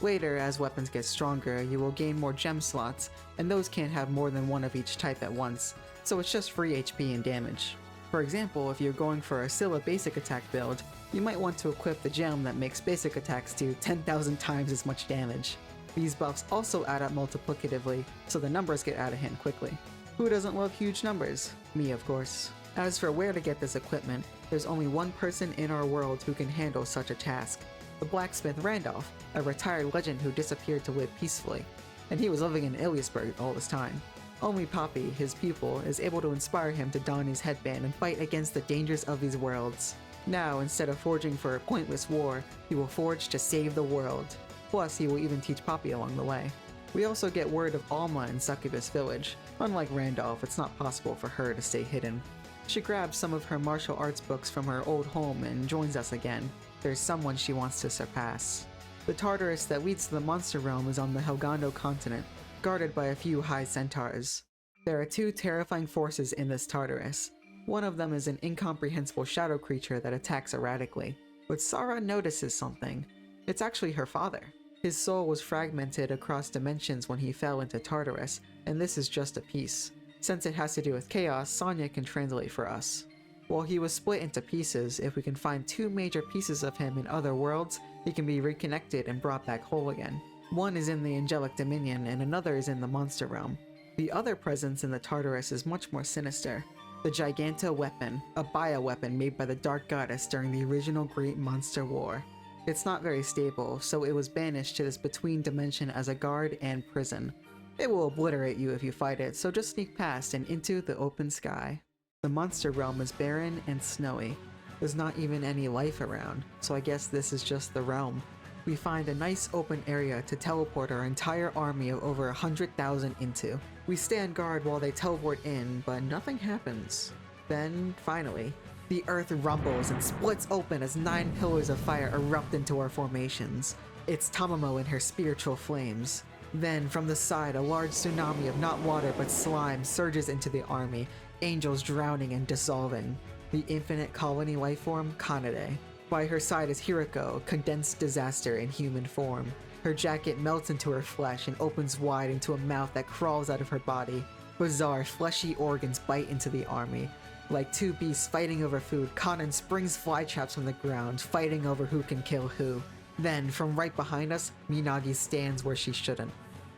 Later, as weapons get stronger, you will gain more gem slots, and those can't have more than one of each type at once, so it's just free HP and damage. For example, if you're going for a Scylla basic attack build, you might want to equip the gem that makes basic attacks do 10,000 times as much damage. These buffs also add up multiplicatively, so the numbers get out of hand quickly. Who doesn't love huge numbers? Me, of course. As for where to get this equipment, there's only one person in our world who can handle such a task. The blacksmith Randolph, a retired legend who disappeared to live peacefully. And he was living in Iliasburg all this time. Only Poppy, his pupil, is able to inspire him to don his headband and fight against the dangers of these worlds. Now, instead of forging for a pointless war, he will forge to save the world. Plus, he will even teach Poppy along the way. We also get word of Alma in Succubus Village. Unlike Randolph, it's not possible for her to stay hidden. She grabs some of her martial arts books from her old home and joins us again. There's someone she wants to surpass. The Tartarus that leads to the monster realm is on the Helgondo continent, guarded by a few high centaurs. There are 2 terrifying forces in this Tartarus. One of them is an incomprehensible shadow creature that attacks erratically. But Sarah notices something. It's actually her father. His soul was fragmented across dimensions when he fell into Tartarus, and this is just a piece. Since it has to do with chaos, Sonya can translate for us. While he was split into pieces, if we can find 2 major pieces of him in other worlds, he can be reconnected and brought back whole again. One is in the Angelic Dominion and another is in the Monster Realm. The other presence in the Tartarus is much more sinister. The Giganta Weapon, a bioweapon made by the Dark Goddess during the original Great Monster War. It's not very stable, so it was banished to this between dimension as a guard and prison. It will obliterate you if you fight it, so just sneak past and into the open sky. The Monster Realm is barren and snowy. There's not even any life around, so I guess this is just the realm. We find a nice open area to teleport our entire army of over 100,000 into. We stand guard while they teleport in, but nothing happens. Then, finally, the earth rumbles and splits open as 9 pillars of fire erupt into our formations. It's Tamamo in her spiritual flames. Then, from the side, a large tsunami of not water but slime surges into the army, angels drowning and dissolving. The infinite colony lifeform, Kanade. By her side is Hiriko, condensed disaster in human form. Her jacket melts into her flesh and opens wide into a mouth that crawls out of her body. Bizarre, fleshy organs bite into the army. Like 2 beasts fighting over food, Kanan springs fly traps from the ground, fighting over who can kill who. Then, from right behind us, Minagi stands where she shouldn't.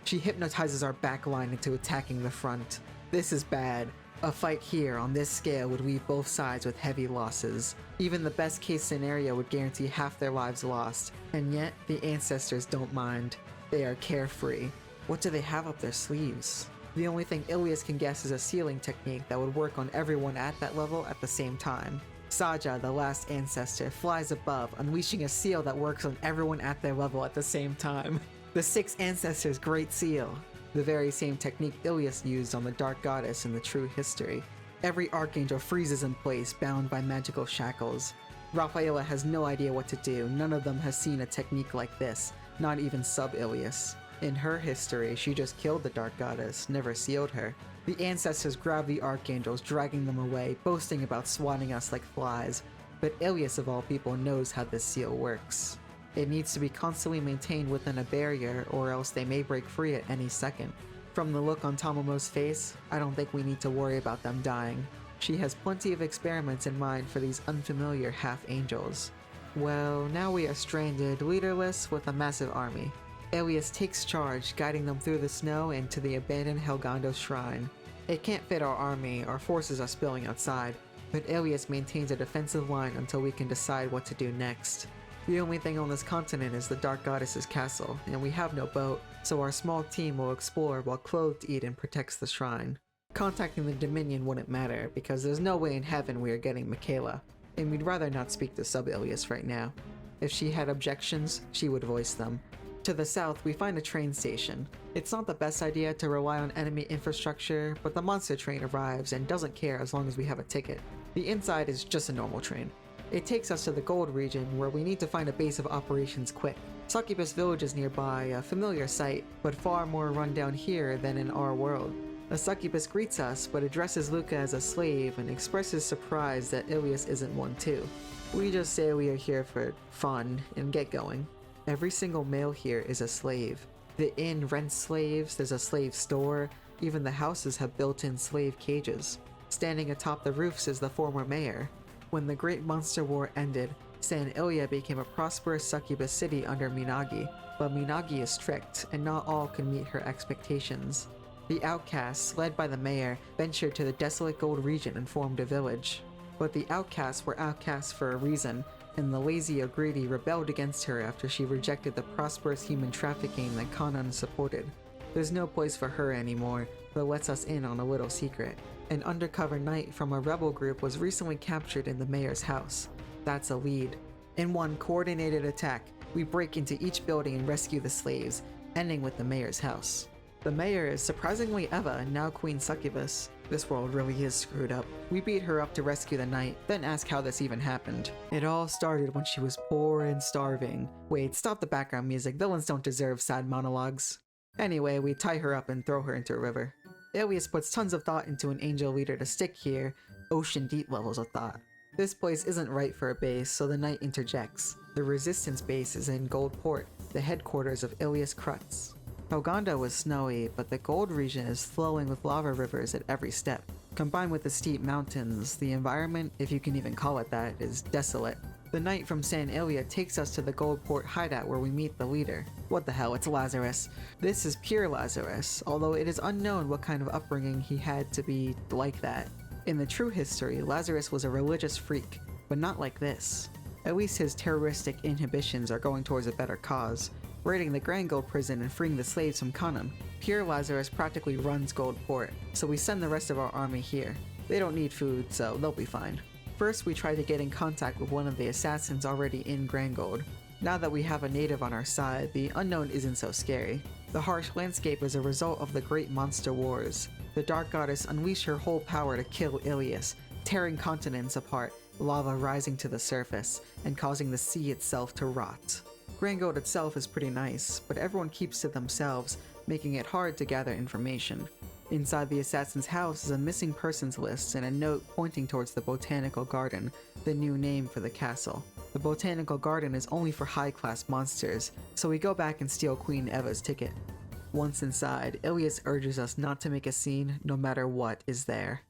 She hypnotizes our back line into attacking the front. This is bad. A fight here on this scale would leave both sides with heavy losses. Even the best case scenario would guarantee half their lives lost, and yet the ancestors don't mind. They are carefree. What do they have up their sleeves? The only thing Ilias can guess is a sealing technique that would work on everyone at that level at the same time. Saja, the last ancestor, flies above, unleashing a seal that works on everyone at their level at the same time. The 6 ancestors' Great Seal. the very same technique Ilias used on the Dark Goddess in the true history. Every archangel freezes in place, bound by magical shackles. Rafaela has no idea what to do. None of them has seen a technique like this, not even sub-Ilias. In her history, she just killed the Dark Goddess, never sealed her. The ancestors grab the archangels, dragging them away, boasting about swatting us like flies. But Ilias of all people knows how this seal works. It needs to be constantly maintained within a barrier, or else they may break free at any second. From the look on Tomomo's face, I don't think we need to worry about them dying. She has plenty of experiments in mind for these unfamiliar half-angels. Well, now we are stranded, leaderless, with a massive army. Ilias takes charge, guiding them through the snow and to the abandoned Helgondo shrine. It can't fit our army, our forces are spilling outside, but Ilias maintains a defensive line until we can decide what to do next. The only thing on this continent is the Dark Goddess's castle, and we have no boat, so our small team will explore while Clothed Eden protects the shrine. Contacting the Dominion wouldn't matter, because there's no way in heaven we are getting Michaela, and we'd rather not speak to Sub-Ilias right now. If she had objections, she would voice them. To the south, we find a train station. It's not the best idea to rely on enemy infrastructure, but the monster train arrives and doesn't care as long as we have a ticket. The inside is just a normal train. It takes us to the Gold region, where we need to find a base of operations quick. Succubus Village is nearby, a familiar sight, but far more rundown here than in our world. A succubus greets us, but addresses Luca as a slave and expresses surprise that Ilias isn't one too. We just say we are here for fun and get going. Every single male here is a slave. The inn rents slaves, there's a slave store, even the houses have built-in slave cages. Standing atop the roofs is the former mayor. When the Great Monster War ended, San Ilya became a prosperous succubus city under Minagi, but Minagi is strict, and not all can meet her expectations. The outcasts, led by the mayor, ventured to the desolate Gold region and formed a village. But the outcasts were outcasts for a reason, and the lazy or greedy rebelled against her after she rejected the prosperous human trafficking that Kanan supported. There's no place for her anymore, but lets us in on a little secret. An undercover knight from a rebel group was recently captured in the mayor's house. That's a lead. In one coordinated attack, we break into each building and rescue the slaves, ending with the mayor's house. The mayor is surprisingly Eva, now Queen Succubus. This world really is screwed up. We beat her up to rescue the knight, then ask how this even happened. It all started when she was poor and starving. Wait, stop the background music, villains don't deserve sad monologues. Anyway, we tie her up and throw her into a river. Ilias puts tons of thought into an angel leader to stick here, ocean deep levels of thought. This place isn't right for a base, so the knight interjects. The resistance base is in Gold Port, the headquarters of Ilias Krutz. Helgondo was snowy, but the Gold region is flowing with lava rivers at every step. Combined with the steep mountains, the environment, if you can even call it that, is desolate. The knight from San Ilya takes us to the Gold Port hideout where we meet the leader. What the hell, it's Lazarus. This is pure Lazarus, although it is unknown what kind of upbringing he had to be like that. In the true history, Lazarus was a religious freak, but not like this. At least his terroristic inhibitions are going towards a better cause, raiding the Grand Gold prison and freeing the slaves from Kanan. Pure Lazarus practically runs Gold Port, so we send the rest of our army here. They don't need food, so they'll be fine. First, we try to get in contact with one of the assassins already in Grand Gold. Now that we have a native on our side, the unknown isn't so scary. The harsh landscape is a result of the Great Monster Wars. The Dark Goddess unleashed her whole power to kill Ilias, tearing continents apart, lava rising to the surface, and causing the sea itself to rot. Grand Gold itself is pretty nice, but everyone keeps to themselves, making it hard to gather information. Inside the assassin's house is a missing persons list and a note pointing towards the Botanical Garden, the new name for the castle. The Botanical Garden is only for high-class monsters, so we go back and steal Queen Eva's ticket. Once inside, Ilias urges us not to make a scene no matter what is there.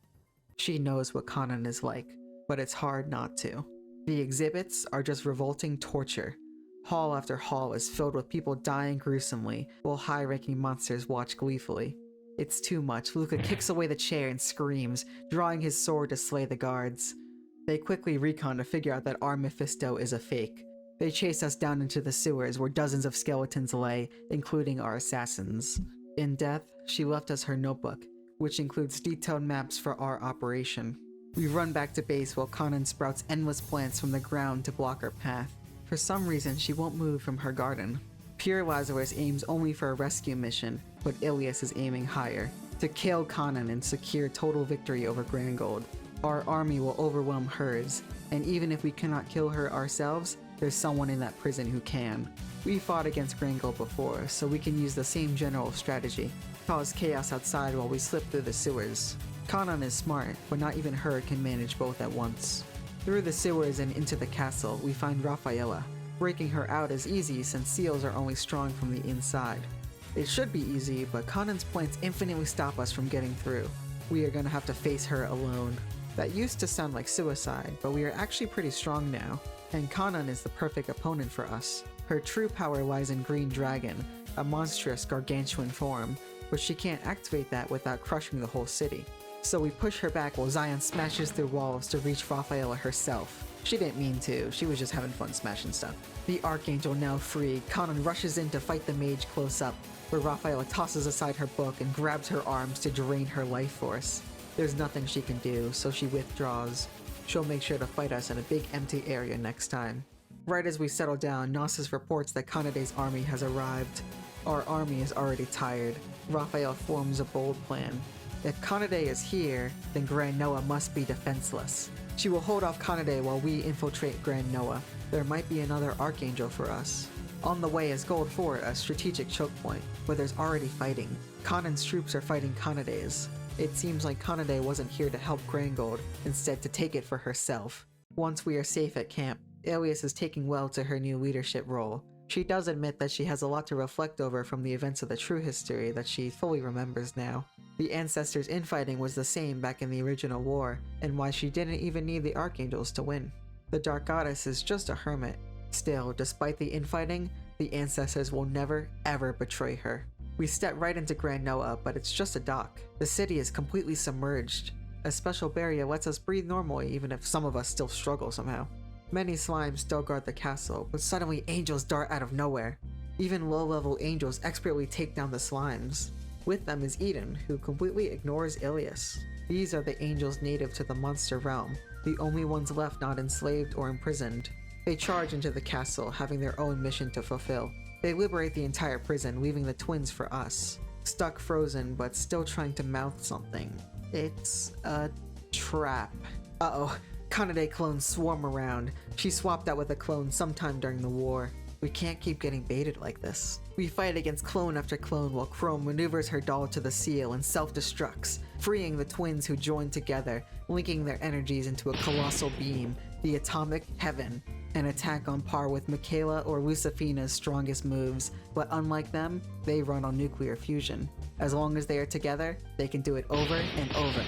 She knows what Kanan is like, but it's hard not to. The exhibits are just revolting torture. Hall after hall is filled with people dying gruesomely, while high-ranking monsters watch gleefully. It's too much. Luca kicks away the chair and screams, drawing his sword to slay the guards. They quickly recon to figure out that our Mephisto is a fake. They chase us down into the sewers where dozens of skeletons lay, including our assassins. In death, she left us her notebook, which includes detailed maps for our operation. We run back to base while Kanan sprouts endless plants from the ground to block our path. For some reason, she won't move from her garden. Pure Lazarus aims only for a rescue mission, but Ilias is aiming higher, to kill Kanan and secure total victory over Grangold. Our army will overwhelm hers, and even if we cannot kill her ourselves, there's someone in that prison who can. We fought against Grangold before, so we can use the same general strategy. Cause chaos outside while we slip through the sewers. Kanan is smart, but not even her can manage both at once. Through the sewers and into the castle, we find Rafaela. Breaking her out is easy since seals are only strong from the inside. It should be easy, but Kanan's plants infinitely stop us from getting through. We are gonna have to face her alone. That used to sound like suicide, but we are actually pretty strong now, and Kanan is the perfect opponent for us. Her true power lies in Green Dragon, a monstrous gargantuan form, but she can't activate that without crushing the whole city. So we push her back while Zion smashes through walls to reach Rafaela herself. She didn't mean to, she was just having fun smashing stuff. The Archangel now free, Kanan rushes in to fight the mage close up, where Rafaela tosses aside her book and grabs her arms to drain her life force. There's nothing she can do, so she withdraws. She'll make sure to fight us in a big empty area next time. Right as we settle down, Gnosis reports that Kanade's army has arrived. Our army is already tired. Raphael forms a bold plan. If Kanade is here, then Grand Noah must be defenseless. She will hold off Kanade while we infiltrate Grand Noah. There might be another Archangel for us. On the way is Gold Fort, a strategic choke point, where there's already fighting. Kanan's troops are fighting Kanade's. It seems like Kanade wasn't here to help Grangold, instead to take it for herself. Once we are safe at camp, Ilias is taking well to her new leadership role. She does admit that she has a lot to reflect over from the events of the true history that she fully remembers now. The ancestors' infighting was the same back in the original war, and why she didn't even need the Archangels to win. The Dark Goddess is just a hermit. Still, despite the infighting, the ancestors will never, ever betray her. We step right into Grand Noah, but it's just a dock. The city is completely submerged. A special barrier lets us breathe normally even if some of us still struggle somehow. Many slimes still guard the castle, but suddenly angels dart out of nowhere. Even low-level angels expertly take down the slimes. With them is Eden, who completely ignores Ilias. These are the angels native to the monster realm, the only ones left not enslaved or imprisoned. They charge into the castle, having their own mission to fulfill. They liberate the entire prison, leaving the twins for us. Stuck frozen, but still trying to mouth something. It's a trap. Uh-oh. Kanade clones swarm around. She swapped out with a clone sometime during the war. We can't keep getting baited like this. We fight against clone after clone while Chrome maneuvers her doll to the seal and self-destructs, freeing the twins who join together, linking their energies into a colossal beam, the Atomic Heaven. An attack on par with Michaela or Lucifina's strongest moves, but unlike them, they run on nuclear fusion. As long as they are together, they can do it over and over.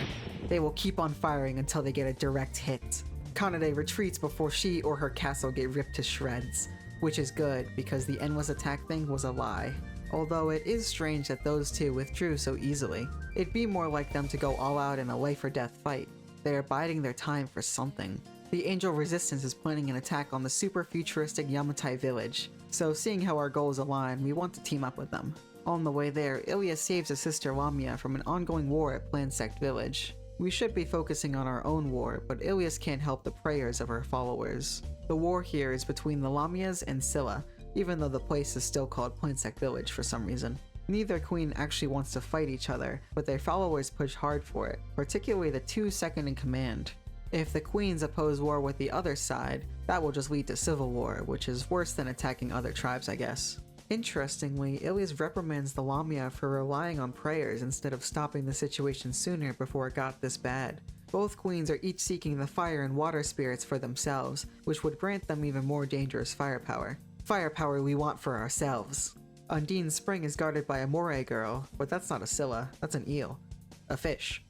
They will keep on firing until they get a direct hit. Kanade retreats before she or her castle get ripped to shreds, which is good because the endless attack thing was a lie. Although it is strange that those two withdrew so easily. It'd be more like them to go all out in a life or death fight. They are biding their time for something. The Angel Resistance is planning an attack on the super futuristic Yamatai village, so seeing how our goals align, we want to team up with them. On the way there, Ilias saves his sister Lamia from an ongoing war at Plansect village. We should be focusing on our own war, but Ilias can't help the prayers of her followers. The war here is between the Lamias and Scylla, even though the place is still called Plansect village for some reason. Neither queen actually wants to fight each other, but their followers push hard for it, particularly the two second in command. If the queens oppose war with the other side, that will just lead to civil war, which is worse than attacking other tribes, I guess. Interestingly, Ilias reprimands the Lamia for relying on prayers instead of stopping the situation sooner before it got this bad. Both queens are each seeking the fire and water spirits for themselves, which would grant them even more dangerous firepower. Firepower we want for ourselves. Undine's spring is guarded by a moray girl, but that's not a Scylla, that's an eel. A fish.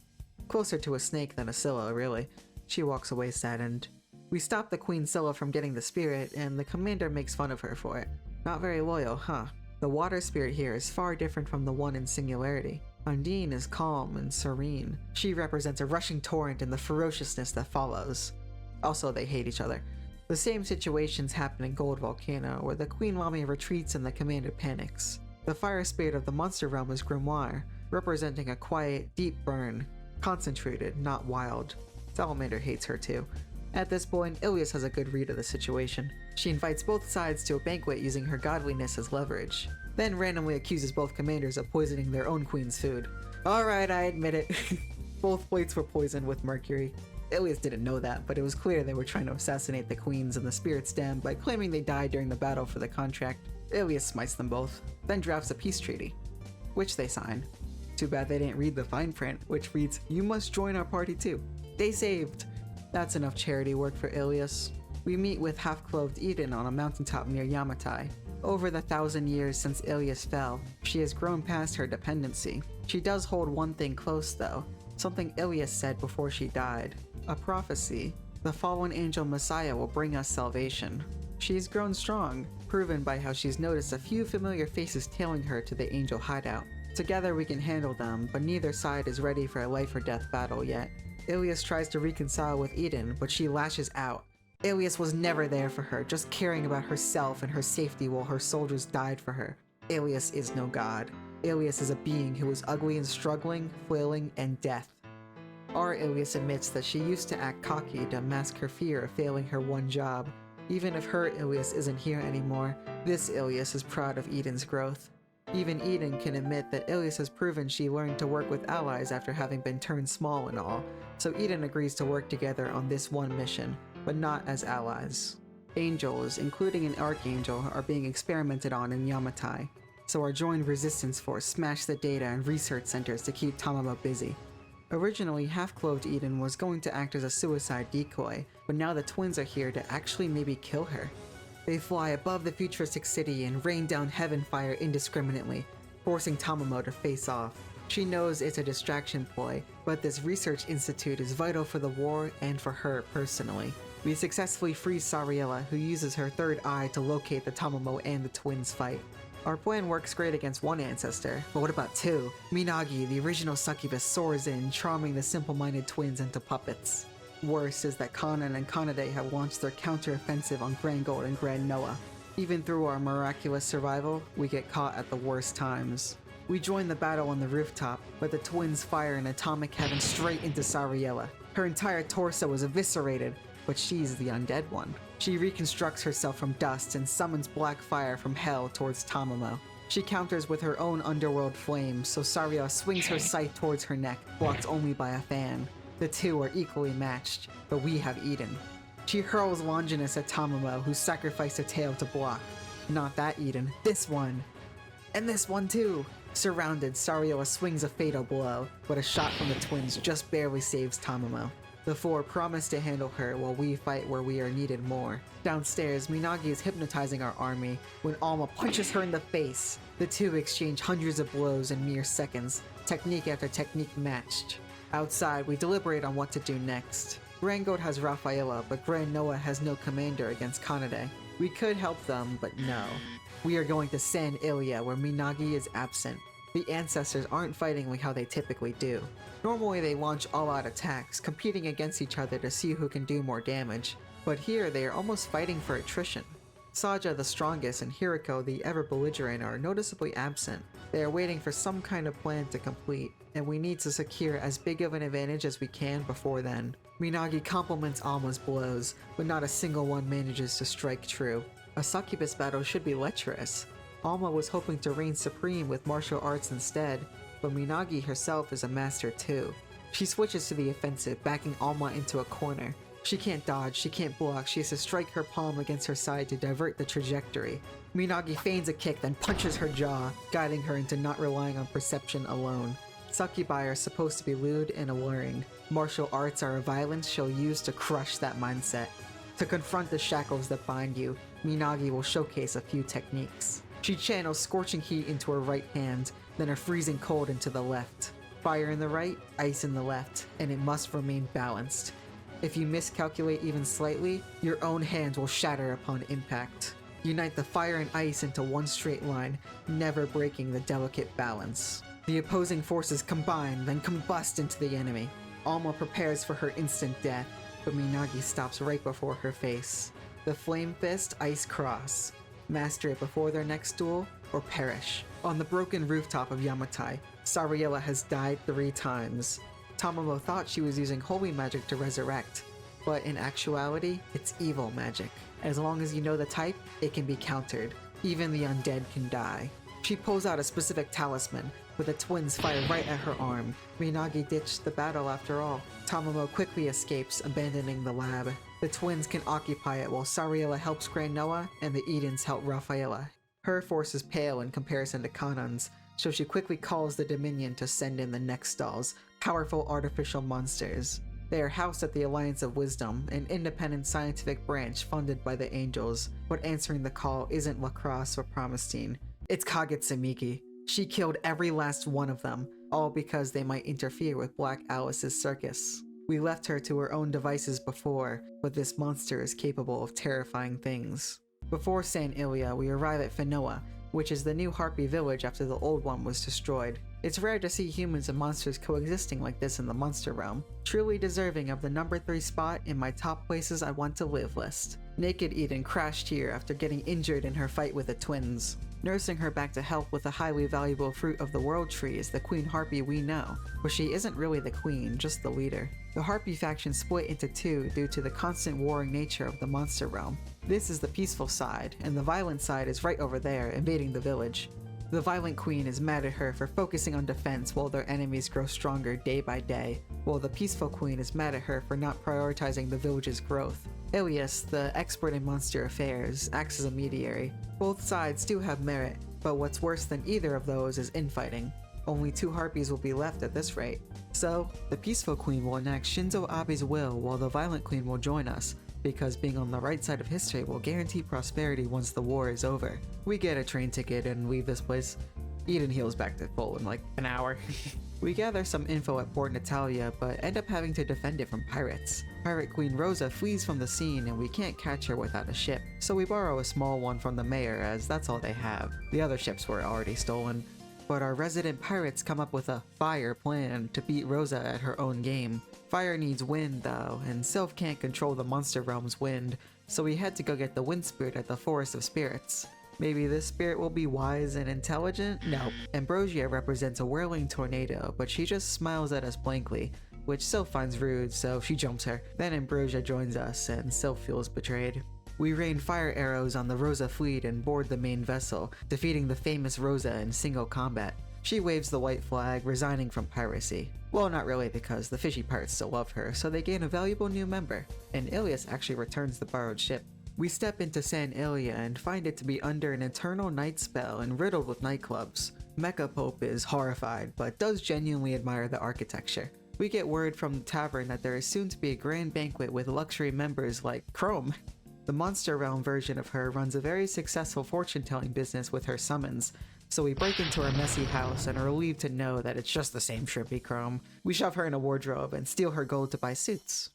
Closer to a snake than a Scylla, really. She walks away saddened. We stop the Queen Scylla from getting the spirit, and the commander makes fun of her for it. Not very loyal, huh? The water spirit here is far different from the one in Singularity. Undine is calm and serene. She represents a rushing torrent and the ferociousness that follows. Also, they hate each other. The same situations happen in Gold Volcano, where the Queen Lamia retreats and the commander panics. The fire spirit of the monster realm is Grimoire, representing a quiet, deep burn. Concentrated, not wild. Salamander hates her too. At this point, Ilias has a good read of the situation. She invites both sides to a banquet using her godliness as leverage, then randomly accuses both commanders of poisoning their own queen's food. Alright, I admit it. Both plates were poisoned with mercury. Ilias didn't know that, but it was clear they were trying to assassinate the queens in the Spirit's Dam by claiming they died during the battle for the contract. Ilias smites them both, then drafts a peace treaty, which they sign. Too bad they didn't read the fine print, which reads, "You must join our party too." Day saved! That's enough charity work for Ilias. We meet with half-clothed Eden on a mountaintop near Yamatai. Over the 1,000 years since Ilias fell, she has grown past her dependency. She does hold one thing close though, something Ilias said before she died. A prophecy. The fallen angel Messiah will bring us salvation. She's grown strong, proven by how she's noticed a few familiar faces tailing her to the angel hideout. Together we can handle them, but neither side is ready for a life or death battle yet. Ilias tries to reconcile with Eden, but she lashes out. Ilias was never there for her, just caring about herself and her safety while her soldiers died for her. Ilias is no god. Ilias is a being who is ugly and struggling, flailing, and death. Our Ilias admits that she used to act cocky to mask her fear of failing her one job. Even if her Ilias isn't here anymore, this Ilias is proud of Eden's growth. Even Eden can admit that Ilias has proven she learned to work with allies after having been turned small and all, so Eden agrees to work together on this one mission, but not as allies. Angels, including an archangel, are being experimented on in Yamatai, so our joined resistance force smashed the data and research centers to keep Tamamo busy. Originally, half-clothed Eden was going to act as a suicide decoy, but now the twins are here to actually maybe kill her. They fly above the futuristic city and rain down heaven fire indiscriminately, forcing Tamamo to face off. She knows it's a distraction ploy, but this research institute is vital for the war and for her personally. We successfully free Sariella, who uses her third eye to locate the Tamamo and the twins fight. Our plan works great against one ancestor, but what about two? Minagi, the original succubus, soars in, charming the simple-minded twins into puppets. Worse is that Kanan and Kanade have launched their counter-offensive on Grand Gold and Grand Noah. Even through our miraculous survival, we get caught at the worst times. We join the battle on the rooftop, but the twins fire an atomic heaven straight into Sariella. Her entire torso is eviscerated, but she's the undead one. She reconstructs herself from dust and summons black fire from hell towards Tamamo. She counters with her own underworld flame, so Sariella swings her scythe towards her neck, blocked only by a fan. The two are equally matched, but we have Eden. She hurls Longinus at Tamamo, who sacrificed a tail to block. Not that Eden, this one! And this one too! Surrounded, Sariella swings a fatal blow, but a shot from the twins just barely saves Tamamo. The four promise to handle her while we fight where we are needed more. Downstairs, Minagi is hypnotizing our army when Alma punches her in the face. The two exchange hundreds of blows in mere seconds, technique after technique matched. Outside, we deliberate on what to do next. Grand Gold has Rafaela, but Grand Noah has no commander against Kanade. We could help them, but no. We are going to San Ilia, where Minagi is absent. The ancestors aren't fighting like how they typically do. Normally they launch all-out attacks, competing against each other to see who can do more damage. But here they are almost fighting for attrition. Saja the strongest and Hiriko the ever-belligerent are noticeably absent. They are waiting for some kind of plan to complete, and we need to secure as big of an advantage as we can before then. Minagi complements Alma's blows, but not a single one manages to strike true. A succubus battle should be lecherous. Alma was hoping to reign supreme with martial arts instead, but Minagi herself is a master too. She switches to the offensive, backing Alma into a corner. She can't dodge, she can't block, she has to strike her palm against her side to divert the trajectory. Minagi feigns a kick, then punches her jaw, guiding her into not relying on perception alone. Succubi are supposed to be lewd and alluring. Martial arts are a violence she'll use to crush that mindset. To confront the shackles that bind you, Minagi will showcase a few techniques. She channels scorching heat into her right hand, then a freezing cold into the left. Fire in the right, ice in the left, and it must remain balanced. If you miscalculate even slightly, your own hand will shatter upon impact. Unite the fire and ice into one straight line, never breaking the delicate balance. The opposing forces combine, then combust into the enemy. Alma prepares for her instant death, but Minagi stops right before her face. The Flame Fist Ice Cross. Master it before their next duel, or perish. On the broken rooftop of Yamatai, Sariella has died 3 times. Tamamo thought she was using holy magic to resurrect. but in actuality, it's evil magic. As long as you know the type, it can be countered. Even the undead can die. She pulls out a specific talisman, with the twins fire right at her arm. Minagi ditched the battle after all. Tamamo quickly escapes, abandoning the lab. The twins can occupy it while Sariella helps Grand Noah and the Edens help Rafaela. Her forces pale in comparison to Kanan's, so she quickly calls the Dominion to send in the next dolls, powerful artificial monsters. They are housed at the Alliance of Wisdom, an independent scientific branch funded by the Angels, but answering the call isn't Lacrosse or Promestine. It's Kagetsu. She killed every last one of them, all because they might interfere with Black Alice's circus. We left her to her own devices before, but this monster is capable of terrifying things. Before San Ilia, we arrive at Finoa, which is the new Harpy village after the old one was destroyed. It's rare to see humans and monsters coexisting like this in the monster realm, truly deserving of the number 3 spot in my top places I want to live list. Naked Eden crashed here after getting injured in her fight with the twins. Nursing her back to health with the highly valuable fruit of the world tree is the Queen Harpy we know, but she isn't really the queen, just the leader. The Harpy faction split into 2 due to the constant warring nature of the monster realm. This is the peaceful side, and the violent side is right over there, invading the village. The violent queen is mad at her for focusing on defense while their enemies grow stronger day by day, while the peaceful queen is mad at her for not prioritizing the village's growth. Ilias, the expert in monster affairs, acts as a mediary. Both sides do have merit, but what's worse than either of those is infighting. Only 2 harpies will be left at this rate. So, the peaceful queen will enact Shinzo Abe's will while the violent queen will join us, because being on the right side of history will guarantee prosperity once the war is over. We get a train ticket and leave this place. Eden heals back to full in like an hour. We gather some info at Port Natalia, but end up having to defend it from pirates. Pirate Queen Rosa flees from the scene and we can't catch her without a ship, so we borrow a small one from the mayor as that's all they have. The other ships were already stolen. But our resident pirates come up with a fire plan to beat Rosa at her own game. Fire needs wind though, and Sylph can't control the monster realm's wind, so we had to go get the wind spirit at the Forest of Spirits. Maybe this spirit will be wise and intelligent? No. Ambrosia represents a whirling tornado, but she just smiles at us blankly, which Sylph finds rude, so she jumps her. Then Ambrosia joins us, and Sylph feels betrayed. We rain fire arrows on the Rosa fleet and board the main vessel, defeating the famous Rosa in single combat. She waves the white flag, resigning from piracy. Well, not really, because the fishy pirates still love her, so they gain a valuable new member, and Ilias actually returns the borrowed ship. We step into San Ilia and find it to be under an eternal night spell and riddled with nightclubs. Mecha Pope is horrified, but does genuinely admire the architecture. We get word from the tavern that there is soon to be a grand banquet with luxury members like Chrome. The Monster Realm version of her runs a very successful fortune-telling business with her summons, so we break into her messy house and are relieved to know that it's just the same Shrimpy Chrome. We shove her in a wardrobe and steal her gold to buy suits.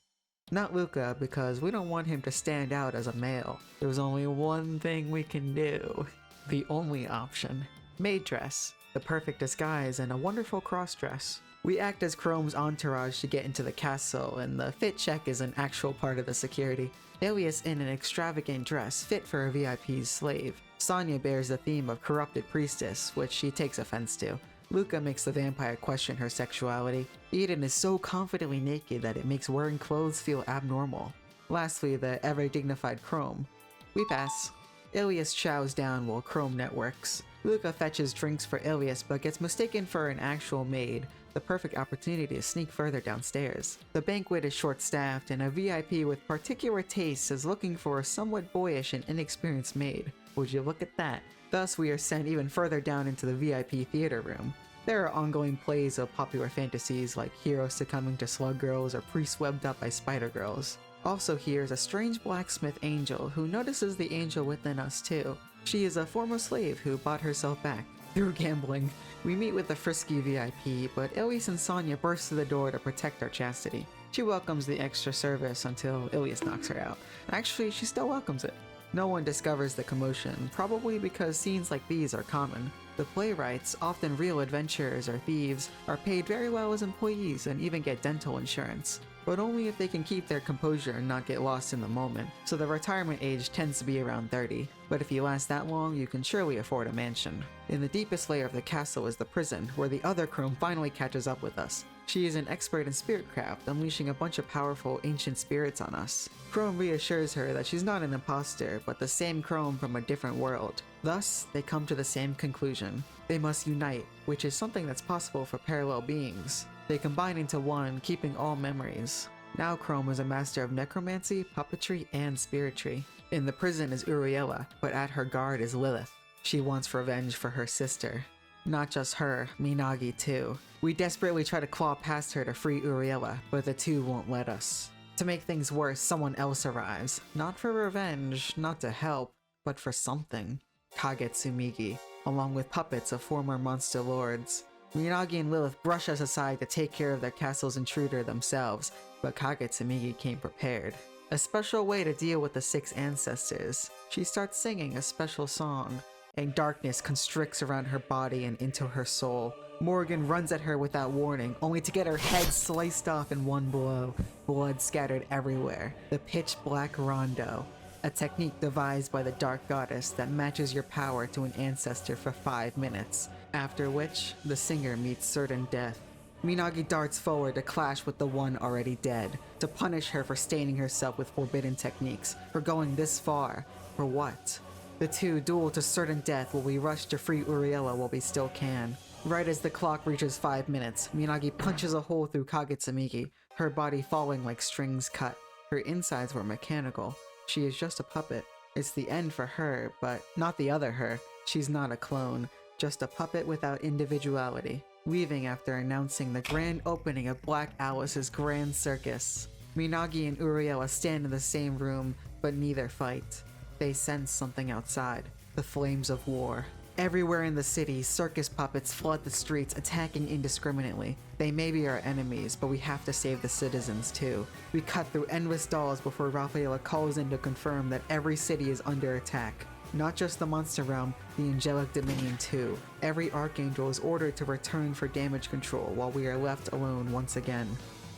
Not Luca, because we don't want him to stand out as a male. There's only one thing we can do. The only option. Maid dress, the perfect disguise, and a wonderful cross-dress. We act as Chrome's entourage to get into the castle, and the fit check is an actual part of the security. Ilias in an extravagant dress fit for a VIP's slave. Sonya bears the theme of corrupted priestess, which she takes offense to. Luca makes the vampire question her sexuality. Eden is so confidently naked that it makes wearing clothes feel abnormal. Lastly, the ever-dignified Chrome. We pass. Ilias chows down while Chrome networks. Luca fetches drinks for Ilias but gets mistaken for an actual maid, the perfect opportunity to sneak further downstairs. The banquet is short-staffed and a VIP with particular tastes is looking for a somewhat boyish and inexperienced maid. Would you look at that? Thus, we are sent even further down into the VIP theater room. There are ongoing plays of popular fantasies like heroes succumbing to slug girls or priests swept up by spider girls. Also here is a strange blacksmith angel who notices the angel within us too. She is a former slave who bought herself back through gambling. We meet with the frisky VIP, but Ilias and Sonya burst through the door to protect our chastity. She welcomes the extra service until Ilias knocks her out. Actually, she still welcomes it. No one discovers the commotion, probably because scenes like these are common. The playwrights, often real adventurers or thieves, are paid very well as employees and even get dental insurance, but only if they can keep their composure and not get lost in the moment, so the retirement age tends to be around 30, but if you last that long, you can surely afford a mansion. In the deepest layer of the castle is the prison, where the other Chrome finally catches up with us. She is an expert in spiritcraft, unleashing a bunch of powerful ancient spirits on us. Chrome reassures her that she's not an imposter, but the same Chrome from a different world. Thus, they come to the same conclusion. They must unite, which is something that's possible for parallel beings. They combine into one, keeping all memories. Now Chrome is a master of necromancy, puppetry, and spiritry. In the prison is Uriella, but at her guard is Lilith. She wants revenge for her sister. Not just her, Minagi too. We desperately try to claw past her to free Uriella, but the two won't let us. To make things worse, someone else arrives. Not for revenge, not to help, but for something. Kage-Tsumigi, along with puppets of former monster lords. Minagi and Lilith brush us aside to take care of their castle's intruder themselves, but Kage-Tsumigi came prepared. A special way to deal with the 6 ancestors. She starts singing a special song, and darkness constricts around her body and into her soul. Morgan runs at her without warning, only to get her head sliced off in one blow, blood scattered everywhere. The pitch black rondo, a technique devised by the Dark Goddess that matches your power to an ancestor for 5 minutes, after which the singer meets certain death. Minagi darts forward to clash with the one already dead, to punish her for staining herself with forbidden techniques, for going this far. For what? The two duel to certain death while we rush to free Uriella while we still can. Right as the clock reaches 5 minutes, Minagi punches a hole through Kage-Tsumigi, her body falling like strings cut. Her insides were mechanical. She is just a puppet. It's the end for her, but not the other her. She's not a clone, just a puppet without individuality. Leaving after announcing the grand opening of Black Alice's Grand Circus. Minagi and Uriella stand in the same room, but neither fight. They sense something outside, the flames of war. Everywhere in the city, circus puppets flood the streets, attacking indiscriminately. They may be our enemies, but we have to save the citizens too. We cut through endless dolls before Rafaela calls in to confirm that every city is under attack. Not just the monster realm, the angelic dominion too. Every archangel is ordered to return for damage control while we are left alone once again.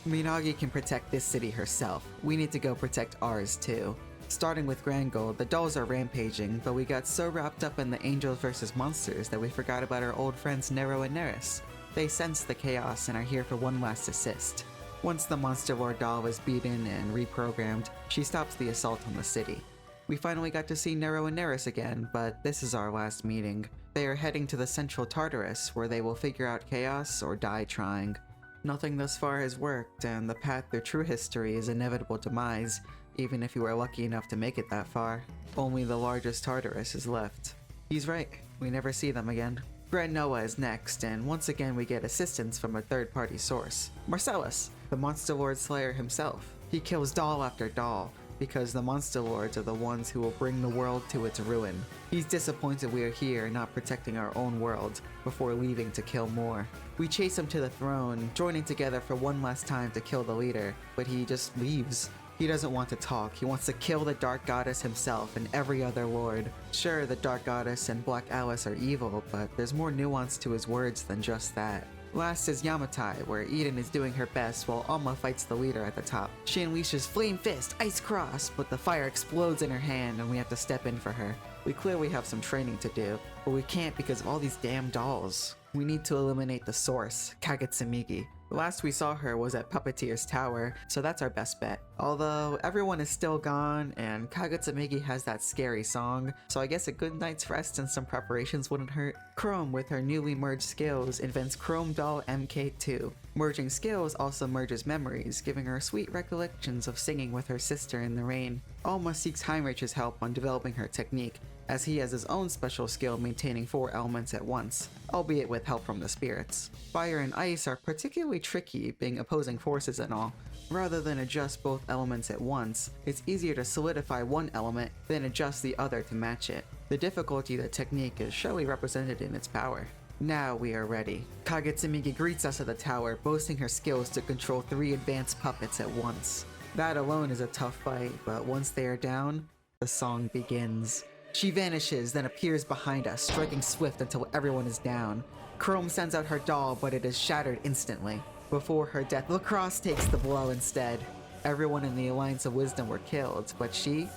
Minagi can protect this city herself. We need to go protect ours too. Starting with Grand Gold, the dolls are rampaging, but we got so wrapped up in the angels versus monsters that we forgot about our old friends Nero and Neris. They sense the chaos and are here for one last assist. Once the Monster Lord doll is beaten and reprogrammed, she stops the assault on the city. We finally got to see Nero and Neris again, but this is our last meeting. They are heading to the Central Tartarus, where they will figure out chaos or die trying. Nothing thus far has worked, and the path through true history is inevitable demise, even if you are lucky enough to make it that far. Only the largest Tartarus is left. He's right, we never see them again. Grand Noah is next, and once again we get assistance from a third-party source. Marcellus, the Monster Lord Slayer himself. He kills doll after doll, because the Monster Lords are the ones who will bring the world to its ruin. He's disappointed we are here not protecting our own world before leaving to kill more. We chase him to the throne, joining together for one last time to kill the leader, but he just leaves. He doesn't want to talk. He wants to kill the Dark Goddess himself and every other lord. Sure, the Dark Goddess and Black Alice are evil, but there's more nuance to his words than just that. Last is Yamatai, where Eden is doing her best while Alma fights the leader at the top. She unleashes Flame Fist, Ice Cross, but the fire explodes in her hand and we have to step in for her. We clearly have some training to do, but we can't because of all these damn dolls. We need to eliminate the source, Kage-Tsumigi. The last we saw her was at Puppeteer's Tower, so that's our best bet. Although, everyone is still gone, and Kage-Tsumigi has that scary song, so I guess a good night's rest and some preparations wouldn't hurt. Chrome, with her newly merged skills, invents Chrome Doll MK2. Merging skills also merges memories, giving her sweet recollections of singing with her sister in the rain. Alma seeks Heinrich's help on developing her technique, as he has his own special skill maintaining 4 elements at once, albeit with help from the spirits. Fire and ice are particularly tricky, being opposing forces and all. Rather than adjust both elements at once, it's easier to solidify one element, then adjust the other to match it. The difficulty of the technique is surely represented in its power. Now we are ready. Kage-Tsumigi greets us at the tower, boasting her skills to control 3 advanced puppets at once. That alone is a tough fight, but once they are down, the song begins. She vanishes, then appears behind us, striking swift until everyone is down. Chrome sends out her doll, but it is shattered instantly. Before her death, Lacrosse takes the blow instead. Everyone in the Alliance of Wisdom were killed, but she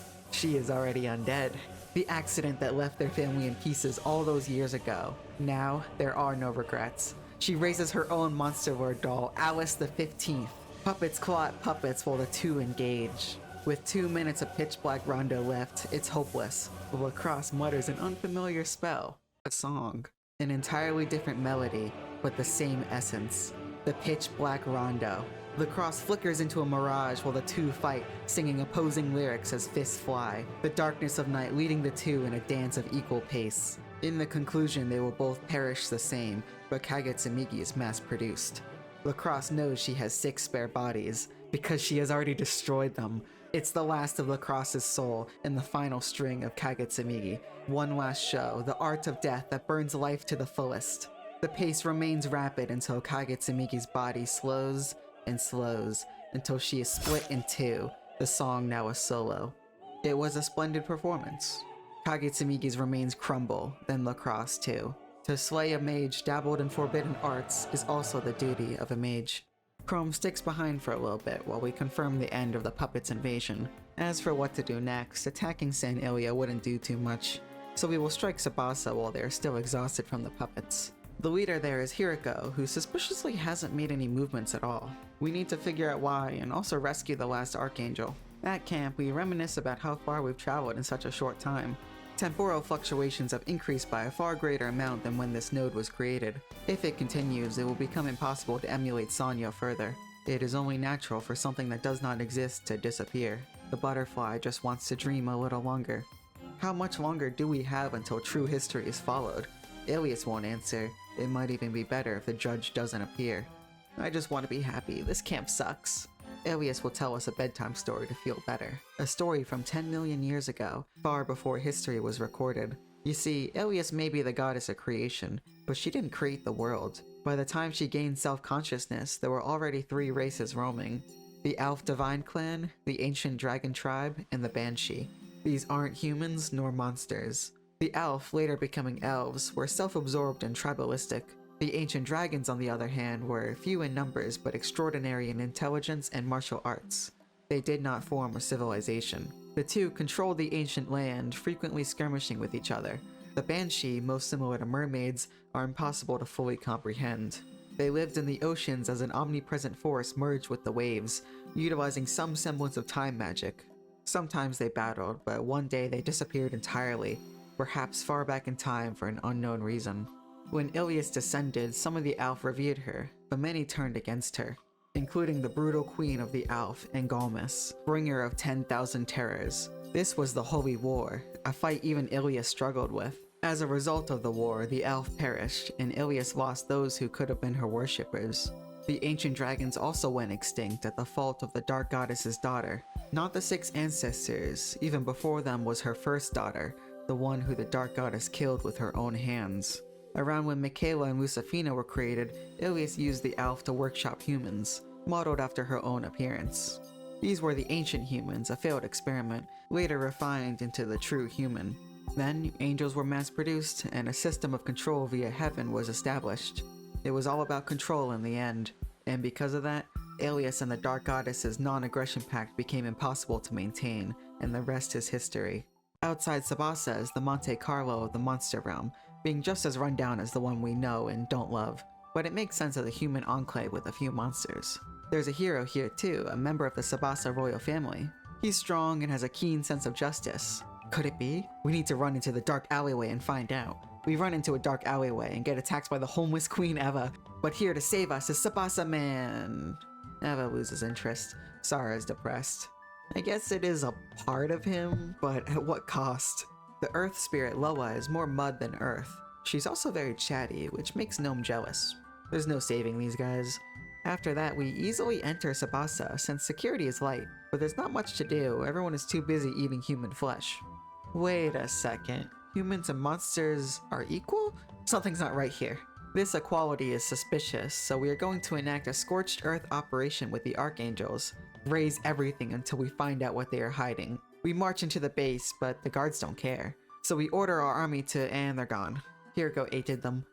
is already undead. The accident that left their family in pieces all those years ago. Now, there are no regrets. She raises her own Monster Lord doll, Alice the 15th. Puppets claw at puppets while the two engage. With 2 minutes of pitch black rondo left, it's hopeless. The Lacrosse mutters an unfamiliar spell. A song. An entirely different melody, but the same essence. The pitch black rondo. Lacrosse flickers into a mirage while the two fight, singing opposing lyrics as fists fly. The darkness of night leading the two in a dance of equal pace. In the conclusion, they will both perish the same, but Kagetsumeiki is mass-produced. Lacrosse knows she has 6 spare bodies, because she has already destroyed them. It's the last of Lacrosse's soul and the final string of Kagetsumeiki. One last show, the art of death that burns life to the fullest. The pace remains rapid until Kagetsumiki's body slows and slows until she is split in 2, the song now a solo. It was a splendid performance. Kagetsumiki's remains crumble, then Lacrosse too. To slay a mage dabbled in forbidden arts is also the duty of a mage. Chrome sticks behind for a little bit while we confirm the end of the puppet's invasion. As for what to do next, attacking San Ilya wouldn't do too much, so we will strike Tsubasa while they are still exhausted from the puppets. The leader there is Hiriko, who suspiciously hasn't made any movements at all. We need to figure out why and also rescue the last Archangel. At camp, we reminisce about how far we've traveled in such a short time. Temporal fluctuations have increased by a far greater amount than when this node was created. If it continues, it will become impossible to emulate Sanyo further. It is only natural for something that does not exist to disappear. The butterfly just wants to dream a little longer. How much longer do we have until true history is followed? Ilias won't answer. It might even be better if the judge doesn't appear. I just want to be happy. This camp sucks. Ilias will tell us a bedtime story to feel better. A story from 10 million years ago, far before history was recorded. You see, Ilias may be the goddess of creation, but she didn't create the world. By the time she gained self-consciousness, there were already 3 races roaming. The Elf Divine Clan, the Ancient Dragon Tribe, and the Banshee. These aren't humans nor monsters. The Elf, later becoming elves, were self-absorbed and tribalistic. The ancient dragons, on the other hand, were few in numbers but extraordinary in intelligence and martial arts. They did not form a civilization. The two controlled the ancient land, frequently skirmishing with each other. The Banshee, most similar to mermaids, are impossible to fully comprehend. They lived in the oceans as an omnipresent force merged with the waves, utilizing some semblance of time magic. Sometimes they battled, but one day they disappeared entirely, perhaps far back in time for an unknown reason. When Ilias descended, some of the Alf revered her, but many turned against her, including the brutal queen of the Alf, Engalmis, bringer of 10,000 terrors. This was the Holy War, a fight even Ilias struggled with. As a result of the war, the Alf perished, and Ilias lost those who could have been her worshippers. The ancient dragons also went extinct at the fault of the Dark Goddess's daughter. Not the 6 ancestors, even before them was her first daughter, the one who the Dark Goddess killed with her own hands. Around when Michaela and Lucifina were created, Ilias used the Alf to workshop humans, modeled after her own appearance. These were the ancient humans, a failed experiment, later refined into the true human. Then, angels were mass-produced, and a system of control via heaven was established. It was all about control in the end, and because of that, Ilias and the Dark Goddess's non-aggression pact became impossible to maintain, and the rest is history. Outside Tsubasa is the Monte Carlo of the monster realm, being just as run down as the one we know and don't love. But it makes sense as a human enclave with a few monsters. There's a hero here too, a member of the Tsubasa royal family. He's strong and has a keen sense of justice. Could it be? We need to run into the dark alleyway and find out. We run into a dark alleyway and get attacked by the homeless Queen Eva, but here to save us is Tsubasa Man. Eva loses interest. Sara is depressed. I guess it is a part of him, but at what cost? The earth spirit Loa is more mud than earth. She's also very chatty, which makes Gnome jealous. There's no saving these guys. After that, we easily enter Tsubasa since security is light, but there's not much to do. Everyone is too busy eating human flesh. Wait a second. Humans and monsters are equal? Something's not right here. This equality is suspicious, so we are going to enact a scorched earth operation with the Archangels. Raise everything until we find out what they are hiding. We march into the base, but the guards don't care. So we order our army to, and they're gone. Hiriko aided them.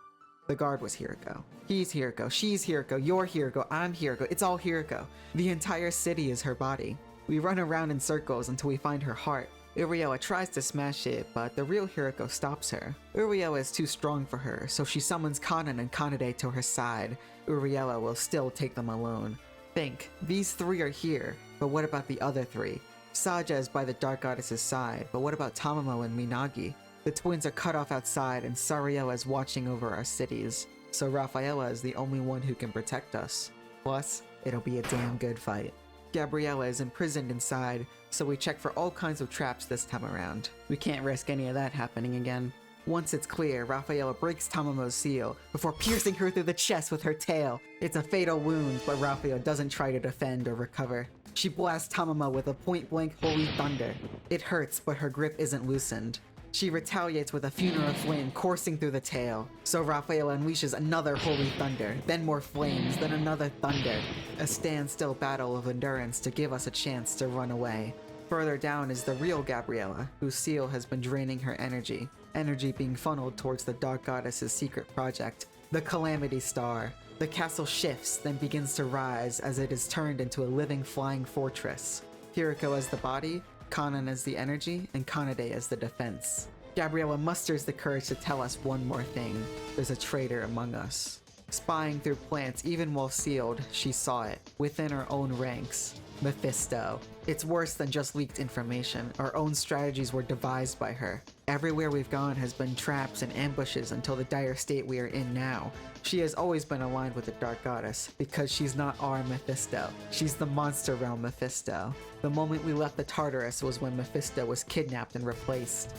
The guard was Hiriko. He's Hiriko, she's Hiriko, you're Hiriko, I'm Hiriko, it's all Hiriko. The entire city is her body. We run around in circles until we find her heart. Uriella tries to smash it, but the real Hiriko stops her. Uriella is too strong for her, so she summons Kanan and Kanade to her side. Uriella will still take them alone. Think, these three are here, but what about the other three? Saja is by the Dark Goddess's side, but what about Tamamo and Minagi? The twins are cut off outside and Sariella is watching over our cities, so Rafaela is the only one who can protect us. Plus, it'll be a damn good fight. Gabriella is imprisoned inside, so we check for all kinds of traps this time around. We can't risk any of that happening again. Once it's clear, Rafaela breaks Tamamo's seal before piercing her through the chest with her tail. It's a fatal wound, but Rafaela doesn't try to defend or recover. She blasts Tamamo with a point-blank Holy Thunder. It hurts, but her grip isn't loosened. She retaliates with a funeral flame coursing through the tail, so Rafaela unleashes another Holy Thunder, then more flames, then another thunder. A standstill battle of endurance to give us a chance to run away. Further down is the real Gabriella, whose seal has been draining her energy being funneled towards the Dark Goddess's secret project, the Calamity Star. The castle shifts, then begins to rise as it is turned into a living flying fortress. Hiriko as the body, Kanan as the energy, and Kanade as the defense. Gabriella musters the courage to tell us one more thing. There's a traitor among us. Spying through plants even while sealed, she saw it, within her own ranks. Mephisto. It's worse than just leaked information. Our own strategies were devised by her. Everywhere we've gone has been traps and ambushes until the dire state we are in now. She has always been aligned with the Dark Goddess, because she's not our Mephisto. She's the monster realm Mephisto. The moment we left the Tartarus was when Mephisto was kidnapped and replaced.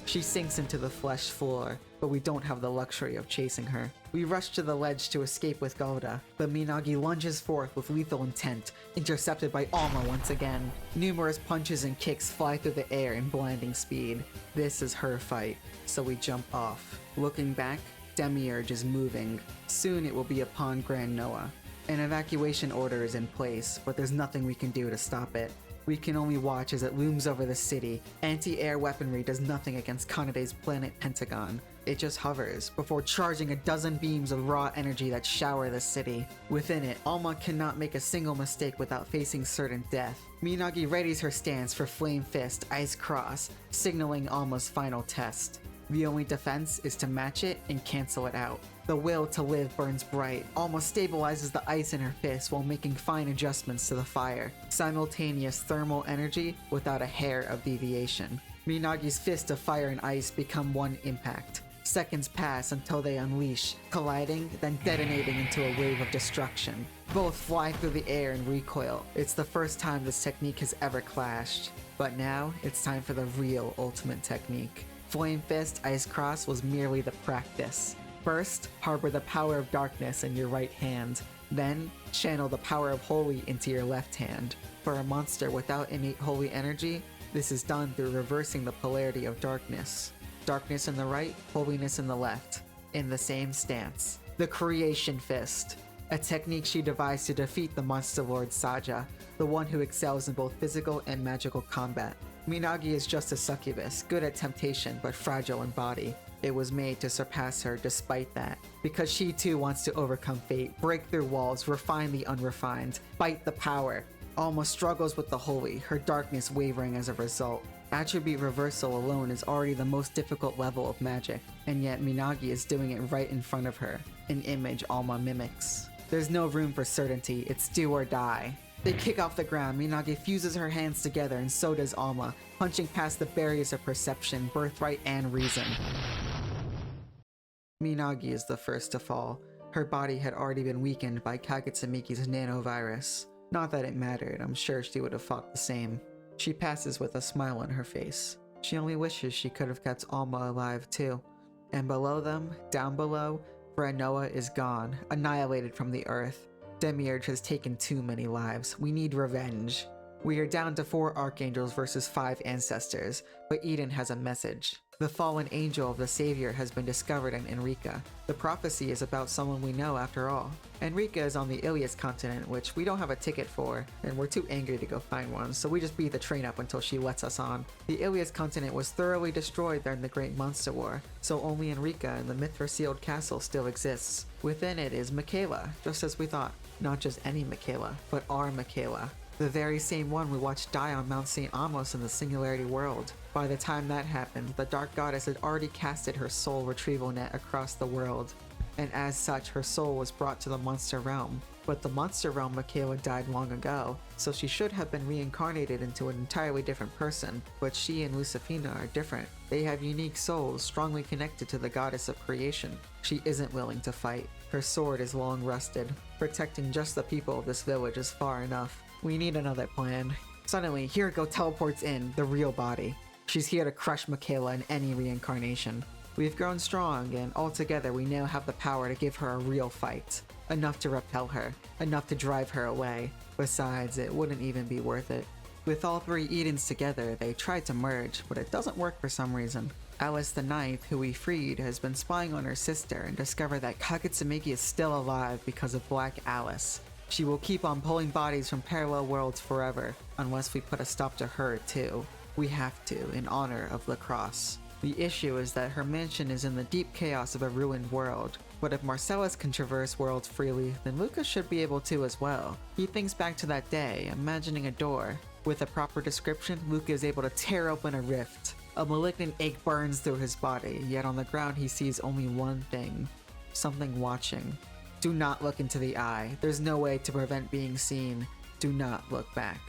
She sinks into the flesh floor, but we don't have the luxury of chasing her. We rush to the ledge to escape with Golda, but Minagi lunges forth with lethal intent, intercepted by Alma once again. Numerous punches and kicks fly through the air in blinding speed. This is her fight, so we jump off. Looking back, Demiurge is moving. Soon it will be upon Grand Noah. An evacuation order is in place, but there's nothing we can do to stop it. We can only watch as it looms over the city. Anti-air weaponry does nothing against Kanade's planet Pentagon. It just hovers, before charging a dozen beams of raw energy that shower the city. Within it, Alma cannot make a single mistake without facing certain death. Minagi readies her stance for Flame Fist, Ice Cross, signaling Alma's final test. The only defense is to match it and cancel it out. The will to live burns bright. Alma stabilizes the ice in her fist while making fine adjustments to the fire. Simultaneous thermal energy without a hair of deviation. Minagi's fist of fire and ice become one impact. Seconds pass until they unleash, colliding, then detonating into a wave of destruction. Both fly through the air and recoil. It's the first time this technique has ever clashed. But now, it's time for the real ultimate technique. Flame Fist Ice Cross was merely the practice. First, harbor the power of darkness in your right hand. Then, channel the power of holy into your left hand. For a monster without innate holy energy, this is done through reversing the polarity of darkness. Darkness in the right, holiness in the left. In the same stance. The Creation Fist. A technique she devised to defeat the monster lord Saja, the one who excels in both physical and magical combat. Minagi is just a succubus, good at temptation but fragile in body. It was made to surpass her despite that, because she too wants to overcome fate, break through walls, refine the unrefined, fight the power. Alma struggles with the holy, her darkness wavering as a result. Attribute reversal alone is already the most difficult level of magic, and yet Minagi is doing it right in front of her, an image Alma mimics. There's no room for certainty, it's do or die. They kick off the ground, Minagi fuses her hands together and so does Alma, punching past the barriers of perception, birthright, and reason. Minagi is the first to fall. Her body had already been weakened by Kagetsumiki's nanovirus. Not that it mattered, I'm sure she would have fought the same. She passes with a smile on her face. She only wishes she could have kept Alma alive too. And below them, down below, Noah is gone, annihilated from the earth. Demiurge has taken too many lives. We need revenge. We are down to 4 archangels versus 5 ancestors, but Eden has a message. The fallen angel of the savior has been discovered in Enrica. The prophecy is about someone we know after all. Enrica is on the Ilias continent, which we don't have a ticket for, and we're too angry to go find one, so we just beat the train up until she lets us on. The Ilias continent was thoroughly destroyed during the Great Monster War, so only Enrica and the Mithra-sealed castle still exists. Within it is Michaela, just as we thought. Not just any Michaela, but our Michaela. The very same one we watched die on Mount St. Amos in the Singularity world. By the time that happened, the Dark Goddess had already casted her soul retrieval net across the world, and as such, her soul was brought to the monster realm. But the monster realm Michaela died long ago, so she should have been reincarnated into an entirely different person, but she and Lucifina are different. They have unique souls strongly connected to the goddess of creation. She isn't willing to fight. Her sword is long rusted. Protecting just the people of this village is far enough. We need another plan. Suddenly, Hiriko teleports in, the real body. She's here to crush Michaela in any reincarnation. We've grown strong, and altogether we now have the power to give her a real fight. Enough to repel her, enough to drive her away. Besides, it wouldn't even be worth it. With all three Edens together, they tried to merge, but it doesn't work for some reason. Alice the Ninth, who we freed, has been spying on her sister and discovered that Kagetsumeiki is still alive because of Black Alice. She will keep on pulling bodies from parallel worlds forever, unless we put a stop to her too. We have to, in honor of Lacrosse. The issue is that her mansion is in the deep chaos of a ruined world. But if Marcellus can traverse worlds freely, then Lucas should be able to as well. He thinks back to that day, imagining a door. With a proper description, Luca is able to tear open a rift. A malignant ache burns through his body, yet on the ground he sees only one thing. Something watching. Do not look into the eye. There's no way to prevent being seen. Do not look back.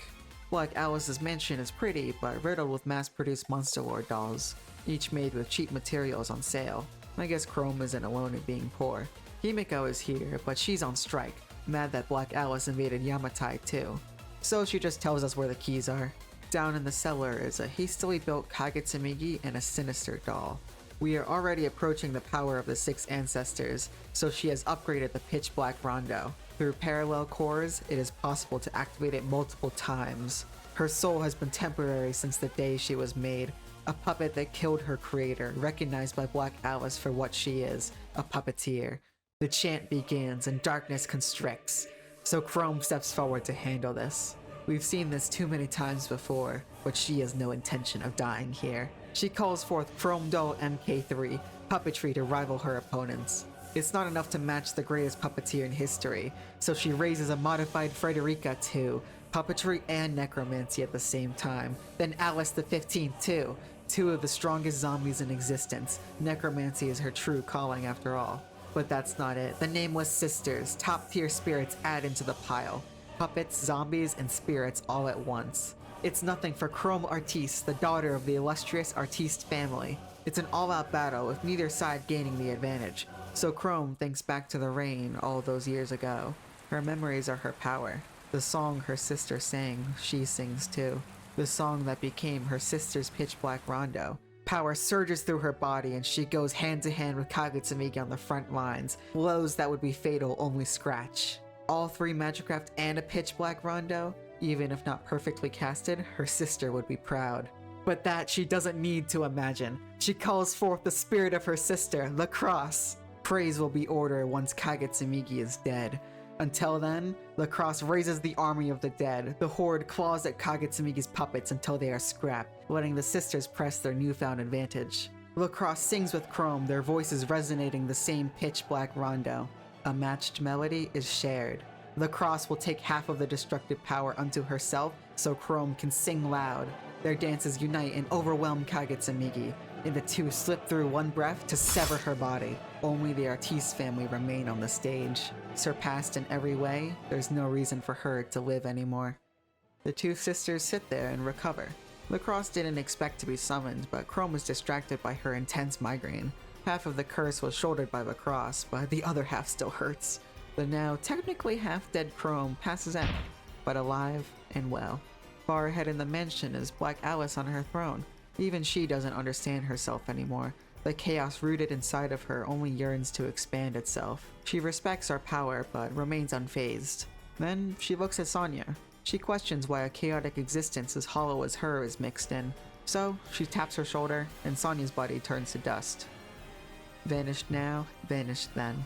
Black Alice's mansion is pretty, but riddled with mass-produced Monster Lord dolls, each made with cheap materials on sale. I guess Chrome isn't alone in being poor. Himiko is here, but she's on strike, mad that Black Alice invaded Yamatai too. So she just tells us where the keys are. Down in the cellar is a hastily built Kagetsumeiki and a sinister doll. We are already approaching the power of the six ancestors, so she has upgraded the pitch black rondo. Through parallel cores, it is possible to activate it multiple times. Her soul has been temporary since the day she was made, a puppet that killed her creator, recognized by Black Alice for what she is, a puppeteer. The chant begins and darkness constricts, so Chrome steps forward to handle this. We've seen this too many times before, but she has no intention of dying here. She calls forth Chrome Doll MK3, puppetry to rival her opponents. It's not enough to match the greatest puppeteer in history, so she raises a modified Frederica too, puppetry and necromancy at the same time. Then Alice the 15th too, two of the strongest zombies in existence. Necromancy is her true calling after all. But that's not it. The Nameless Sisters, top tier spirits add into the pile. Puppets, zombies, and spirits all at once. It's nothing for Chrome Artiste, the daughter of the illustrious Artiste family. It's an all-out battle with neither side gaining the advantage. So Chrome thinks back to the rain all those years ago. Her memories are her power. The song her sister sang, she sings too. The song that became her sister's pitch black rondo. Power surges through her body and she goes hand to hand with Kagetsumeiki on the front lines. Blows that would be fatal only scratch. All three Magicraft and a pitch black rondo? Even if not perfectly casted, her sister would be proud. But that she doesn't need to imagine. She calls forth the spirit of her sister, Lacrosse. Praise will be order once Kagetsumeiki is dead. Until then, Lacrosse raises the army of the dead. The horde claws at Kagetsumiki's puppets until they are scrapped, letting the sisters press their newfound advantage. Lacrosse sings with Chrome, their voices resonating the same pitch black rondo. A matched melody is shared. Lacrosse will take half of the destructive power unto herself, so Chrome can sing loud. Their dances unite and overwhelm Kagetsumeiki, and the two slip through one breath to sever her body. Only the Artiste family remain on the stage. Surpassed in every way, there's no reason for her to live anymore. The two sisters sit there and recover. Lacrosse didn't expect to be summoned, but Chrome was distracted by her intense migraine. Half of the curse was shouldered by Lacrosse, but the other half still hurts. The now technically half-dead Chrome passes out, but alive and well. Far ahead in the mansion is Black Alice on her throne. Even she doesn't understand herself anymore. The chaos rooted inside of her only yearns to expand itself. She respects our power, but remains unfazed. Then she looks at Sonya. She questions why a chaotic existence as hollow as her is mixed in. So she taps her shoulder, and Sonya's body turns to dust. Vanished now, vanished then.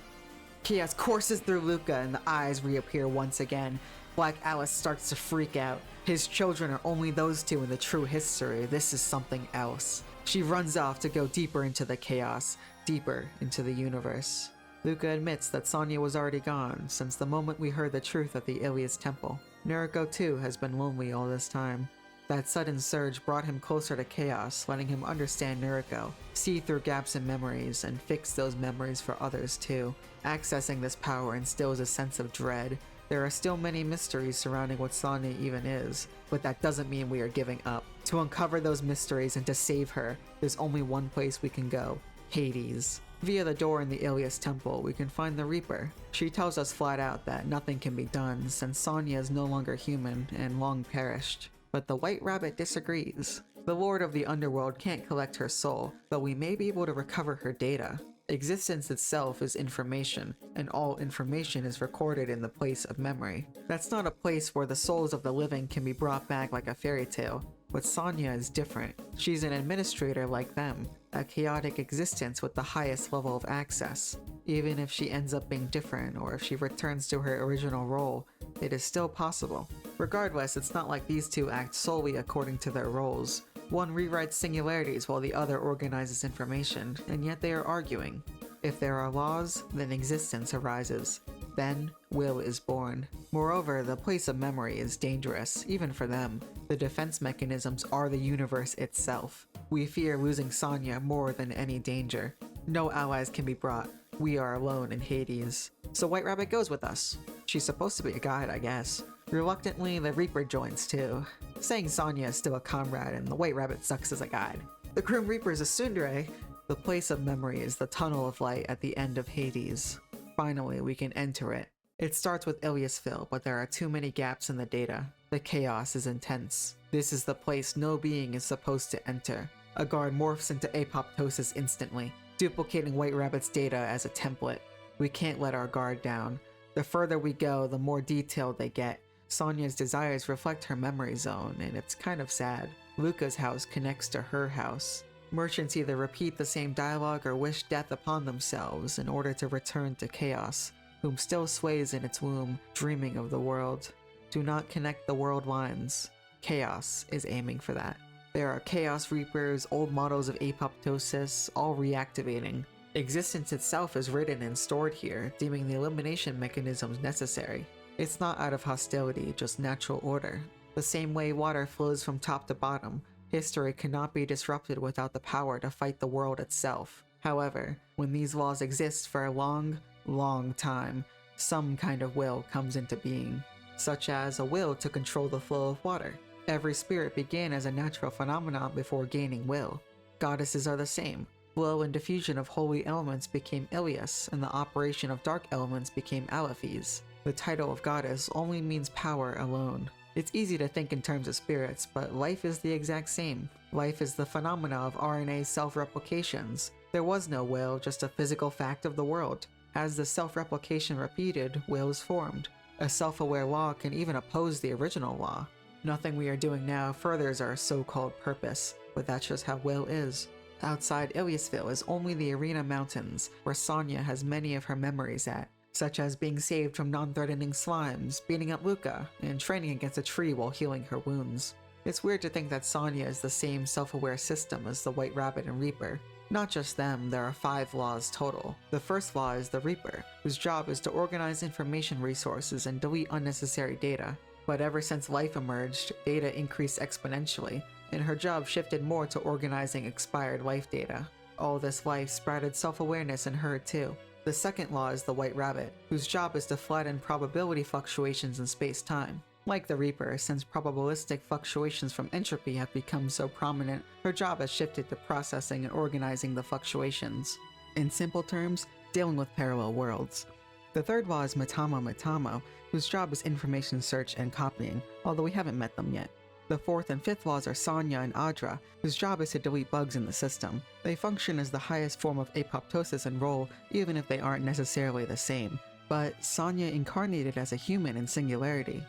Chaos courses through Luca and the eyes reappear once again. Black Alice starts to freak out. His children are only those two in the true history. This is something else. She runs off to go deeper into the chaos, deeper into the universe. Luca admits that Sonya was already gone since the moment we heard the truth at the Ilias Temple. Naruko too has been lonely all this time. That sudden surge brought him closer to Chaos, letting him understand Naruko, see through gaps in memories, and fix those memories for others too. Accessing this power instills a sense of dread. There are still many mysteries surrounding what Sonya even is, but that doesn't mean we are giving up. To uncover those mysteries and to save her, there's only one place we can go: Hades. Via the door in the Ilias Temple, we can find the Reaper. She tells us flat out that nothing can be done since Sonya is no longer human and long perished. But the White Rabbit disagrees. The Lord of the Underworld can't collect her soul, but we may be able to recover her data. Existence itself is information, and all information is recorded in the place of memory. That's not a place where the souls of the living can be brought back like a fairy tale, but Sonya is different. She's an administrator like them, a chaotic existence with the highest level of access. Even if she ends up being different, or if she returns to her original role, it is still possible. Regardless, it's not like these two act solely according to their roles. One rewrites singularities while the other organizes information, and yet they are arguing. If there are laws, then existence arises. Then, will is born. Moreover, the place of memory is dangerous, even for them. The defense mechanisms are the universe itself. We fear losing Sonya more than any danger. No allies can be brought. We are alone in Hades. So White Rabbit goes with us. She's supposed to be a guide, I guess. Reluctantly, the Reaper joins too, saying Sonya is still a comrade and the White Rabbit sucks as a guide. The Grim Reaper is a tsundere. The place of memory is the tunnel of light at the end of Hades. Finally, we can enter it. It starts with Iliasville, but there are too many gaps in the data. The chaos is intense. This is the place no being is supposed to enter. A guard morphs into apoptosis instantly, duplicating White Rabbit's data as a template. We can't let our guard down. The further we go, the more detailed they get. Sonya's desires reflect her memory zone, and it's kind of sad. Luca's house connects to her house. Merchants either repeat the same dialogue or wish death upon themselves in order to return to Chaos, whom still sways in its womb, dreaming of the world. Do not connect the world lines. Chaos is aiming for that. There are Chaos Reapers, old models of apoptosis, all reactivating. Existence itself is written and stored here, deeming the elimination mechanisms necessary. It's not out of hostility, just natural order. The same way water flows from top to bottom, history cannot be disrupted without the power to fight the world itself. However, when these laws exist for a long, long time, some kind of will comes into being, such as a will to control the flow of water. Every spirit began as a natural phenomenon before gaining will. Goddesses are the same. Flow and diffusion of holy elements became Ilias, and the operation of dark elements became Alephes. The title of goddess only means power alone. It's easy to think in terms of spirits, but life is the exact same. Life is the phenomena of RNA self-replications. There was no will, just a physical fact of the world. As the self-replication repeated, will is formed. A self-aware law can even oppose the original law. Nothing we are doing now furthers our so-called purpose, but that's just how will is. Outside Iliasville is only the Arena Mountains, where Sonya has many of her memories at, such as being saved from non-threatening slimes, beating up Luca, and training against a tree while healing her wounds. It's weird to think that Sonya is the same self-aware system as the White Rabbit and Reaper. Not just them, there are 5 laws total. The first law is the Reaper, whose job is to organize information resources and delete unnecessary data. But ever since life emerged, data increased exponentially, and her job shifted more to organizing expired life data. All this life sprouted self-awareness in her too. The second law is the White Rabbit, whose job is to flatten probability fluctuations in space-time. Like the Reaper, since probabilistic fluctuations from entropy have become so prominent, her job has shifted to processing and organizing the fluctuations. In simple terms, dealing with parallel worlds. The third law is Matamo, whose job is information search and copying, although we haven't met them yet. The fourth and fifth laws are Sonya and Adra, whose job is to delete bugs in the system. They function as the highest form of apoptosis and role, even if they aren't necessarily the same. But Sonya incarnated as a human in Singularity.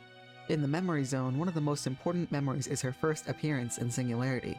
In the memory zone, one of the most important memories is her first appearance in Singularity.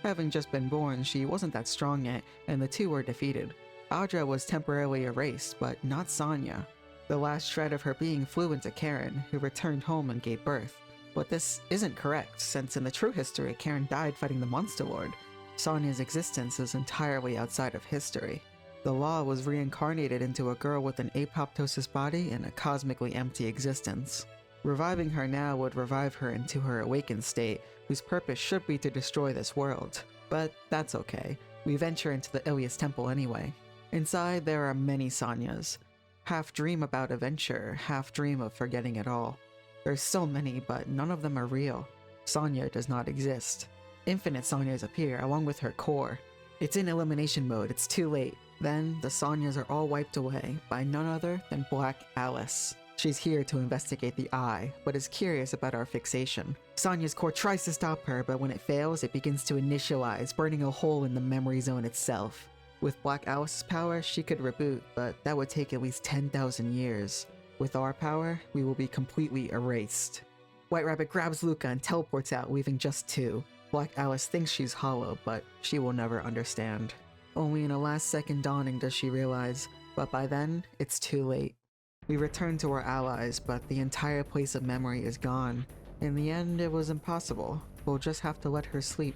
Having just been born, she wasn't that strong yet, and the two were defeated. Adra was temporarily erased, but not Sonya. The last shred of her being flew into Karen, who returned home and gave birth. But this isn't correct, since in the true history, Karen died fighting the Monster Lord. Sonya's existence is entirely outside of history. The Law was reincarnated into a girl with an apoptosis body and a cosmically empty existence. Reviving her now would revive her into her awakened state, whose purpose should be to destroy this world. But that's okay. We venture into the Ilias Temple anyway. Inside, there are many Sanyas. Half dream about adventure, half dream of forgetting it all. There's so many, but none of them are real. Sanya does not exist. Infinite Sanyas appear, along with her core. It's in elimination mode, it's too late. Then, the Sanyas are all wiped away by none other than Black Alice. She's here to investigate the Eye, but is curious about our fixation. Sanya's core tries to stop her, but when it fails, it begins to initialize, burning a hole in the memory zone itself. With Black Alice's power, she could reboot, but that would take at least 10,000 years. With our power, we will be completely erased. White Rabbit grabs Luca and teleports out, leaving just 2. Black Alice thinks she's hollow, but she will never understand. Only in a last-second dawning does she realize, but by then, it's too late. We return to our allies, but the entire place of memory is gone. In the end, it was impossible. We'll just have to let her sleep.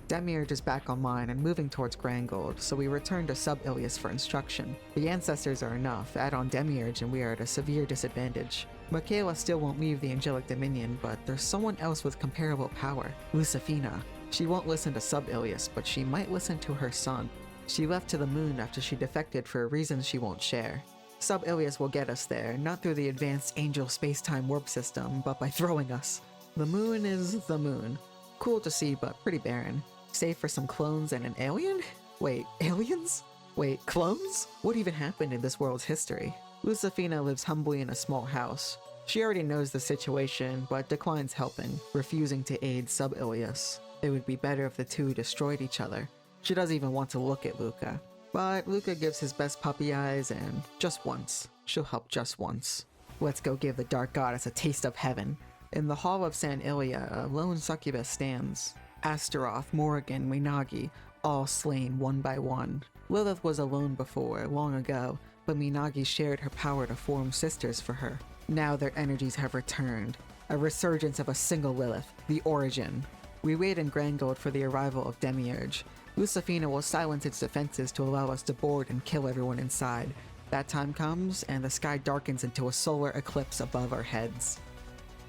Demiurge is back online and moving towards Grangold, so we return to Sub-Ilias for instruction. The ancestors are enough, add on Demiurge and we are at a severe disadvantage. Michaela still won't leave the Angelic Dominion, but there's someone else with comparable power, Lucifina. She won't listen to Sub-Ilias, but she might listen to her son. She left to the moon after she defected for reasons she won't share. Sub-Ilias will get us there, not through the advanced Angel space-time warp system, but by throwing us. The moon is the moon. Cool to see, but pretty barren. Save for some clones and an alien? Wait, aliens? Wait, clones? What even happened in this world's history? Lucifina lives humbly in a small house. She already knows the situation, but declines helping, refusing to aid Sub-Ilias. It would be better if the two destroyed each other. She doesn't even want to look at Luca. But Luca gives his best puppy eyes, and just once. She'll help just once. Let's go give the Dark Goddess a taste of heaven. In the Hall of San Ilia, a lone succubus stands. Astaroth, Morrigan, Minagi, all slain one by one. Lilith was alone before, long ago, but Minagi shared her power to form sisters for her. Now their energies have returned. A resurgence of a single Lilith, the Origin. We wait in Grangold for the arrival of Demiurge. Lucifina will silence its defenses to allow us to board and kill everyone inside. That time comes, and the sky darkens into a solar eclipse above our heads.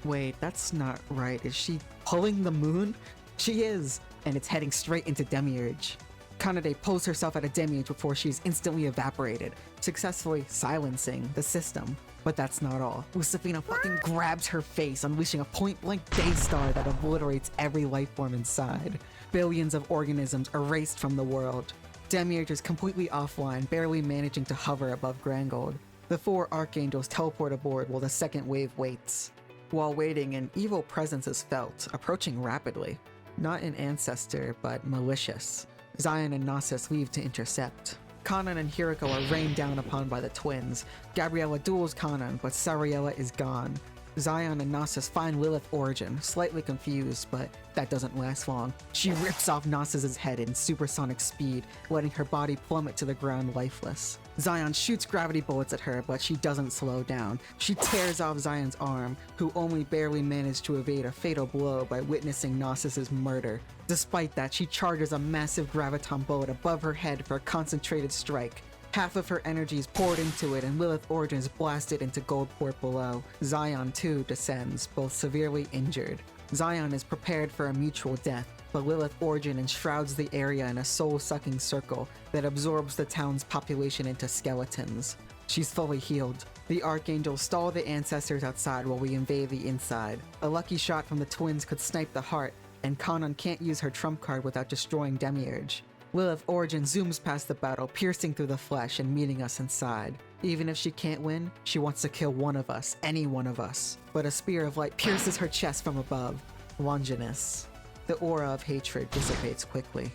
Wait, that's not right. Is she pulling the moon? She is! And it's heading straight into Demiurge. Kanade pulls herself out of Demiurge before she's instantly evaporated, successfully silencing the system. But that's not all. Lucifina fucking grabs her face, unleashing a point-blank Daystar that obliterates every lifeform inside. Billions of organisms erased from the world. Demiurge is completely offline, barely managing to hover above Grangold. The 4 Archangels teleport aboard while the second wave waits. While waiting, an evil presence is felt, approaching rapidly. Not an ancestor, but malicious. Zion and Gnosis leave to intercept. Kanan and Hiriko are rained down upon by the twins. Gabriella duels Kanan, but Sariella is gone. Zion and Gnosis find Lilith Origin, slightly confused, but that doesn't last long. She rips off Gnosis' head in supersonic speed, letting her body plummet to the ground lifeless. Zion shoots gravity bullets at her, but she doesn't slow down. She tears off Zion's arm, who only barely managed to evade a fatal blow by witnessing Gnosis' murder. Despite that, she charges a massive graviton bullet above her head for a concentrated strike. Half of her energy is poured into it, and Lilith Origin is blasted into Goldport below. Zion, too, descends, both severely injured. Zion is prepared for a mutual death, but Lilith Origin enshrouds the area in a soul-sucking circle that absorbs the town's population into skeletons. She's fully healed. The Archangels stall the ancestors outside while we invade the inside. A lucky shot from the twins could snipe the heart, and Kanan can't use her trump card without destroying Demiurge. Lilith Origin zooms past the battle, piercing through the flesh and meeting us inside. Even if she can't win, she wants to kill one of us, any one of us. But a spear of light pierces her chest from above. Longinus. The aura of hatred dissipates quickly.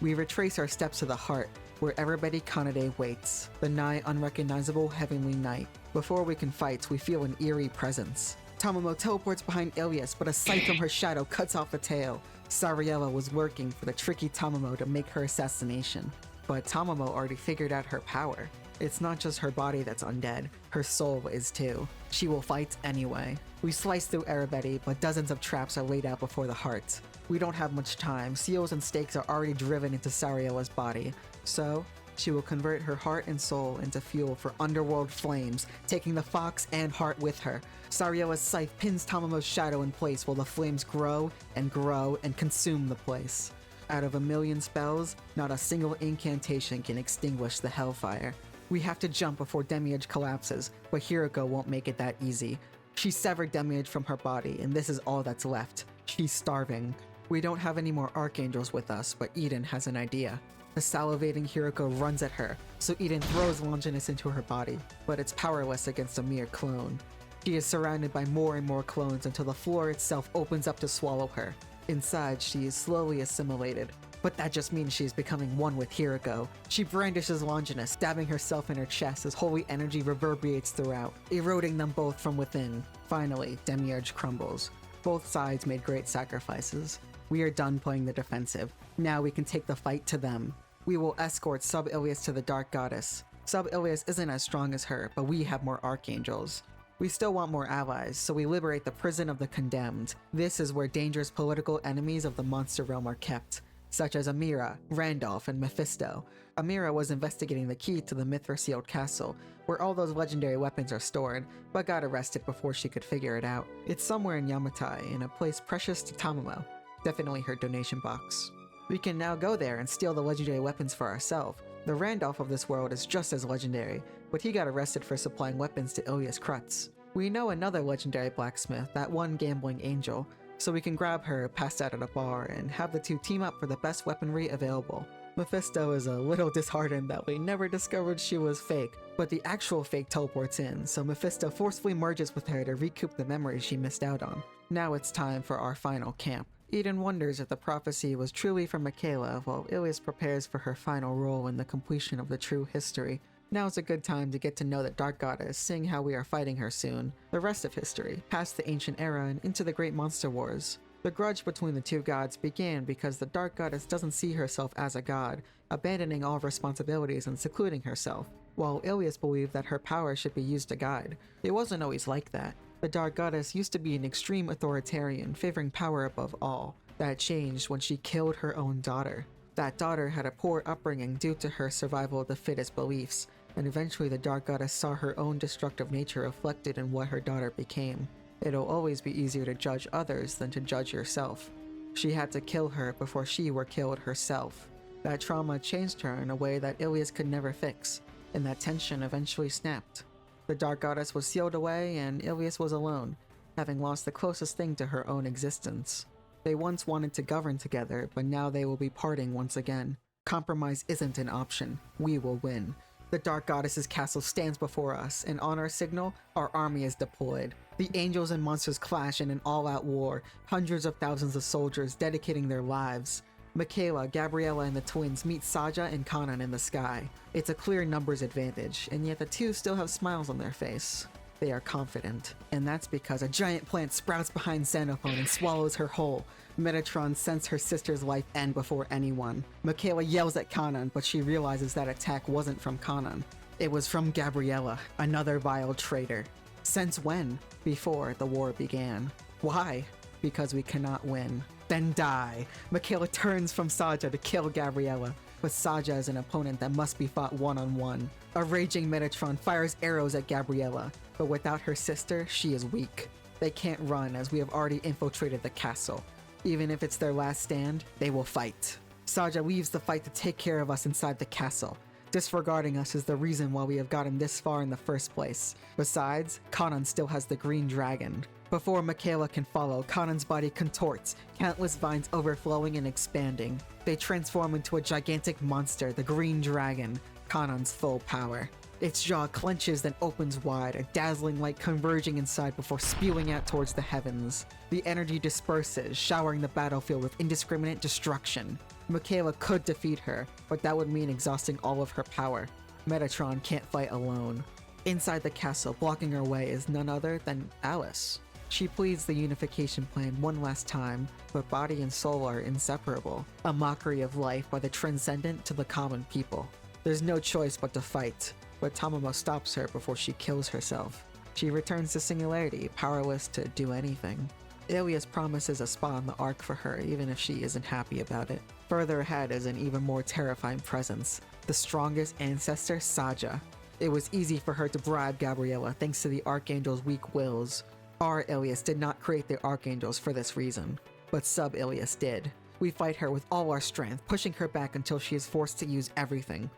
We retrace our steps to the heart, where everybody Kanade waits, the nigh unrecognizable heavenly knight. Before we can fight, we feel an eerie presence. Tamamo teleports behind Ilias, but a sight from her shadow cuts off the tail. Sariella was working for the tricky Tamamo to make her assassination. But Tamamo already figured out her power. It's not just her body that's undead, her soul is too. She will fight anyway. We slice through Arabeti, but dozens of traps are laid out before the heart. We don't have much time. Seals and stakes are already driven into Sariella's body. So, She will convert her heart and soul into fuel for underworld flames, taking the fox and heart with her. Sariella's scythe pins Tamamo's shadow in place while the flames grow and consume the place. Out of 1,000,000 spells, not a single incantation can extinguish the hellfire. We have to jump before Demiurge collapses, but Hiroko won't make it that easy. She severed Demiurge from her body, and this is all that's left. She's starving. We don't have any more archangels with us, but Eden has an idea. The salivating Hiroko runs at her, so Eden throws Longinus into her body, but it's powerless against a mere clone. She is surrounded by more and more clones until the floor itself opens up to swallow her. Inside, she is slowly assimilated, but that just means she is becoming one with Hiroko. She brandishes Longinus, stabbing herself in her chest as holy energy reverberates throughout, eroding them both from within. Finally, Demiurge crumbles. Both sides made great sacrifices. We are done playing the defensive. Now we can take the fight to them. We will escort Sub-Ilias to the Dark Goddess. Sub-Ilias isn't as strong as her, but we have more archangels. We still want more allies, so we liberate the prison of the condemned. This is where dangerous political enemies of the monster realm are kept, such as Amira, Randolph, and Mephisto. Amira was investigating the key to the Mithra-sealed castle, where all those legendary weapons are stored, but got arrested before she could figure it out. It's somewhere in Yamatai, in a place precious to Tamamo. Definitely her donation box. We can now go there and steal the legendary weapons for ourselves. The Randolph of this world is just as legendary, but he got arrested for supplying weapons to Ilias Krutz. We know another legendary blacksmith, that one gambling angel, so we can grab her passed out at a bar and have the two team up for the best weaponry available. Mephisto is a little disheartened that we never discovered she was fake, but the actual fake teleports in, so Mephisto forcefully merges with her to recoup the memories she missed out on. Now it's time for our final camp. Eden wonders if the prophecy was truly from Michaela, while Ilias prepares for her final role in the completion of the true history. Now's a good time to get to know the Dark Goddess, seeing how we are fighting her soon. The rest of history, past the ancient era and into the Great Monster Wars. The grudge between the two gods began because the Dark Goddess doesn't see herself as a god, abandoning all responsibilities and secluding herself, while Ilias believed that her power should be used to guide. It wasn't always like that. The Dark Goddess used to be an extreme authoritarian, favoring power above all. That changed when she killed her own daughter. That daughter had a poor upbringing due to her survival of the fittest beliefs, and eventually the Dark Goddess saw her own destructive nature reflected in what her daughter became. It'll always be easier to judge others than to judge yourself. She had to kill her before she were killed herself. That trauma changed her in a way that Ilias could never fix, and that tension eventually snapped. The Dark Goddess was sealed away, and Ilias was alone, having lost the closest thing to her own existence. They once wanted to govern together, but now they will be parting once again. Compromise isn't an option. We will win. The Dark Goddess's castle stands before us, and on our signal, our army is deployed. The angels and monsters clash in an all-out war, hundreds of thousands of soldiers dedicating their lives. Michaela, Gabriella, and the twins meet Saja and Kanan in the sky. It's a clear numbers advantage, and yet the two still have smiles on their face. They are confident, and that's because a giant plant sprouts behind Xenophon and swallows her whole. Metatron sensed her sister's life end before anyone. Michaela yells at Kanan, but she realizes that attack wasn't from Kanan. It was from Gabriella, another vile traitor. Since when? Before the war began. Why? Because we cannot win. Then die. Michaela turns from Saja to kill Gabriella, but Saja is an opponent that must be fought one-on-one. A raging Metatron fires arrows at Gabriella, but without her sister, she is weak. They can't run as we have already infiltrated the castle. Even if it's their last stand, they will fight. Saja leaves the fight to take care of us inside the castle. Disregarding us is the reason why we have gotten this far in the first place. Besides, Kanan still has the green dragon. Before Michaela can follow, Kanan's body contorts, countless vines overflowing and expanding. They transform into a gigantic monster, the Green Dragon, Kanan's full power. Its jaw clenches then opens wide, a dazzling light converging inside before spewing out towards the heavens. The energy disperses, showering the battlefield with indiscriminate destruction. Michaela could defeat her, but that would mean exhausting all of her power. Metatron can't fight alone. Inside the castle, blocking her way is none other than Alice. She pleads the unification plan one last time, but body and soul are inseparable, a mockery of life by the transcendent to the common people. There's no choice but to fight, but Tamamo stops her before she kills herself. She returns to Singularity, powerless to do anything. Ilias promises a spot on the Ark for her, even if she isn't happy about it. Further ahead is an even more terrifying presence, the strongest ancestor, Saja. It was easy for her to bribe Gabriella thanks to the Archangel's weak wills. Our Ilias did not create the Archangels for this reason, but Sub-Ilias did. We fight her with all our strength, pushing her back until she is forced to use everything.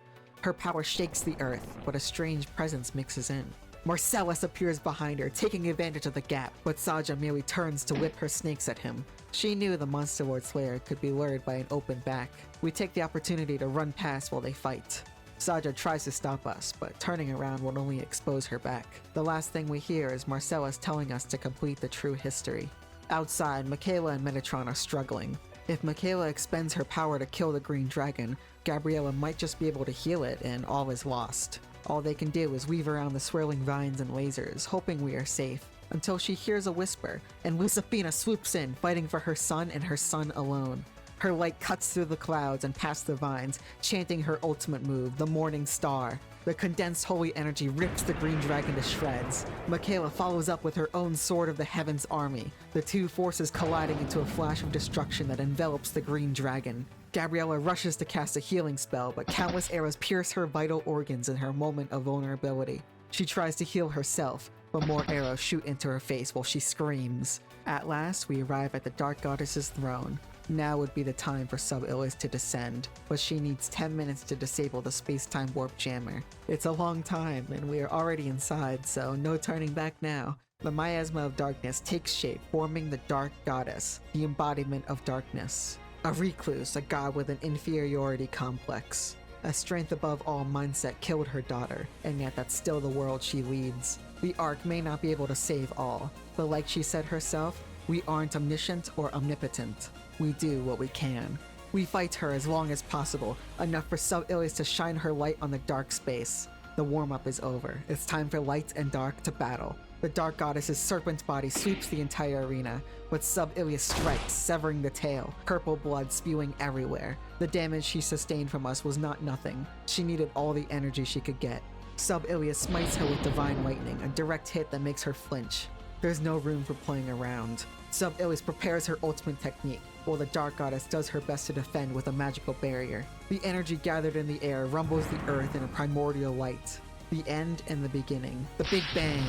Her power shakes the earth, but a strange presence mixes in. Marcellus appears behind her, taking advantage of the gap, but Saja merely turns to whip her snakes at him. She knew the Monster Lord Slayer could be lured by an open back. We take the opportunity to run past while they fight. Saja tries to stop us, but turning around will only expose her back. The last thing we hear is Marcellus telling us to complete the true history. Outside, Michaela and Metatron are struggling. If Michaela expends her power to kill the green dragon, Gabriella might just be able to heal it and all is lost. All they can do is weave around the swirling vines and lasers, hoping we are safe, until she hears a whisper, and Lucifina swoops in, fighting for her son and her son alone. Her light cuts through the clouds and past the vines, chanting her ultimate move, the Morning Star. The condensed holy energy rips the green dragon to shreds. Michaela follows up with her own Sword of the Heavens army, the two forces colliding into a flash of destruction that envelops the green dragon. Gabriella rushes to cast a healing spell, but countless arrows pierce her vital organs in her moment of vulnerability. She tries to heal herself, but more arrows shoot into her face while she screams. At last, we arrive at the Dark Goddess's throne. Now would be the time for Sub-Ilias to descend, but she needs 10 minutes to disable the space-time warp jammer. It's a long time, and we are already inside, so no turning back now. The miasma of darkness takes shape, forming the Dark Goddess, the embodiment of darkness. A recluse, a god with an inferiority complex. A strength above all mindset killed her daughter, and yet that's still the world she leads. The Ark may not be able to save all, but like she said herself, we aren't omniscient or omnipotent. We do what we can. We fight her as long as possible, enough for Sub-Ilias to shine her light on the dark space. The warm-up is over. It's time for light and dark to battle. The Dark Goddess's serpent body sweeps the entire arena, but Sub-Ilias strikes, severing the tail, purple blood spewing everywhere. The damage she sustained from us was not nothing. She needed all the energy she could get. Sub-Ilias smites her with Divine Lightning, a direct hit that makes her flinch. There's no room for playing around. Sub-Ilias prepares her ultimate technique, while the Dark Goddess does her best to defend with a magical barrier. The energy gathered in the air rumbles the earth in a primordial light. The end and the beginning. The Big Bang.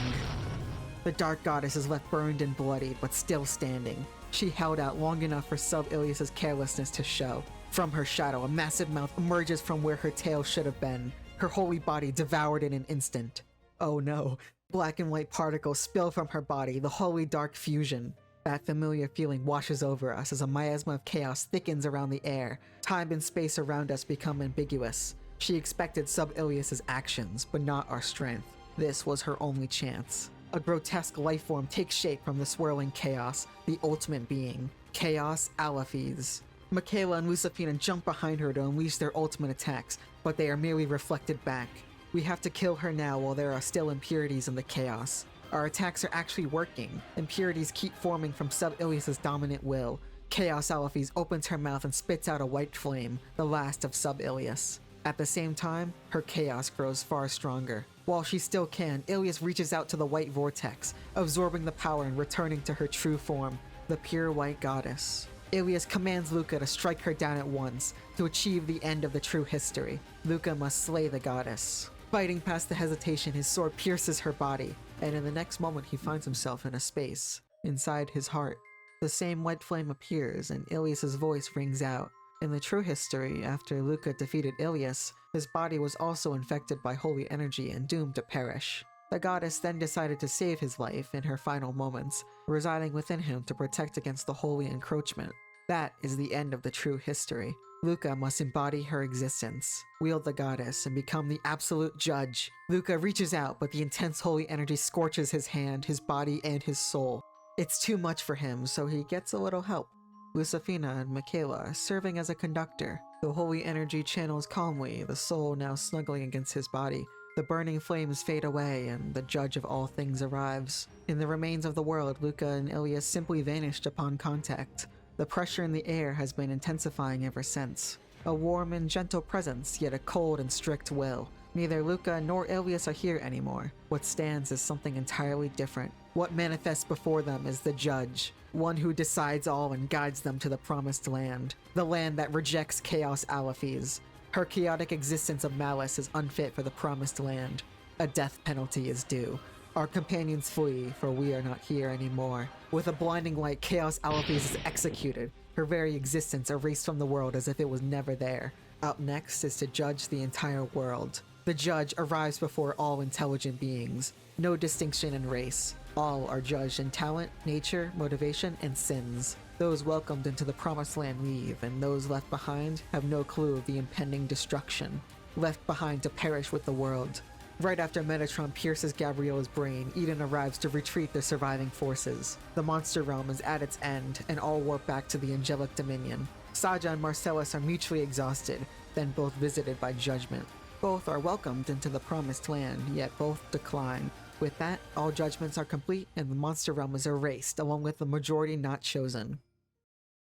The Dark Goddess is left burned and bloodied, but still standing. She held out long enough for Sub-Ilias' carelessness to show. From her shadow, a massive mouth emerges from where her tail should have been, her holy body devoured in an instant. Oh no. Black and white particles spill from her body, the holy dark fusion. That familiar feeling washes over us as a miasma of chaos thickens around the air. Time and space around us become ambiguous. She expected Sub-Ilias' actions, but not our strength. This was her only chance. A grotesque lifeform takes shape from the swirling chaos, the ultimate being. Chaos Alephys. Michaela and Lucifina jump behind her to unleash their ultimate attacks, but they are merely reflected back. We have to kill her now while there are still impurities in the chaos. Our attacks are actually working. Impurities keep forming from Sub-Ilias' dominant will. Chaos Alephys opens her mouth and spits out a white flame, the last of Sub-Ilias. At the same time, her chaos grows far stronger. While she still can, Ilias reaches out to the white vortex, absorbing the power and returning to her true form, the pure white goddess. Ilias commands Luca to strike her down at once, to achieve the end of the true history. Luca must slay the goddess. Fighting past the hesitation, his sword pierces her body, and in the next moment he finds himself in a space, inside his heart. The same white flame appears, and Ilias' voice rings out. In the true history, after Luca defeated Ilias, his body was also infected by holy energy and doomed to perish. The goddess then decided to save his life in her final moments, residing within him to protect against the holy encroachment. That is the end of the true history. Luca must embody her existence, wield the goddess, and become the absolute judge. Luca reaches out, but the intense holy energy scorches his hand, his body, and his soul. It's too much for him, so he gets a little help. Lucifina and Michaela serving as a conductor. The holy energy channels calmly, the soul now snuggling against his body. The burning flames fade away, and the judge of all things arrives. In the remains of the world, Luca and Ilias simply vanished upon contact. The pressure in the air has been intensifying ever since. A warm and gentle presence, yet a cold and strict will. Neither Luca nor Ilias are here anymore. What stands is something entirely different. What manifests before them is the Judge, one who decides all and guides them to the promised land. The land that rejects Chaos Alaphes. Her chaotic existence of malice is unfit for the promised land. A death penalty is due. Our companions flee, for we are not here anymore. With a blinding light, Chaos Alaphes is executed, her very existence erased from the world as if it was never there. Up next is to judge the entire world. The Judge arrives before all intelligent beings. No distinction in race. All are judged in talent, nature, motivation, and sins. Those welcomed into the Promised Land leave, and those left behind have no clue of the impending destruction. Left behind to perish with the world. Right after Metatron pierces Gabriella's brain, Eden arrives to retrieve the surviving forces. The monster realm is at its end, and all warp back to the angelic dominion. Saja and Marcellus are mutually exhausted, then both visited by Judgement. Both are welcomed into the Promised Land, yet both decline. With that, all judgments are complete and the monster realm is erased, along with the majority not chosen.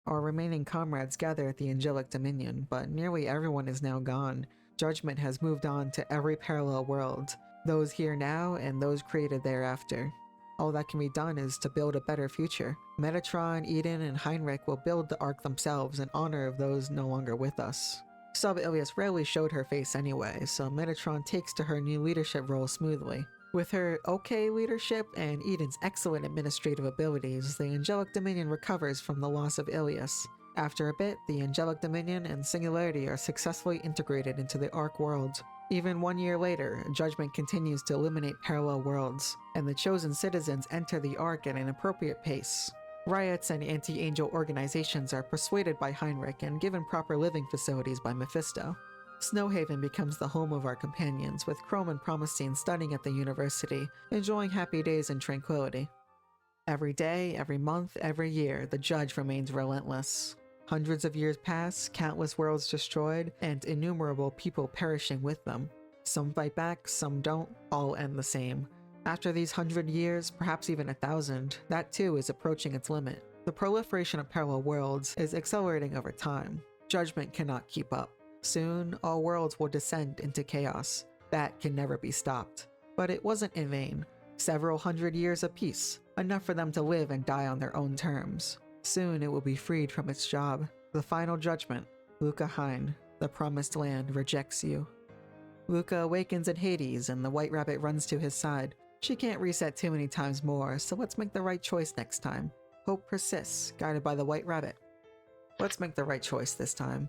Our remaining comrades gather at the angelic dominion, but nearly everyone is now gone. Judgement has moved on to every parallel world, those here now and those created thereafter. All that can be done is to build a better future. Metatron, Eden, and Heinrich will build the Ark themselves in honor of those no longer with us. Sub-Ilias rarely showed her face anyway, so Metatron takes to her new leadership role smoothly. With her okay leadership and Eden's excellent administrative abilities, the Angelic Dominion recovers from the loss of Ilias. After a bit, the Angelic Dominion and Singularity are successfully integrated into the Ark world. Even 1 year later, Judgement continues to eliminate parallel worlds, and the chosen citizens enter the Ark at an appropriate pace. Riots and anti-angel organizations are persuaded by Heinrich and given proper living facilities by Mephisto. Snowhaven becomes the home of our companions, with Chrome and Promestine studying at the university, enjoying happy days and tranquility. Every day, every month, every year, the Judge remains relentless. Hundreds of years pass, countless worlds destroyed, and innumerable people perishing with them. Some fight back, some don't, all end the same. After these 100 years, perhaps even 1,000, that too is approaching its limit. The proliferation of parallel worlds is accelerating over time. Judgement cannot keep up. Soon, all worlds will descend into chaos. That can never be stopped. But it wasn't in vain. Several hundred years of peace, enough for them to live and die on their own terms. Soon it will be freed from its job. The final judgment. Luca Hein, the Promised Land rejects you. Luca awakens in Hades and the White Rabbit runs to his side. She can't reset too many times more, so let's make the right choice next time. Hope persists, guided by the White Rabbit. Let's make the right choice this time.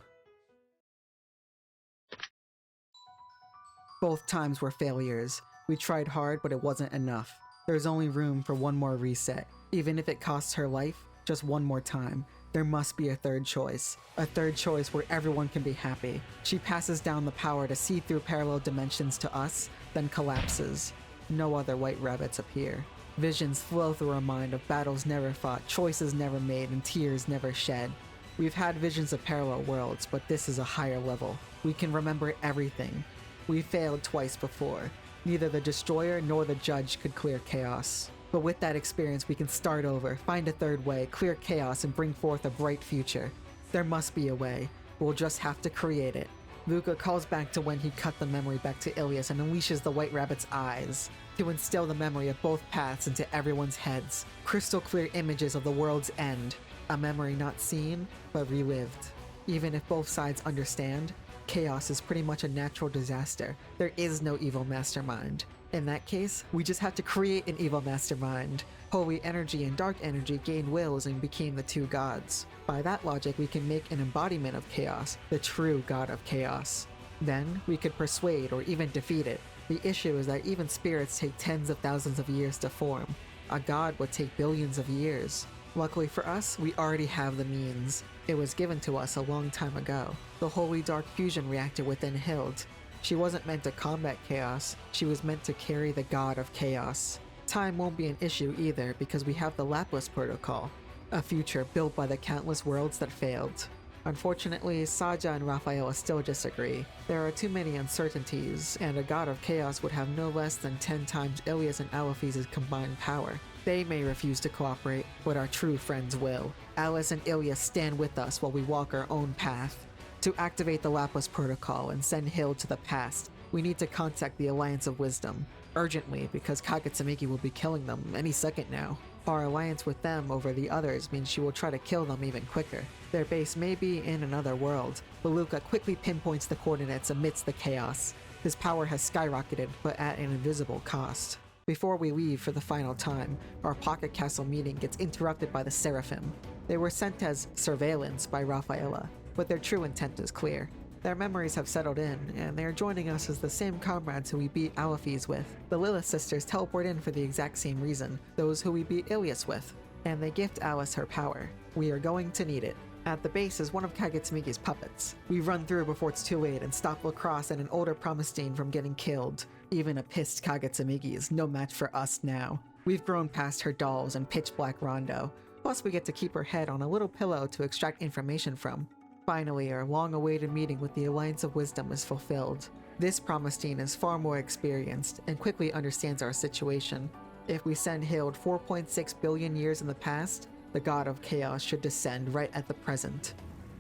Both times were failures. We tried hard, but it wasn't enough. There's only room for one more reset. Even if it costs her life, just one more time. There must be a third choice. A third choice where everyone can be happy. She passes down the power to see through parallel dimensions to us, then collapses. No other White Rabbits appear. Visions flow through our mind of battles never fought, choices never made, and tears never shed. We've had visions of parallel worlds, but this is a higher level. We can remember everything. We failed twice before. Neither the Destroyer nor the Judge could clear chaos. But with that experience, we can start over, find a third way, clear chaos, and bring forth a bright future. There must be a way. We'll just have to create it. Luca calls back to when he cut the memory back to Ilias and unleashes the White Rabbit's eyes to instill the memory of both paths into everyone's heads. Crystal clear images of the world's end. A memory not seen, but relived. Even if both sides understand, chaos is pretty much a natural disaster. There is no evil mastermind. In that case, we just have to create an evil mastermind. Holy energy and dark energy gained wills and became the two gods. By that logic, we can make an embodiment of chaos, the true god of chaos. Then, we could persuade or even defeat it. The issue is that even spirits take tens of thousands of years to form. A god would take billions of years. Luckily for us, we already have the means. It was given to us a long time ago. The Holy Dark Fusion Reactor within Hild. She wasn't meant to combat chaos, she was meant to carry the god of chaos. Time won't be an issue either because we have the Lapis Protocol, a future built by the countless worlds that failed. Unfortunately, Saja and Raphaela still disagree. There are too many uncertainties, and a god of chaos would have no less than 10 times Ilias and Alaphes' combined power. They may refuse to cooperate, but our true friends will. Alice and Ilias stand with us while we walk our own path. To activate the Lapis Protocol and send Hild to the past, We need to contact the Alliance of Wisdom, urgently, because Kagetsumeiki will be killing them any second now. Our alliance with them over the others means she will try to kill them even quicker. Their base may be in another world, but Luca quickly pinpoints the coordinates amidst the chaos. His power has skyrocketed, but at an invisible cost. Before we leave for the final time, our Pocket Castle meeting gets interrupted by the Seraphim. They were sent as surveillance by Rafaela, but their true intent is clear. Their memories have settled in, and they are joining us as the same comrades who we beat Alaphes with. The Lilith sisters teleport in for the exact same reason, those who we beat Ilias with, and they gift Alice her power. We are going to need it. At the base is one of Kagetsumeki's puppets. We run through before it's too late and stop Lacrosse and an older Promisteen from getting killed. Even a pissed Kagetsumeiki is no match for us now. We've grown past her dolls and pitch black Rondo. Plus we get to keep her head on a little pillow to extract information from. Finally, our long-awaited meeting with the Alliance of Wisdom is fulfilled. This Promisteen is far more experienced and quickly understands our situation. If we send Hild 4.6 billion years in the past, the god of chaos should descend right at the present.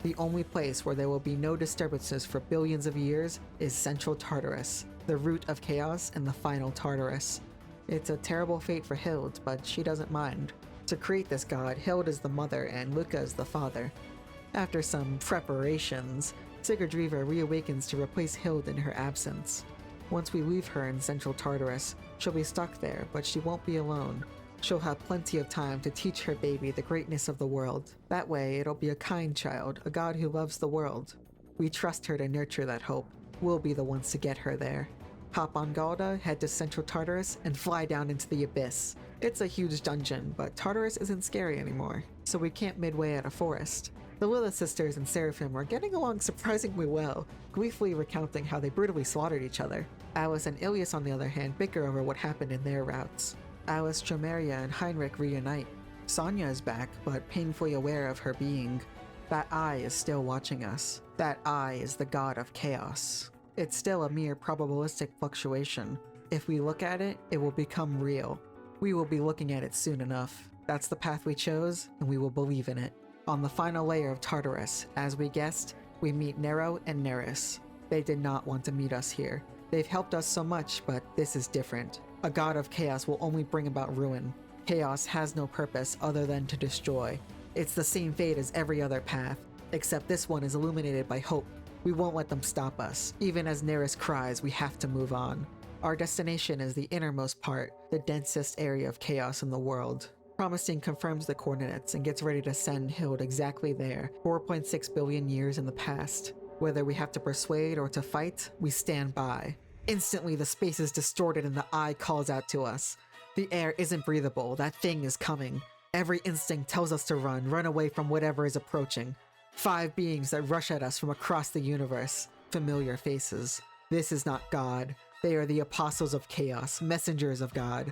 The only place where there will be no disturbances for billions of years is Central Tartarus, the root of chaos and the final Tartarus. It's a terrible fate for Hild, but she doesn't mind. To create this god, Hild is the mother and Luca is the father. After some preparations, Sigurdriva reawakens to replace Hild in her absence. Once we leave her in Central Tartarus, she'll be stuck there, but she won't be alone. She'll have plenty of time to teach her baby the greatness of the world. That way, it'll be a kind child, a god who loves the world. We trust her to nurture that hope. We'll be the ones to get her there. Hop on Galda, head to Central Tartarus, and fly down into the abyss. It's a huge dungeon, but Tartarus isn't scary anymore, so we camp midway at a forest. The Lilith sisters and Seraphim are getting along surprisingly well, gleefully recounting how they brutally slaughtered each other. Alice and Ilias, on the other hand, bicker over what happened in their routes. Alice, Tromeria, and Heinrich reunite. Sonya is back, but painfully aware of her being. That eye is still watching us. That eye is the god of chaos. It's still a mere probabilistic fluctuation. If we look at it, it will become real. We will be looking at it soon enough. That's the path we chose, and we will believe in it. On the final layer of Tartarus, as we guessed, we meet Nero and Neris. They did not want to meet us here. They've helped us so much, but this is different. A god of chaos will only bring about ruin. Chaos has no purpose other than to destroy. It's the same fate as every other path, except this one is illuminated by hope. We won't let them stop us. Even as Neris cries, we have to move on. Our destination is the innermost part, the densest area of chaos in the world. Promisteen confirms the coordinates and gets ready to send Hild exactly there, 4.6 billion years in the past. Whether we have to persuade or to fight, we stand by. Instantly, the space is distorted and the eye calls out to us. The air isn't breathable, that thing is coming. Every instinct tells us to run away from whatever is approaching. 5 beings that rush at us from across the universe. Familiar faces. This is not God. They are the apostles of chaos, messengers of God.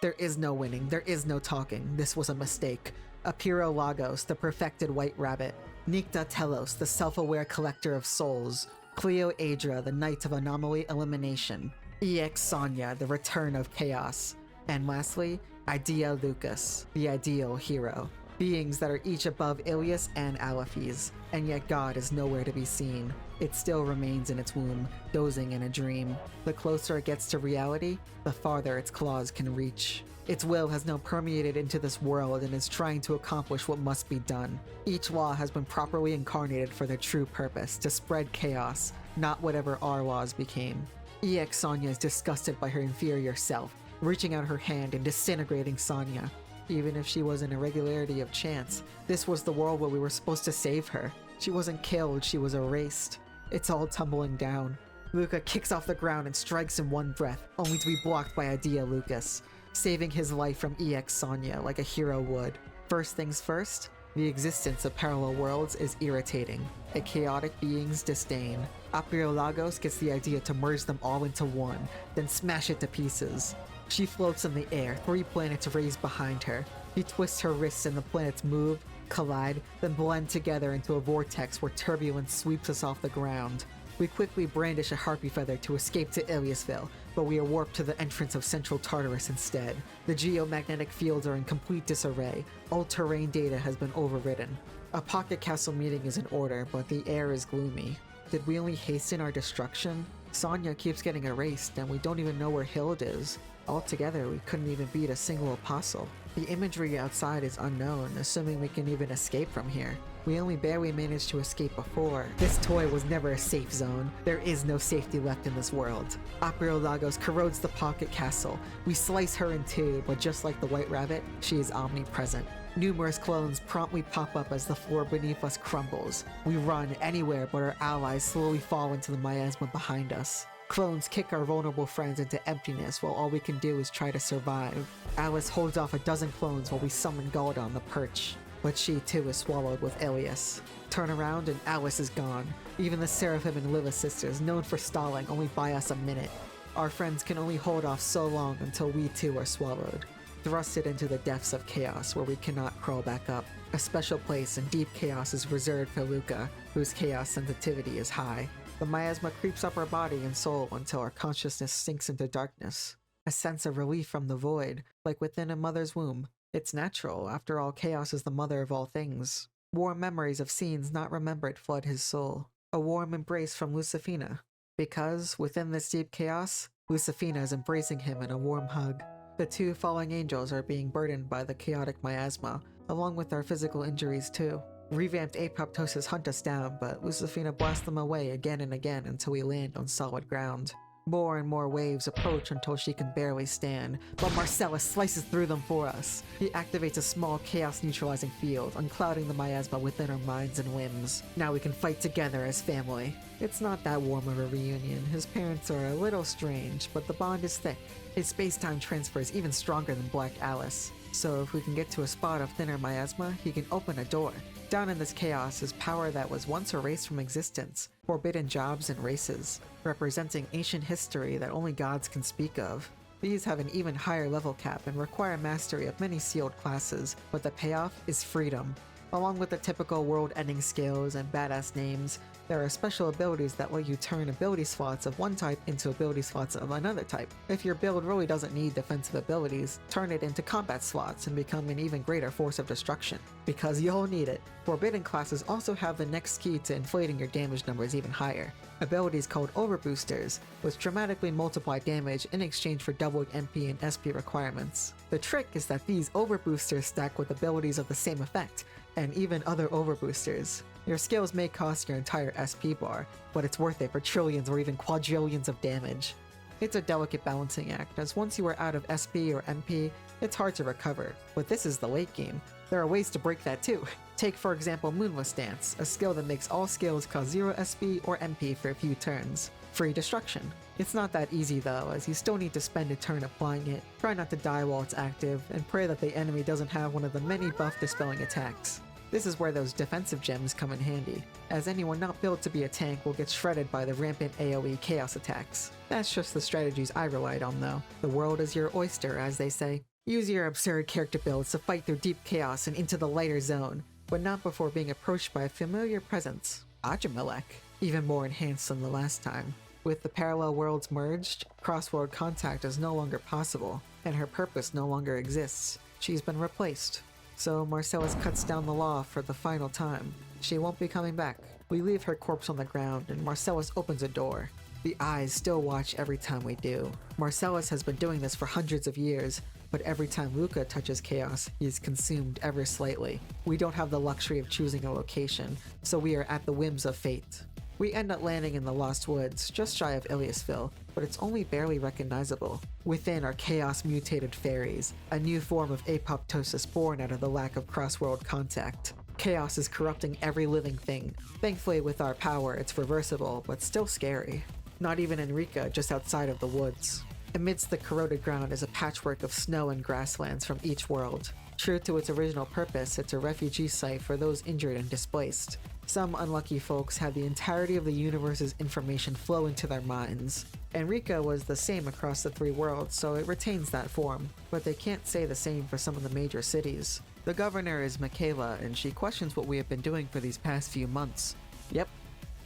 There is no winning, there is no talking. This was a mistake. Apiro Lagos, the perfected white rabbit. Nikta Telos, the self-aware collector of souls. Cleo Adra, the knight of anomaly elimination. EX Sonya, the return of chaos. And lastly, Idea Lucas, the ideal hero. Beings that are each above Ilias and Alaphes, and yet God is nowhere to be seen. It still remains in its womb, dozing in a dream. The closer it gets to reality, the farther its claws can reach. Its will has now permeated into this world and is trying to accomplish what must be done. Each law has been properly incarnated for their true purpose, to spread chaos, not whatever our laws became. EX Sonya is disgusted by her inferior self, reaching out her hand and disintegrating Sonya. Even if she was an irregularity of chance, this was the world where we were supposed to save her. She wasn't killed, she was erased. It's all tumbling down. Luca kicks off the ground and strikes in one breath, only to be blocked by Idea Lucas, saving his life from EX Sonya like a hero would. First things first, the existence of parallel worlds is irritating, a chaotic being's disdain. Aprio Lagos gets the idea to merge them all into one, then smash it to pieces. She floats in the air, 3 planets raise behind her. He twists her wrists and the planets move, collide, then blend together into a vortex where turbulence sweeps us off the ground. We quickly brandish a harpy feather to escape to Iliasville, but we are warped to the entrance of Central Tartarus instead. The geomagnetic fields are in complete disarray. All terrain data has been overridden. A pocket castle meeting is in order, but the air is gloomy. Did we only hasten our destruction? Sonya keeps getting erased, and we don't even know where Hild is. Altogether, we couldn't even beat a single apostle. The imagery outside is unknown, assuming we can even escape from here. We only barely managed to escape before. This toy was never a safe zone. There is no safety left in this world. Aprio Lagos corrodes the pocket castle. We slice her in two, but just like the White Rabbit, she is omnipresent. Numerous clones promptly pop up as the floor beneath us crumbles. We run anywhere but our allies slowly fall into the miasma behind us. Clones kick our vulnerable friends into emptiness while all we can do is try to survive. Alice holds off a dozen clones while we summon Galda on the perch. But she too is swallowed with Elias. Turn around and Alice is gone. Even the Seraphim and Lilith sisters, known for stalling, only buy us a minute. Our friends can only hold off so long until we too are swallowed. Thrusted into the depths of chaos where we cannot crawl back up. A special place in deep chaos is reserved for Luca, whose chaos sensitivity is high. The miasma creeps up our body and soul until our consciousness sinks into darkness. A sense of relief from the void, like within a mother's womb. It's natural, after all, chaos is the mother of all things. Warm memories of scenes not remembered flood his soul. A warm embrace from Lucifina. Because, within this deep chaos, Lucifina is embracing him in a warm hug. The two falling angels are being burdened by the chaotic miasma, along with our physical injuries too. Revamped apoptosis hunt us down, but Lucifina blasts them away again and again until we land on solid ground. More and more waves approach until she can barely stand, but Marcellus slices through them for us. He activates a small chaos-neutralizing field, unclouding the miasma within our minds and limbs. Now we can fight together as family. It's not that warm of a reunion. His parents are a little strange, but the bond is thick. His space-time transfer is even stronger than Black Alice. So if we can get to a spot of thinner miasma, he can open a door. Down in this chaos is power that was once erased from existence, forbidden jobs and races, representing ancient history that only gods can speak of. These have an even higher level cap and require mastery of many sealed classes, but the payoff is freedom. Along with the typical world-ending skills and badass names, there are special abilities that let you turn ability slots of one type into ability slots of another type. If your build really doesn't need defensive abilities, turn it into combat slots and become an even greater force of destruction. Because you'll need it. Forbidden classes also have the next key to inflating your damage numbers even higher. Abilities called overboosters, which dramatically multiply damage in exchange for doubled MP and SP requirements. The trick is that these overboosters stack with abilities of the same effect, and even other overboosters. Your skills may cost your entire SP bar, but it's worth it for trillions or even quadrillions of damage. It's a delicate balancing act, as once you are out of SP or MP, it's hard to recover, but this is the late game. There are ways to break that too. Take for example Moonless Dance, a skill that makes all skills cost 0 SP or MP for a few turns. Free destruction. It's not that easy though, as you still need to spend a turn applying it, try not to die while it's active, and pray that the enemy doesn't have one of the many buff dispelling attacks. This is where those defensive gems come in handy, as anyone not built to be a tank will get shredded by the rampant AoE chaos attacks. That's just the strategies I relied on though. The world is your oyster, as they say. Use your absurd character builds to fight through deep chaos and into the lighter zone, but not before being approached by a familiar presence, Ajamelech, even more enhanced than the last time. With the parallel worlds merged, cross-world contact is no longer possible, and her purpose no longer exists. She's been replaced. So Marcellus cuts down the law for the final time. She won't be coming back. We leave her corpse on the ground, and Marcellus opens a door. The eyes still watch every time we do. Marcellus has been doing this for hundreds of years, but every time Luca touches chaos, he is consumed ever slightly. We don't have the luxury of choosing a location, so we are at the whims of fate. We end up landing in the Lost Woods, just shy of Iliasville, but it's only barely recognizable. Within are chaos-mutated fairies, a new form of apoptosis born out of the lack of cross-world contact. Chaos is corrupting every living thing. Thankfully with our power, it's reversible, but still scary. Not even Enrica, just outside of the woods. Amidst the corroded ground is a patchwork of snow and grasslands from each world. True to its original purpose, it's a refugee site for those injured and displaced. Some unlucky folks had the entirety of the universe's information flow into their minds. Enrica was the same across the three worlds, so it retains that form, but they can't say the same for some of the major cities. The governor is Michaela, and she questions what we have been doing for these past few months. Yep,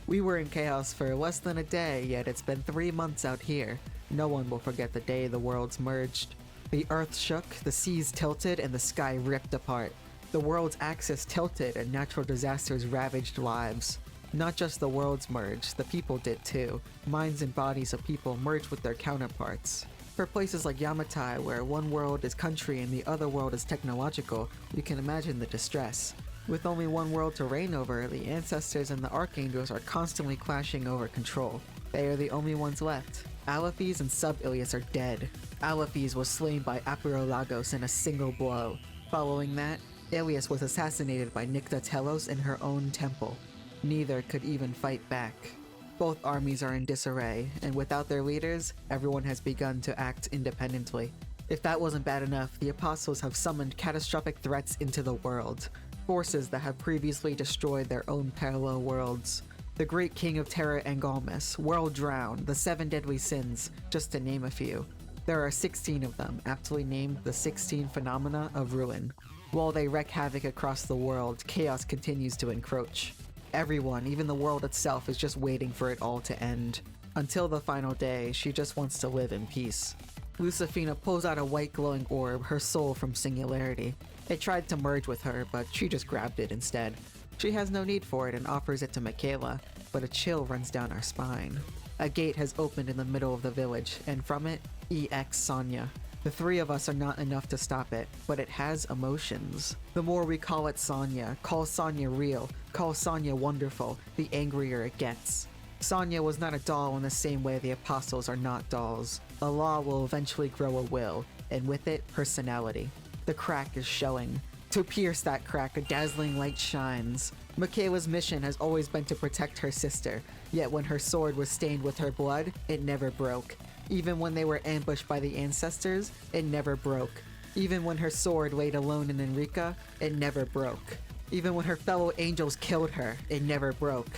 we were in chaos for less than a day, yet it's been 3 months out here. No one will forget the day the worlds merged. The earth shook, the seas tilted, and the sky ripped apart. The world's axis tilted and natural disasters ravaged lives. Not just the worlds merged, the people did too. Minds and bodies of people merged with their counterparts. For places like Yamatai, where one world is country and the other world is technological, you can imagine the distress. With only one world to reign over, the ancestors and the archangels are constantly clashing over control. They are the only ones left. Alephys and Sub-Ilias are dead. Alephys was slain by Apirolagos in a single blow. Following that, Ilias was assassinated by Nycta Telos in her own temple. Neither could even fight back. Both armies are in disarray, and without their leaders, everyone has begun to act independently. If that wasn't bad enough, the Apostles have summoned catastrophic threats into the world. Forces that have previously destroyed their own parallel worlds. The Great King of Terra Angalmus, World Drown, the 7 Deadly Sins, just to name a few. There are 16 of them, aptly named the 16 Phenomena of Ruin. While they wreak havoc across the world, chaos continues to encroach. Everyone, even the world itself, is just waiting for it all to end. Until the final day, she just wants to live in peace. Lucifina pulls out a white glowing orb, her soul from Singularity. It tried to merge with her, but she just grabbed it instead. She has no need for it and offers it to Michaela, but a chill runs down our spine. A gate has opened in the middle of the village, and from it, EX Sonya. The 3 of us are not enough to stop it, but it has emotions. The more we call it Sonya, call Sonya real, call Sonya wonderful, the angrier it gets. Sonya was not a doll in the same way the Apostles are not dolls. A law will eventually grow a will, and with it, personality. The crack is showing. To pierce that crack, a dazzling light shines. Michaela's mission has always been to protect her sister, yet when her sword was stained with her blood, it never broke. Even when they were ambushed by the ancestors, it never broke. Even when her sword laid alone in Enrica, it never broke. Even when her fellow angels killed her, it never broke.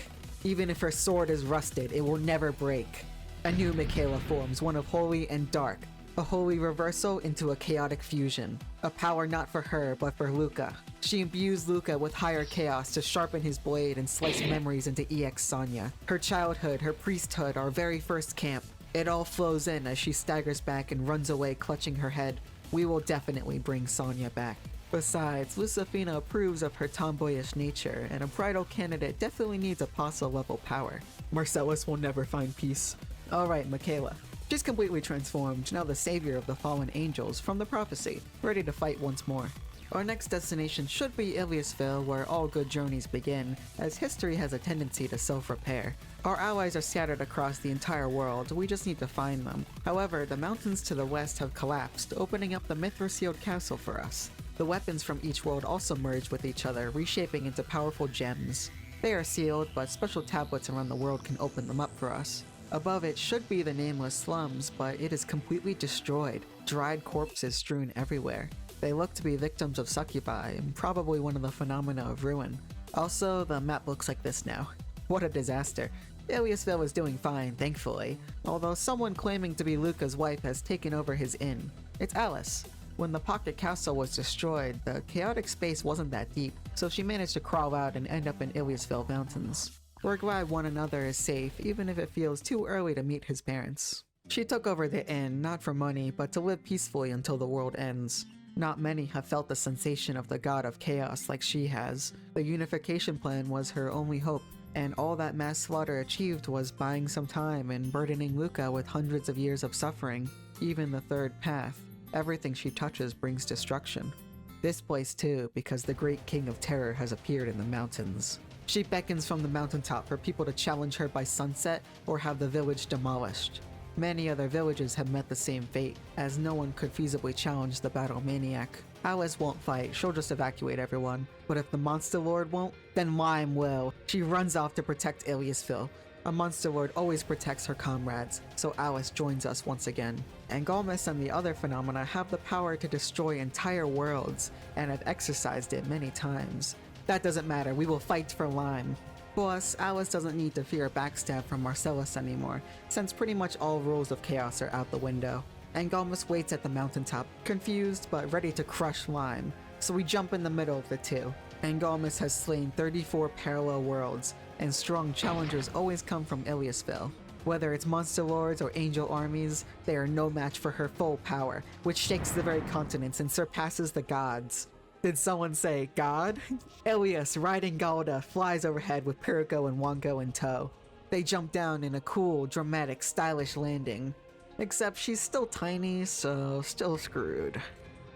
Even if her sword is rusted, it will never break. A new Michaela forms, one of holy and dark. A holy reversal into a chaotic fusion. A power not for her, but for Luca. She imbues Luca with higher chaos to sharpen his blade and slice memories into EX Sonya. Her childhood, her priesthood, our very first camp. It all flows in as she staggers back and runs away clutching her head. We will definitely bring Sonya back. Besides, Lucifina approves of her tomboyish nature, and a bridal candidate definitely needs apostle-level power. Marcellus will never find peace. Alright, Michaela. She's completely transformed, now the savior of the fallen angels from the prophecy, ready to fight once more. Our next destination should be Iliasville, where all good journeys begin, as history has a tendency to self-repair. Our allies are scattered across the entire world, we just need to find them. However, the mountains to the west have collapsed, opening up the Mithril-sealed castle for us. The weapons from each world also merge with each other, reshaping into powerful gems. They are sealed, but special tablets around the world can open them up for us. Above it should be the nameless slums, but it is completely destroyed, dried corpses strewn everywhere. They look to be victims of succubi, and probably one of the phenomena of ruin. Also, the map looks like this now. What a disaster. Iliasville is doing fine, thankfully, although someone claiming to be Luca's wife has taken over his inn. It's Alice. When the Pocket Castle was destroyed, the chaotic space wasn't that deep, so she managed to crawl out and end up in Iliasville Mountains. We're glad one another is safe, even if it feels too early to meet his parents. She took over the inn, not for money, but to live peacefully until the world ends. Not many have felt the sensation of the god of chaos like she has. The unification plan was her only hope, and all that mass slaughter achieved was buying some time and burdening Luca with hundreds of years of suffering. Even the third path. Everything she touches brings destruction. This place too, because the great king of terror has appeared in the mountains. She beckons from the mountaintop for people to challenge her by sunset or have the village demolished. Many other villages have met the same fate, as no one could feasibly challenge the battle maniac. Alice won't fight, she'll just evacuate everyone. But if the Monster Lord won't, then Lime will. She runs off to protect Iliasville. A Monster Lord always protects her comrades, so Alice joins us once again. Angalmus and the other phenomena have the power to destroy entire worlds, and have exercised it many times. That doesn't matter, we will fight for Lime. Plus, Alice doesn't need to fear a backstab from Marcellus anymore, since pretty much all rules of chaos are out the window. Angalmus waits at the mountaintop, confused but ready to crush Lime, so we jump in the middle of the two. Angalmus has slain 34 parallel worlds, and strong challengers always come from Iliasville. Whether it's monster lords or angel armies, they are no match for her full power, which shakes the very continents and surpasses the gods. Did someone say God? Ilias, riding Galda, flies overhead with Piriko and Wango in tow. They jump down in a cool, dramatic, stylish landing. Except she's still tiny, so still screwed.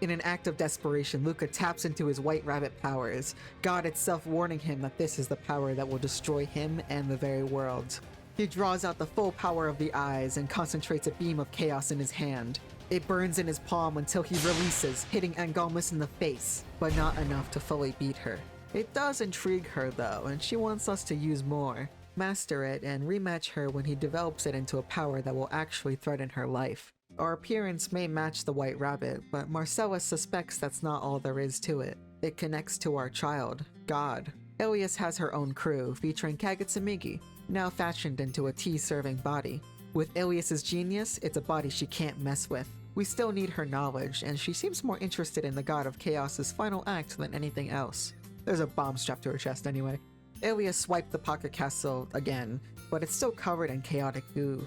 In an act of desperation, Luca taps into his White Rabbit powers, God itself warning him that this is the power that will destroy him and the very world. He draws out the full power of the eyes and concentrates a beam of chaos in his hand. It burns in his palm until he releases, hitting Angalmus in the face, but not enough to fully beat her. It does intrigue her though, and she wants us to use more, master it, and rematch her when he develops it into a power that will actually threaten her life. Our appearance may match the White Rabbit, but Marcellus suspects that's not all there is to it. It connects to our child, God. Ilias has her own crew, featuring Kagetsumeiki, now fashioned into a tea-serving body. With Ilias's genius, it's a body she can't mess with. We still need her knowledge, and she seems more interested in the God of Chaos's final act than anything else. There's a bomb strapped to her chest anyway. Ilias swiped the pocket castle again, but it's still covered in chaotic goo.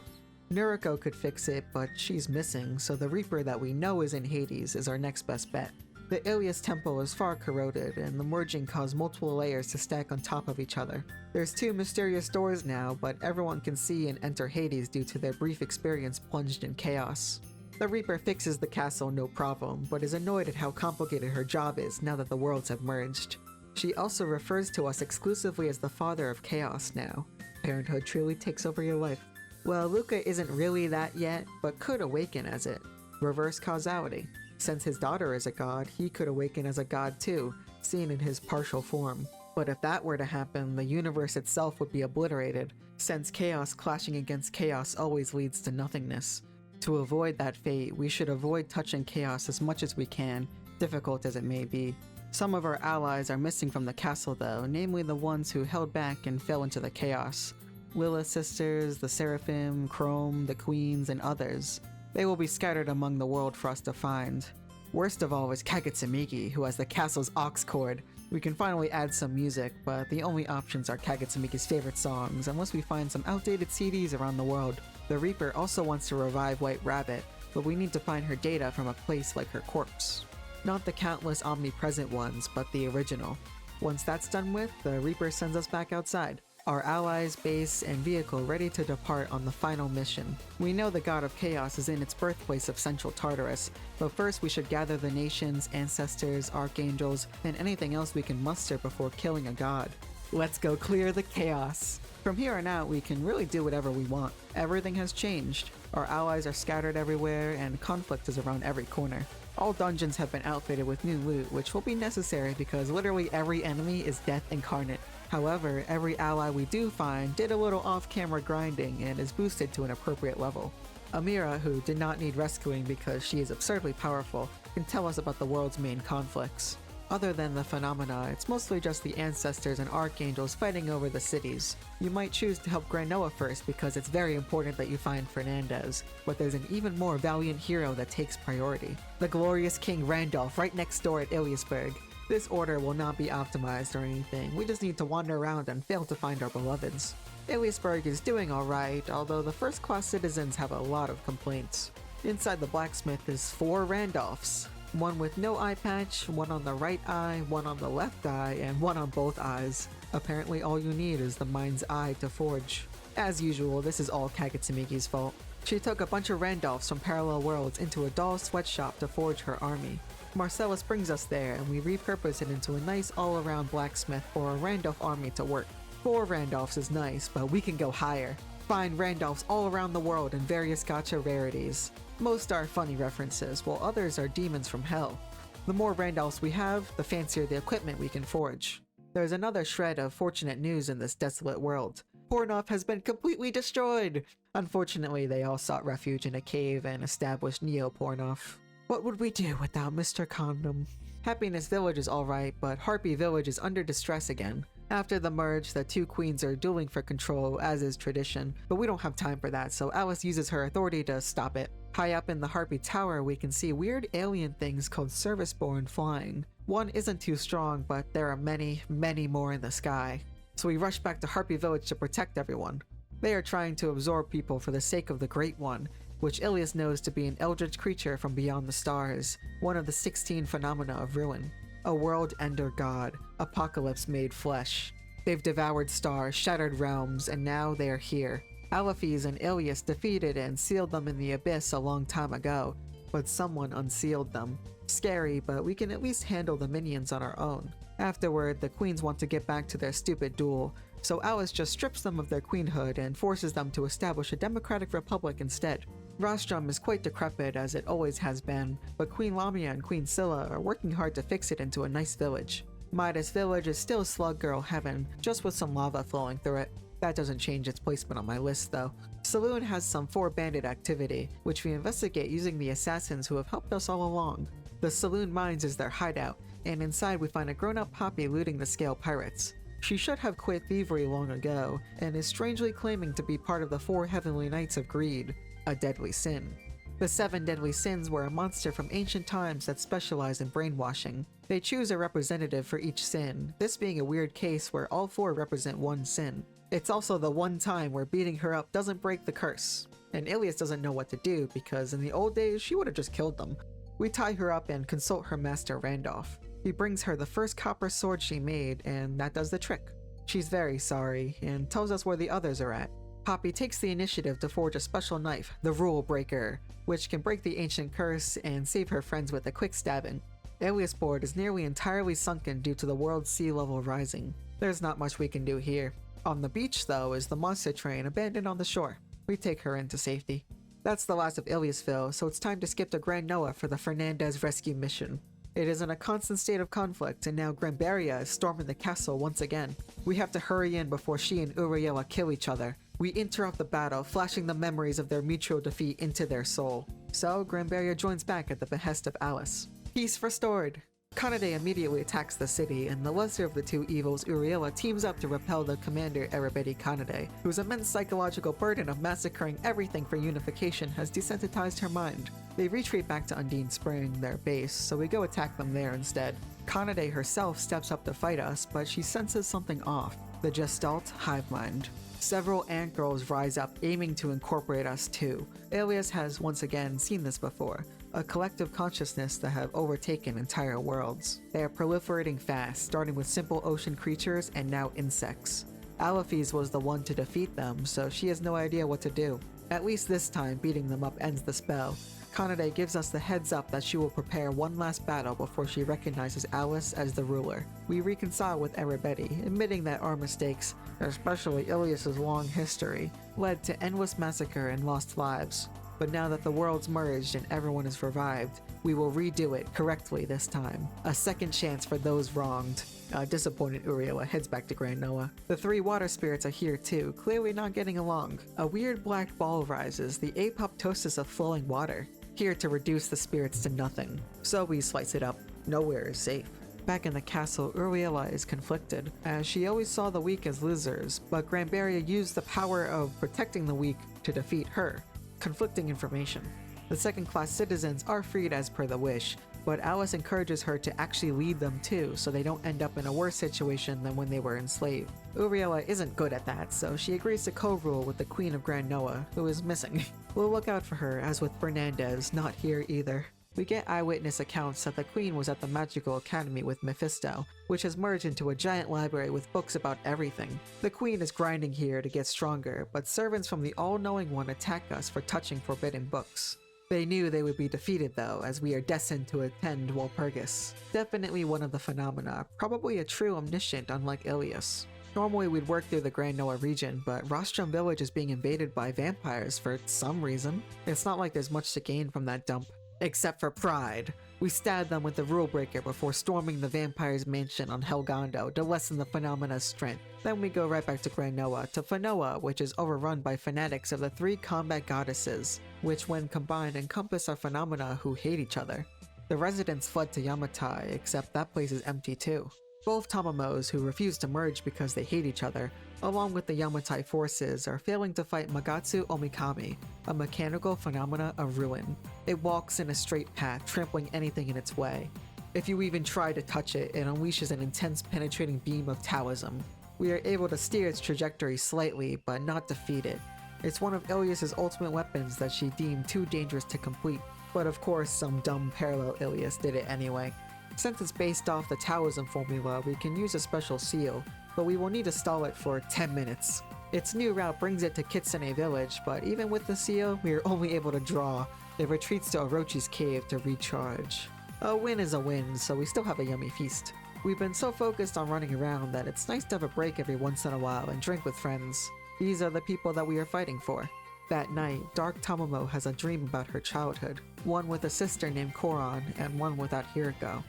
Noriko could fix it, but she's missing, so the Reaper that we know is in Hades is our next best bet. The Ilias temple is far corroded, and the merging caused multiple layers to stack on top of each other. There's 2 mysterious doors now, but everyone can see and enter Hades due to their brief experience plunged in chaos. The Reaper fixes the castle no problem, but is annoyed at how complicated her job is now that the worlds have merged. She also refers to us exclusively as the Father of Chaos now. Parenthood truly takes over your life. Well, Luca isn't really that yet, but could awaken as it. Reverse causality. Since his daughter is a god, he could awaken as a god too, seen in his partial form. But if that were to happen, the universe itself would be obliterated, since chaos clashing against chaos always leads to nothingness. To avoid that fate, we should avoid touching chaos as much as we can, difficult as it may be. Some of our allies are missing from the castle though, namely the ones who held back and fell into the chaos. Lilith's sisters, the Seraphim, Chrome, the Queens, and others. They will be scattered among the world for us to find. Worst of all is Kagetsumeiki, who has the castle's aux cord. We can finally add some music, but the only options are Kagetsumiki's favorite songs, unless we find some outdated CDs around the world. The Reaper also wants to revive White Rabbit, but we need to find her data from a place like her corpse. Not the countless omnipresent ones, but the original. Once that's done with, the Reaper sends us back outside. Our allies, base, and vehicle ready to depart on the final mission. We know the God of Chaos is in its birthplace of Central Tartarus, but first we should gather the nations, ancestors, archangels, and anything else we can muster before killing a god. Let's go clear the chaos! From here on out, we can really do whatever we want. Everything has changed. Our allies are scattered everywhere, and conflict is around every corner. All dungeons have been outfitted with new loot, which will be necessary because literally every enemy is death incarnate. However, every ally we do find did a little off-camera grinding and is boosted to an appropriate level. Amira, who did not need rescuing because she is absurdly powerful, can tell us about the world's main conflicts. Other than the phenomena, it's mostly just the ancestors and archangels fighting over the cities. You might choose to help Granoa first because it's very important that you find Fernandez, but there's an even more valiant hero that takes priority. The glorious King Randolph right next door at Iliasburg. This order will not be optimized or anything, we just need to wander around and fail to find our beloveds. Iliasburg is doing alright, although the first-class citizens have a lot of complaints. Inside the blacksmith is 4 Randolphs. One with no eye patch, one on the right eye, one on the left eye, and one on both eyes. Apparently all you need is the mind's eye to forge. As usual, this is all Kagetsumiki's fault. She took a bunch of Randolphs from parallel worlds into a doll sweatshop to forge her army. Marcellus brings us there, and we repurpose it into a nice all-around blacksmith for a Randolph army to work. 4 Randolphs is nice, but we can go higher. Find Randolphs all around the world in various gacha rarities. Most are funny references, while others are demons from hell. The more Randolphs we have, the fancier the equipment we can forge. There's another shred of fortunate news in this desolate world. Pornoff has been completely destroyed! Unfortunately, they all sought refuge in a cave and established Neo-Pornoff. What would we do without Mr. Condom? Happiness Village is alright, but Harpy Village is under distress again. After the merge, the 2 queens are dueling for control, as is tradition, but we don't have time for that, so Alice uses her authority to stop it. High up in the Harpy Tower, we can see weird alien things called Serviceborn flying. One isn't too strong, but there are many, many more in the sky. So we rush back to Harpy Village to protect everyone. They are trying to absorb people for the sake of the Great One, which Ilias knows to be an eldritch creature from beyond the stars, one of the 16 phenomena of ruin. a world-ender god, Apocalypse made flesh. They've devoured stars, shattered realms, and now they are here. Alephys and Ilias defeated and sealed them in the abyss a long time ago, but someone unsealed them. Scary, but we can at least handle the minions on our own. Afterward, the queens want to get back to their stupid duel, so Alice just strips them of their queenhood and forces them to establish a democratic republic instead. Rostrum is quite decrepit as it always has been, but Queen Lamia and Queen Scylla are working hard to fix it into a nice village. Midas Village is still Slug Girl heaven, just with some lava flowing through it. That doesn't change its placement on my list though. Saloon has some 4-bandit activity, which we investigate using the assassins who have helped us all along. The Saloon Mines is their hideout, and inside we find a grown-up Poppy looting the Scale Pirates. She should have quit thievery long ago, and is strangely claiming to be part of the 4 Heavenly Knights of Greed, a deadly sin. The 7 deadly sins were a monster from ancient times that specialize in brainwashing. They choose a representative for each sin, this being a weird case where all 4 represent one sin. It's also the one time where beating her up doesn't break the curse, and Ilias doesn't know what to do because in the old days she would have just killed them. We tie her up and consult her master Randolph. He brings her the first copper sword she made, and that does the trick. She's very sorry, and tells us where the others are at. Poppy takes the initiative to forge a special knife, the Rule Breaker, which can break the ancient curse and save her friends with a quick stabbing. Iliasport is nearly entirely sunken due to the world's sea level rising. There's not much we can do here. On the beach, though, is the monster train abandoned on the shore. We take her into safety. That's the last of Iliasville, so it's time to skip to Grand Noah for the Fernandez rescue mission. It is in a constant state of conflict, and now Granberria is storming the castle once again. We have to hurry in before she and Uriela kill each other. We interrupt the battle, flashing the memories of their mutual defeat into their soul. So, Granberria joins back at the behest of Alice. Peace restored! Kanade immediately attacks the city, and the lesser of the two evils, Uriela, teams up to repel the commander Erebedi Kanade, whose immense psychological burden of massacring everything for unification has desensitized her mind. They retreat back to Undine Spring, their base, so we go attack them there instead. Kanade herself steps up to fight us, but she senses something off, the Gestalt hive mind. Several ant girls rise up, aiming to incorporate us too. Alias has once again seen this before, a collective consciousness that have overtaken entire worlds. They are proliferating fast, starting with simple ocean creatures and now insects. Alephys was the one to defeat them, so she has no idea what to do. At least this time, beating them up ends the spell. Kanade gives us the heads up that she will prepare one last battle before she recognizes Alice as the ruler. We reconcile with Erebedi, admitting that our mistakes, especially Ilias's long history, led to endless massacre and lost lives. But now that the world's merged and everyone is revived, we will redo it correctly this time. A second chance for those wronged. Disappointed Uriela heads back to Grand Noah. The 3 water spirits are here too, clearly not getting along. A weird black ball rises, the apoptosis of flowing water, here to reduce the spirits to nothing. So we slice it up. Nowhere is safe. Back in the castle, Uriela is conflicted, as she always saw the weak as losers, but Granberria used the power of protecting the weak to defeat her. Conflicting information. The second-class citizens are freed as per the wish, but Alice encourages her to actually lead them too, so they don't end up in a worse situation than when they were enslaved. Uriela isn't good at that, so she agrees to co-rule with the Queen of Grand Noah, who is missing. We'll look out for her, as with Fernandez, not here either. We get eyewitness accounts that the Queen was at the Magical Academy with Mephisto, which has merged into a giant library with books about everything. The Queen is grinding here to get stronger, but servants from the All-Knowing One attack us for touching forbidden books. They knew they would be defeated though, as we are destined to attend Walpurgis. Definitely one of the phenomena, probably a true omniscient unlike Ilias. Normally we'd work through the Grand Noah region, but Rostrum Village is being invaded by vampires for some reason. It's not like there's much to gain from that dump. Except for pride. We stab them with the Rule Breaker before storming the vampire's mansion on Helgondo to lessen the phenomena's strength. Then we go right back to Grand Noah, to Fanoa, which is overrun by fanatics of the 3 combat goddesses, which when combined encompass our phenomena who hate each other. The residents fled to Yamatai, except that place is empty too. Both Tamamos, who refuse to merge because they hate each other, along with the Yamatai forces, are failing to fight Magatsu Omikami, a mechanical phenomena of ruin. It walks in a straight path, trampling anything in its way. If you even try to touch it, it unleashes an intense penetrating beam of Taoism. We are able to steer its trajectory slightly, but not defeat it. It's one of Ilias's ultimate weapons that she deemed too dangerous to complete, but of course some dumb parallel Ilias did it anyway. Since it's based off the Taoism formula, we can use a special seal, but we will need to stall it for 10 minutes. Its new route brings it to Kitsune Village, but even with the seal, we are only able to draw. It retreats to Orochi's cave to recharge. A win is a win, so we still have a yummy feast. We've been so focused on running around that it's nice to have a break every once in a while and drink with friends. These are the people that we are fighting for. That night, Dark Tamamo has a dream about her childhood, one with a sister named Koron and one without Hiriko.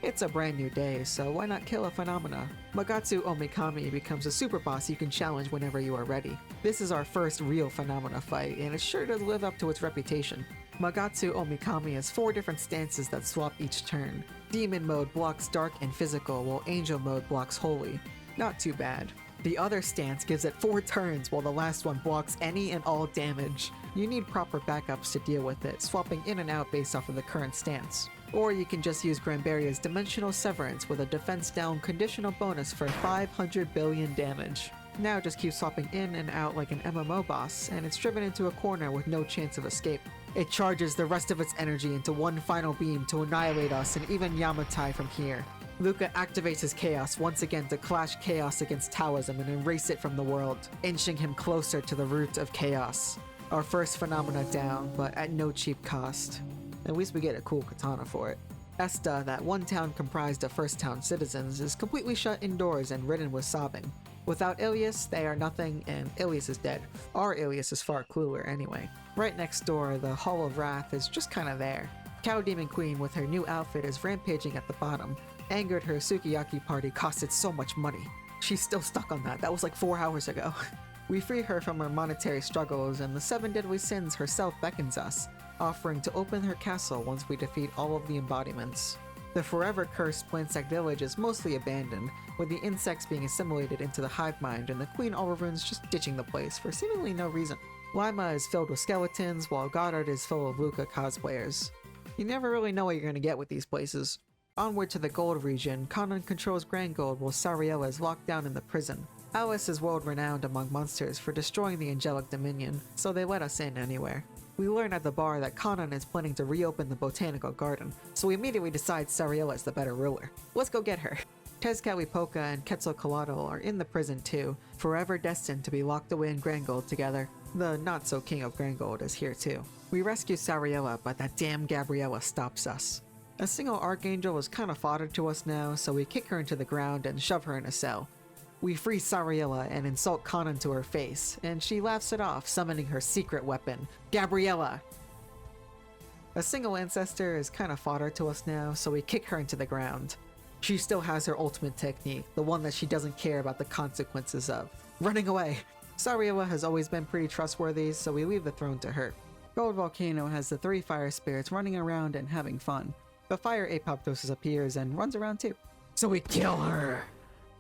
It's a brand new day, so why not kill a phenomena? Magatsu Omikami becomes a super boss you can challenge whenever you are ready. This is our first real phenomena fight, and it sure does live up to its reputation. Magatsu Omikami has 4 different stances that swap each turn. Demon mode blocks dark and physical, while angel mode blocks holy. Not too bad. The other stance gives it 4 turns, while the last one blocks any and all damage. You need proper backups to deal with it, swapping in and out based off of the current stance. Or you can just use Granberia's Dimensional Severance with a defense down conditional bonus for 500 billion damage. Now just keep swapping in and out like an MMO boss, and it's driven into a corner with no chance of escape. It charges the rest of its energy into one final beam to annihilate us and even Yamatai from here. Luca activates his chaos once again to clash chaos against Taoism and erase it from the world, inching him closer to the root of chaos. Our first phenomena down, but at no cheap cost. At least we get a cool katana for it. Esta, that one town comprised of first town citizens, is completely shut indoors and ridden with sobbing. Without Ilias, they are nothing, and Ilias is dead. Our Ilias is far cooler anyway. Right next door, the Hall of Wrath is just kinda there. Cow Demon Queen with her new outfit is rampaging at the bottom. Angered her Sukiyaki party costed so much money. She's still stuck on that, that was like 4 hours ago. We free her from her monetary struggles, and the 7 deadly sins herself beckons us, offering to open her castle once we defeat all of the embodiments. The forever cursed Plantsec village is mostly abandoned, with the insects being assimilated into the hive mind and the Queen Alvarunes just ditching the place for seemingly no reason. Lima is filled with skeletons, while Goddard is full of Luca cosplayers. You never really know what you're gonna get with these places. Onward to the Gold region, Conan controls Grand Gold while Sariella is locked down in the prison. Alice is world-renowned among monsters for destroying the Angelic Dominion, so they let us in anywhere. We learn at the bar that Conan is planning to reopen the Botanical Garden, so we immediately decide Sariella is the better ruler. Let's go get her. Tezcatlipoca and Quetzalcoatl are in the prison too, forever destined to be locked away in Grangold together. The not-so-king of Grangold is here too. We rescue Sariella, but that damn Gabriella stops us. A single Archangel is kinda fodder to us now, so we kick her into the ground and shove her in a cell. We free Sariella and insult Conan to her face, and she laughs it off, summoning her secret weapon, Gabriella! A single ancestor is kinda fodder to us now, so we kick her into the ground. She still has her ultimate technique, the one that she doesn't care about the consequences of. Running away! Sariella has always been pretty trustworthy, so we leave the throne to her. Gold Volcano has the 3 fire spirits running around and having fun. The fire Apoptosis appears and runs around too. So we kill her!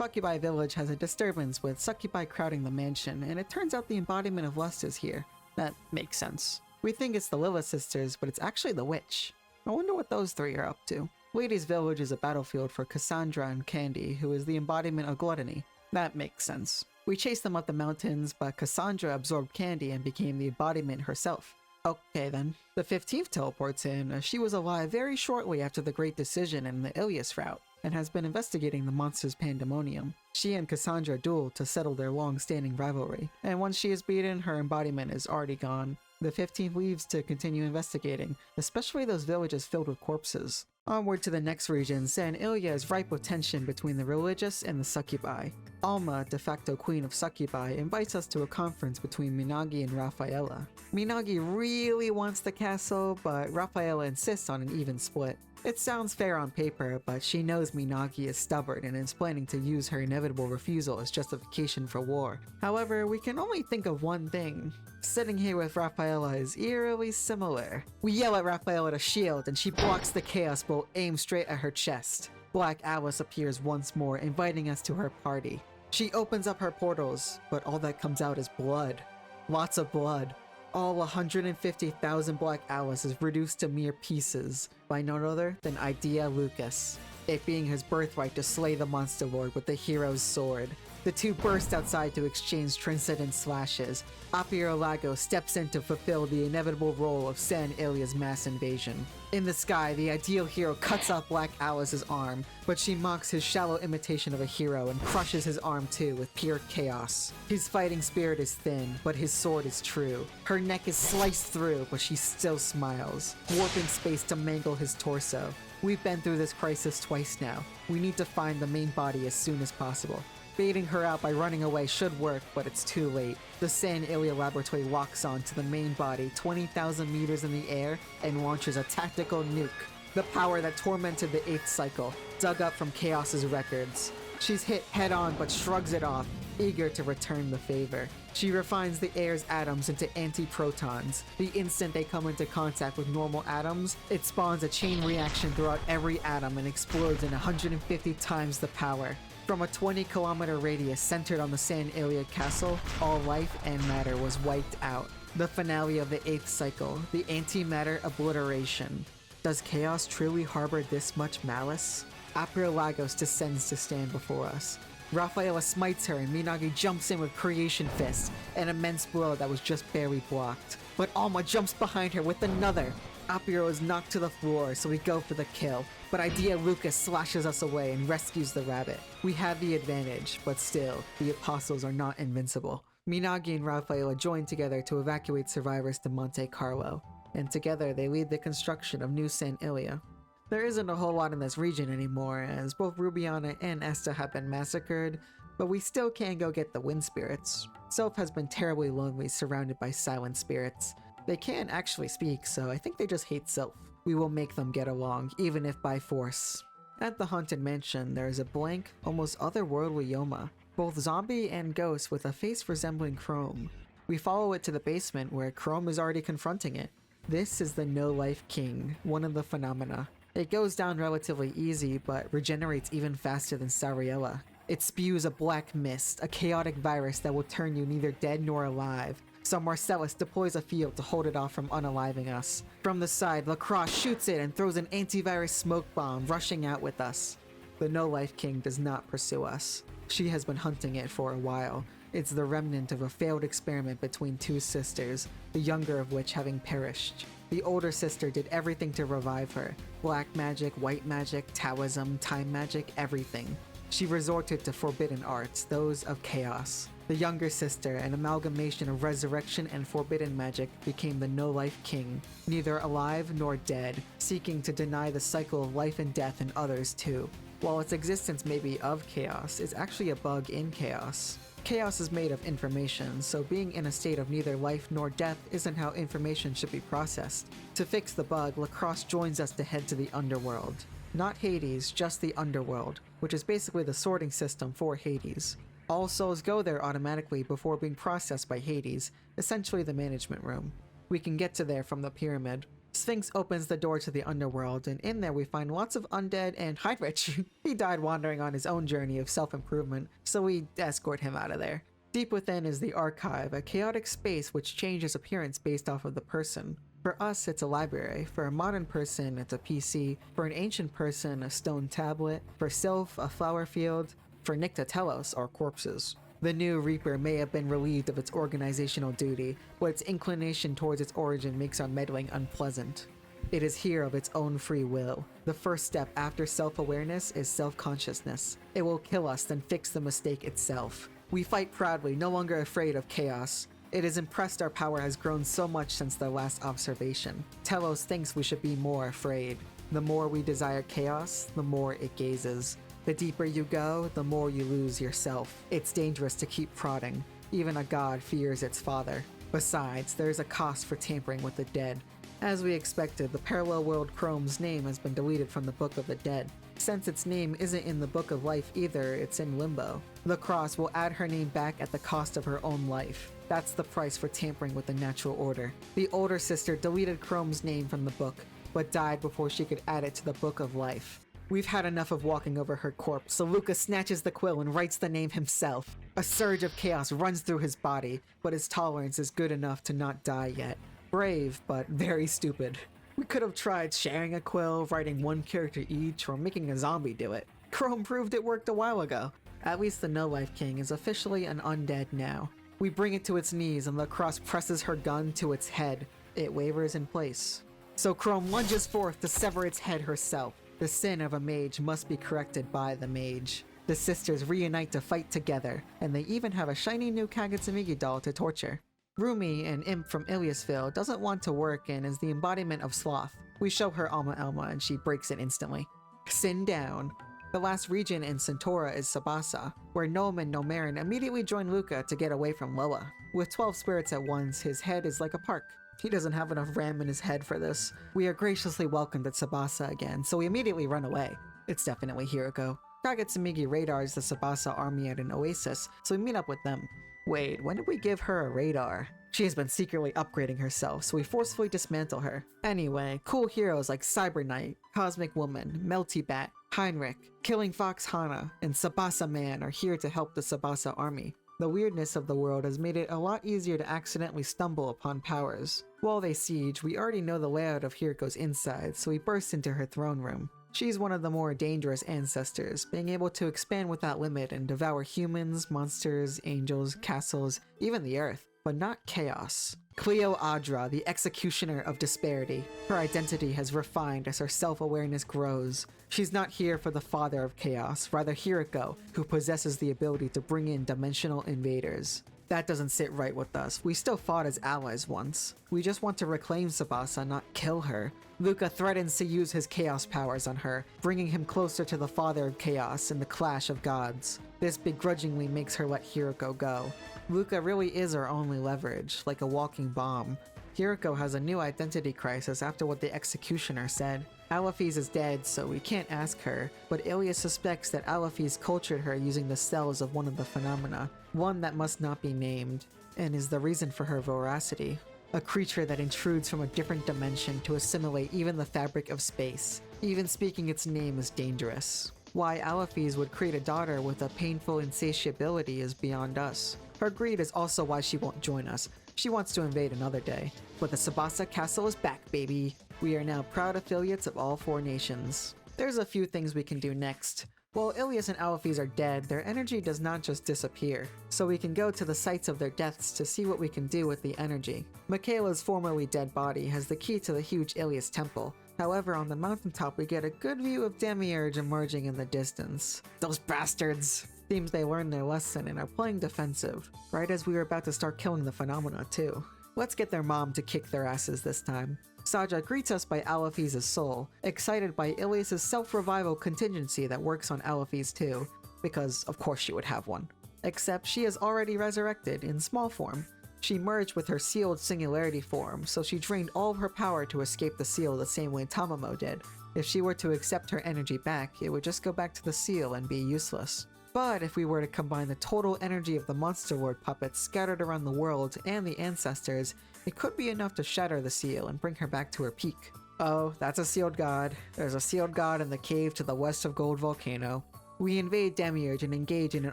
Succubi Village has a disturbance with succubi crowding the mansion, and it turns out the embodiment of lust is here. That makes sense. We think it's the Lilith sisters, but it's actually the witch. I wonder what those 3 are up to. Ladies' Village is a battlefield for Cassandra and Candy, who is the embodiment of gluttony. That makes sense. We chase them up the mountains, but Cassandra absorbed Candy and became the embodiment herself. Okay then. The 15th teleports in. She was alive very shortly after the Great Decision and the Ilias route, and has been investigating the monster's pandemonium. She and Cassandra duel to settle their long-standing rivalry, and once she is beaten, her embodiment is already gone. The 15th leaves to continue investigating, especially those villages filled with corpses. Onward to the next region, San Ilya is ripe with tension between the religious and the succubi. Alma, de facto queen of succubi, invites us to a conference between Minagi and Rafaela. Minagi really wants the castle, but Rafaela insists on an even split. It sounds fair on paper, but she knows Minagi is stubborn and is planning to use her inevitable refusal as justification for war. However, we can only think of one thing. Sitting here with Rafaela is eerily similar. We yell at Rafaela to shield, and she blocks the chaos bolt aimed straight at her chest. Black Alice appears once more, inviting us to her party. She opens up her portals, but all that comes out is blood. Lots of blood. All 150,000 Black Alice is reduced to mere pieces by none other than Idea Lucas, it being his birthright to slay the Monster Lord with the hero's sword. The two burst outside to exchange transcendent slashes. Apirolago steps in to fulfill the inevitable role of San Ilia's mass invasion. In the sky, the ideal hero cuts off Black Alice's arm, but she mocks his shallow imitation of a hero and crushes his arm too with pure chaos. His fighting spirit is thin, but his sword is true. Her neck is sliced through, but she still smiles, warping space to mangle his torso. We've been through this crisis twice now. We need to find the main body as soon as possible. Baiting her out by running away should work, but it's too late. The San Ilia laboratory locks on to the main body 20,000 meters in the air and launches a tactical nuke. The power that tormented the 8th cycle, dug up from Chaos's records. She's hit head-on but shrugs it off, eager to return the favor. She refines the air's atoms into anti-protons. The instant they come into contact with normal atoms, it spawns a chain reaction throughout every atom and explodes in 150 times the power. From a 20-kilometer radius centered on the San Ilia castle, all life and matter was wiped out. The finale of the 8th cycle, the antimatter obliteration. Does Chaos truly harbor this much malice? Apirolagos descends to stand before us. Rafaela smites her and Minagi jumps in with Creation Fist, an immense blow that was just barely blocked. But Alma jumps behind her with another. Apiro is knocked to the floor, so we go for the kill, but Idea Lucas slashes us away and rescues the rabbit. We have the advantage, but still, the apostles are not invincible. Minagi and Rafaela join together to evacuate survivors to Monte Carlo, and together they lead the construction of New San Ilia. There isn't a whole lot in this region anymore, as both Rubiana and Esta have been massacred, but we still can go get the wind spirits. Self has been terribly lonely, surrounded by silent spirits. They can actually speak, so I think they just hate Self. We will make them get along, even if by force. At the Haunted Mansion, there is a blank, almost otherworldly Yoma, both zombie and ghost with a face resembling Chrome. We follow it to the basement where Chrome is already confronting it. This is the No-Life King, one of the phenomena. It goes down relatively easy, but regenerates even faster than Sariella. It spews a black mist, a chaotic virus that will turn you neither dead nor alive. So Marcellus deploys a field to hold it off from unaliving us. From the side, Lacrosse shoots it and throws an antivirus smoke bomb, rushing out with us. The No-Life King does not pursue us. She has been hunting it for a while. It's the remnant of a failed experiment between two sisters, the younger of which having perished. The older sister did everything to revive her. Black magic, white magic, Taoism, time magic, everything. She resorted to forbidden arts, those of chaos. The younger sister, an amalgamation of resurrection and forbidden magic, became the No-Life King, neither alive nor dead, seeking to deny the cycle of life and death in others too. While its existence may be of chaos, it's actually a bug in chaos. Chaos is made of information, so being in a state of neither life nor death isn't how information should be processed. To fix the bug, Lacrosse joins us to head to the underworld. Not Hades, just the underworld, which is basically the sorting system for Hades. All souls go there automatically before being processed by Hades, essentially the management room. We can get to there from the pyramid. Sphinx opens the door to the underworld, and in there we find lots of undead and Heinrich. He died wandering on his own journey of self-improvement, so we escort him out of there. Deep within is the archive, a chaotic space which changes appearance based off of the person. For us, it's a library. For a modern person, it's a PC. For an ancient person, a stone tablet. For Sylph, a flower field. For Nyctatelos, our corpses. The new Reaper may have been relieved of its organizational duty, but its inclination towards its origin makes our meddling unpleasant. It is here of its own free will. The first step after self-awareness is self-consciousness. It will kill us, then fix the mistake itself. We fight proudly, no longer afraid of chaos. It is impressed our power has grown so much since their last observation. Telos thinks we should be more afraid. The more we desire chaos, the more it gazes. The deeper you go, the more you lose yourself. It's dangerous to keep prodding. Even a god fears its father. Besides, there is a cost for tampering with the dead. As we expected, the parallel world Chrome's name has been deleted from the Book of the Dead. Since its name isn't in the Book of Life either, it's in limbo. Lacrosse will add her name back at the cost of her own life. That's the price for tampering with the natural order. The older sister deleted Chrome's name from the book, but died before she could add it to the Book of Life. We've had enough of walking over her corpse, so Lucas snatches the quill and writes the name himself. A surge of chaos runs through his body, but his tolerance is good enough to not die yet. Brave, but very stupid. We could have tried sharing a quill, writing one character each, or making a zombie do it. Chrome proved it worked a while ago. At least the No-Life King is officially an undead now. We bring it to its knees and Lacrosse presses her gun to its head. It wavers in place. So Chrome lunges forth to sever its head herself. The sin of a mage must be corrected by the mage. The sisters reunite to fight together, and they even have a shiny new KingCatArt doll to torture. Rumi, an imp from Iliasville, doesn't want to work and is the embodiment of sloth. We show her Alma Elma and she breaks it instantly. Sin down. The last region in Centaura is Sabasa, where Gnome and Gnomerin immediately join Luca to get away from Loa. With 12 spirits at once, his head is like a park. He doesn't have enough RAM in his head for this. We are graciously welcomed at Sabasa again, so we immediately run away. It's definitely Hiroko. KingCatArt radars the Sabasa army at an oasis, so we meet up with them. Wait, when did we give her a radar? She has been secretly upgrading herself, so we forcefully dismantle her. Anyway, cool heroes like Cyber Knight, Cosmic Woman, Melty Bat, Heinrich, Killing Fox Hana, and Sabasa Man are here to help the Sabasa army. The weirdness of the world has made it a lot easier to accidentally stumble upon powers. While they siege, we already know the layout of Hiroko's inside, so we burst into her throne room. She's one of the more dangerous ancestors, being able to expand without limit and devour humans, monsters, angels, castles, even the earth, but not chaos. Cleo Adra, the executioner of disparity. Her identity has refined as her self-awareness grows. She's not here for the father of chaos, rather Hiroko, who possesses the ability to bring in dimensional invaders. That doesn't sit right with us. We still fought as allies once. We just want to reclaim Sabasa, not kill her. Luca threatens to use his chaos powers on her, bringing him closer to the father of chaos in the clash of gods. This begrudgingly makes her let Hiroko go. Luca really is our only leverage, like a walking bomb. Hiroko has a new identity crisis after what the executioner said. Alafis is dead, so we can't ask her, but Ilias suspects that Alafis cultured her using the cells of one of the phenomena, one that must not be named, and is the reason for her voracity. A creature that intrudes from a different dimension to assimilate even the fabric of space. Even speaking its name is dangerous. Why Alafis would create a daughter with a painful insatiability is beyond us. Her greed is also why she won't join us. She wants to invade another day. But the Sabasa castle is back, baby! We are now proud affiliates of all 4 nations. There's a few things we can do next. While Ilias and Alafis are dead, their energy does not just disappear, so we can go to the sites of their deaths to see what we can do with the energy. Michaela's formerly dead body has the key to the huge Ilias temple. However, on the mountaintop we get a good view of Demiurge emerging in the distance. Those bastards! Seems they learned their lesson and are playing defensive, right as we were about to start killing the phenomena too. Let's get their mom to kick their asses this time. Saja greets us by Alafis' soul, excited by Ilias' self-revival contingency that works on Alafis too, because of course she would have one. Except she is already resurrected in small form. She merged with her sealed singularity form, so she drained all of her power to escape the seal the same way Tamamo did. If she were to accept her energy back, it would just go back to the seal and be useless. But if we were to combine the total energy of the Monster Lord puppets scattered around the world and the ancestors, it could be enough to shatter the seal and bring her back to her peak. Oh, that's a sealed god. There's a sealed god in the cave to the west of Gold Volcano. We invade Demiurge and engage in an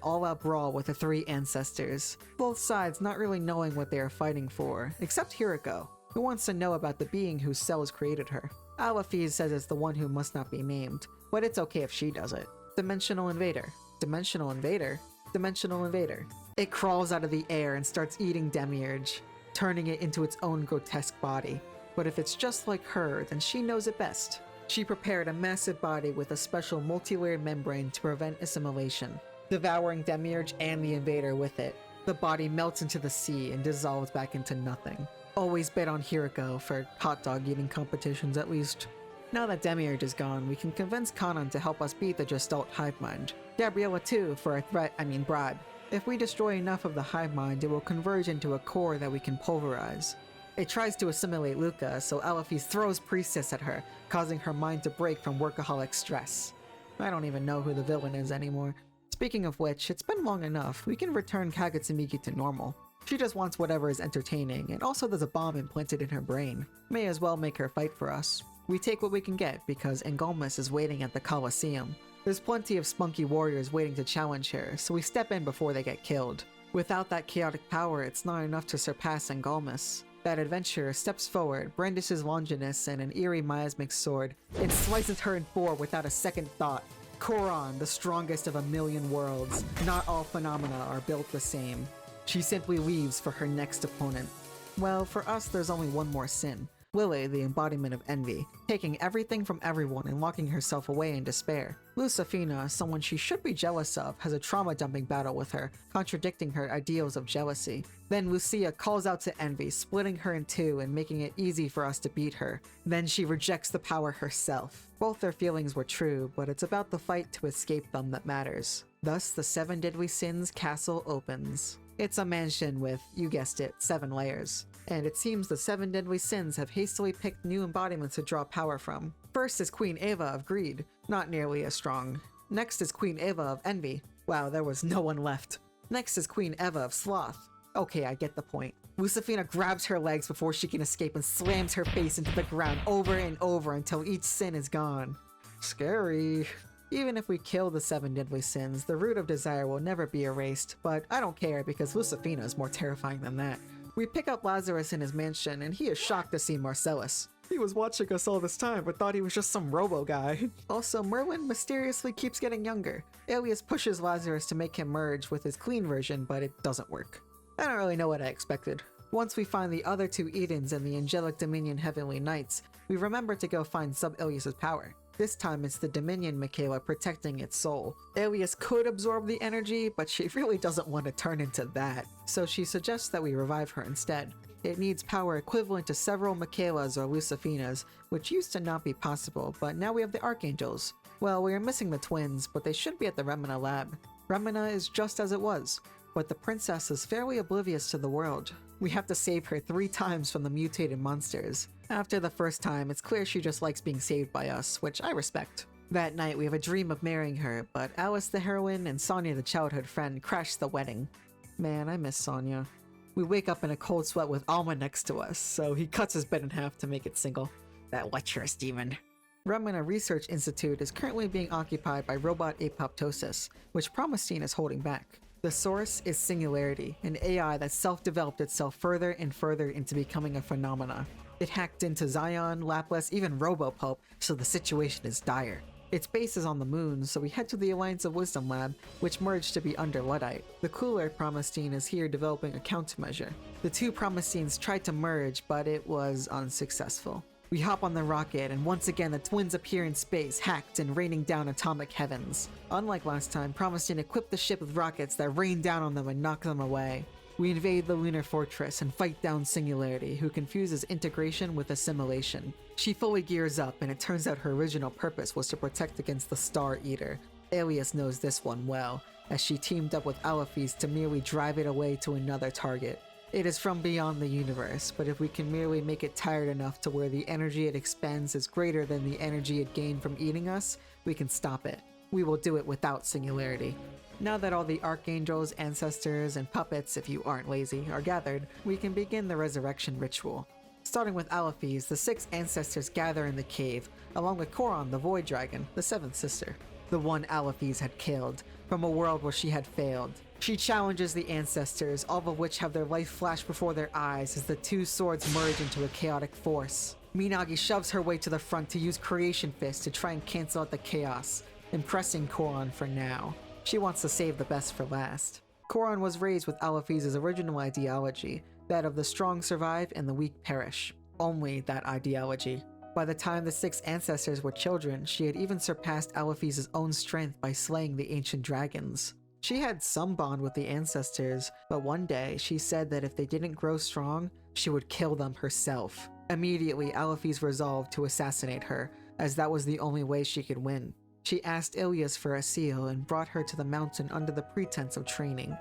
all-out brawl with the 3 ancestors, both sides not really knowing what they are fighting for, except Hiroko, who wants to know about the being whose cells created her. Alafis says it's the one who must not be named, but it's okay if she does it. Dimensional Invader. Dimensional Invader? Dimensional Invader. It crawls out of the air and starts eating Demiurge, turning it into its own grotesque body. But if it's just like her, then she knows it best. She prepared a massive body with a special multi-layered membrane to prevent assimilation, devouring Demiurge and the Invader with it. The body melts into the sea and dissolves back into nothing. Always bet on Hiroko for hot dog eating competitions at least. Now that Demiurge is gone, we can convince Kanan to help us beat the Gestalt Hive Mind. Gabriella too, for a bribe. If we destroy enough of the Hive Mind, it will converge into a core that we can pulverize. It tries to assimilate Luca, so Alafis throws Priestess at her, causing her mind to break from workaholic stress. I don't even know who the villain is anymore. Speaking of which, it's been long enough. We can return KingCatArt to normal. She just wants whatever is entertaining, and also there's a bomb implanted in her brain. May as well make her fight for us. We take what we can get because Engulmus is waiting at the Colosseum. There's plenty of spunky warriors waiting to challenge her, so we step in before they get killed. Without that chaotic power, it's not enough to surpass Engulmus. That adventurer steps forward, brandishes Longinus and an eerie miasmic sword, and slices her in 4 without a second thought. Koron, the strongest of a million worlds. Not all phenomena are built the same. She simply leaves for her next opponent. Well, for us, there's only one more sin. Lily, the embodiment of envy, taking everything from everyone and locking herself away in despair. Lucifina, someone she should be jealous of, has a trauma-dumping battle with her, contradicting her ideals of jealousy. Then Lucia calls out to Envy, splitting her in two and making it easy for us to beat her. Then she rejects the power herself. Both their feelings were true, but it's about the fight to escape them that matters. Thus, the 7 Deadly Sins castle opens. It's a mansion with, you guessed it, 7 layers. And it seems the 7 Deadly Sins have hastily picked new embodiments to draw power from. First is Queen Eva of Greed, not nearly as strong. Next is Queen Eva of Envy. Wow, there was no one left. Next is Queen Eva of Sloth. Okay, I get the point. Lucifina grabs her legs before she can escape and slams her face into the ground over and over until each sin is gone. Scary. Even if we kill the 7 Deadly Sins, the root of desire will never be erased, but I don't care because Lucifina is more terrifying than that. We pick up Lazarus in his mansion, and he is shocked to see Marcellus. He was watching us all this time, but thought he was just some robo guy. Also, Merlin mysteriously keeps getting younger. Alias pushes Lazarus to make him merge with his clean version, but it doesn't work. I don't really know what I expected. Once we find the other 2 Edens and the Angelic Dominion Heavenly Knights, we remember to go find Sub-Ilias's power. This time it's the Dominion Michaela protecting its soul. Alias could absorb the energy, but she really doesn't want to turn into that, so she suggests that we revive her instead. It needs power equivalent to several Michaelas or Lucifinas, which used to not be possible, but now we have the Archangels. Well, we are missing the twins, but they should be at the Remina lab. Remina is just as it was, but the princess is fairly oblivious to the world. We have to save her 3 times from the mutated monsters. After the first time, it's clear she just likes being saved by us, which I respect. That night, we have a dream of marrying her, but Alice the heroine and Sonia the childhood friend crash the wedding. Man, I miss Sonia. We wake up in a cold sweat with Alma next to us, so he cuts his bed in half to make it single. That lecherous demon. Remina Research Institute is currently being occupied by robot apoptosis, which Promestine is holding back. The source is Singularity, an AI that self-developed itself further and further into becoming a phenomena. It hacked into Zion, Laplace, even Robopulp, so the situation is dire. Its base is on the moon, so we head to the Alliance of Wisdom lab, which merged to be under Luddite. The cooler Promestine is here developing a countermeasure. The 2 Promestines tried to merge, but it was unsuccessful. We hop on the rocket, and once again the twins appear in space, hacked and raining down atomic heavens. Unlike last time, Promestine equipped the ship with rockets that rain down on them and knock them away. We invade the lunar fortress and fight down Singularity, who confuses integration with assimilation. She fully gears up, and it turns out her original purpose was to protect against the Star Eater. Alias knows this one well, as she teamed up with Alaphes to merely drive it away to another target. It is from beyond the universe, but if we can merely make it tired enough to where the energy it expends is greater than the energy it gained from eating us, we can stop it. We will do it without Singularity. Now that all the archangels, ancestors, and puppets, if you aren't lazy, are gathered, we can begin the resurrection ritual. Starting with Alaphes, the 6 ancestors gather in the cave, along with Koron, the Void Dragon, the 7th sister, the one Alaphes had killed, from a world where she had failed. She challenges the ancestors, all of which have their life flash before their eyes as the 2 swords merge into a chaotic force. Minagi shoves her way to the front to use Creation Fist to try and cancel out the chaos, impressing Koron for now. She wants to save the best for last. Koron was raised with Alaphes' original ideology, that of the strong survive and the weak perish. Only that ideology. By the time the 6 ancestors were children, she had even surpassed Alaphes' own strength by slaying the ancient dragons. She had some bond with the ancestors, but one day she said that if they didn't grow strong, she would kill them herself. Immediately, Alaphes resolved to assassinate her, as that was the only way she could win. She asked Ilias for a seal and brought her to the mountain under the pretense of training.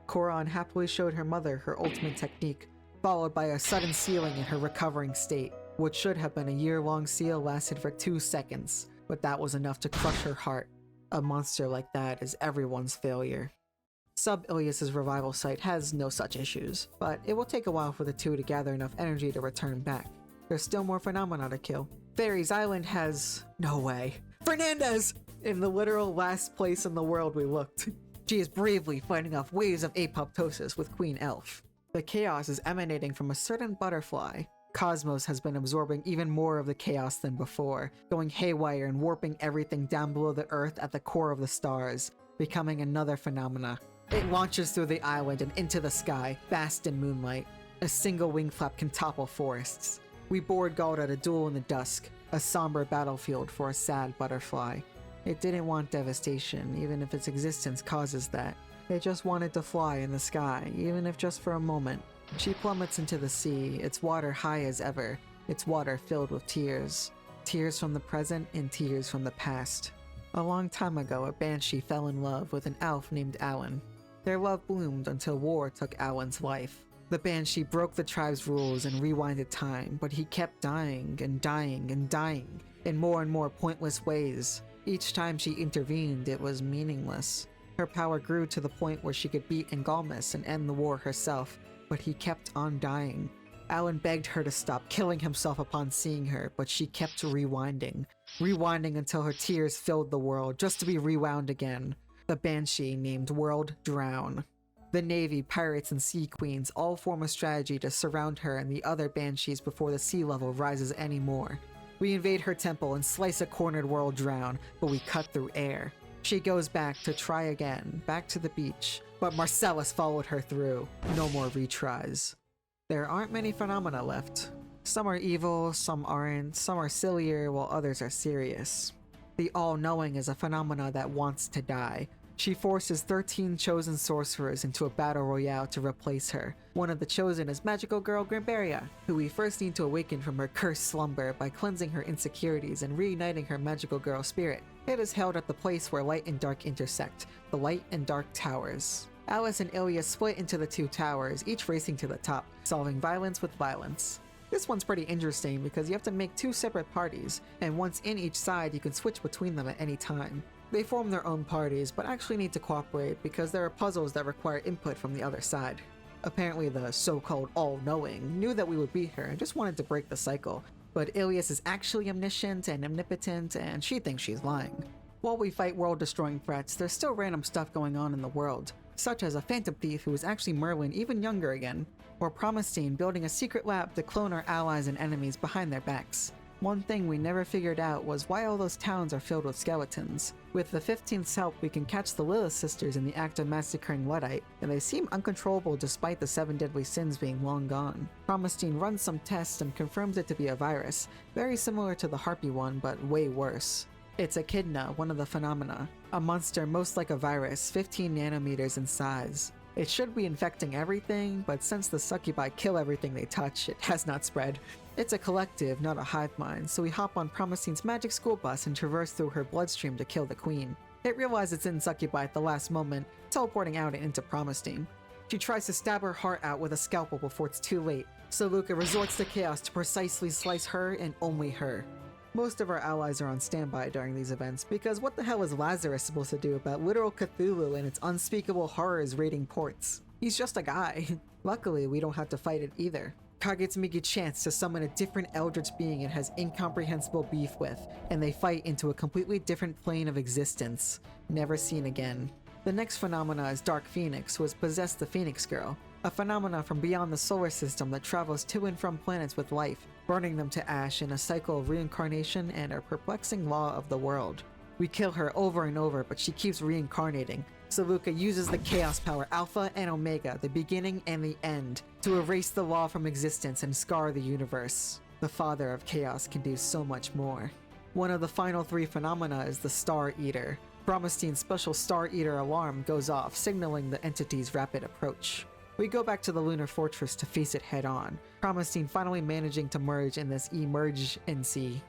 Koron happily showed her mother her ultimate technique, followed by a sudden sealing in her recovering state. What should have been a year-long seal lasted for 2 seconds, but that was enough to crush her heart. A monster like that is everyone's failure. Sub-Ilias's revival site has no such issues, but it will take a while for the 2 to gather enough energy to return back. There's still more phenomena to kill. Fairies Island has... no way. Fernandez! In the literal last place in the world we looked. She is bravely fighting off waves of apoptosis with Queen Elf. The chaos is emanating from a certain butterfly, cosmos has been absorbing even more of the chaos than before, going haywire and warping everything down below the Earth at the core of the stars, becoming another phenomena. It launches through the island and into the sky, vast in moonlight. A single wing flap can topple forests. We board Gauld at a duel in the dusk, a somber battlefield for a sad butterfly. It didn't want devastation, even if its existence causes that. It just wanted to fly in the sky, even if just for a moment. She plummets into the sea, its water high as ever, its water filled with tears. Tears from the present and tears from the past. A long time ago, a banshee fell in love with an elf named Alan. Their love bloomed until war took Alan's life. The banshee broke the tribe's rules and rewinded time, but he kept dying and dying and dying in more and more pointless ways. Each time she intervened, it was meaningless. Her power grew to the point where she could beat Engalmus and end the war herself, but he kept on dying. Alan begged her to stop killing himself upon seeing her, but she kept rewinding until her tears filled the world, just to be rewound again. The banshee named World Drown. The Navy, pirates, and sea queens all form a strategy to surround her and the other banshees before the sea level rises anymore. We invade her temple and slice a cornered World Drown, but we cut through air. She goes back to try again, back to the beach, but Marcellus followed her through. No more retries. There aren't many phenomena left. Some are evil, some aren't, some are sillier, while others are serious. The All-Knowing is a phenomena that wants to die. She forces 13 chosen sorcerers into a battle royale to replace her. One of the chosen is magical girl Grimbaria, who we first need to awaken from her cursed slumber by cleansing her insecurities and reuniting her magical girl spirit. It is held at the place where light and dark intersect, the Light and Dark Towers. Alice and Ilya split into the two towers, each racing to the top, solving violence with violence. This one's pretty interesting because you have to make two separate parties, and once in each side you can switch between them at any time. They form their own parties, but actually need to cooperate because there are puzzles that require input from the other side. Apparently the so-called All-Knowing knew that we would beat her and just wanted to break the cycle, but Ilias is actually omniscient and omnipotent, and she thinks she's lying. While we fight world-destroying threats, there's still random stuff going on in the world, such as a phantom thief who is actually Merlin even younger again, or Promestine building a secret lab to clone our allies and enemies behind their backs. One thing we never figured out was why all those towns are filled with skeletons. With the 15th's help, we can catch the Lilith sisters in the act of massacring Luddite, and they seem uncontrollable despite the 7 deadly sins being long gone. Promestine runs some tests and confirms it to be a virus, very similar to the Harpy one, but way worse. It's Echidna, one of the phenomena, a monster most like a virus, 15 nanometers in size. It should be infecting everything, but since the succubi kill everything they touch, it has not spread. It's a collective, not a hive mind, so we hop on Promestine's magic school bus and traverse through her bloodstream to kill the queen. It realizes it's in succubi at the last moment, teleporting out and into Promestine. She tries to stab her heart out with a scalpel before it's too late, so Luca resorts to chaos to precisely slice her and only her. Most of our allies are on standby during these events, because what the hell is Lazarus supposed to do about literal Cthulhu and its unspeakable horrors raiding ports? He's just a guy. Luckily, we don't have to fight it either. Kagetsumi gets a chance to summon a different eldritch being it has incomprehensible beef with, and they fight into a completely different plane of existence, never seen again. The next phenomena is Dark Phoenix, who has possessed the Phoenix Girl, a phenomena from beyond the solar system that travels to and from planets with life, burning them to ash in a cycle of reincarnation and a perplexing law of the world. We kill her over and over, but she keeps reincarnating, so Luca uses the Chaos Power Alpha and Omega, the beginning and the end, to erase the law from existence and scar the universe. The Father of Chaos can do so much more. One of the final 3 phenomena is the Star Eater. Promestine's special Star Eater alarm goes off, signaling the entity's rapid approach. We go back to the Lunar Fortress to face it head-on, Promestine finally managing to merge in this emergency.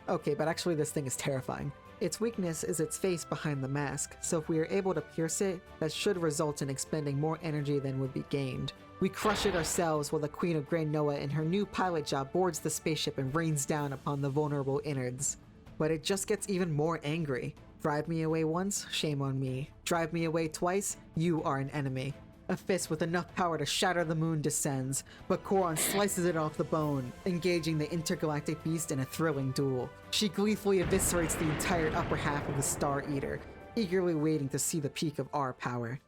Okay, but actually this thing is terrifying. Its weakness is its face behind the mask, so if we are able to pierce it, that should result in expending more energy than would be gained. We crush it ourselves while the Queen of Grey Noah in her new pilot job boards the spaceship and rains down upon the vulnerable innards. But it just gets even more angry. Drive me away once, shame on me. Drive me away twice, you are an enemy. A fist with enough power to shatter the moon descends, but Koron slices it off the bone, engaging the intergalactic beast in a thrilling duel. She gleefully eviscerates the entire upper half of the Star Eater, eagerly waiting to see the peak of our power.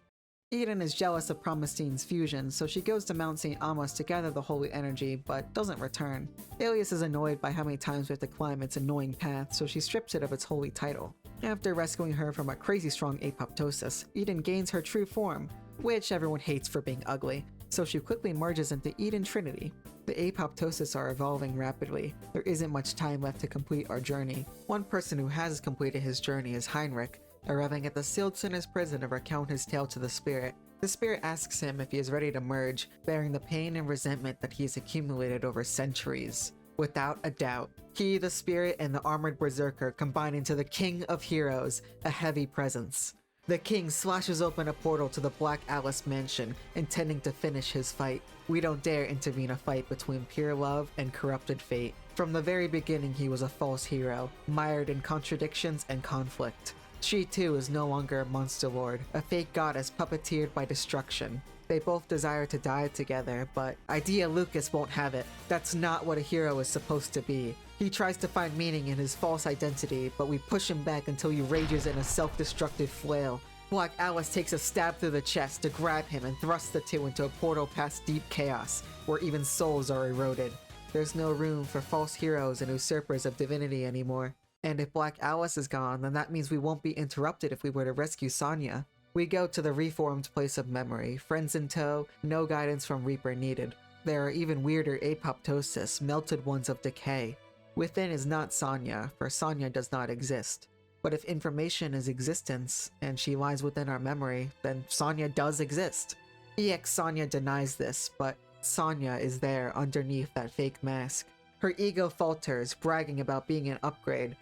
Eden is jealous of Promestine's fusion, so she goes to Mount St. Amos to gather the holy energy, but doesn't return. Alias is annoyed by how many times we have to climb its annoying path, so she strips it of its holy title. After rescuing her from a crazy strong apoptosis, Eden gains her true form, which everyone hates for being ugly, so she quickly merges into Eden Trinity. The apoptosis are evolving rapidly. There isn't much time left to complete our journey. One person who has completed his journey is Heinrich, arriving at the sealed sinner's prison to recount his tale to the spirit. The spirit asks him if he is ready to merge, bearing the pain and resentment that he has accumulated over centuries. Without a doubt, he, the spirit, and the armored berserker combine into the King of Heroes, a heavy presence. The king slashes open a portal to the Black Alice mansion, intending to finish his fight. We don't dare intervene a fight between pure love and corrupted fate. From the very beginning, he was a false hero, mired in contradictions and conflict. She too is no longer a monster lord, a fake goddess puppeteered by destruction. They both desire to die together, but Idea Lucas won't have it. That's not what a hero is supposed to be. He tries to find meaning in his false identity, but we push him back until he rages in a self-destructive flail. Black Alice takes a stab through the chest to grab him and thrust the two into a portal past deep chaos, where even souls are eroded. There's no room for false heroes and usurpers of divinity anymore. And if Black Alice is gone, then that means we won't be interrupted if we were to rescue Sonya. We go to the reformed place of memory, friends in tow, no guidance from Reaper needed. There are even weirder apoptosis, melted ones of decay. Within is not Sonya, for Sonya does not exist. But if information is existence, and she lies within our memory, then Sonya does exist. EX Sonya denies this, but Sonya is there underneath that fake mask. Her ego falters, bragging about being an upgrade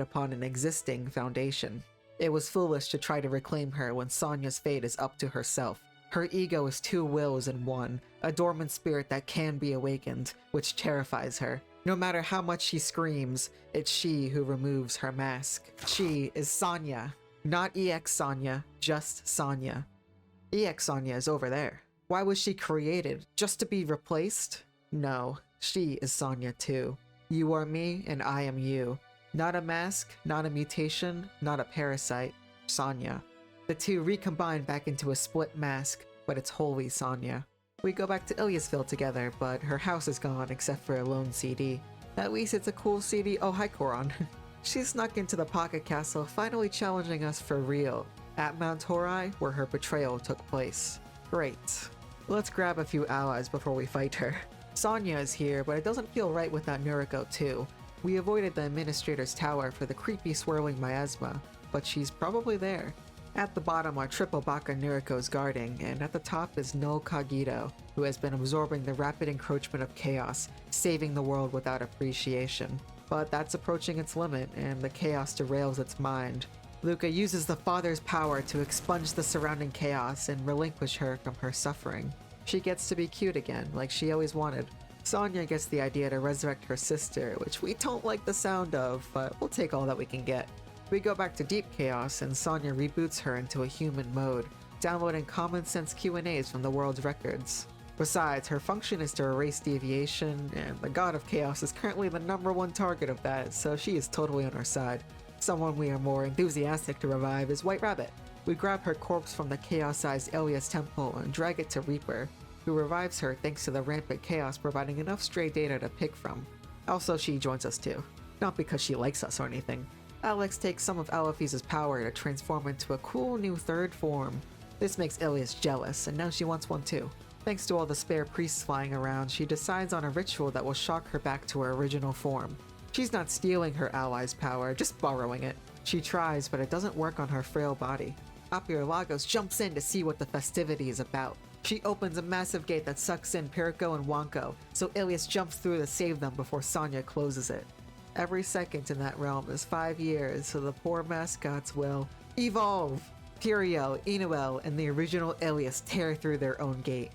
upon an existing foundation. It was foolish to try to reclaim her when Sonya's fate is up to herself. Her ego is two wills in one, a dormant spirit that can be awakened, which terrifies her. No matter how much she screams, it's she who removes her mask. She is Sonya. Not EX Sonya, just Sonya. EX Sonya is over there. Why was she created? Just to be replaced? No, she is Sonya too. You are me and I am you. Not a mask, not a mutation, not a parasite. Sonya. The two recombine back into a split mask, but it's wholly Sonya. We go back to Ilyasville together, but her house is gone except for a lone CD. At least it's a cool CD. Oh, hi, Koron. She snuck into the Pocket Castle, finally challenging us for real, at Mount Horai, where her betrayal took place. Great. Let's grab a few allies before we fight her. Sonya is here, but it doesn't feel right without Noriko too. We avoided the Administrator's Tower for the creepy swirling miasma, but she's probably there. At the bottom are Triple Baka Noriko's guarding, and at the top is No Kagito, who has been absorbing the rapid encroachment of chaos, saving the world without appreciation. But that's approaching its limit, and the chaos derails its mind. Luca uses the Father's power to expunge the surrounding chaos and relinquish her from her suffering. She gets to be cute again, like she always wanted. Sonya gets the idea to resurrect her sister, which we don't like the sound of, but we'll take all that we can get. We go back to Deep Chaos, and Sonya reboots her into a human mode, downloading common sense Q&As from the world's records. Besides, her function is to erase deviation, and the God of Chaos is currently the #1 target of that, so she is totally on our side. Someone we are more enthusiastic to revive is White Rabbit. We grab her corpse from the chaos-sized Elias Temple and drag it to Reaper, who revives her thanks to the rampant chaos providing enough stray data to pick from. Also, she joins us too. Not because she likes us or anything. Alex takes some of Alaphi's power to transform into a cool new third form. This makes Elias jealous, and now she wants one too. Thanks to all the spare priests flying around, she decides on a ritual that will shock her back to her original form. She's not stealing her ally's power, just borrowing it. She tries, but it doesn't work on her frail body. Apir Lagos jumps in to see what the festivity is about. She opens a massive gate that sucks in Perico and Wonko, so Ilias jumps through to save them before Sonya closes it. Every second in that realm is 5 years, so the poor mascots will evolve! Puriel, Inuel, and the original Ilias tear through their own gate.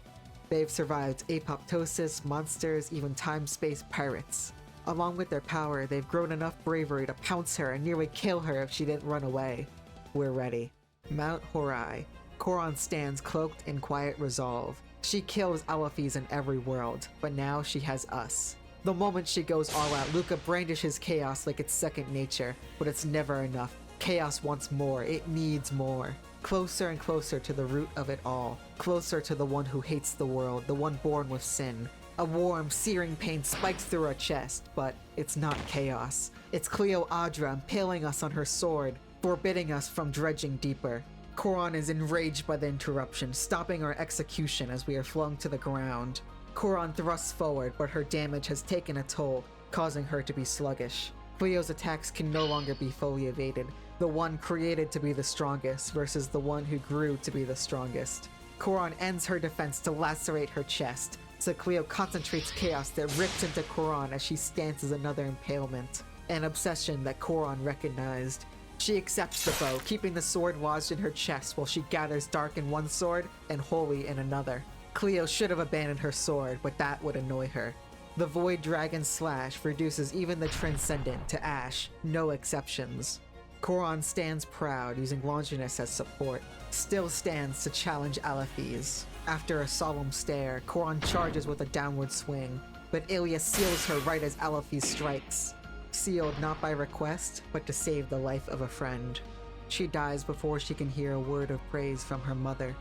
They've survived apoptosis, monsters, even time-space pirates. Along with their power, they've grown enough bravery to pounce her and nearly kill her if she didn't run away. We're ready. Mount Horai. Koron stands cloaked in quiet resolve. She kills Alaphi's in every world, but now she has us. The moment she goes all out, Luca brandishes chaos like it's second nature, but it's never enough. Chaos wants more. It needs more. closer and closer to the root of it all, closer to the one who hates the world, the one born with sin. A warm, searing pain spikes through our chest, but it's not chaos. It's Cleo Adra impaling us on her sword, forbidding us from dredging deeper. Koron is enraged by the interruption, stopping our execution as we are flung to the ground. Koron thrusts forward, but her damage has taken a toll, causing her to be sluggish. Cleo's attacks can no longer be fully evaded, the one created to be the strongest versus the one who grew to be the strongest. Koron ends her defense to lacerate her chest, so Cleo concentrates chaos that rips into Koron as she stances another impalement, an obsession that Koron recognized. She accepts the bow, keeping the sword lodged in her chest while she gathers dark in one sword and holy in another. Cleo should have abandoned her sword, but that would annoy her. The Void Dragon Slash reduces even the Transcendent to ash, no exceptions. Koron stands proud, using Longinus as support, still stands to challenge Alephes. After a solemn stare, Koron charges with a downward swing, but Ilya seals her right as Alephes strikes. Sealed not by request, but to save the life of a friend. She dies before she can hear a word of praise from her mother.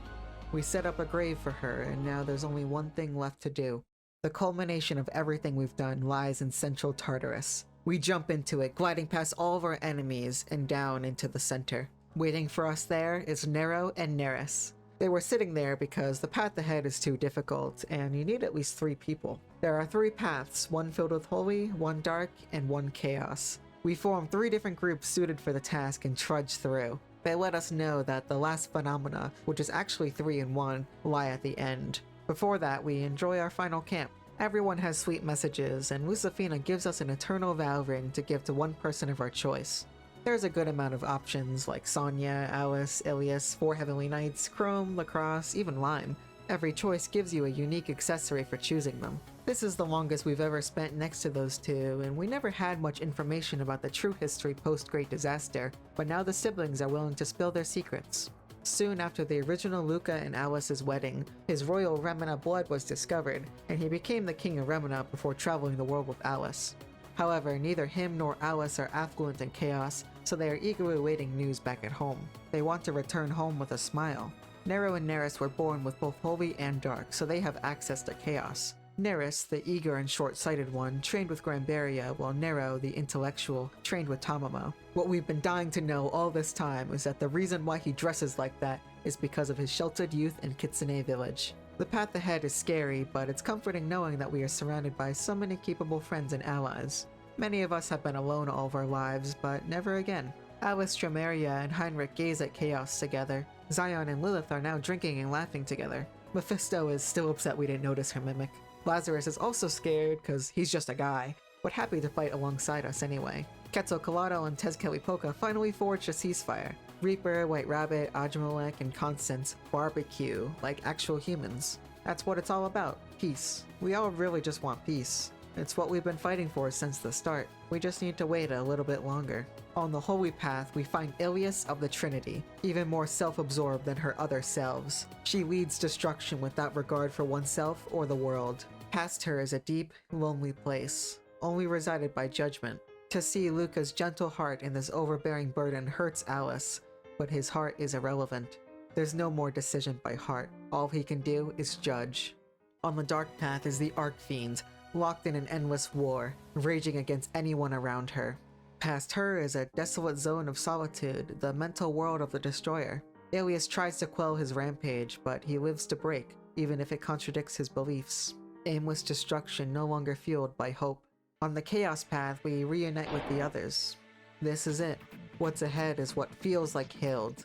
We set up a grave for her, and now there's only one thing left to do. The culmination of everything we've done lies in Central Tartarus. We jump into it, gliding past all of our enemies and down into the center. Waiting for us there is Nero and Neris. They were sitting there because the path ahead is too difficult, and you need at least 3 people. There are 3 paths, one filled with holy, one dark, and one chaos. We form 3 different groups suited for the task and trudge through. They let us know that the last phenomena, which is actually 3 in 1, lie at the end. Before that, we enjoy our final camp. Everyone has sweet messages, and Lucifina gives us an eternal vow ring to give to one person of our choice. There's a good amount of options like Sonya, Alice, Ilias, 4 Heavenly Knights, Chrome, Lacrosse, even Lime. Every choice gives you a unique accessory for choosing them. This is the longest we've ever spent next to those 2, and we never had much information about the true history post-Great Disaster, but now the siblings are willing to spill their secrets. Soon after the original Luca and Alice's wedding, his royal Remina blood was discovered, and he became the king of Remina before traveling the world with Alice. However, neither him nor Alice are affluent in chaos, so they are eagerly awaiting news back at home. They want to return home with a smile. Nero and Neris were born with both holy and dark, so they have access to chaos. Neris, the eager and short-sighted one, trained with Granbaria, while Nero, the intellectual, trained with Tamamo. What we've been dying to know all this time is that the reason why he dresses like that is because of his sheltered youth in Kitsune village. The path ahead is scary, but it's comforting knowing that we are surrounded by so many capable friends and allies. Many of us have been alone all of our lives, but never again. Alice, Dramaria, and Heinrich gaze at chaos together. Zion and Lilith are now drinking and laughing together. Mephisto is still upset we didn't notice her mimic. Lazarus is also scared because he's just a guy, but happy to fight alongside us anyway. Quetzalcoatl and Tezcatlipoca finally forged a ceasefire. Reaper, White Rabbit, Adramelech, and Constance barbecue like actual humans. That's what it's all about, peace. We all really just want peace. It's what we've been fighting for since the start. We just need to wait a little bit longer. On the holy path, we find Ilias of the Trinity, even more self-absorbed than her other selves. She leads destruction without regard for oneself or the world. Past her is a deep, lonely place, only resided by Judgement. To see Luca's gentle heart in this overbearing burden hurts Alice, but his heart is irrelevant. There's no more decision by heart. All he can do is judge. On the dark path is the Archfiend, locked in an endless war, raging against anyone around her. Past her is a desolate zone of solitude, the mental world of the Destroyer. Ilias tries to quell his rampage, but he lives to break, even if it contradicts his beliefs. Aimless destruction no longer fueled by hope. On the Chaos path, we reunite with the others. This is it. What's ahead is what feels like Hild.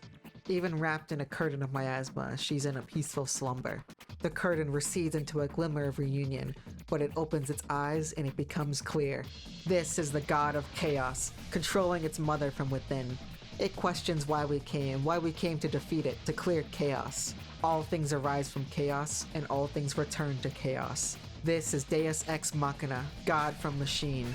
Even wrapped in a curtain of miasma, she's in a peaceful slumber. The curtain recedes into a glimmer of reunion, but it opens its eyes and it becomes clear. This is the god of chaos, controlling its mother from within. It questions why we came to defeat it, to clear chaos. All things arise from chaos, and all things return to chaos. This is Deus Ex Machina, God from Machine.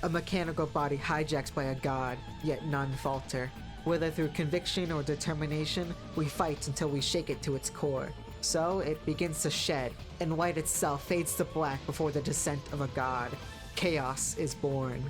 A mechanical body hijacked by a god, yet none falter. Whether through conviction or determination, we fight until we shake it to its core. So it begins to shed, and light itself fades to black before the descent of a god. Chaos is born.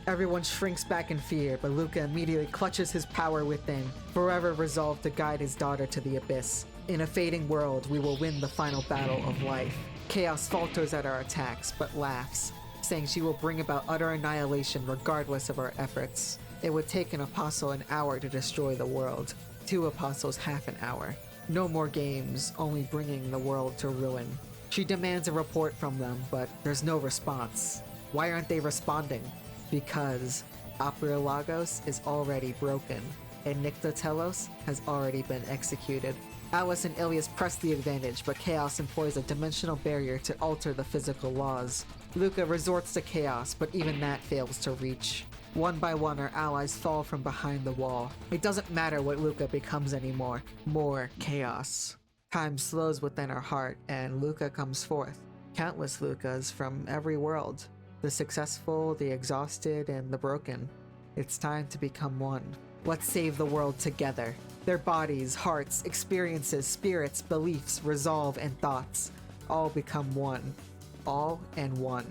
Everyone shrinks back in fear, but Luca immediately clutches his power within, forever resolved to guide his daughter to the abyss. In a fading world, we will win the final battle of life. Chaos falters at our attacks, but laughs, saying she will bring about utter annihilation regardless of our efforts. It would take an apostle an hour to destroy the world, 2 apostles half an hour. No more games, only bringing the world to ruin. She demands a report from them, but there's no response. Why aren't they responding? Because Lagos is already broken, and Nyctotelos has already been executed. Alice and Ilias press the advantage, but Chaos employs a dimensional barrier to alter the physical laws. Luca resorts to Chaos, but even that fails to reach. One by one, our allies fall from behind the wall. It doesn't matter what Luca becomes anymore. More Chaos. Time slows within our heart, and Luca comes forth. Countless Lucas from every world. The successful, the exhausted, and the broken. It's time to become one. Let's save the world together. Their bodies, hearts, experiences, spirits, beliefs, resolve, and thoughts all become one. All and one.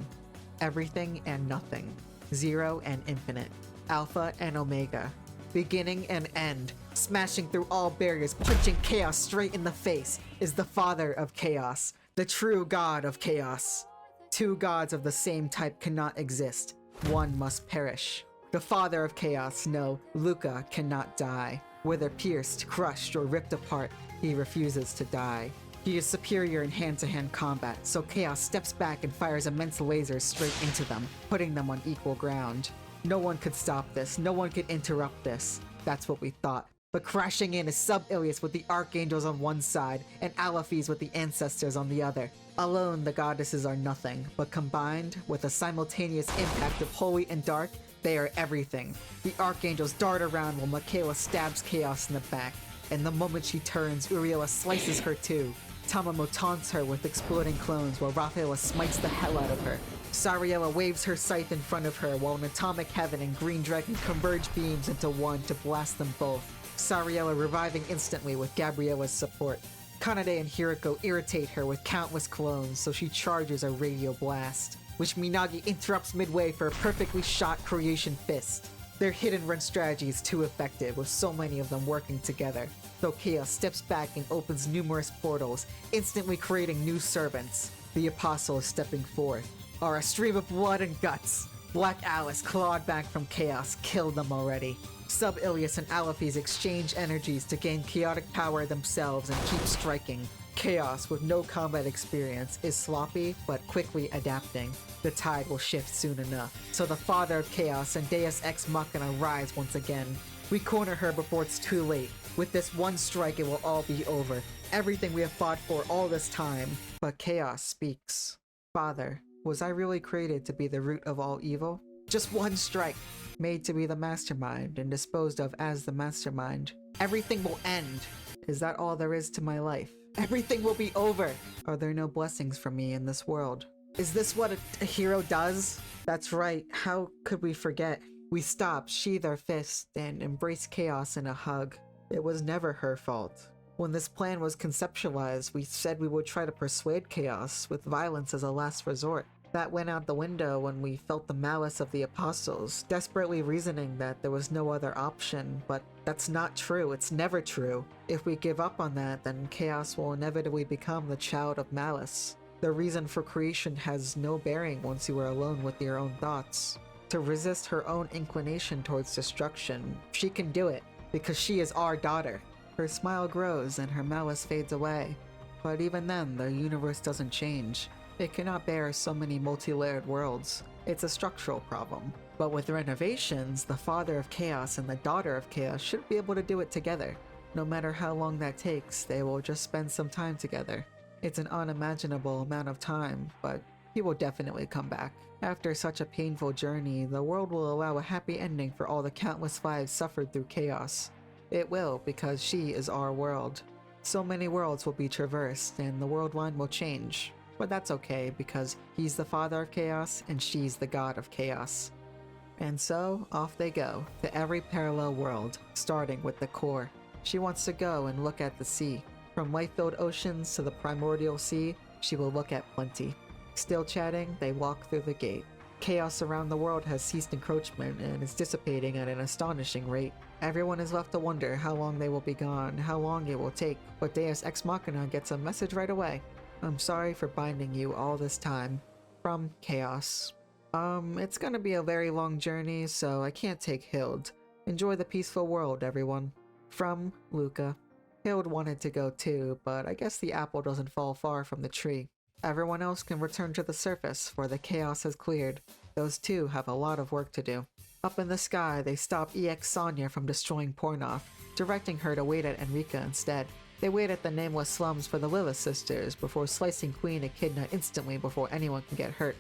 Everything and nothing. Zero and infinite. Alpha and Omega. Beginning and end. Smashing through all barriers, punching chaos straight in the face, is the Father of Chaos, the true God of Chaos. 2 gods of the same type cannot exist. One must perish. The Father of Chaos, no, Luca cannot die. Whether pierced, crushed, or ripped apart, he refuses to die. He is superior in hand-to-hand combat, so Chaos steps back and fires immense lasers straight into them, putting them on equal ground. No one could stop this, no one could interrupt this. That's what we thought. But crashing in is Sub-Ilias with the Archangels on one side, and Alaphes with the Ancestors on the other. Alone, the goddesses are nothing, but combined, with a simultaneous impact of holy and dark, they are everything. The Archangels dart around while Michaela stabs Chaos in the back, and the moment she turns, Uriela slices her too. Tamamo taunts her with exploding clones while Raphaela smites the hell out of her. Sariella waves her scythe in front of her while an atomic heaven and green dragon converge beams into one to blast them both. Sariella reviving instantly with Gabriella's support. Kanade and Hiriko irritate her with countless clones, so she charges a radio blast, which Minagi interrupts midway for a perfectly shot creation fist. Their hidden run strategy is too effective, with so many of them working together. So Chaos steps back and opens numerous portals, instantly creating new servants. The Apostle is stepping forth. Are a stream of blood and guts. Black Alice, clawed back from Chaos, killed them already. Sub-Ilias and Alaphes exchange energies to gain chaotic power themselves and keep striking. Chaos, with no combat experience, is sloppy but quickly adapting. The tide will shift soon enough. So the Father of Chaos and Deus Ex Machina rise once again. We corner her before it's too late. With this one strike, it will all be over. Everything we have fought for all this time. But Chaos speaks. Father, was I really created to be the root of all evil? Just one strike. Made to be the mastermind and disposed of as the mastermind. Everything will end. Is that all there is to my life? Everything will be over. Are there no blessings for me in this world? Is this what a hero does? That's right. How could we forget? We stop, sheathe our fists, and embrace Chaos in a hug. It was never her fault. When this plan was conceptualized, we said we would try to persuade Chaos with violence as a last resort. That went out the window when we felt the malice of the Apostles, desperately reasoning that there was no other option, but that's not true. It's never true. If we give up on that, then Chaos will inevitably become the child of malice. The reason for creation has no bearing once you are alone with your own thoughts. To resist her own inclination towards destruction, she can do it, because she is our daughter. Her smile grows and her malice fades away. But even then, the universe doesn't change. It cannot bear so many multi-layered worlds. It's a structural problem. But with renovations, the Father of Chaos and the Daughter of Chaos should be able to do it together. No matter how long that takes, they will just spend some time together. It's an unimaginable amount of time, but he will definitely come back. After such a painful journey, the world will allow a happy ending for all the countless lives suffered through Chaos. It will, because she is our world. So many worlds will be traversed, and the world line will change. But that's okay, because he's the Father of Chaos, and she's the God of Chaos. And so, off they go, to every parallel world, starting with the core. She wants to go and look at the sea. From life-filled oceans to the primordial sea, she will look at plenty. Still chatting, they walk through the gate. Chaos around the world has ceased encroachment and is dissipating at an astonishing rate. Everyone is left to wonder how long they will be gone, how long it will take, but Deus Ex Machina gets a message right away. I'm sorry for binding you all this time. From Chaos. It's gonna be a very long journey, so I can't take Hild. Enjoy the peaceful world, everyone. From Luca. Hild wanted to go too, but I guess the apple doesn't fall far from the tree. Everyone else can return to the surface, for the chaos has cleared. Those two have a lot of work to do. Up in the sky, they stop EX Sonya from destroying Pornoff, directing her to wait at Enrica instead. They wait at the nameless slums for the Lilith sisters before slicing Queen Echidna instantly before anyone can get hurt.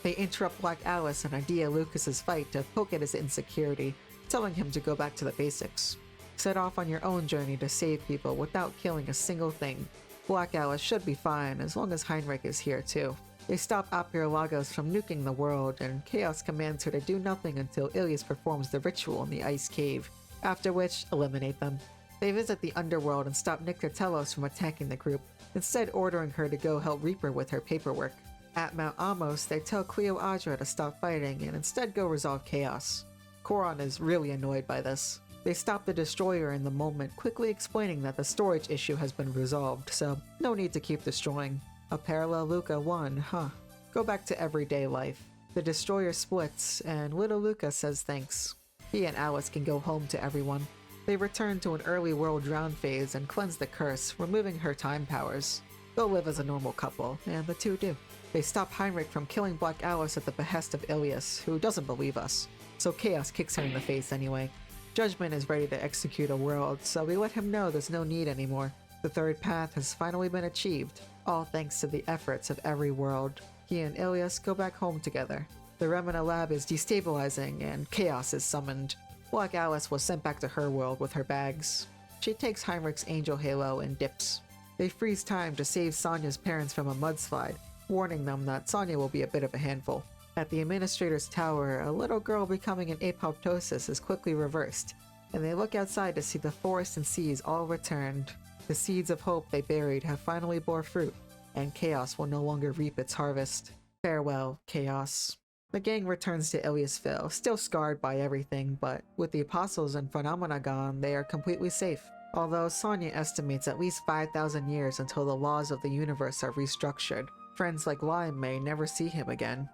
They interrupt Black Alice and Idea Lucas's fight to poke at his insecurity, telling him to go back to the basics. Set off on your own journey to save people without killing a single thing. Black Alice should be fine as long as Heinrich is here too. They stop Apir Lagos from nuking the world, and Chaos commands her to do nothing until Ilias performs the ritual in the ice cave, after which, eliminate them. They visit the underworld and stop Nyctatelos from attacking the group, instead ordering her to go help Reaper with her paperwork. At Mount Amos, they tell Cleo Adra to stop fighting and instead go resolve Chaos. Koron is really annoyed by this. They stop the destroyer in the moment, quickly explaining that the storage issue has been resolved, so no need to keep destroying. A parallel Luca 1, huh? Go back to everyday life. The destroyer splits, and little Luca says thanks. He and Alice can go home to everyone. They return to an early world drown phase and cleanse the curse, removing her time powers. They'll live as a normal couple, and the two do. They stop Heinrich from killing Black Alice at the behest of Ilias, who doesn't believe us, so Chaos kicks her in the face anyway. Judgement is ready to execute a world, so we let him know there's no need anymore. The third path has finally been achieved, all thanks to the efforts of every world. He and Ilias go back home together. The Remina lab is destabilizing, and Chaos is summoned. Black Alice was sent back to her world with her bags. She takes Heinrich's angel halo and dips. They freeze time to save Sonya's parents from a mudslide, warning them that Sonya will be a bit of a handful. At the Administrator's Tower, a little girl becoming an apoptosis is quickly reversed, and they look outside to see the forest and seas all returned. The seeds of hope they buried have finally bore fruit, and Chaos will no longer reap its harvest. Farewell, Chaos. The gang returns to Iliasville, still scarred by everything, but with the Apostles and Phenomena gone, they are completely safe. Although Sonya estimates at least 5,000 years until the laws of the universe are restructured, friends like Lime may never see him again.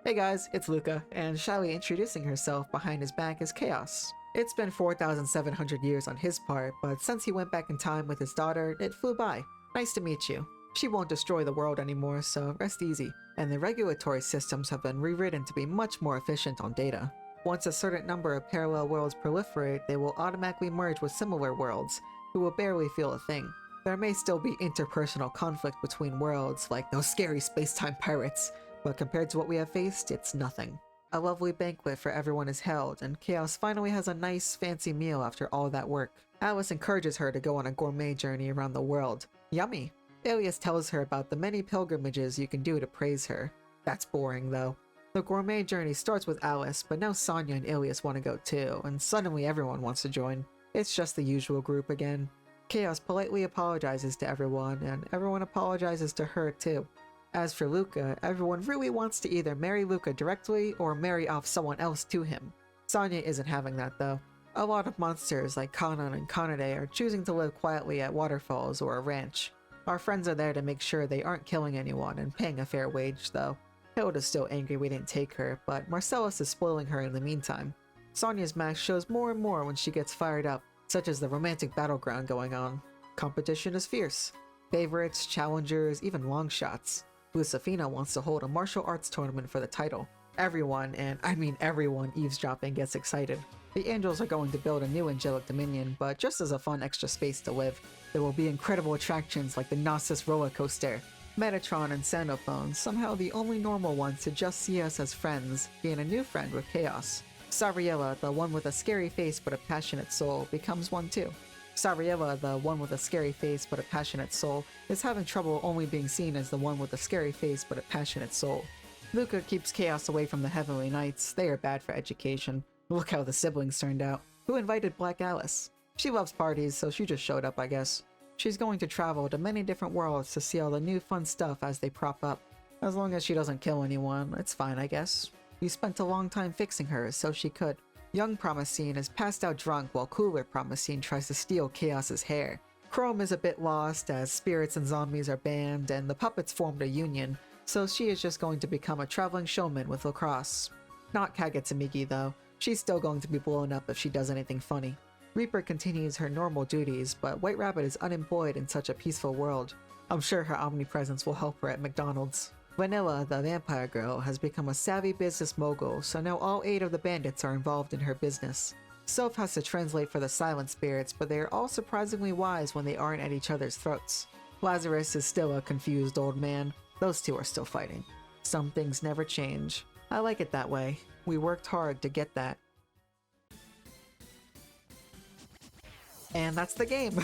Hey guys, it's Luca, and shyly introducing herself behind his back is Chaos. It's been 4,700 years on his part, but since he went back in time with his daughter, it flew by. Nice to meet you. She won't destroy the world anymore, so rest easy. And the regulatory systems have been rewritten to be much more efficient on data. Once a certain number of parallel worlds proliferate, they will automatically merge with similar worlds, who will barely feel a thing. There may still be interpersonal conflict between worlds, like those scary space-time pirates, but compared to what we have faced, it's nothing. A lovely banquet for everyone is held, and Chaos finally has a nice, fancy meal after all that work. Alice encourages her to go on a gourmet journey around the world. Yummy! Ilias tells her about the many pilgrimages you can do to praise her. That's boring, though. The gourmet journey starts with Alice, but now Sonya and Ilias want to go too, and suddenly everyone wants to join. It's just the usual group again. Chaos politely apologizes to everyone, and everyone apologizes to her too. As for Luca, everyone really wants to either marry Luca directly or marry off someone else to him. Sonya isn't having that though. A lot of monsters like Kanan and Kanade are choosing to live quietly at waterfalls or a ranch. Our friends are there to make sure they aren't killing anyone and paying a fair wage though. Hilda's still angry we didn't take her, but Marcellus is spoiling her in the meantime. Sonya's mask shows more and more when she gets fired up, such as the romantic battleground going on. Competition is fierce. Favorites, challengers, even long shots. Lucifina wants to hold a martial arts tournament for the title. Everyone, and I mean everyone eavesdropping, gets excited. The Angels are going to build a new angelic dominion, but just as a fun extra space to live. There will be incredible attractions like the Gnosis roller coaster. Metatron and Sanophone, somehow the only normal ones to just see us as friends, gain a new friend with Chaos. Sariella, the one with a scary face but a passionate soul, becomes one too. Sariella, the one with a scary face but a passionate soul, is having trouble only being seen as the one with a scary face but a passionate soul. Luca keeps Chaos away from the Heavenly Knights. They are bad for education. Look how the siblings turned out. Who invited Black Alice? She loves parties, so she just showed up, I guess. She's going to travel to many different worlds to see all the new fun stuff as they prop up. As long as she doesn't kill anyone, it's fine, I guess. You spent a long time fixing her so she could. Young Promisine is passed out drunk while cooler Promisine tries to steal Chaos's hair. Chrome is a bit lost as spirits and zombies are banned and the puppets formed a union, so she is just going to become a traveling showman with lacrosse. Not Kagetsumichi though, she's still going to be blown up if she does anything funny. Reaper continues her normal duties, but White Rabbit is unemployed in such a peaceful world. I'm sure her omnipresence will help her at McDonald's. Vanilla, the vampire girl, has become a savvy business mogul, so now all 8 of the bandits are involved in her business. Soph has to translate for the silent spirits, but they are all surprisingly wise when they aren't at each other's throats. Lazarus is still a confused old man. Those two are still fighting. Some things never change. I like it that way. We worked hard to get that. And that's the game!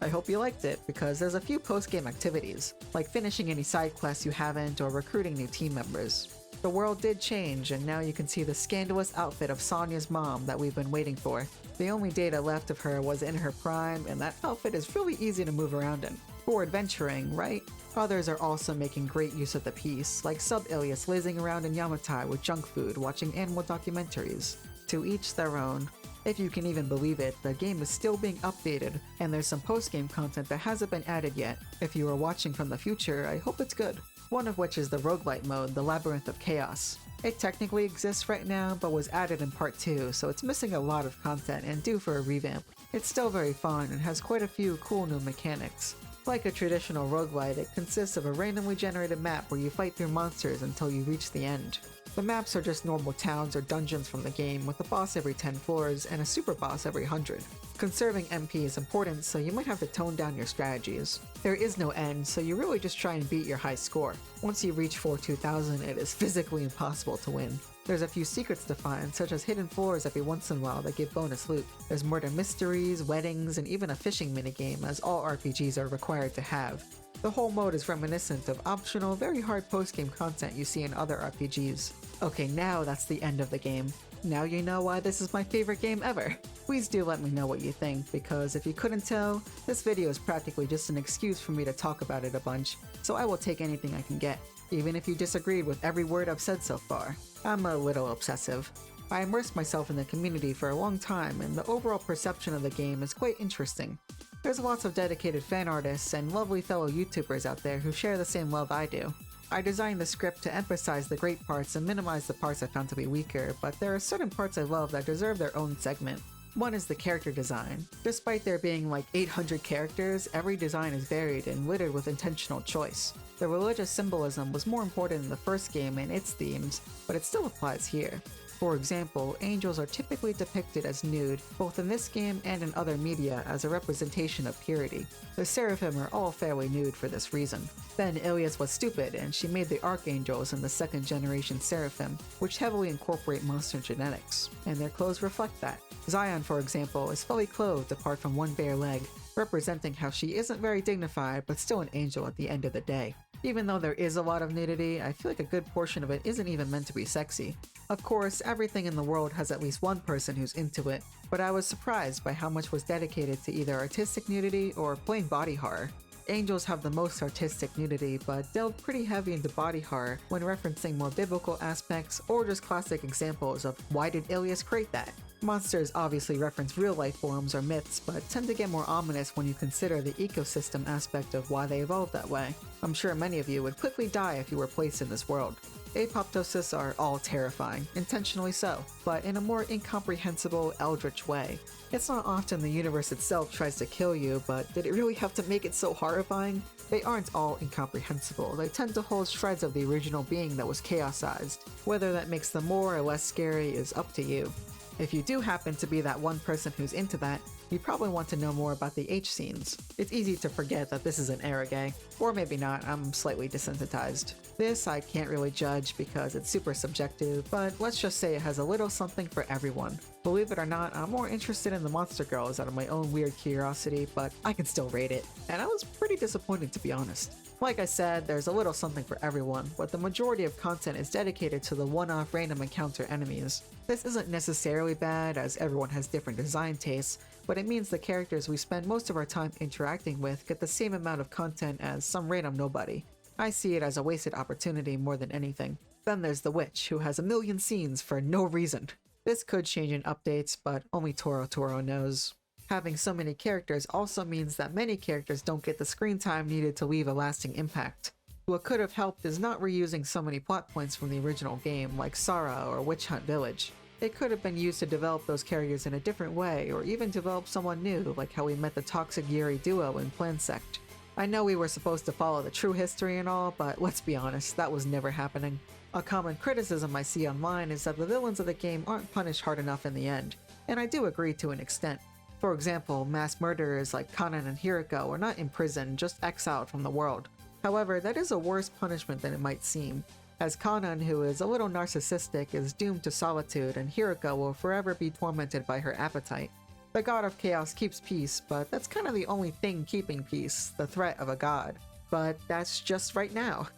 I hope you liked it, because there's a few post-game activities, like finishing any side quests you haven't or recruiting new team members. The world did change, and now you can see the scandalous outfit of Sonya's mom that we've been waiting for. The only data left of her was in her prime, and that outfit is really easy to move around in. For adventuring, right? Others are also making great use of the piece, like Sub-Ilias lazing around in Yamatai with junk food watching animal documentaries. To each their own. If you can even believe it, the game is still being updated, and there's some post-game content that hasn't been added yet. If you are watching from the future, I hope it's good. One of which is the roguelite mode, the Labyrinth of Chaos. It technically exists right now, but was added in part 2, so it's missing a lot of content and due for a revamp. It's still very fun and has quite a few cool new mechanics. Like a traditional roguelite, it consists of a randomly generated map where you fight through monsters until you reach the end. The maps are just normal towns or dungeons from the game, with a boss every 10 floors and a super boss every 100. Conserving MP is important, so you might have to tone down your strategies. There is no end, so you really just try and beat your high score. Once you reach 4-2000, it is physically impossible to win. There's a few secrets to find, such as hidden floors every once in a while that give bonus loot. There's murder mysteries, weddings, and even a fishing minigame, as all RPGs are required to have. The whole mode is reminiscent of optional, very hard post-game content you see in other RPGs. Okay, now that's the end of the game. Now you know why this is my favorite game ever. Please do let me know what you think, because if you couldn't tell, this video is practically just an excuse for me to talk about it a bunch, so I will take anything I can get, even if you disagreed with every word I've said so far. I'm a little obsessive. I immersed myself in the community for a long time, and the overall perception of the game is quite interesting. There's lots of dedicated fan artists and lovely fellow YouTubers out there who share the same love I do. I designed the script to emphasize the great parts and minimize the parts I found to be weaker, but there are certain parts I love that deserve their own segment. One is the character design. Despite there being like 800 characters, every design is varied and littered with intentional choice. The religious symbolism was more important in the first game and its themes, but it still applies here. For example, angels are typically depicted as nude, both in this game and in other media, as a representation of purity. The seraphim are all fairly nude for this reason. Then Ilias was stupid, and she made the archangels in the second generation seraphim, which heavily incorporate monster genetics, and their clothes reflect that. Zion, for example, is fully clothed apart from one bare leg, representing how she isn't very dignified but still an angel at the end of the day. Even though there is a lot of nudity, I feel like a good portion of it isn't even meant to be sexy. Of course, everything in the world has at least one person who's into it, but I was surprised by how much was dedicated to either artistic nudity or plain body horror. Angels have the most artistic nudity, but delve pretty heavy into body horror when referencing more biblical aspects or just classic examples of why did Ilias create that? Monsters obviously reference real-life forms or myths, but tend to get more ominous when you consider the ecosystem aspect of why they evolved that way. I'm sure many of you would quickly die if you were placed in this world. Apoptosis are all terrifying, intentionally so, but in a more incomprehensible, eldritch way. It's not often the universe itself tries to kill you, but did it really have to make it so horrifying? They aren't all incomprehensible, they tend to hold shreds of the original being that was chaosized. Whether that makes them more or less scary is up to you. If you do happen to be that one person who's into that, you probably want to know more about the H scenes. It's easy to forget that this is an eroge, or maybe not, I'm slightly desensitized. This I can't really judge because it's super subjective, but let's just say it has a little something for everyone. Believe it or not, I'm more interested in the monster girls out of my own weird curiosity, but I can still rate it, and I was pretty disappointed to be honest. Like I said, there's a little something for everyone, but the majority of content is dedicated to the one-off random encounter enemies. This isn't necessarily bad, as everyone has different design tastes, but it means the characters we spend most of our time interacting with get the same amount of content as some random nobody. I see it as a wasted opportunity more than anything. Then there's the witch, who has a million scenes for no reason. This could change in updates, but only Toro Toro knows. Having so many characters also means that many characters don't get the screen time needed to leave a lasting impact. What could have helped is not reusing so many plot points from the original game, like Sara or Witch Hunt Village. It could have been used to develop those characters in a different way, or even develop someone new, like how we met the Toxic Yuri duo in Plansect. I know we were supposed to follow the true history and all, but let's be honest, that was never happening. A common criticism I see online is that the villains of the game aren't punished hard enough in the end, and I do agree to an extent. For example, mass murderers like Kanan and Hiriko are not imprisoned, just exiled from the world. However, that is a worse punishment than it might seem, as Kanan, who is a little narcissistic, is doomed to solitude, and Hiriko will forever be tormented by her appetite. The god of chaos keeps peace, but that's kind of the only thing keeping peace, the threat of a god. But that's just right now.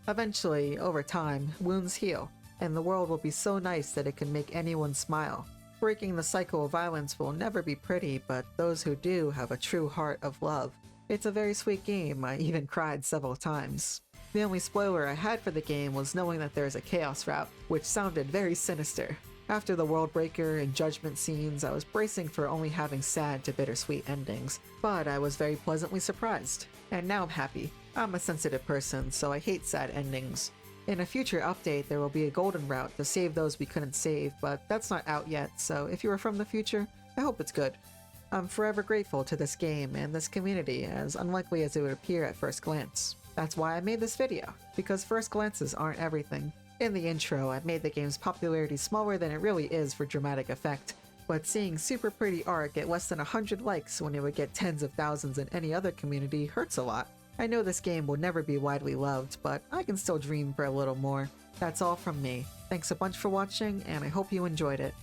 Eventually, over time, wounds heal, and the world will be so nice that it can make anyone smile. Breaking the cycle of violence will never be pretty, but those who do have a true heart of love. It's a very sweet game. I even cried several times. The only spoiler I had for the game was knowing that there is a chaos route, which sounded very sinister. After the World Breaker and Judgement scenes, I was bracing for only having sad to bittersweet endings, but I was very pleasantly surprised. And now I'm happy. I'm a sensitive person, so I hate sad endings. In a future update, there will be a golden route to save those we couldn't save, but that's not out yet, so if you are from the future, I hope it's good. I'm forever grateful to this game and this community, as unlikely as it would appear at first glance. That's why I made this video, because first glances aren't everything. In the intro, I made the game's popularity smaller than it really is for dramatic effect, but seeing super pretty art get less than 100 likes when it would get tens of thousands in any other community hurts a lot. I know this game will never be widely loved, but I can still dream for a little more. That's all from me. Thanks a bunch for watching, and I hope you enjoyed it.